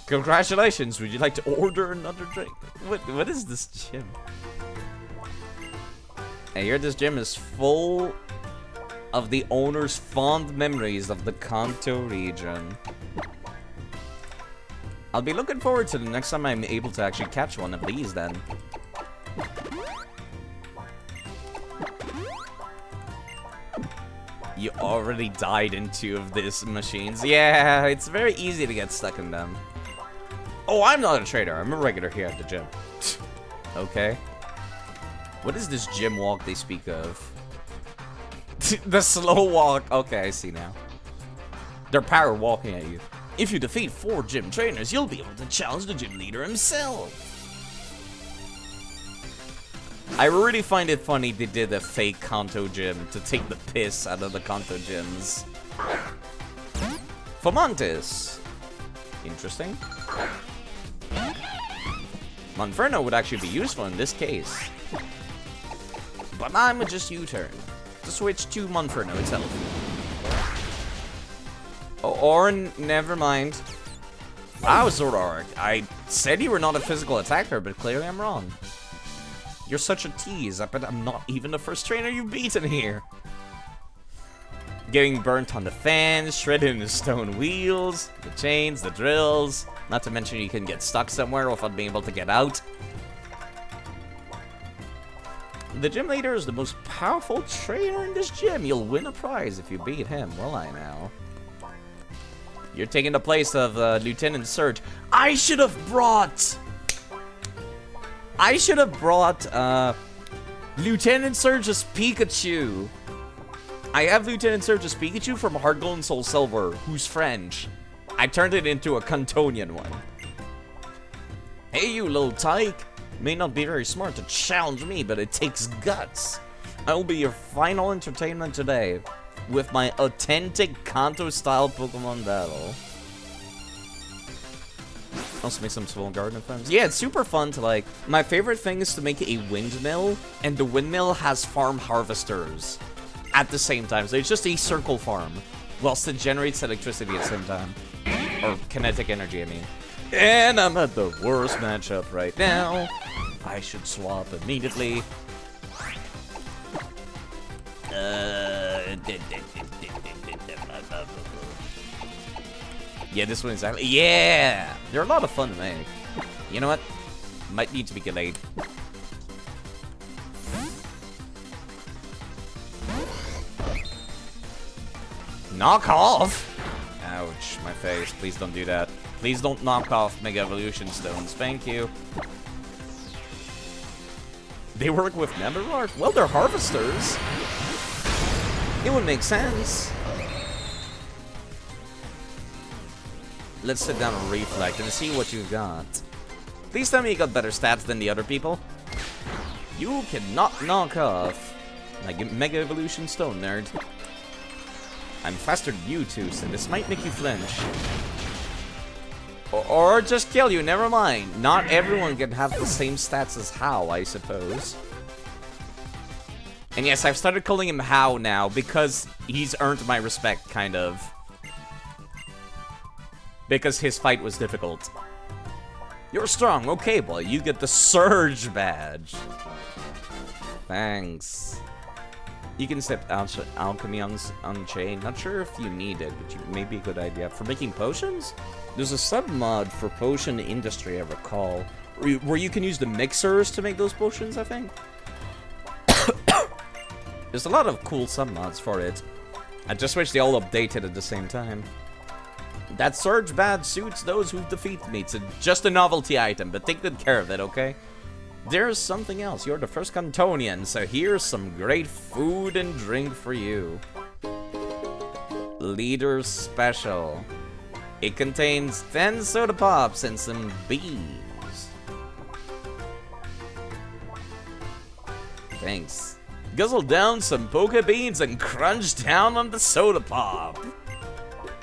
Congratulations, would you like to order another drink? What is this gym? I hear this gym is full of the owner's fond memories of the Kanto region. I'll be looking forward to the next time I'm able to actually catch one of these then. You already died in 2 of these machines. Yeah, it's very easy to get stuck in them. Oh, I'm not a trader. I'm a regular here at the gym. Okay. What is this gym walk they speak of? The slow walk. Okay, I see now. They're power walking at you. If you defeat 4 gym trainers, you'll be able to challenge the gym leader himself. I really find it funny they did a fake Kanto gym to take the piss out of the Kanto gyms. Fomantis. Interesting. Monferno would actually be useful in this case. But I'm gonna just U-turn to switch to Monferno itself. Or never mind. Wow, Zoroark. I said you were not a physical attacker, but clearly I'm wrong. You're such a tease. I bet I'm not even the first trainer you've beaten here. Getting burnt on the fans, shredding the stone wheels, the chains, the drills. Not to mention you can get stuck somewhere without being able to get out. The gym leader is the most powerful trainer in this gym. You'll win a prize if you beat him. Well, I know. You're taking the place of Lieutenant Surge. I should have brought Lieutenant Surge's Pikachu. I have Lieutenant Surge's Pikachu from Heart Gold and Soul Silver, who's French. I turned it into a Cantonian one. Hey, you little tyke. May not be very smart to challenge me, but it takes guts. I will be your final entertainment today with my authentic Kanto-style Pokemon battle. Also make some Swollen Garden friends. Yeah, it's super fun to like... My favorite thing is to make a windmill, and the windmill has farm harvesters at the same time. So it's just a circle farm, whilst it generates electricity at the same time. Or kinetic energy, I mean. And I'm at the worst matchup right now. I should swap immediately. Yeah, this one is actually... Yeah! They're a lot of fun to make. You know what? Might need to be delayed. Knock off! Ouch, my face. Please don't do that. Please don't knock off Mega Evolution Stones. Thank you. They work with Nemerark? Well, they're harvesters. It would make sense. Let's sit down and reflect and see what you've got. Please tell me you got better stats than the other people. You cannot knock off like Mega Evolution Stone, nerd. I'm faster than you two, so this might make you flinch. Or just kill you, never mind. Not everyone can have the same stats as How, I suppose. And yes, I've started calling him How now because he's earned my respect, kind of. Because his fight was difficult. You're strong, okay boy, you get the Surge badge. Thanks. You can set Alchemy Unchained. Not sure if you need it, but it may be a good idea. For making potions? There's a sub-mod for Potion Industry, I recall, where you can use the mixers to make those potions, I think. There's a lot of cool sub-mods for it. I just wish they all updated at the same time. That Surge badge suits those who defeat me. It's just a novelty item, but take good care of it, okay? There's something else. You're the first Cantonian, so here's some great food and drink for you. Leader's Special. It contains 10 soda pops and some beans. Thanks. Guzzle down some Poke Beans and crunch down on the soda pop.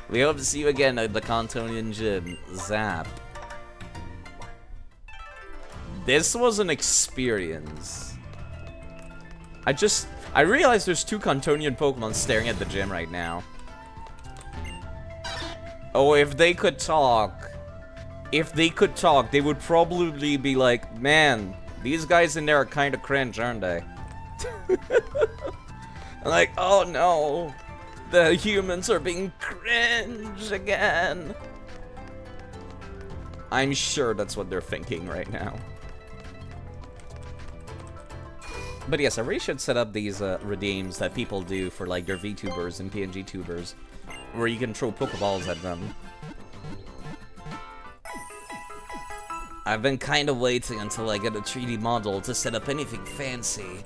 We hope to see you again at the Cantonian Gym. Zap. This was an experience. I realized there's 2 Cantonian Pokemon staring at the gym right now. Oh, if they could talk. If they could talk, they would probably be like, man, these guys in there are kind of cringe, aren't they? Like, oh no. The humans are being cringe again. I'm sure that's what they're thinking right now. But yes, I really should set up these redeems that people do for like their VTubers and PNG tubers, where you can throw Pokeballs at them. I've been kind of waiting until I get a 3D model to set up anything fancy.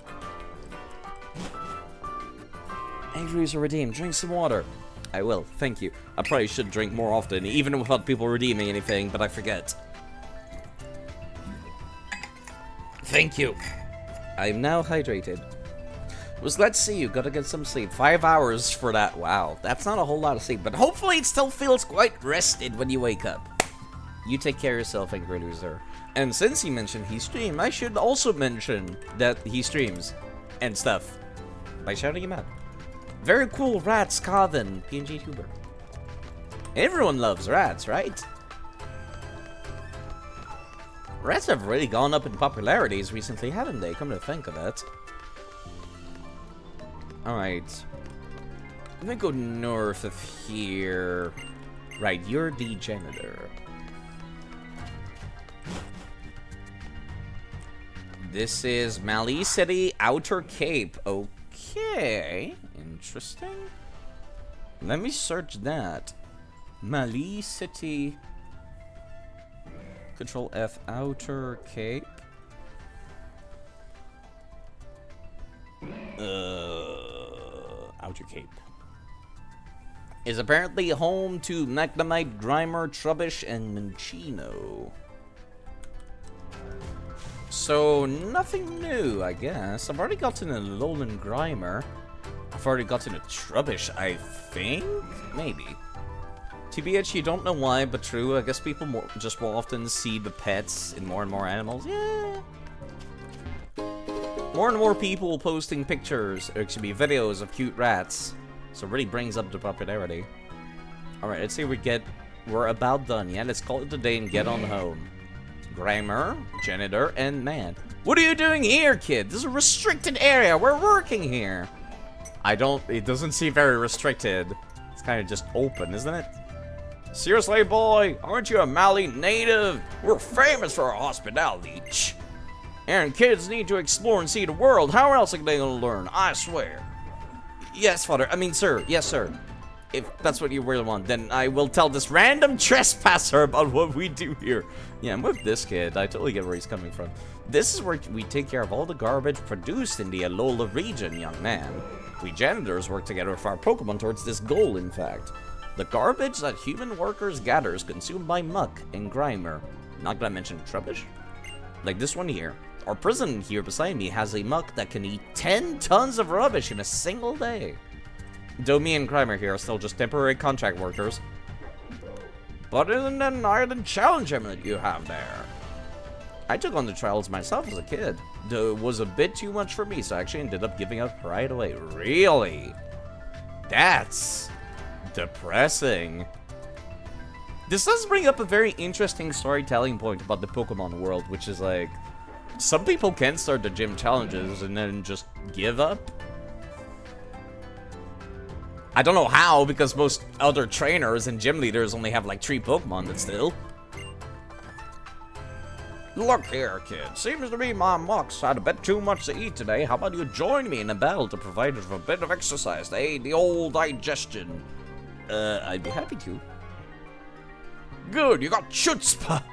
Angry user redeem, drink some water. I will, thank you. I probably should drink more often, even without people redeeming anything, but I forget. Thank you. I'm now hydrated. Was glad to see you. Gotta get some sleep. 5 hours for that. Wow, that's not a whole lot of sleep, but hopefully it still feels quite rested when you wake up. You take care of yourself, Angry Loser. And since he mentioned he stream, I should also mention that he streams and stuff by shouting him out. Very cool rats, Carvin, PNG tuber. Everyone loves rats, right? Rats have really gone up in popularities recently, haven't they? Come to think of it. Alright. Let me go north of here. Right, you're the janitor. This is Mali City Outer Cape. Okay. Interesting. Let me search that. Mali City. Control F, Outer Cape. Outer Cape. Is apparently home to Magnemite, Grimer, Trubbish, and Minchino. So, nothing new, I guess. I've already gotten a Alolan Grimer. I've already gotten a Trubbish, I think? Maybe. TBH, you don't know why, but true. I guess people just will often see the pets in more and more animals. Yeah. More and more people posting pictures, or excuse me, videos of cute rats. So it really brings up the popularity. Alright, let's see if we're about done. Yeah, let's call it a day and get on home. Grimer, janitor, and man. What are you doing here, kid? This is a restricted area. We're working here. It doesn't seem very restricted. It's kind of just open, isn't it? Seriously, boy, aren't you a Mali native? We're famous for our hospitality. And kids need to explore and see the world. How else are they gonna learn? I swear. Yes, father. I mean, sir. Yes, sir. If that's what you really want, then I will tell this random trespasser about what we do here. Yeah, I'm with this kid. I totally get where he's coming from. This is where we take care of all the garbage produced in the Alola region, young man. We janitors work together for our Pokemon towards this goal, in fact. The garbage that human workers gather is consumed by Muck and Grimer. Not gonna mention Trubbish. Like this one here. Our prison here beside me has a Muck that can eat 10 tons of rubbish in a single day. Though me and Grimer here are still just temporary contract workers. But isn't that an island challenge that you have there? I took on the trials myself as a kid. Though it was a bit too much for me, so I actually ended up giving up right away. Really? That's depressing. This does bring up a very interesting storytelling point about the Pokemon world, which is like, some people can start the gym challenges and then just give up. I don't know how, because most other trainers and gym leaders only have like 3 Pokemon, but still. Look here, kid. Seems to me my Muck's had a bit too much to eat today. How about you join me in a battle to provide us with a bit of exercise to aid the old digestion? I'd be happy to. Good, you got Chutzpah.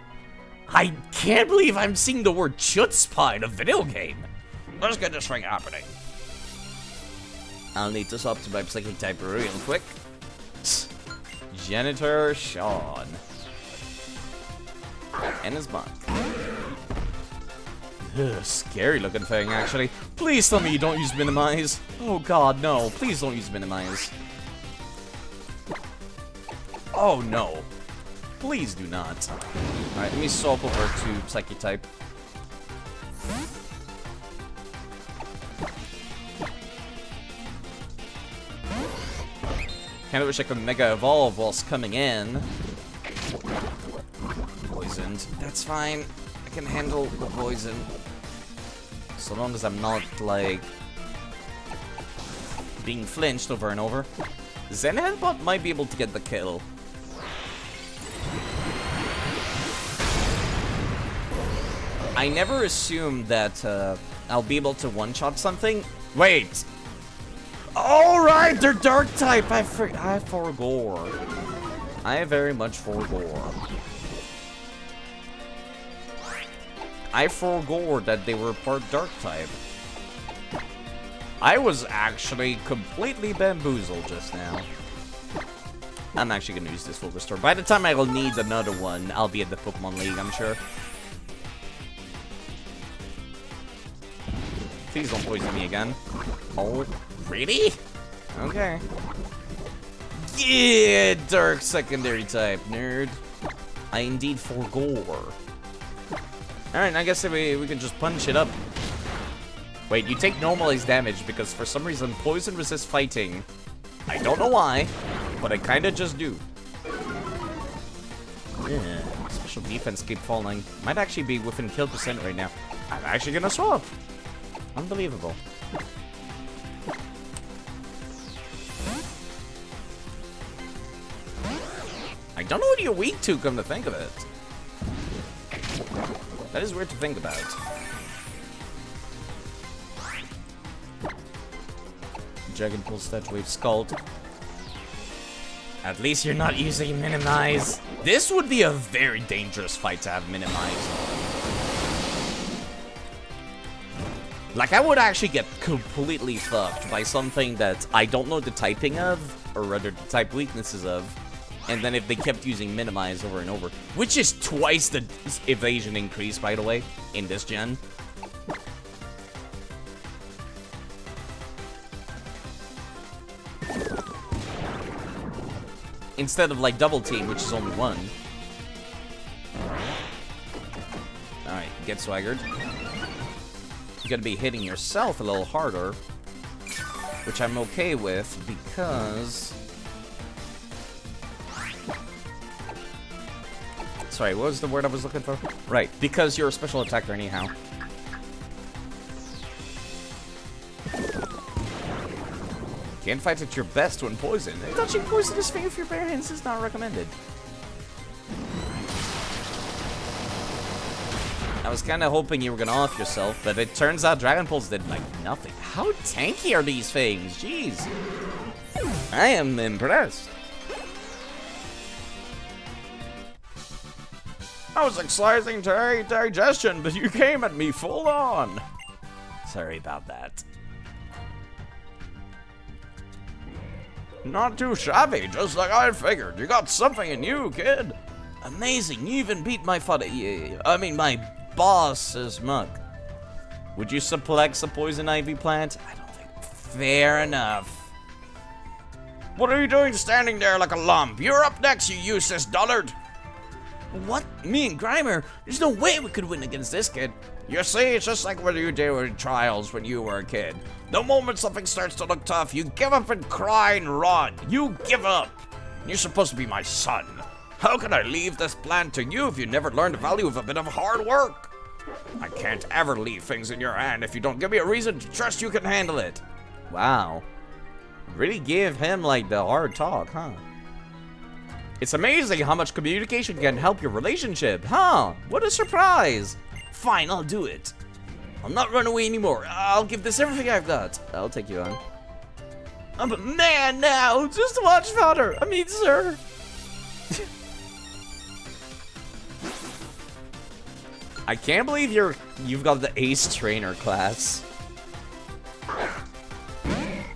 I can't believe I'm seeing the word Chutzpah in a video game. Let's get this thing happening. I'll need to swap to my psychic type real quick. Janitor Sean. And his mom. Scary looking thing, actually. Please tell me you don't use minimize. Oh god, no. Please don't use minimize. Oh no. Please do not. Alright, let me swap over to Psychic type. Kinda wish I could Mega Evolve whilst coming in. Poisoned. That's fine. I can handle the poison. So long as I'm not, like, being flinched over and over. Zen Headbutt might be able to get the kill. I never assumed that I'll be able to one-shot something. Wait! Alright, they're dark type! I forgore. I very much forgore. I forgore that they were part dark type. I was actually completely bamboozled just now. I'm actually gonna use this full restore. By the time I will need another one, I'll be at the Pokemon League, I'm sure. Please don't poison me again. Oh, really? Okay. Yeah, dark secondary type, nerd. I indeed forgore. Alright, I guess we can just punch it up. Wait, you take normalized damage because for some reason poison resists fighting. I don't know why, but I kinda just do. Yeah, special defense keep falling. Might actually be within kill percent right now. I'm actually gonna swap. Unbelievable. I don't know what you're weak to, come to think of it. That is weird to think about. Dragon Pulse Stat Wave Scald. At least you're not using Minimize. This would be a very dangerous fight to have Minimize. Like, I would actually get completely fucked by something that I don't know the typing of, or rather the type weaknesses of. And then if they kept using Minimize over and over, which is twice the evasion increase, by the way, in this gen. Instead of, like, double team, which is only one. Alright, get swaggered. You're gonna be hitting yourself a little harder, which I'm okay with, because... Sorry, what was the word I was looking for? Right, because you're a special attacker anyhow. Can't fight at your best when poisoned. Touching poisonous thing with your bare hands is not recommended. I was kind of hoping you were gonna off yourself, but it turns out Dragon Pulse did like nothing. How tanky are these things? Jeez. I am impressed. I was exercising digestion, but you came at me full on. Sorry about that. Not too shabby, just like I figured. You got something in you, kid. Amazing, you even beat my my boss's mug. Would you suplex a poison ivy plant? I don't think. Fair enough. What are you doing standing there like a lump? You're up next, you useless dullard. What? Me and Grimer? There's no way we could win against this kid. You see, it's just like what you did with trials when you were a kid. The moment something starts to look tough, you give up and cry and run. You give up. You're supposed to be my son. How can I leave this plan to you if you never learned the value of a bit of hard work? I can't ever leave things in your hand if you don't give me a reason to trust you can handle it. Wow. Really give him, like, the hard talk, huh? It's amazing how much communication can help your relationship, huh? What a surprise. Fine, I'll do it. I'll not run away anymore. I'll give this everything I've got. I'll take you on. I'm a man now. Just watch father. I mean, sir. I can't believe you've got the ace trainer class.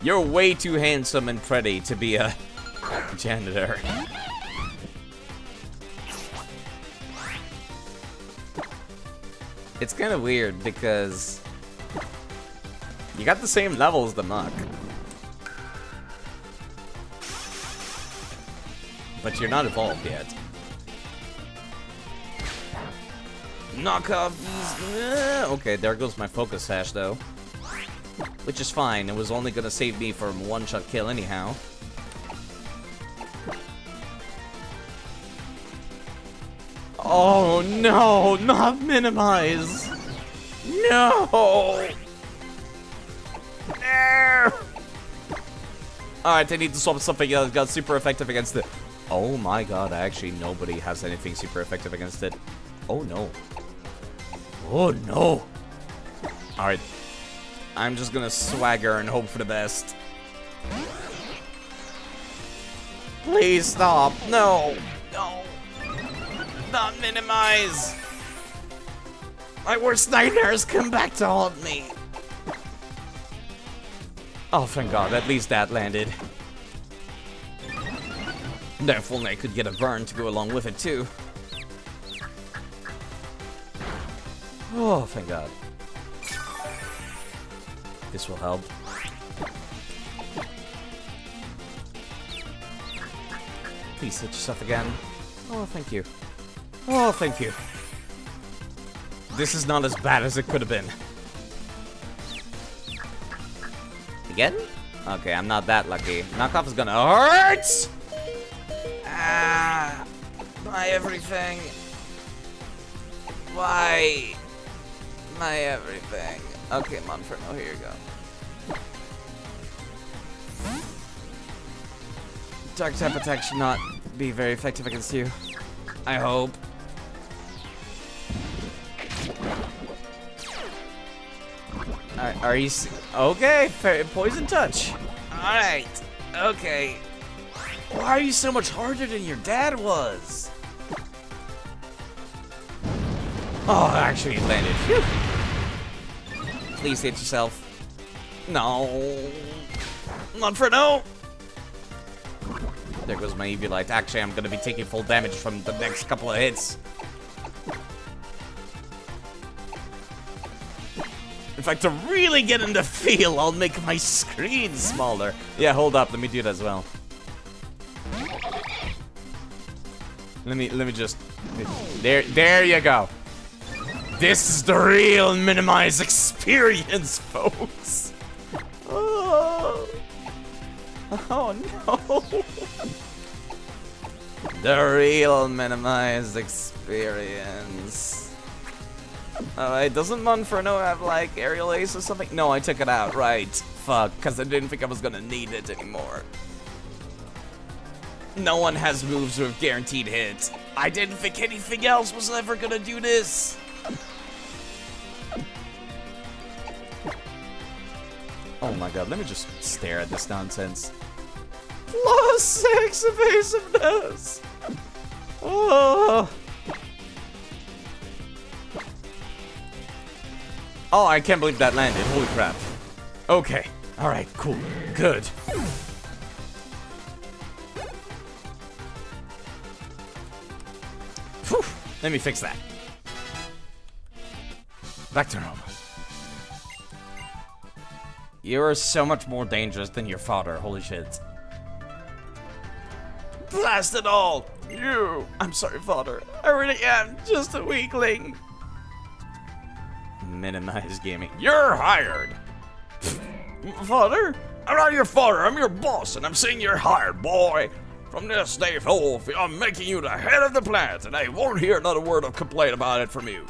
You're way too handsome and pretty to be a janitor. It's kind of weird because you got the same level as the Muck, but you're not evolved yet. Knock off these. Okay, there goes my focus sash though, which is fine. It was only gonna save me from one-shot kill anyhow. Oh no, not minimize. No. Alright, I need to swap something else. Got super effective against it. Oh my god, actually nobody has anything super effective against it. Oh no. Oh no. Alright. I'm just gonna swagger and hope for the best. Please stop. No. No. Not minimize. My worst nightmares come back to haunt me. Oh, thank God. At least that landed. Therefore, I could get a burn to go along with it, too. Oh, thank God. This will help. Please hit yourself again. Oh, thank you. Oh, thank you. This is not as bad as it could have been. Again? Okay, I'm not that lucky. Knockoff is gonna hurt! Ah, my everything. Why? My everything. Okay, Monferno, here you go. Dark type attack should not be very effective against you. I hope. Are you... Okay, poison touch. Alright, okay. Why are you so much harder than your dad was? Oh, actually it landed. Phew. Please hit yourself. No. Not for no. There goes my Eviolite. Actually, I'm gonna be taking full damage from the next couple of hits. In fact, to really get in the feel, I'll make my screen smaller. Yeah, hold up. Let me do that as well. Let me just... There you go. This is the real minimize experience, folks. Oh, oh no. The real minimize experience. Alright, doesn't Monferno have like aerial ace or something? No, I took it out, right. Fuck, because I didn't think I was gonna need it anymore. No one has moves with guaranteed hit. I didn't think anything else was ever gonna do this. Oh my god, let me just stare at this nonsense. +6 evasiveness! Oh. Oh, I can't believe that landed. Holy crap. Okay. Alright, cool. Good. Whew. Let me fix that. Back to normal. You're so much more dangerous than your father. Holy shit. Blast it all! You! I'm sorry, father. I really am just a weakling. Minimize gaming. You're hired! Father? I'm not your father, I'm your boss, and I'm saying you're hired, boy! From this day forth, I'm making you the head of the planet, and I won't hear another word of complaint about it from you.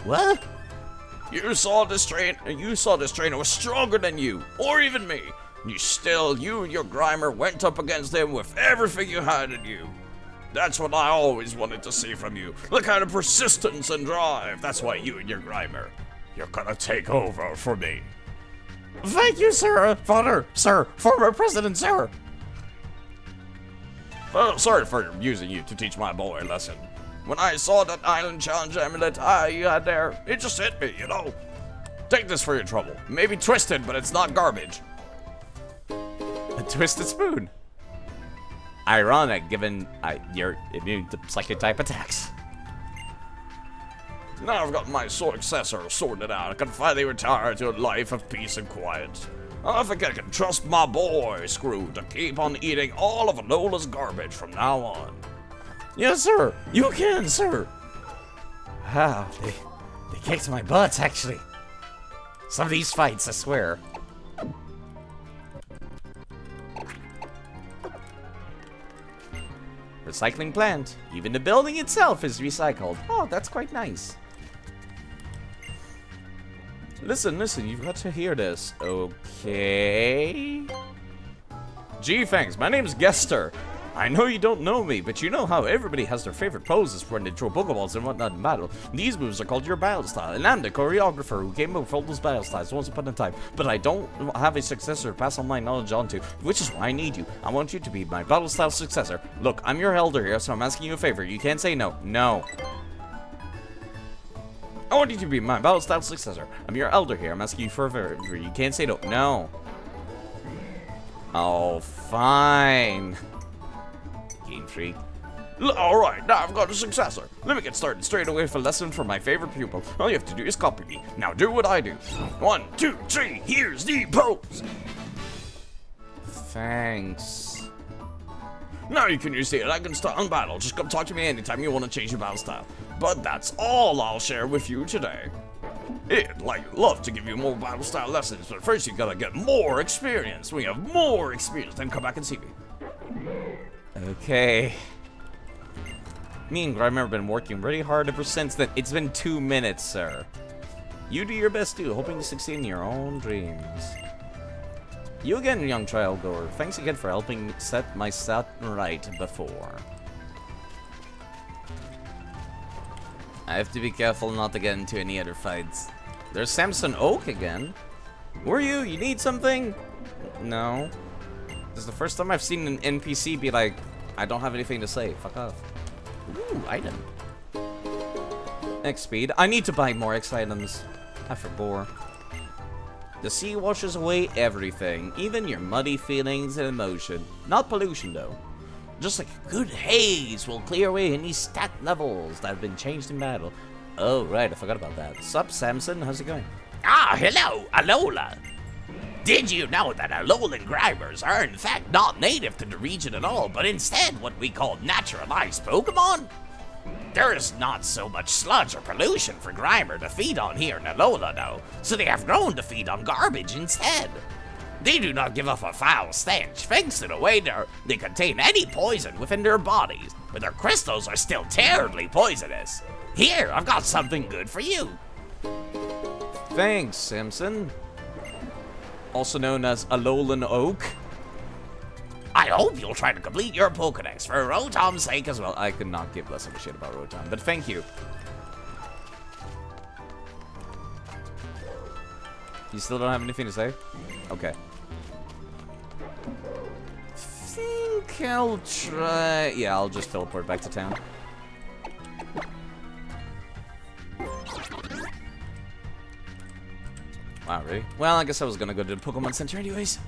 What? You saw this trainer was stronger than you, or even me. You and your Grimer went up against him with everything you had in you. That's what I always wanted to see from you. The kind of persistence and drive. That's why you and your Grimer, you're gonna take over for me. Thank you, sir. Father, sir, former president, sir. Well, sorry for using you to teach my boy a lesson. When I saw that island challenge amulet you had there, it just hit me, you know. Take this for your trouble. Maybe twisted, but it's not garbage. A twisted spoon. Ironic, given you're immune to psychic type attacks. Now I've got my successor sorted out. I can finally retire to a life of peace and quiet. I think I can trust my boy, Screw, to keep on eating all of Anola's garbage from now on. Yes, sir. You can, sir. Wow, they kicked my butt, actually. Some of these fights, I swear. Recycling plant. Even the building itself is recycled. Oh, that's quite nice. Listen, you've got to hear this. Okay. Gee, thanks. My name's Gester. I know you don't know me, but you know how everybody has their favorite poses when they throw Pokeballs and whatnot in battle. These moves are called your battle style, and I'm the choreographer who came up with all those battle styles once upon a time. But I don't have a successor to pass on my knowledge onto, which is why I need you. I want you to be my battle style successor. Look, I'm your elder here, so I'm asking you a favor. You can't say no. No. I want you to be my battle style successor. I'm your elder here. I'm asking you for a favor. You can't say no. No. Oh, fine. Game freak. Alright, now I've got a successor. Let me get started straight away with a lesson from my favorite pupil. All you have to do is copy me. Now do what I do. 1, 2, 3, here's the pose. Thanks. Now you can use it. I can start on battle. Just come talk to me anytime you want to change your battle style. But that's all I'll share with you today. I'd love to give you more battle style lessons, but first you gotta get more experience. When you have more experience, then come back and see me. Okay. Me and Grimer have been working really hard ever since then. It's been 2 minutes, sir. You do your best too, hoping to succeed in your own dreams. You again, young trial goer. Thanks again for helping set my set right before. I have to be careful not to get into any other fights. There's Samson Oak again. Were you? You need something? No. This is the first time I've seen an NPC be like, I don't have anything to say. Fuck off. Ooh, item. X speed. I need to buy more X items. I forbore. The sea washes away everything, even your muddy feelings and emotion. Not pollution, though. Just like a good haze will clear away any stat levels that have been changed in battle. Oh, right, I forgot about that. Sup, Samson? How's it going? Ah, hello, Alola. Did you know that Alolan Grimers are in fact not native to the region at all, but instead what we call naturalized Pokemon? There is not so much sludge or pollution for Grimer to feed on here in Alola, though, so they have grown to feed on garbage instead. They do not give off a foul stench, thanks to the way they contain any poison within their bodies, but their crystals are still terribly poisonous. Here, I've got something good for you. Thanks, Samson. Also known as Alolan Oak. I hope you'll try to complete your Pokedex for Rotom's sake as well. Well, I could not give less of a shit about Rotom, but thank you. You still don't have anything to say? Okay. Think I'll try... Yeah, I'll just teleport back to town. Wow, really? Well, I guess I was gonna go to the Pokemon Center anyways.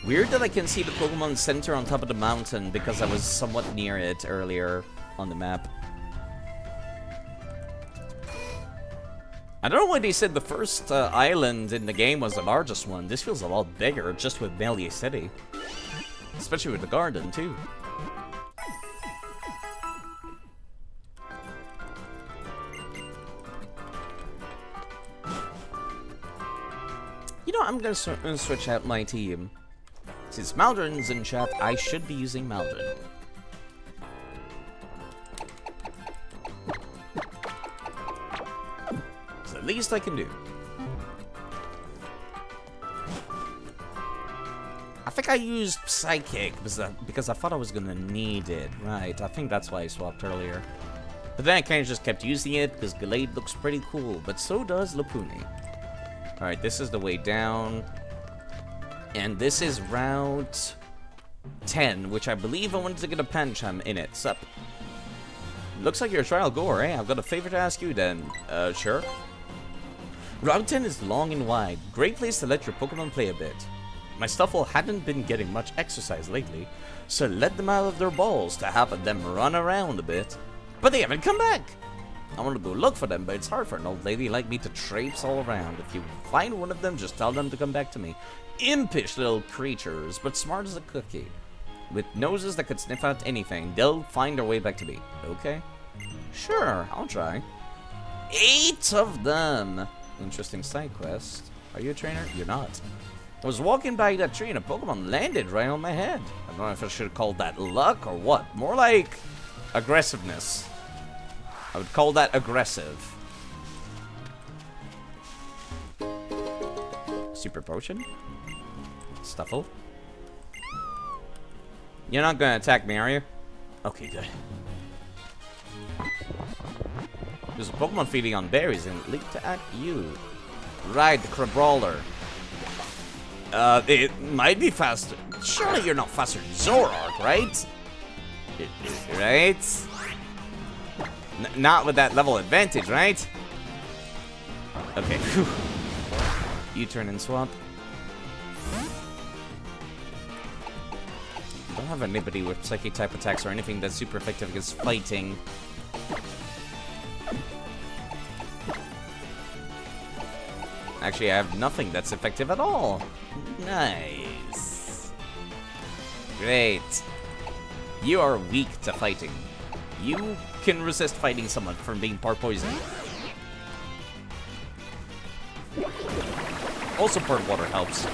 Weird that I can see the Pokemon Center on top of the mountain because I was somewhat near it earlier on the map. I don't know why they said the first island in the game was the largest one. This feels a lot bigger just with Melee City. Especially with the garden, too. You know, I'm gonna switch out my team. Since Maldron's in chat, I should be using Maldron. It's the least I can do. I think I used Psychic because I thought I was gonna need it. Right, I think that's why I swapped earlier. But then I kind of just kept using it because Gallade looks pretty cool, but so does Lopunny. Alright, this is the way down. And this is Route 10, which I believe I wanted to get a Pancham in it. Sup? Looks like you're a trial goer, eh? I've got a favor to ask you then. Sure? Route 10 is long and wide. Great place to let your Pokemon play a bit. My Stuffle hadn't been getting much exercise lately, so let them out of their balls to have them run around a bit. But they haven't come back! I want to go look for them, but it's hard for an old lady like me to traipse all around. If you find one of them, just tell them to come back to me. Impish little creatures, but smart as a cookie. With noses that could sniff out anything, they'll find their way back to me. Okay? Sure, I'll try. 8 of them! Interesting side quest. Are you a trainer? You're not. I was walking by that tree and a Pokemon landed right on my head. I don't know if I should have called that luck or what. More like aggressiveness. I would call that aggressive. Super Potion? Stuffle? You're not gonna attack me, are you? Okay, good. There's a Pokemon feeding on berries and leaped at you. Right, the Crabrawler. It might be faster. Surely you're not faster than Zoroark, right? Right? Not with that level advantage, right? Okay. U-turn and swap. Don't have anybody with psychic type attacks or anything that's super effective against fighting. Actually, I have nothing that's effective at all. Nice. Great. You are weak to fighting. You can resist fighting someone from being part poison. Also, part water helps.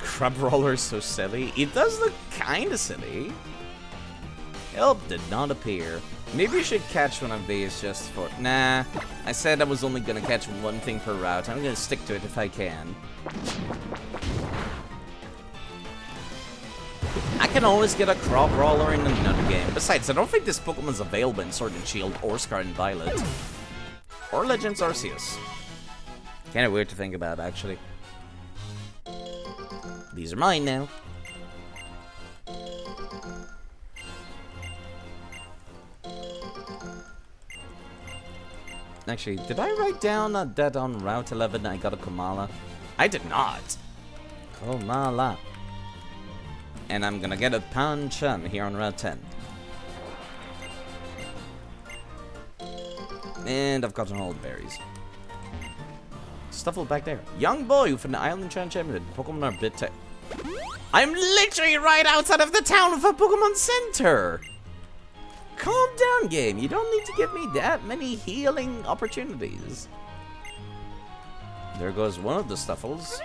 Crab roller is so silly. It does look kinda silly. Help did not appear. Maybe you should catch one of these just for... Nah, I said I was only gonna catch one thing per route. I'm gonna stick to it if I can. I can always get a crab roller in another game. Besides, I don't think this Pokemon's available in Sword and Shield or Scarlet and Violet. Or Legends Arceus. Kinda weird to think about, actually. These are mine now. Actually, did I write down that on Route 11 I got a Komala? I did not. Komala. And I'm gonna get a Pancham here on Route 10. And I've gotten all the berries. Stuffle back there. Young boy with an island champion. Pokemon are a bit tech. I'm literally right outside of the town of a Pokemon Center. Calm down, game. You don't need to give me that many healing opportunities. There goes one of the Stuffles.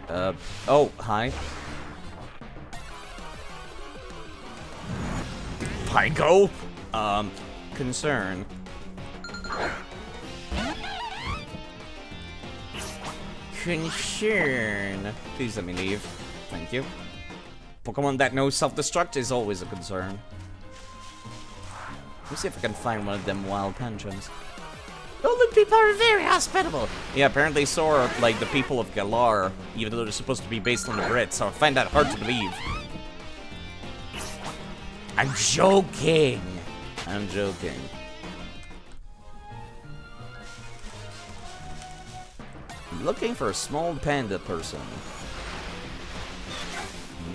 Oh, hi. Pyko? Concern. Concern. Please let me leave. Thank you. Pokemon that knows self-destruct is always a concern. Let me see if I can find one of them wild Panchams. Golden people are very hospitable. Yeah, apparently so are, like, the people of Galar, even though they're supposed to be based on the Brits, so I find that hard to believe. I'm joking. I'm joking. I'm looking for a small panda person.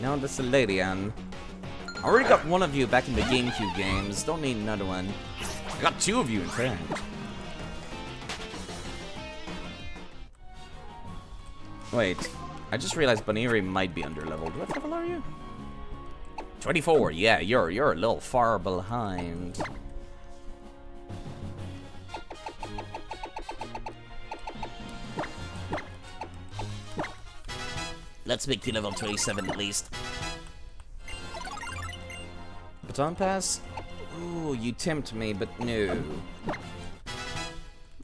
No, that's a lady, I already got one of you back in the GameCube games. Don't need another one. I got two of you, in fact. Wait, I just realized Baniri might be underleveled. What level are you? 24. Yeah, you're a little far behind. Let's make you level 27 at least. Baton Pass? Ooh, you tempt me, but no.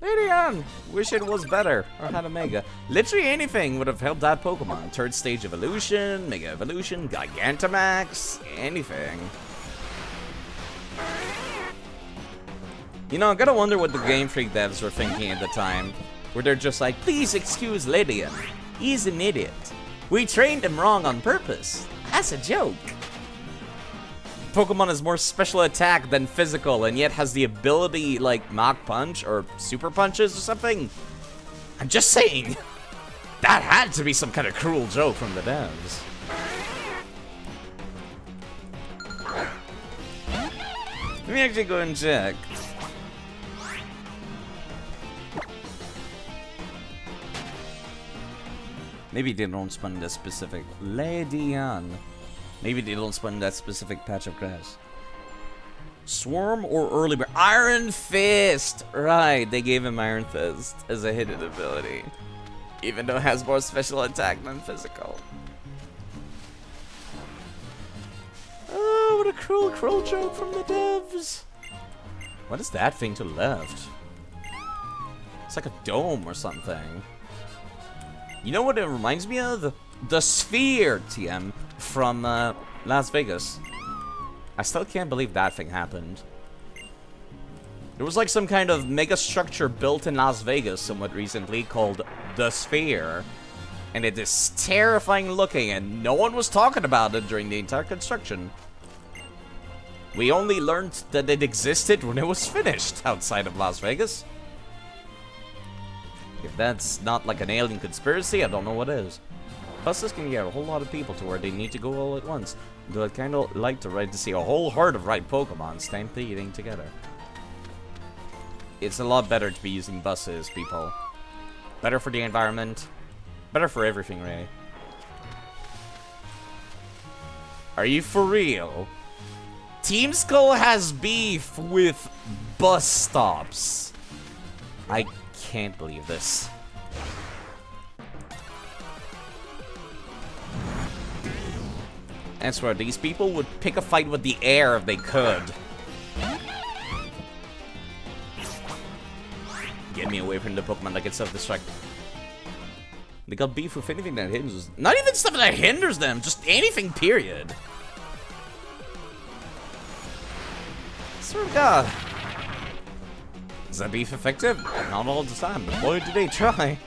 Ladian! Wish it was better, or had a Mega. Literally anything would have helped that Pokemon. Third stage evolution, Mega Evolution, Gigantamax, anything. You know, I gotta wonder what the Game Freak devs were thinking at the time. Where they're just like, please excuse Lydian. He's an idiot. We trained him wrong on purpose. That's a joke. Pokemon is more special attack than physical, and yet has the ability like Mach Punch or Super Punches or something. I'm just saying. That had to be some kind of cruel joke from the devs. Let me actually go and check. Maybe they don't spawn that specific Ladian. Maybe they don't spawn that specific patch of grass. Swarm or early bird? Iron Fist! Right, they gave him Iron Fist as a hidden ability. Even though it has more special attack than physical. Oh, what a cruel joke from the devs. What is that thing to the left? It's like a dome or something. You know what it reminds me of? The Sphere, TM, from Las Vegas. I still can't believe that thing happened. There was like some kind of mega structure built in Las Vegas somewhat recently called the Sphere. And it is terrifying looking, and no one was talking about it during the entire construction. We only learned that it existed when it was finished outside of Las Vegas. If that's not like an alien conspiracy, I don't know what is. Buses can get a whole lot of people to where they need to go all at once. Though I'd kind of like to see a whole herd of right Pokemon stampeding together. It's a lot better to be using buses, people. Better for the environment. Better for everything, Ray. Are you for real? Team Skull has beef with bus stops. I can't believe this. I swear, these people would pick a fight with the air if they could. Get me away from the Pokemon that get self-destruct. They got beef with anything that hinders. Not even stuff that hinders them, just anything, period. Swear to God. Is that beef effective? Not all the time, but boy, did they try.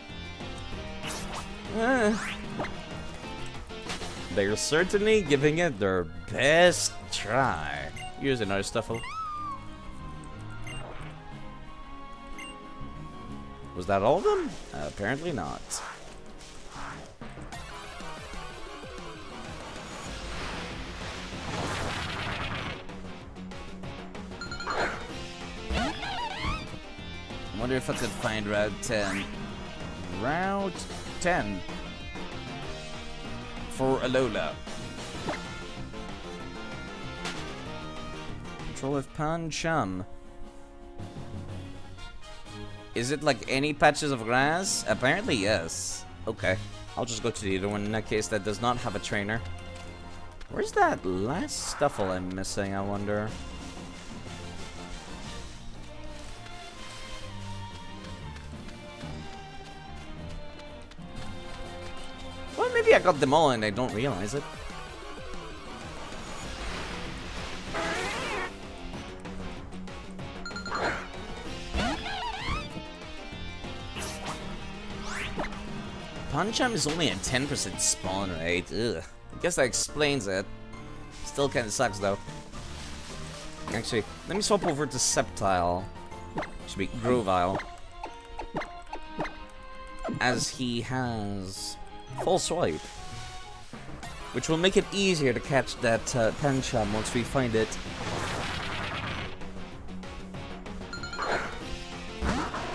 They're certainly giving it their best try. Here's another Stuffle. Was that all of them? Apparently not. I wonder if I could find Route 10. Route 10. For Alola. Control of Pancham. Is it like any patches of grass? Apparently, yes. Okay. I'll just go to the other one in that case that does not have a trainer. Where's that last Stuffle I'm missing, I wonder? Well, maybe I got them all and I don't realize it. Pancham is only a 10% spawn rate. Ugh. I guess that explains it. Still kind of sucks though. Actually, let me swap over to Sceptile. Should be Grovyle. As he has full swipe. Which will make it easier to catch that Pancham once we find it.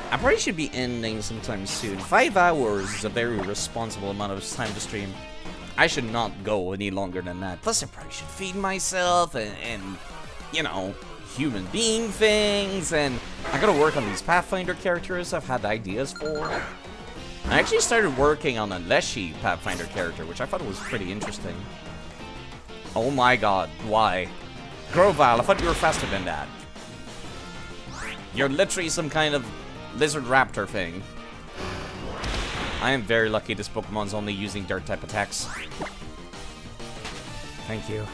I probably should be ending sometime soon. 5 hours is a very responsible amount of time to stream. I should not go any longer than that. Plus, I probably should feed myself and you know, human being things. And I gotta work on these Pathfinder characters I've had ideas for. I actually started working on a Leshy Pathfinder character, which I thought was pretty interesting. Oh my god, why? Grovyle, I thought you were faster than that. You're literally some kind of lizard raptor thing. I am very lucky this Pokemon's only using dirt type attacks. Thank you.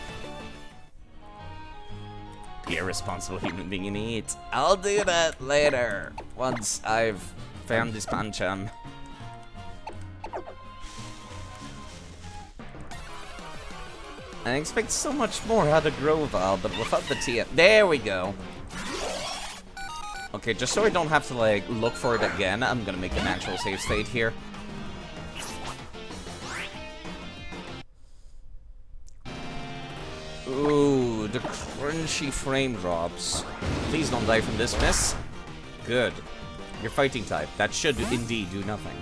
Be a responsible human being and eat. I'll do that later. Once I've found this Pancham. I expect so much more out of Grovyle, but without the TF. There we go. Okay, just so I don't have to, like, look for it again, I'm gonna make a natural save state here. Ooh, the crunchy frame drops. Please don't die from this miss. Good. You're fighting type. That should indeed do nothing.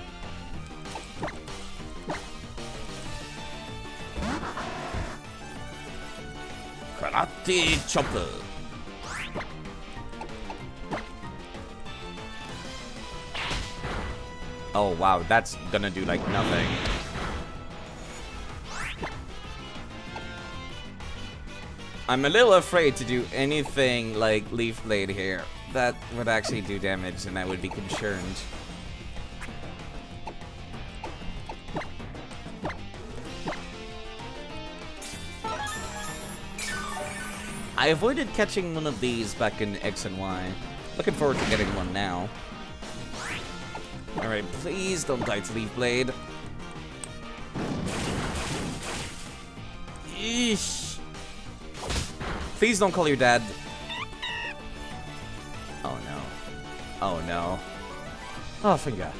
Karate Chopper. Oh wow, that's gonna do like nothing. I'm a little afraid to do anything like Leaf Blade here. That would actually do damage and I would be concerned. I avoided catching one of these back in X and Y. Looking forward to getting one now. Alright, please don't die to Leaf Blade. Eesh. Please don't call your dad. Oh no. Oh no. Oh, thank God.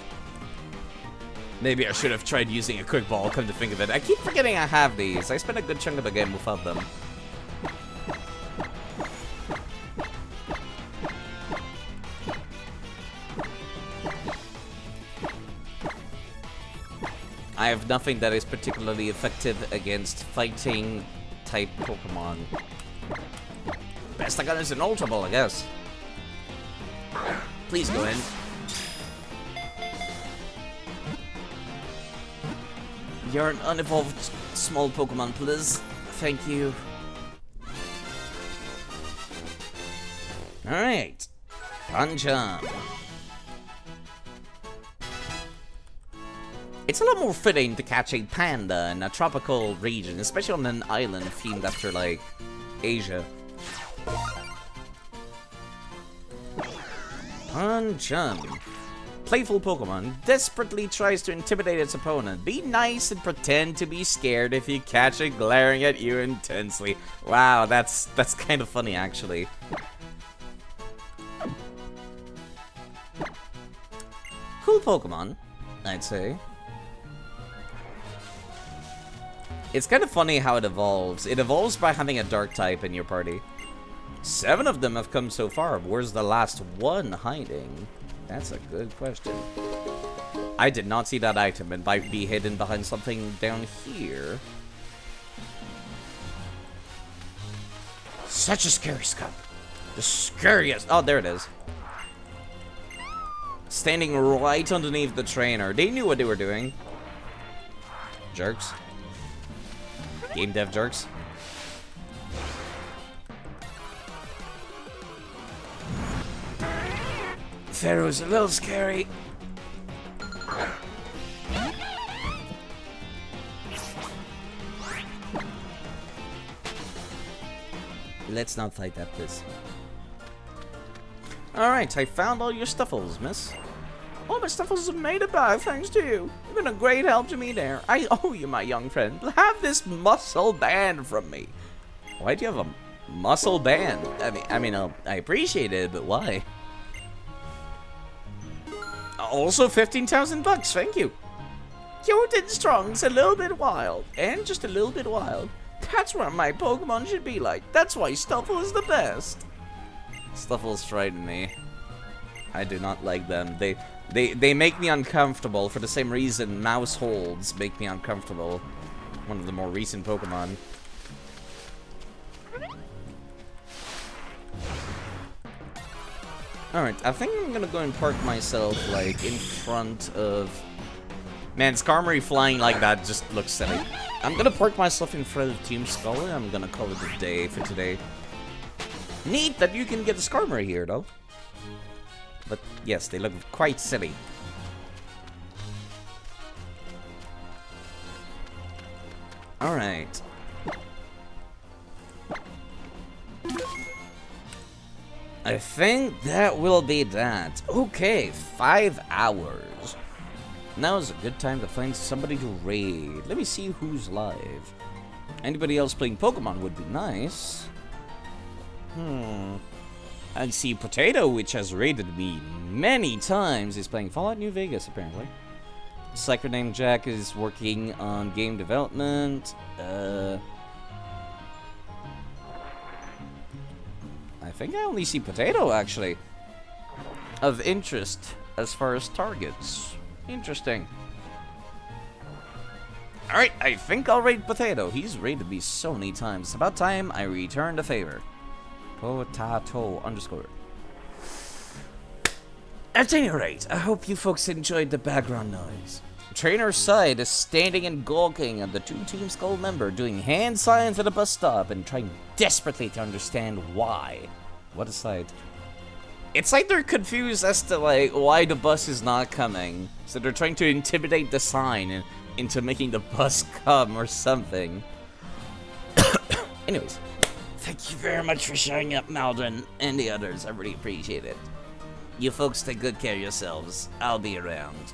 Maybe I should have tried using a quick ball, come to think of it. I keep forgetting I have these. I spent a good chunk of the game without them. I have nothing that is particularly effective against fighting type Pokemon. Best I got is an Ultra Ball, I guess. Please go in. You're an unevolved small Pokemon, please. Thank you. Alright. Pancham. It's a lot more fitting to catch a panda in a tropical region, especially on an island themed after, like, Asia. Pancham. Playful Pokemon desperately tries to intimidate its opponent. Be nice and pretend to be scared if you catch it glaring at you intensely. Wow, that's kind of funny, actually. Cool Pokemon, I'd say. It's kind of funny how it evolves. It evolves by having a dark type in your party. 7 of them have come so far. Where's the last one hiding? That's a good question. I did not see that item. It might be hidden behind something down here. Such a scary scum. The scariest. Oh, there it is. Standing right underneath the trainer. They knew what they were doing. Jerks. Game dev jerks. Pharaoh's a little scary. Let's not fight that, please. Alright, I found all your stuffles, miss. All my stuffles are made about, thanks to you. You've been a great help to me there. I owe you, my young friend. Have this muscle band from me. Why do you have a muscle band? I mean, I appreciate it, but why? Also 15,000 bucks, thank you. Cute and strong's a little bit wild, and just a little bit wild. That's what my Pokemon should be like. That's why Stuffle is the best. Stuffles frighten me. I do not like them. They make me uncomfortable for the same reason mouse holds make me uncomfortable. One of the more recent Pokemon. Alright, I think I'm gonna go and park myself, like, in front of... Man, Skarmory flying like that just looks silly. I'm gonna park myself in front of Team Skull, and I'm gonna call it a day for today. Neat that you can get a Skarmory here, though. But, yes, they look quite silly. Alright. I think that will be that. Okay, 5 hours. Now is a good time to find somebody to raid. Let me see who's live. Anybody else playing Pokemon would be nice. I see Potato, which has raided me many times, is playing Fallout New Vegas, apparently. Psyker named Jack is working on game development. I think I only see Potato, actually, of interest as far as targets. Interesting. Alright, I think I'll raid Potato. He's raided me so many times. It's about time I return the favor. Potato _ At any rate, I hope you folks enjoyed the background noise. Trainer's side is standing and gawking at the 2 Team Skull member doing hand signs at a bus stop and trying desperately to understand why. What a sight. It's like they're confused as to, like, why the bus is not coming. So they're trying to intimidate the sign into making the bus come or something. Anyways, thank you very much for showing up, Maldron, and the others. I really appreciate it. You folks take good care of yourselves. I'll be around.